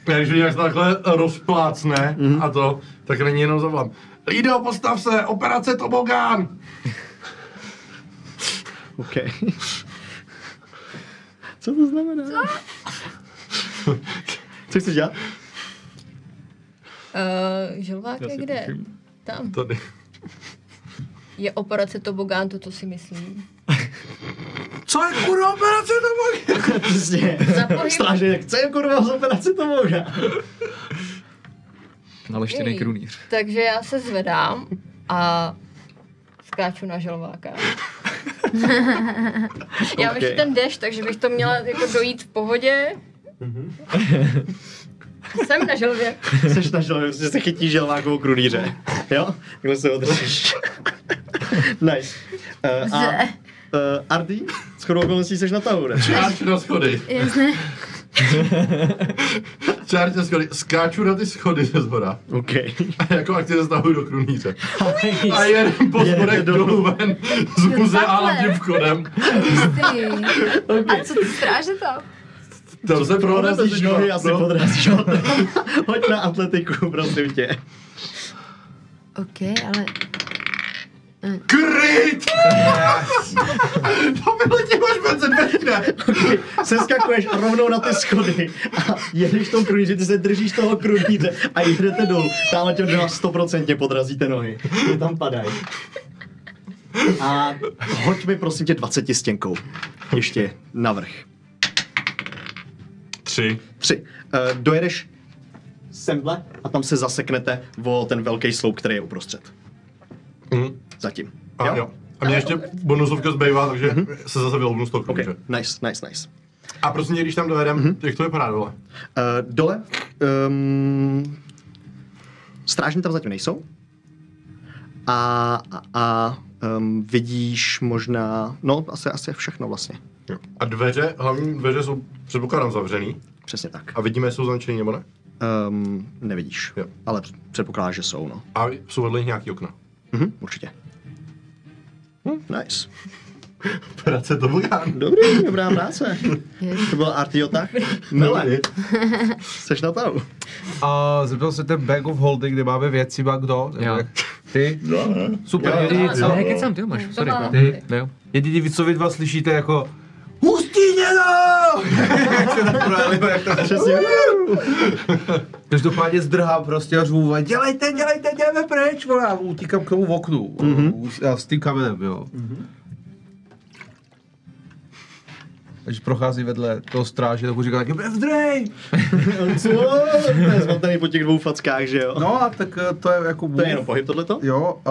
Takže jak se takhle rozplácne a to, tak není jenom zavolám. Lido, postav se, operace Tobogán! OK. Co to znamená? Co chceš dělat? Želvák je kde? Tam. Tady. Je operace Tobogán, to si myslím. Co je kurva operace Tobogán? Přesně. Strážník, co je kurva z operace Tobogán? Naleštěnej krunýř. Takže já se zvedám a skáču na želváka. Já bych ten dash, takže bych to měla jako dojít v pohodě. Jsem na želvě. Jseš na želvě, že se chytí želvákovou krunýře. Jo? Takhle se održíš. Nice. Ardy, shodou okolností seš na tahu, ne? Čáč na schody. Jasně. Čáč na schody. Skáču na ty schody ze zhora. OK. A jako akci se stahuji do krunýře. A jedem po schodech dolů ven z muzea a hlavním vchodem. A co ty stráže tam? Tam se prorazíš nohy, asi podrazíš. Hoď na atletiku, prosím tě. OK, ale... Kryt! Yes. To vyletím až mezi dveře. Okay. Seskakuješ rovnou na ty schody a jedeš tou krunýři, ty se držíš toho krunýře a jedete dolů. Táhle tě 100% podrazíte nohy. Ty tam padají. A hoď mi prosím tě 20 stěnkou. Ještě navrch. 3. Dojedeš semhle a tam se zaseknete o ten velký sloup, který je uprostřed. Zatím. Jo. A mě ještě bonusovka zbývá, takže se zase vyloubnu z toho krunýře. Okay. Nice. A prosím tě, když tam dojedem, jak to vypadá dole? Dole? Strážní tam zatím nejsou. A vidíš možná, no asi všechno vlastně. Jo. A hlavní dveře jsou předpokládám zavřený. Přesně tak. A vidíme, jestli jsou zamčený nebo ne? Nevidíš, Jo. ale předpokládáš, že jsou, no. A jsou vedle nich nějaký okna. Určitě. Nice. Práce to Bogán. Dobrý, dobrá práce. To byl Artyho tak? Mele. Jseš na to? A zeptal se ten bag of holding, kde máme věci, má kdo? Já. Ty? Já ne. Super, Jo, jediný, co? Ne, kecám, ty jo, máš, sorry. má. Ty? Jo. Jediný, co vy dva slyšíte jako Hustíněno! Jak se to projeli, jak to Přesně. Každopádně zdrhám prostě a řvu, dělejte, jdeme pryč, vole, a utíkám k tomu v oknu. Já s tím kamenem, jo. Takže prochází vedle toho stráže, tak říká taky Bevdrej! Co? To je zmatený po těch 2 fackách, že jo? No a tak to je jako To je jenom pohyb tohleto? Jo,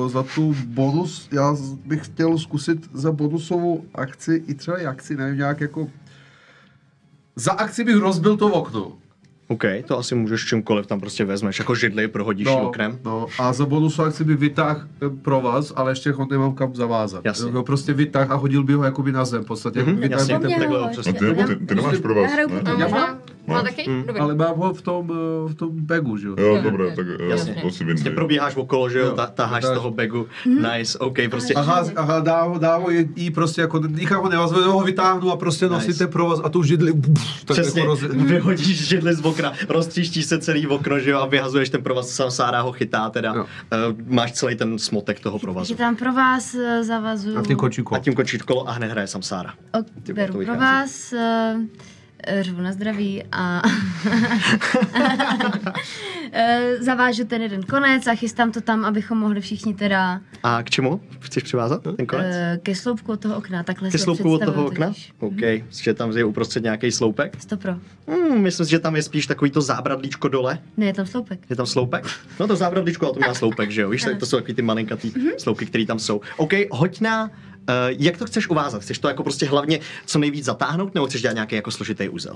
za tu bonus, já bych chtěl zkusit za bonusovou akci, i třeba i akci, nevím, nějak jako... Za akci bych rozbil to okno. OK, to asi můžeš čímkoliv tam prostě vezmeš, jako židli prohodíš oknem. No, a za bonusovou akci bych vytáhl ten provaz, ale ještě ho nemám kam zavázat. Jasně. Jo, prostě vytáhl a hodil bych ho jakoby na zem, v podstatě. Jako vytáhl jasně, bych ten takhle, ho přesně. A ty nemáš pro vás, Já hraju ne? potom. Já mám? Má taky? Dobrý. Ale mám ho v tom bagu, že jo? Jo, dobré, tak Jasně. to si Prostě vyndej. probíháš okolo, že jo, Jo. taháš z toho bagu. Nice, OK, prostě. Aha, dá ho jí prostě jako, nechám ho nevazve, ho vytáhnu a prostě nosí Nice. ten provaz a tu židli, tak Přesně, jako vyhodíš židli z okna, roztříštíš se celý okno, že jo, a vyhazuješ ten provaz, sám Sára ho chytá teda. Jo. Máš celý ten smotek toho provazu. Chytám pro vás, zavazuju. a tím končí kolo. A tím končí kolo a hned hraje Samsára. Ty vole, to Beru pro vychází. vás, řvu na zdraví a zavážu ten jeden konec a chystám to tam, abychom mohli všichni teda A k čemu chceš přivázat ten konec? ke sloupku od toho okna, takhle Ke si sloupku od toho představuju okna? totiž. OK, že tam je uprostřed nějaký sloupek? Stopro. Myslím si, že tam je spíš takový to zábradlíčko dole. Ne, je tam sloupek. Je tam sloupek? No to zábradlíčko, ale to má sloupek, že jo? Víš, tak to jsou takový ty malinkatý sloupky, které tam jsou. OK, hoď na... jak to chceš uvázat? Chceš to jako prostě hlavně co nejvíc zatáhnout, nebo chceš dělat nějaký jako složitý úzel?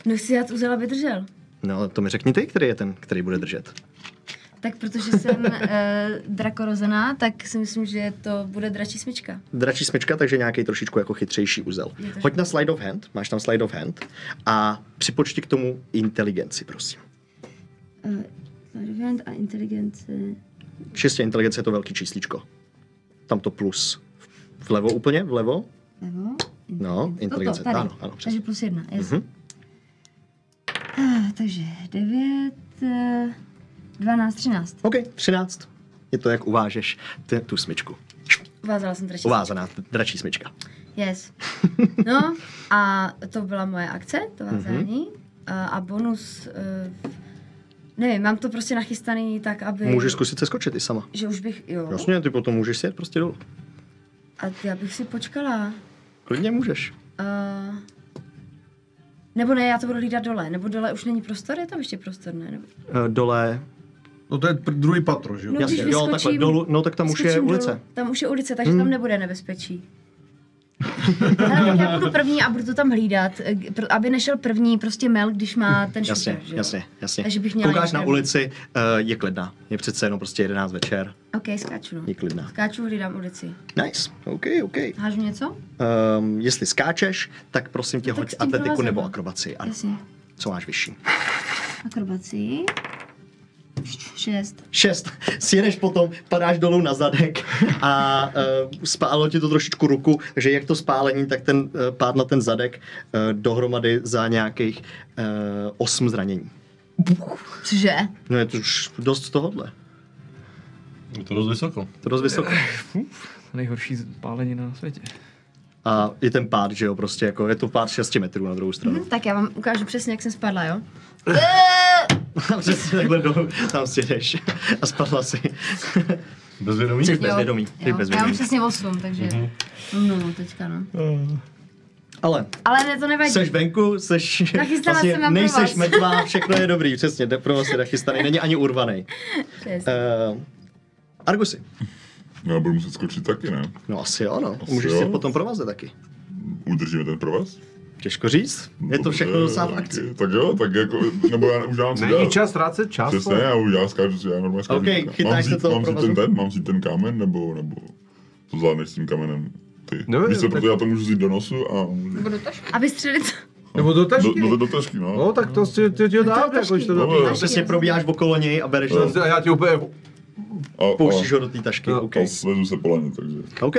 No chci dát uzel, aby držel. No, to mi řekni ty, který je ten, který bude držet. Tak protože jsem drakorozená, tak si myslím, že to bude dračí smyčka. Dračí smyčka, takže nějaký trošičku jako chytřejší úzel. trošku. Hoď na slide of hand, máš tam slide of hand a připočti k tomu inteligenci, prosím. Argument a inteligence. Čistě inteligence je to velký čísličko. Tam to plus. Vlevo úplně, vlevo. Levo. No, inteligence, Toto, tady. ano, ano, přesně. Takže +1, jasně. Takže 9, 12, 13. OK, 13. Je to, jak uvážeš tu smyčku. Uvázala jsem dračí Uvázaná dračí smyčka. Yes. No a to byla moje akce, to vázání. A bonus, nevím, mám to prostě nachystaný tak, aby... Můžeš zkusit se skočit i sama. Že už bych, jo. Jasně, ty potom můžeš sjet prostě dolů. A já bych si počkala. Klidně můžeš. Nebo ne, já to budu hlídat dole. Nebo dole už není prostor, je tam ještě prostor, ne? Nebo... Dole, No to je druhý patro, že jo? No, jasně, když jo, vyskočím- takhle dolů, no tak tam už je Skočím ulice. dolů. Tam už je ulice, takže tam nebude nebezpečí. Hele, tak já budu první a budu to tam hlídat, aby nešel první prostě Mel, když má ten šuter, Jasně, že jo? jasně. Takže bych měla Koukáš jít na první. ulici, je klidná. Je přece jenom prostě 11 večer. OK, skáču, no. Je klidná. Skáču, hlídám ulici. Nice, OK. Hážu něco? Jestli skáčeš, tak prosím tě No tak hoď s tím atletiku provazem, nebo no. akrobaci. Ano. Jasně. Co máš vyšší? Akrobaci. 6. 6. Sjedeš potom, padáš dolů na zadek a spálilo ti to trošičku ruku, takže jak to spálení, tak ten pád na ten zadek dohromady za nějakých 8 zranění. Cože? No je to už dost tohodle. Je to dost vysoko. To dost vysoko. Nejhorší spálení na světě. A i ten pád, že jo, prostě jako je to pád 6 metrů na druhou stranu. Tak já vám ukážu přesně, jak jsem spadla, jo? Přesně takhle dolů, tam sjedeš a spadla si. Bezvědomí? Jsi bezvědomí. Jsi Jo, já mám bezvědomí. přesně 8, takže... No, teďka, no. Ale Ale ne, to nevadí. seš venku, seš... Nachystaná jsem na nejseš provaz. mrtvá, všechno je dobrý, přesně, provaz je nachystaný, není ani urvaný. Přesně. Argusi. Já budu muset skočit taky, ne? No asi jo, no. Asi Můžeš jo. si potom provaze taky. Udržíme ten provaz? Těžko říct, je to všechno docela v akci. Tak jo, tak jako, nebo já už dám si Není dělat. čas ztrácet čas. Přesně, já skáču, já normálně skáču. OK, chytáš se toho provazu. Mám si ten kámen, nebo to zvládneš s tím kamenem ty. No, Víš co, tak- protože já to můžu vzít do nosu a můžu... Budu to špatně. A vystřelit Nebo do tašky. Do tašky, no. No, tak to si ty dám, jako když to dobíháš. Přesně probíháš okolo něj a bereš to. A já ti úplně... Pouštíš ho do té tašky, No, OK. A slezu se po laně, takže. OK.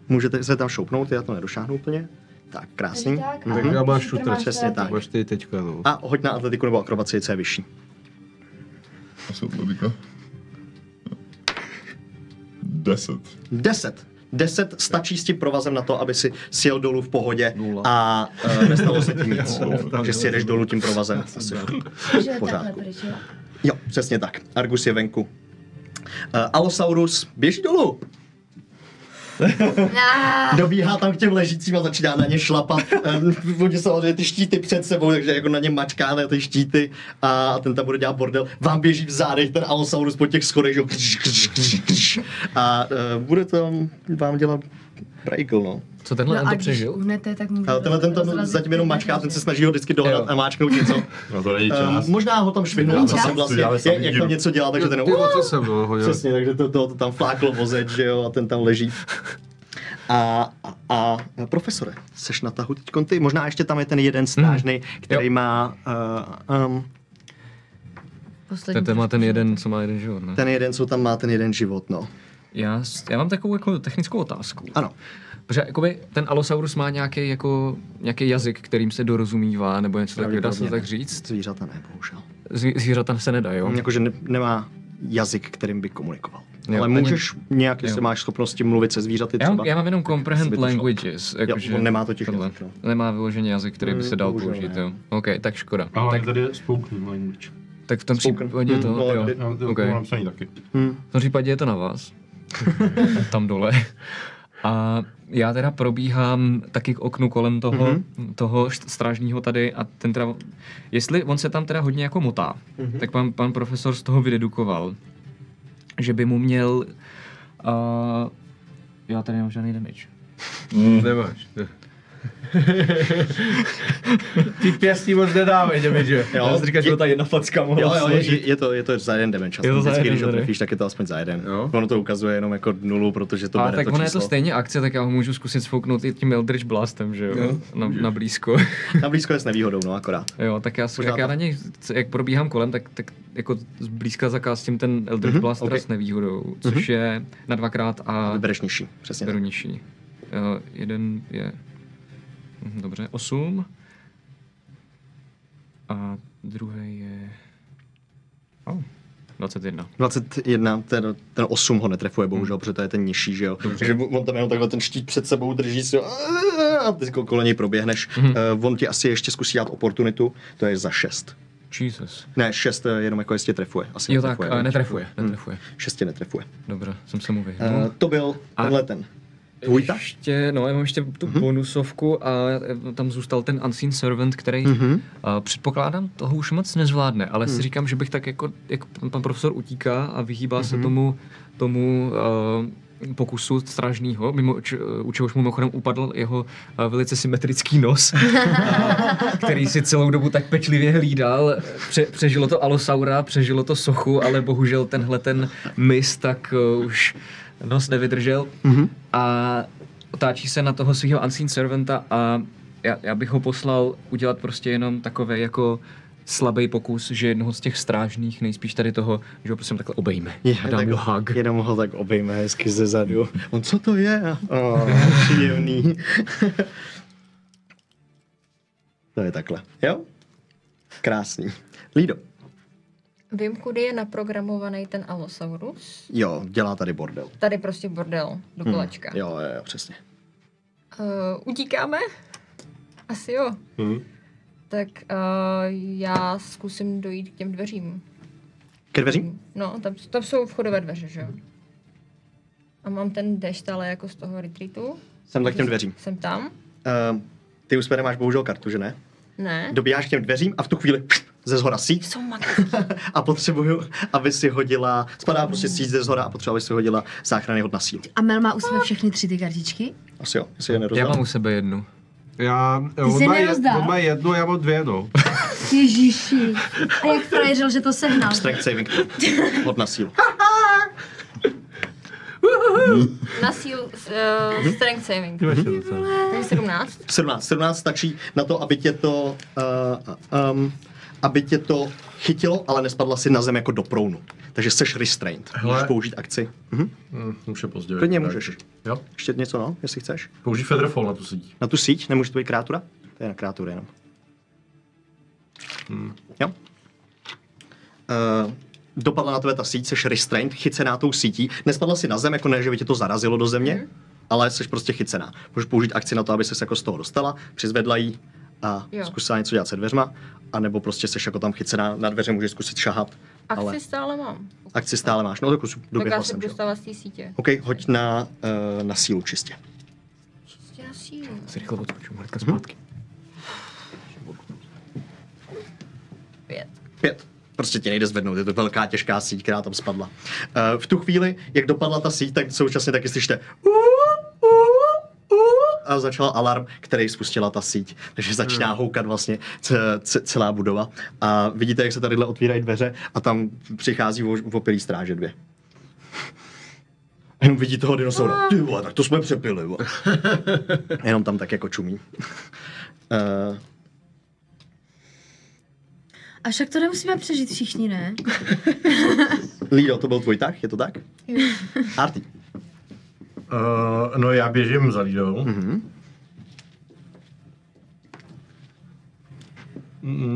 Můžete se tam šoupnout, já to nedošáhnu úplně. Tak, krásný. Takže já máš šutr. Přesně tak. Máš ty teďka, no. A hoď na atletiku nebo akrobaci, co je vyšší. Asi atletika. 10. 10 stačí s tím provazem na to, aby si sjel dolů v pohodě a nestalo se tím nic. Že si jedeš dolů tím provazem. Asi v pořádku. Jo, přesně tak. Argus je venku. Allosaurus běží dolů. Dobíhá tam k těm ležícím a začíná na ně šlapat. Oni samozřejmě ty štíty před sebou, takže jako na ně mačká na ty štíty a ten tam bude dělat bordel. Vám běží v zádech ten Allosaurus po těch schodech, a bude to vám dělat brajkl, no. Co tenhle No a to když přežil? uhnete, tak můžete... Ale tenhle ten tam zatím jenom mačká, ten se snaží ho vždycky dohnat a máčknout něco. No to není čas. Možná ho tam švihnul, co jsem vlastně, jak tam něco dělal, takže ten... Ty co jsem, no, hodil. Přesně, takže to tam fláklo vozeč, že jo, a ten tam leží. A profesore, seš na tahu teďkon ty, možná ještě tam je ten jeden strážnej, který má... Ten má ten jeden, co má jeden život, ne? Ten jeden, co tam má ten jeden život, no. Já mám takovou jako technickou otázku. Ano. Protože jakoby ten Allosaurus má nějaký jazyk, kterým se dorozumívá, nebo něco takového, dá se tak říct? Zvířata ne, bohužel. Zvířata se nedá, jo? Jakože nemá jazyk, kterým by komunikoval. Jo, Ale můžeš nějak, jestli jo. máš schopnosti mluvit se zvířaty třeba. Já mám jenom comprehend by to šlo. languages. Jo, on nemá totiž jazyk, no. Nemá vyložený jazyk, který by se dal bohužel použít, ne. jo. OK, tak škoda. Ale Tak, tady je spoken language. tak v tom Spoken. případě to, No, jo. Já to Okay. mám napsaný taky. V tom případě je to na vás. Tam dole. A já teda probíhám taky k oknu kolem toho strážního tady a ten teda, jestli on se tam teda hodně jako motá, tak pan profesor z toho vydedukoval, že by mu měl, já tady nemám žádný damage. Nemáš. Ty pěstí moc nedávají, že? Já si říkám, že to ta jedna facka mohla složit. Je to za jeden damage. Je to za jeden, když ho tady. trefíš, tak je to aspoň za jeden. Jo. Ono to ukazuje jenom jako nulu, protože to A bere tak to ono je číslo. to stejně akce, tak já ho můžu zkusit sfouknout i tím Eldritch Blastem, že jo? Na blízko. Na blízko je s nevýhodou, no akorát. Jo, tak já na něj, jak probíhám kolem, tak jako zblízka zakástím ten Eldritch Blast teda s nevýhodou, což je na 2x a Vybereš nižší, přesně. beru nižší. Jeden je, dobře, 8 a druhý je, 21. 21, ten 8 ho netrefuje, bohužel, protože to je ten nižší, že jo. Takže on tam jenom takhle ten štít před sebou drží si a ty kolem něj proběhneš. On ti asi ještě zkusí dát oportunitu, to je za 6. Jesus. Ne, 6 jenom jako jestli netrefuje. Asi Jo tak, netrefuje. 6 netrefuje. Dobře, jsem se mu vyhnul. To byl tenhle ten. Tvůj tak? Ještě, no, já mám ještě tu bonusovku a tam zůstal ten Unseen Servant, který předpokládám, toho už moc nezvládne, ale si říkám, že bych tak jako pan profesor utíká a vyhýbá se tomu pokusu strážného, u čehož mu mimochodem upadl jeho velice symetrický nos, který si celou dobu tak pečlivě hlídal. Přežilo to Allosaura, přežilo to sochu, ale bohužel tenhle ten mis tak už nos nevydržel a otáčí se na toho svého Unseen Servanta a já bych ho poslal udělat prostě jenom takové jako slabý pokus, že jednoho z těch strážných, nejspíš tady toho, že ho prostě takhle obejme a dám mu hug. Jenom ho tak obejme hezky ze zadu. On co to je? Příjemný. To je takhle, jo? Krásný. Lído. Vím, kudy je naprogramovaný ten Allosaurus. Jo, dělá tady bordel. Tady prostě bordel do kolečka. Jo, přesně. Utíkáme? Asi jo. Tak já zkusím dojít k těm dveřím. Ke dveřím? No, tam jsou vchodové dveře, že jo? A mám ten dash stále jako z toho retreatu. Jsem k těm dveřím. Jsem tam? Ty už nemáš bohužel kartu, že ne? Ne. Dobíháš k těm dveřím a v tu chvíli ze zhora síť. Jsou magický. A potřebuju, aby si hodila, spadá prostě síť ze zhora a potřebuji, aby si hodila záchranný hod na sílu. A Mel má u sebe všechny 3 ty kartičky? Asi jo, jestli je Já nerozdal. mám u sebe jednu. jsi nerozdal? On má jednu, já mám 2, no. Ježiši. A jak frajeřil, že to sehnal? Strength saving. Hod na sílu. Na sílu strength saving. Takže 17. 17 stačí na to, aby tě to chytilo, ale nespadla si na zem jako do prounu. Takže seš restrained. Můžeš použít akci. Už je pozdě. Klidně můžeš. Jo? Ještě něco, no, jestli chceš. Použij Featherfall na tu síť. Na tu síť? Nemůže to být kreatura? To je na kreatury jenom. Jo? Dopadla na tebe ta síť, seš restrained, chycená tou sítí. Nespadla si na zem, jako ne, že by tě to zarazilo do země, ale jsi prostě chycená. Můžeš použít akci na to, aby ses jako z toho dostala, přizvedla jí a zkusila něco dělat se dveřma, anebo prostě seš jako tam chycená na dveře, můžeš zkusit šahat. Akci stále mám. Akci stále máš, no tak doběhla jsem. Tak já se dostala z té sítě. OK, hoď na sílu čistě. Čistě na sílu. Si rychle odskočím, hnedka zpátky. 5. Prostě tě nejde zvednout, je to velká těžká síť, která tam spadla. V tu chvíli, jak dopadla ta síť, tak současně taky slyšte a začal alarm, který spustila ta síť. Takže začíná houkat vlastně celá budova. A vidíte, jak se tadyhle otvírají dveře a tam přichází opilý stráže 2. Jenom vidí toho dinosaura. Ty vole, tak to jsme přepili. Jenom tam tak jako čumí. A však to nemusíme přežít všichni, ne? Lido, to byl tvůj tah, je to tak? Arty. No já běžím za Lidou.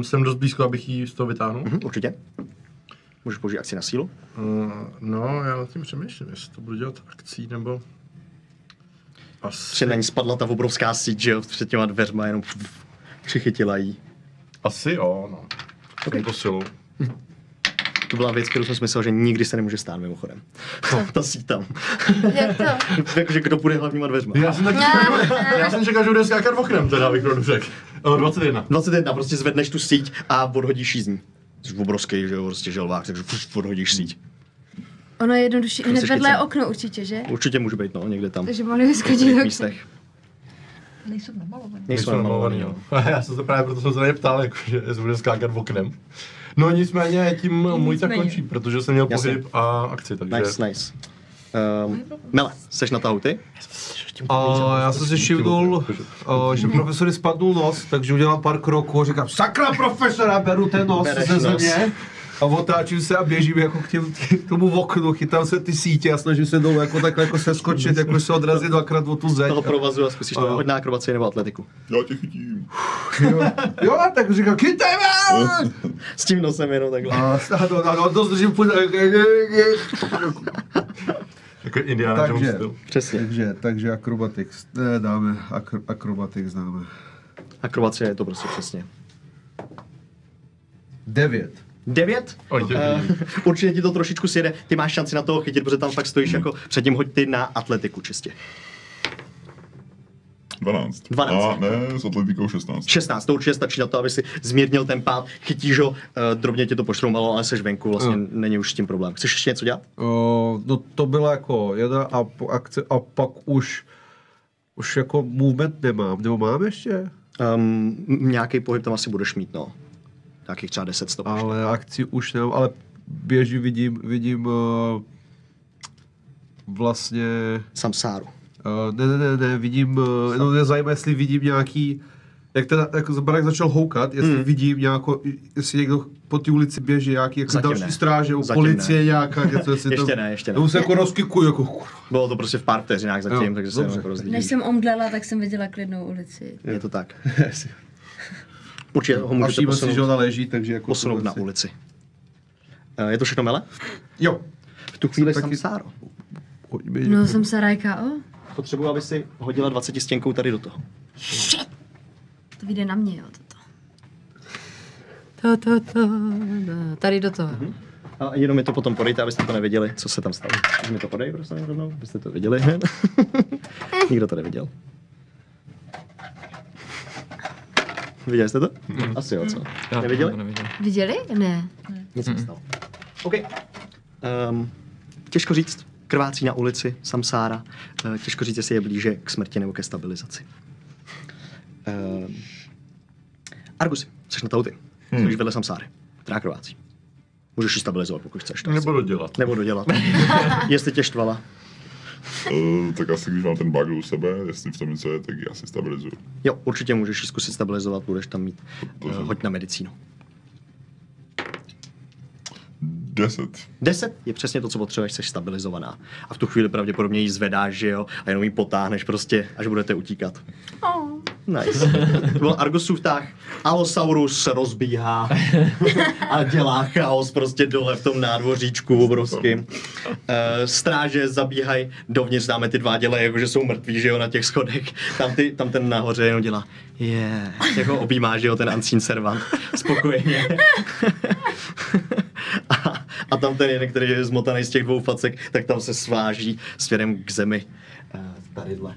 Jsem dost blízko, abych ji z toho vytáhnul. Určitě. Můžeš použít akci na sílu? No, já nad tím přemýšlím, jestli to budu dělat akcí, nebo... Asi... na ní spadla ta obrovská síť, že jo, před těma dveřma, jenom přichytila jí. Asi jo, no. Okay. To silou. To byla věc, kterou jsem si myslel, že nikdy se nemůže stát mimochodem. Ta síť tam. Jak to? Jakože kdo půjde hlavníma dveřma. Já jsem čekal, že bude skákat oknem, teda bych to řekl. 21. 21, prostě zvedneš tu síť a odhodíš jí z ní. Jsi obrovský, že jo, prostě želvák, takže odhodíš síť. Ono je jednodušší, hned vedle okno určitě, že? Určitě může být, no, někde tam. Takže mohli vyskočit do místech. Nejsou namalovaný, jo. Já jsem se právě, proto jsem se tady ptal, jako, že jestli bude skákat oknem. No nicméně tím můj tak končí, protože jsem měl pohyb a akci, takže... Nice. Mele, seš na tahu ty? Já jsem si všimnul, že profesory spadnul nos, takže udělám pár kroků a říkám, sakra profesora, beru ten nos ze země. A otáčím se a běžím jako k tomu oknu, chytám se ty sítě a snažím se dolů jako takhle jako seskočit, jako se odrazit dvakrát o tu zeď. Toho provazu a zkusíš to hodně akrobaci nebo atletiku. Já tě chytím. Jo, tak říkám, chytejme! S tím nosem jenom takhle. A to zdržím půjde. Jako Indiana Jones styl. Přesně. Takže acrobatics, dáme, acrobatics dáme. Akrobacie je to prostě přesně. 9. 9? Určitě ti to trošičku sjede, ty máš šanci na toho chytit, protože tam fakt stojíš jako předtím, hoď ty na atletiku čistě. 12. 12. A ne, s atletikou 16. 16, to určitě stačí na to, aby si zmírnil ten pád, chytíš ho, drobně tě to pošroumalo, ale seš venku, vlastně není už s tím problém. Chceš ještě něco dělat? No to byla jako jedna akce a pak už jako movement nemám, nebo mám ještě? Nějaký pohyb tam asi budeš mít, no. Nějakých třeba 10 stop. Ale akci už nemám, ale běží vidím vlastně... Samsáru. Ne, vidím, no mě zajímá, jestli vidím nějaký, jak barák začal houkat, jestli vidím nějakou, jestli někdo po té ulici běží, nějaký jako další stráže, policie nějaká, něco, jestli ještě tam... Ještě ne. Nebo se jako rozkykuju, jako... Bylo to prostě v pár vteřinách zatím, takže se jako rozdílí. Než jsem omdlela, tak jsem viděla klidnou ulici. Je to tak. Určitě ho můžete posunout, že ona leží, takže jako posunout na ulici. Je to všechno, Mele? Jo. V tu chvíli Samsáro. No, Samsárajka, Potřebuji, aby si hodila 20 stěnkou tady do toho. Shit! To vyjde na mě, jo, Tady do toho. A jenom mi to potom podejte, abyste to neviděli, co se tam stalo. Takže mi to podej, prostě rovnou, abyste to viděli. Nikdo to neviděl. Viděli jste to? Asi jo, co? Neviděli? Viděli? Ne. Nic se stalo. OK. Těžko říct. Krvácí na ulici, Samsára. Těžko říct, jestli je blíže k smrti nebo ke stabilizaci. Argusi, jsi na tauty. Jsi vedle Samsáry, která krvácí. Můžeš ji stabilizovat, pokud chceš. Nebudu dělat. Jestli tě štvala. Tak asi když mám ten bug u sebe, jestli v tom něco je, tak ji asi stabilizuju. Jo, určitě můžeš ji zkusit stabilizovat, budeš tam mít. Hoď na medicínu. 10. 10 je přesně to, co potřebuješ, jsi stabilizovaná. A v tu chvíli pravděpodobně ji zvedáš, že jo, a jenom ji potáhneš prostě, až budete utíkat. Nice. To byl Argusův tah. Allosaurus se rozbíhá a dělá chaos prostě dole v tom nádvoříčku obrovským. Stráže zabíhají dovnitř, dáme ty dva děle, jakože jsou mrtví, že jo, na těch schodech. Tam ten nahoře jenom dělá, jako objímá, že jo, ten unseen servant. Spokojeně. A tam ten jeden, který je zmotaný z těch dvou facek, tak tam se sváží směrem k zemi. Tadyhle.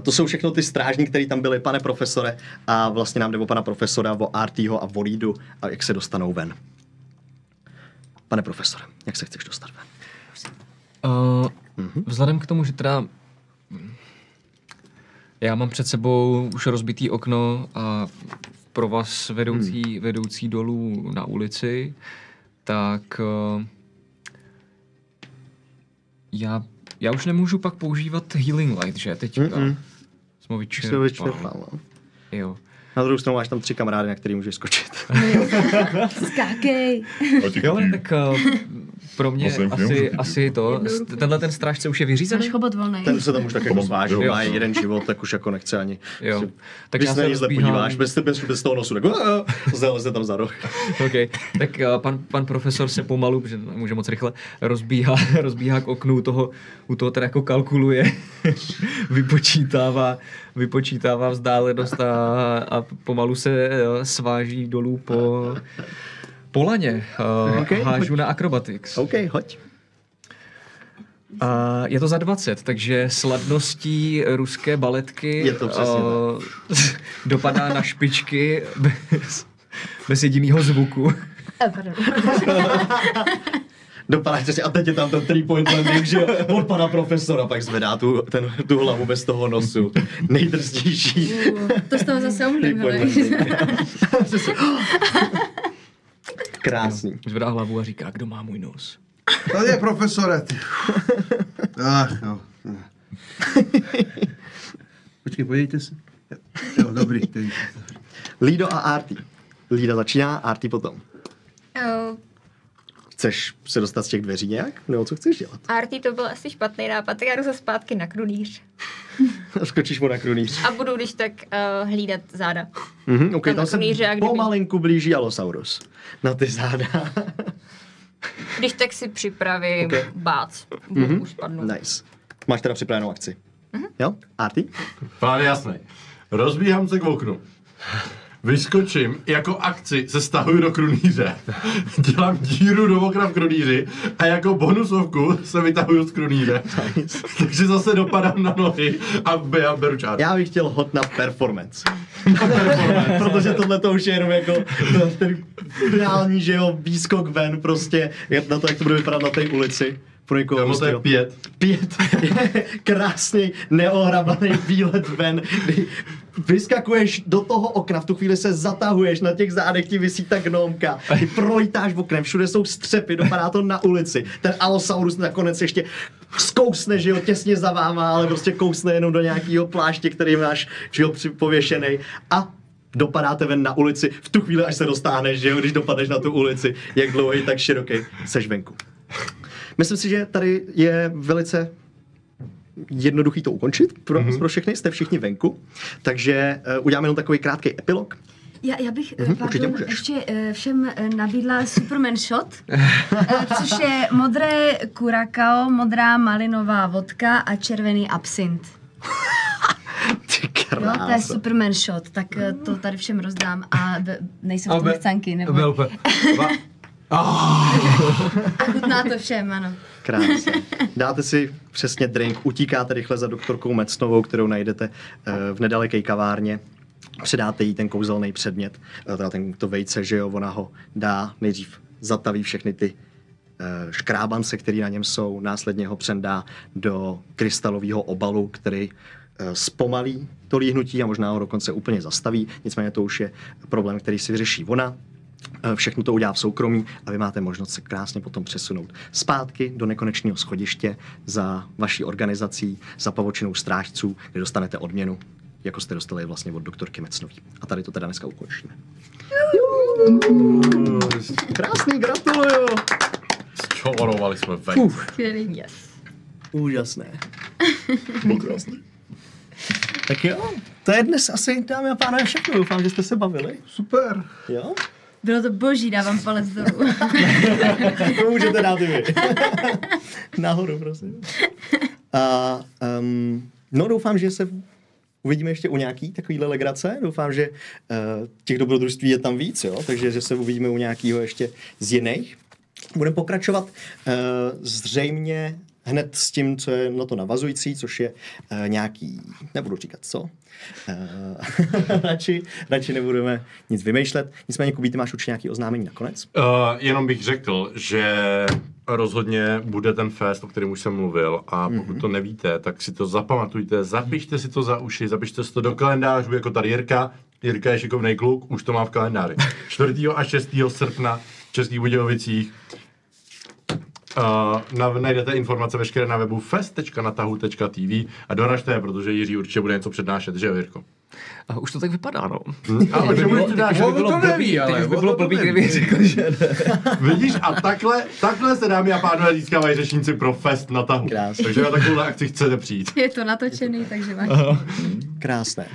To jsou všechno ty strážní, který tam byli, pane profesore, a vlastně nám jde o pana profesora, o Artýho a o Lídu a jak se dostanou ven. Pane profesore, jak se chceš dostat ven? Vzhledem k tomu, že teda já mám před sebou už rozbitý okno a provaz vedoucí dolů na ulici, tak já už nemůžu pak používat Healing Light, že? Teďka. Jsme vyčerpal. Jo. Na druhou stranu máš tam 3 kamarády, na který můžeš skočit. Skákej. Jo, tak pro mě asi to. Tenhle ten strážce už je vyřízený? Máš chobot volnej. Ten se tam už tak jako sváží, má jeden život, tak už jako nechce ani. Jo. Tak když já se na se ní zle podíváš, bez toho nosu, tak zaleze tam za roh. OK, tak pan profesor se pomalu, protože může moc rychle, rozbíhá k oknu, u toho teda jako kalkuluje, vypočítává vzdálenost a pomalu se sváží dolů po laně. Hážu na acrobatics. OK, hoď. A je to za 20, takže sladností ruské baletky je to přesně dopadá na špičky bez jediného zvuku. Dopadáš přesně a teď je tam ten 3-point landing, že jo, od pana profesora, pak zvedá tu hlavu bez toho nosu. Nejdrstější. To z toho zase umím, Krásný. Zvedá hlavu a říká, kdo má můj nos. Tady je profesore, ty. Jo. Počkej, podívejte se. Jo, dobrý. Lído a Arty. Lída začíná, Arty potom. Chceš se dostat z těch dveří nějak? Nebo co chceš dělat? Arty, to byl asi špatný nápad, tak já jdu se zpátky na krunýř. Skočíš mu na krunýř. A budu když tak hlídat záda. Okay, tam se pomalinku blíží Allosaurus. Na ty záda. Když tak si připravím bác. Už spadnu. Nice. Máš teda připravenou akci. Jo? Arty? Plán jasný. Rozbíhám se k oknu. Vyskočím, jako akci se stahuju do krunýře. Dělám díru do okna v krunýři a jako bonusovku se vytahuju z krunýře. Nice. Takže zase dopadám na nohy a beru čáru. Já bych chtěl hod na performance. Protože tohle to už je jenom jako ten finální, že jo, výskok ven prostě, na to, jak to bude vypadat na té ulici. Kámo, to je 5. 5. Krásný, neohrabaný výlet ven, kdy vyskakuješ do toho okna, v tu chvíli se zatahuješ, na těch zádech ti visí ta gnomka, ty prolítáš oknem, všude jsou střepy, dopadá to na ulici, ten Allosaurus nakonec ještě zkousne, že jo, těsně za váma, ale prostě kousne jenom do nějakého pláště, který máš, že jo, pověšenej a dopadáte ven na ulici, v tu chvíli, až se dostáhneš, že jo, když dopadneš na tu ulici, jak dlouhý, tak široký, seš venku. Myslím si, že tady je velice jednoduchý to ukončit pro všechny, jste všichni venku, takže uděláme jenom takový krátký epilog. Já bych ještě všem nabídla Superman Shot, což je modré kurakao, modrá malinová vodka a červený absint. Ty krása. Jo, to je Superman Shot, tak to tady všem rozdám a nejsou v tom chcanky, nebo... A chutná to všem, ano. Krásně. Dáte si přesně drink, utíkáte rychle za doktorkou Mecnovou, kterou najdete v nedaleké kavárně. Předáte jí ten kouzelný předmět, teda to vejce, že jo, ona ho dá, nejdřív zataví všechny ty škrábance, které na něm jsou, následně ho přendá do krystalového obalu, který zpomalí to líhnutí a možná ho dokonce úplně zastaví. Nicméně to už je problém, který si vyřeší ona. Všechno to udělá v soukromí a vy máte možnost se krásně potom přesunout zpátky do nekonečného schodiště za vaší organizací, za pavočinou strážců, kde dostanete odměnu, jako jste dostali vlastně od doktorky Mecnový. A tady to teda dneska ukončíme. Krásný, gratuluju! Zčorovali jsme ven. Skvělý. Yes. Úžasné. Bylo krásný. Tak jo, to je dnes asi, dámy a pánové, všechno. Doufám, že jste se bavili. Super. Jo? Bylo to boží, dávám palec dolů. To můžete dát i vy. Nahoru, prosím. A no doufám, že se uvidíme ještě u nějaký takovýhle legrace. Doufám, že těch dobrodružství je tam víc, jo? Takže že se uvidíme u nějakého ještě z jiných. Budeme pokračovat zřejmě hned s tím, co je na to navazující, což je nějaký, nebudu říkat co, radši nebudeme nic vymýšlet. Nicméně, Kubí, ty máš určitě nějaký oznámení nakonec? Jenom bych řekl, že rozhodně bude ten fest, o kterém už jsem mluvil, a pokud to nevíte, tak si to zapamatujte, zapište si to za uši, zapište si to do kalendářů, jako tady Jirka. Jirka je šikovnej kluk, už to má v kalendáři. 4. a 6. srpna v Českých Budějovicích. Najdete informace veškeré na webu fest.natahu.tv a doražte je, protože Jiří určitě bude něco přednášet, že jo, Jirko? A už to tak vypadá, no. A o čem budeš přednášet? To neví, ale Teď by bylo blbý, kdyby řekl, že ne. Vidíš, a takhle se, dámy a pánové, získávají řečníci pro fest na tahu. Krásně. Takže na takovouhle akci chcete přijít. Je to natočený, takže máš. Krásné.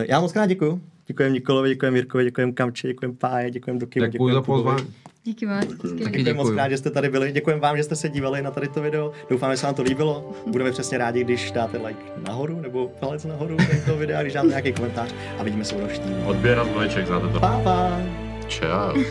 Já moc krát děkuju. Děkujem Nikolovi, děkujem Jirkovi, děkujem Kamči, děkujem Páje, děkujem Dokimu, Děkuji za pozvání. Díky moc. Děkuji moc krát, že jste tady byli. Děkujem vám, že jste se dívali na tady to video. Doufám, že se vám to líbilo. Budeme přesně rádi, když dáte like nahoru nebo palec nahoru toho videa, když dáte nějaký komentář a vidíme se u dalšího. Odběr a zvleček, znáte to. Pa, pa. Čau.